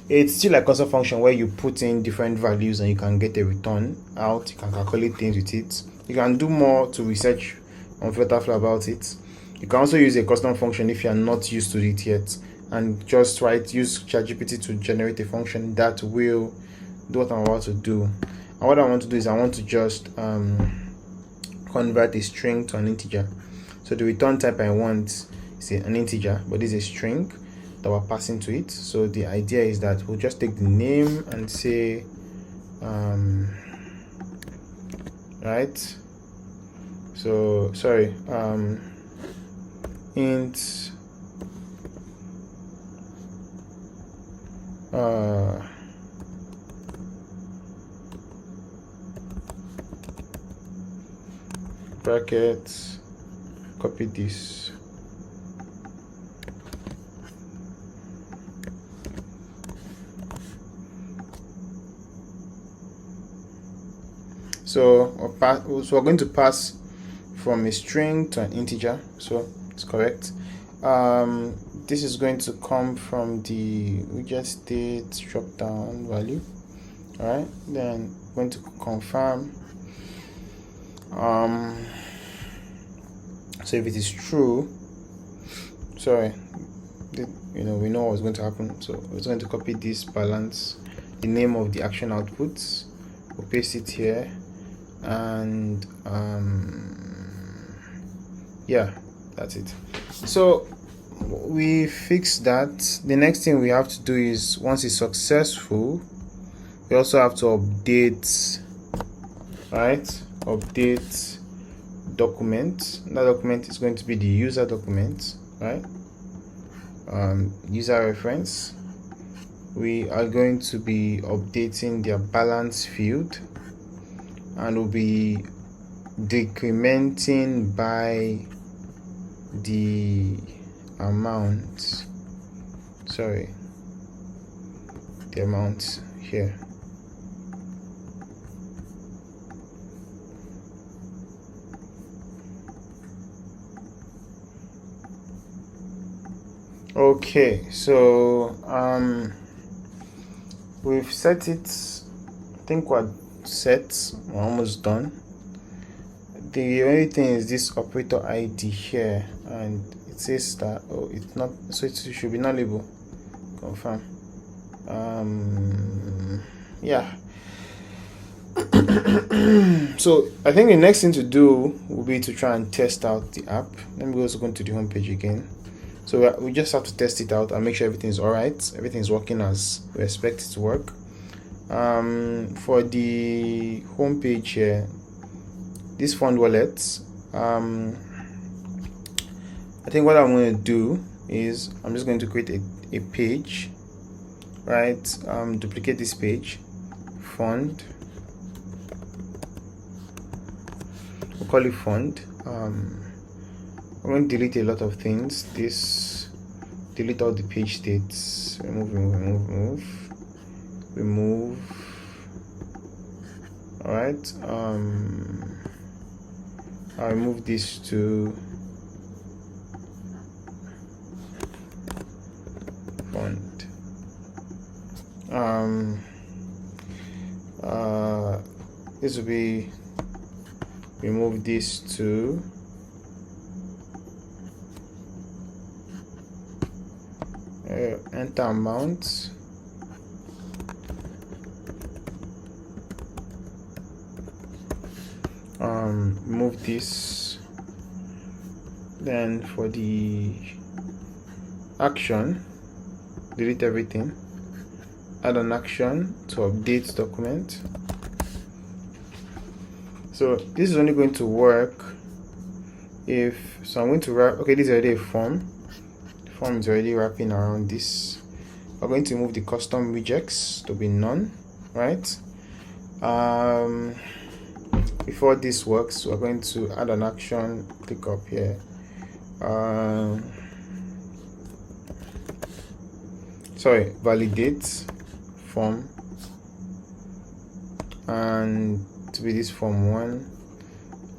It's still like custom function where you put in different values and you can get a return out. You can calculate things with it. You can do more to research on Flutterfly about it. You can also use a custom function if you are not used to it yet, and just use ChatGPT to generate a function that will do what I'm about to do. And what I want to do is I want to just convert a string to an integer. So the return type I want is an integer, but this is a string that we're passing to it. So the idea is that we'll just take the name and say right, so sorry, int brackets, copy this. So we're going to pass from a string to an integer, so it's correct. This is going to come from the widget state drop down value. All right, then I'm going to confirm. So if it is true, sorry, we know what's going to happen. So it's going to copy this balance, the name of the action outputs, we'll paste it here, and yeah, that's it. So we fixed that. The next thing we have to do is, once it's successful, we also have to update, right? Update document. That document is going to be the user document, right? User reference. We are going to be updating their balance field, and we'll be decrementing by the amount, sorry, the amount here. Okay, so we've set it. I think we're set. We're almost done. The only thing is this operator ID here, and it says that it's not, so it should be nullable. Confirm. Yeah. So I think the next thing to do will be to try and test out the app. Let me also go to the home page again. So we just have to test it out and make sure everything's all right, everything's working as we expect it to work. For the home page here, this fund wallet, I think what I'm going to do is I'm just going to create a page, right? Duplicate this page, fund, we'll call it fund. I'm going to delete a lot of things. This, delete all the page states, remove. All right. I'll remove this to font. This will be, remove this to enter amount. Remove this. Then for the action, delete everything, add an action to update document. So this is only going to work if, so I'm going to wrap, okay, this is already a form. The form is already wrapping around this. We're going to move the custom regex to be none, right? Before this works, we're going to add an action, click up here. Sorry, validate form, and to be this form 1,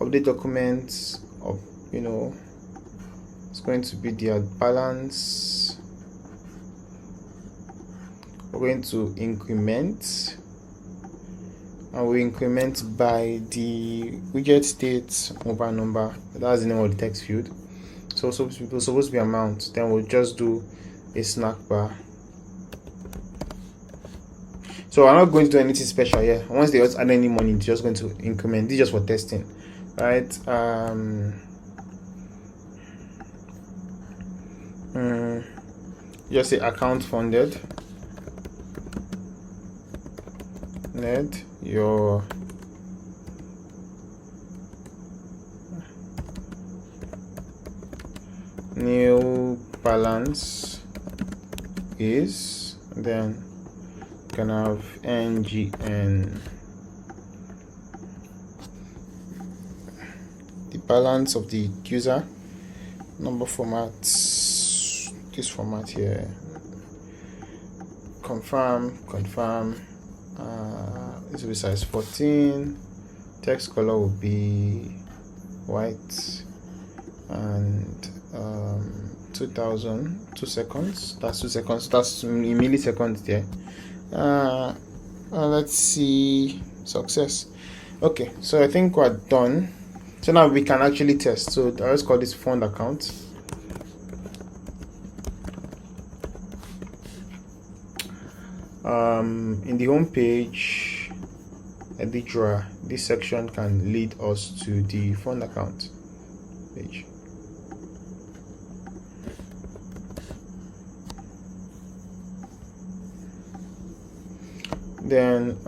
update documents of, it's going to be the balance. We're going to increment, and we increment by the widget state mobile number. That's the name of the text field. So supposed to be amount. Then we'll just do a snack bar. So I'm not going to do anything special here. Once they add any money, it's just going to increment. This is just for testing, right? Just say account funded. Net your new balance is, then you can have ngn, the balance of the user, number format, this format here, confirm, this will be size 14, text color will be white, and 2000, 2 seconds, that's 2 seconds, that's in milliseconds there. Let's see, success. Okay, so I think we're done. So now we can actually test. So let's call this fund account. In the home page, edit drawer, this section can lead us to the fund account page. Then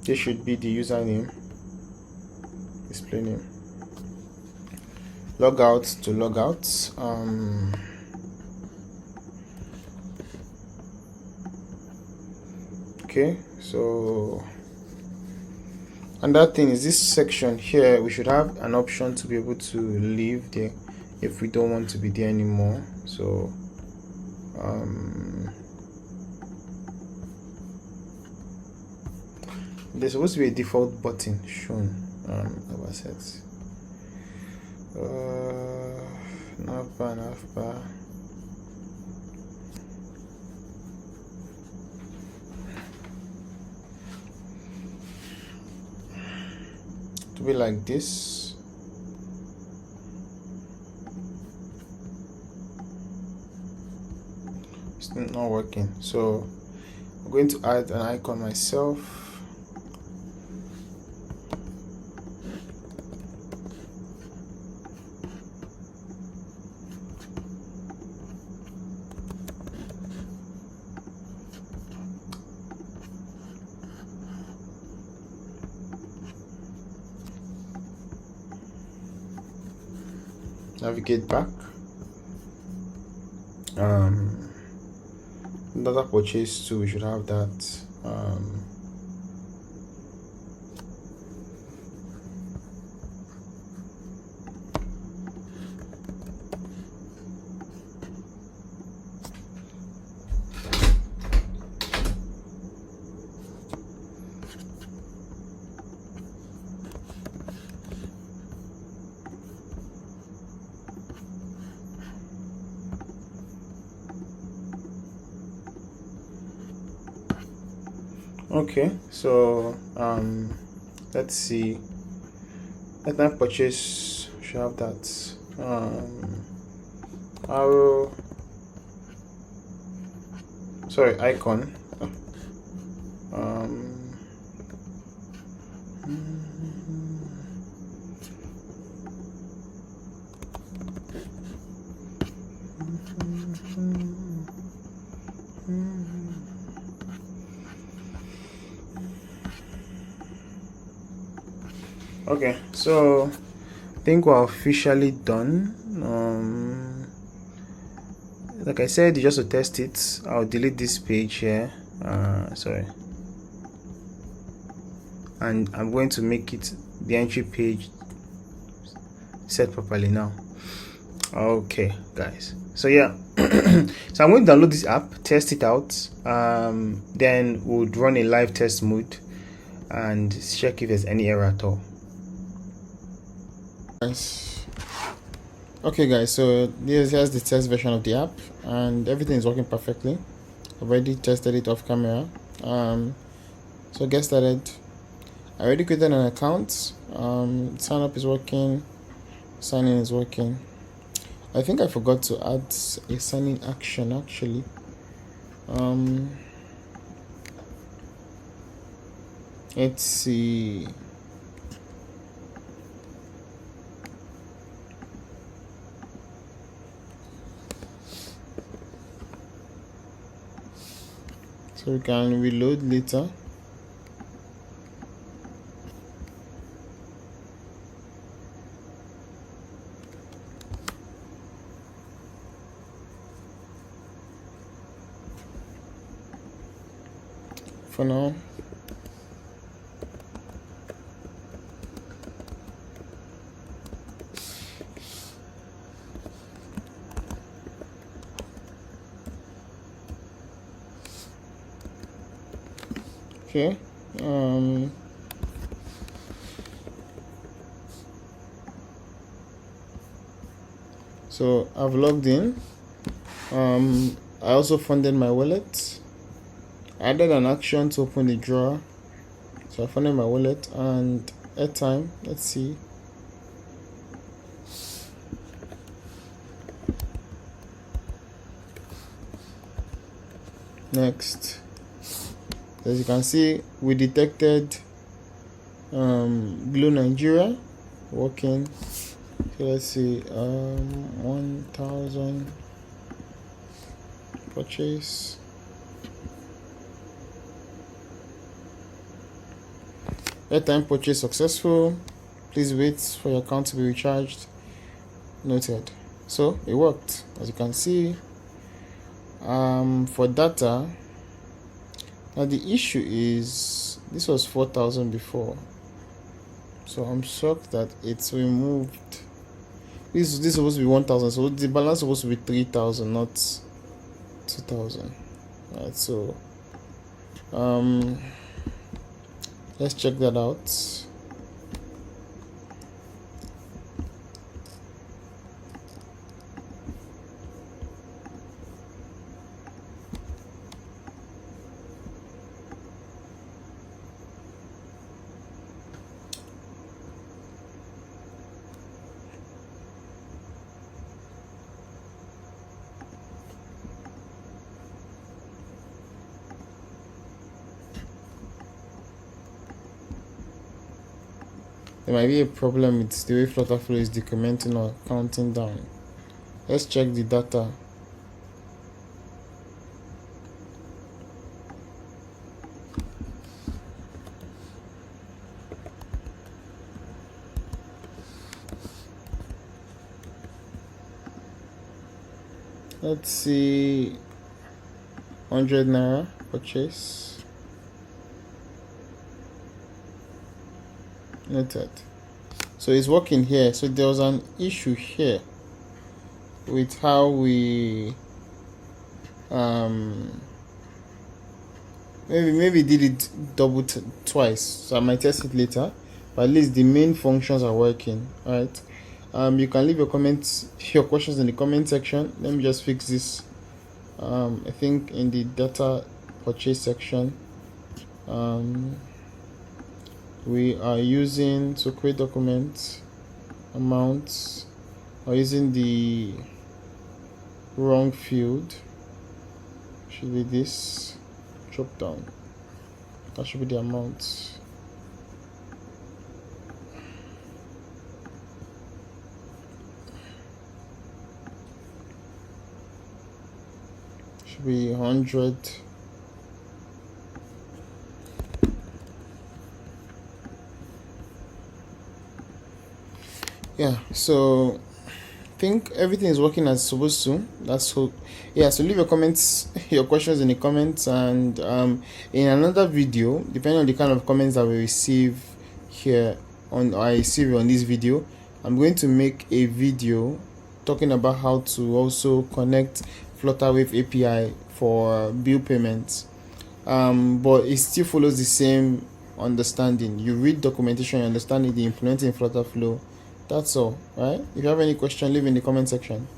this should be the username, display name, logout to logout. Okay, so another thing is this section here, we should have an option to be able to leave there if we don't want to be there anymore. So there's supposed to be a default button shown our sets. Navbar. To be like this. It's not working, so I'm going to add an icon myself. Navigate back. Data purchase too, we should have that. Okay, so let's see. Airtime purchase should have that. Arrow, sorry, icon. Okay, so I think we're officially done. Like I said, just to test it, I'll delete this page here. Sorry, and I'm going to make it the entry page set properly now. Okay, guys. So yeah, so I'm going to download this app, test it out. Then we'll run a live test mode and check if there's any error at all. Okay guys, so here's the test version of the app and everything is working perfectly. I've already tested it off camera. So get started. I already created an account. Sign up is working, sign in is working. I think I forgot to add a sign in action actually. Let's see. So we can reload later. For now, okay. So I've logged in. I also funded my wallet. I added an action to open the drawer. So I funded my wallet and Airtime. Let's see. Next. As you can see, we detected Blue Nigeria working. So let's see, 1,000 purchase. Airtime purchase successful. Please wait for your account to be recharged. Noted. So it worked. As you can see, for data. Now the issue is this was 4,000 before, so I'm shocked that it's removed. This is supposed to be 1,000, so the balance is supposed to be 3,000, not 2,000. Right, so let's check that out. There might be a problem with the way flutter flow is decrementing or counting down. Let's check the data. Let's see, 100 naira purchase. Noted. So it's working here. So there was an issue here with how we maybe did it twice. So I might test it later, but at least the main functions are working. All right. You can leave your questions in the comment section. Let me just fix this. I think in the data purchase section, we are using to create documents amounts or using the wrong field. Should be this drop down. That should be the amount. Should be 100. Yeah, so I think everything is working as it's supposed to. That's so. Yeah, so leave your comments, your questions in the comments, and in another video, depending on the kind of comments that we receive here I receive on this video, I'm going to make a video talking about how to also connect Flutterwave API for bill payments. But it still follows the same understanding. You read documentation, you understand the implementing Flutter flow. That's all, right? If you have any question, leave in the comment section.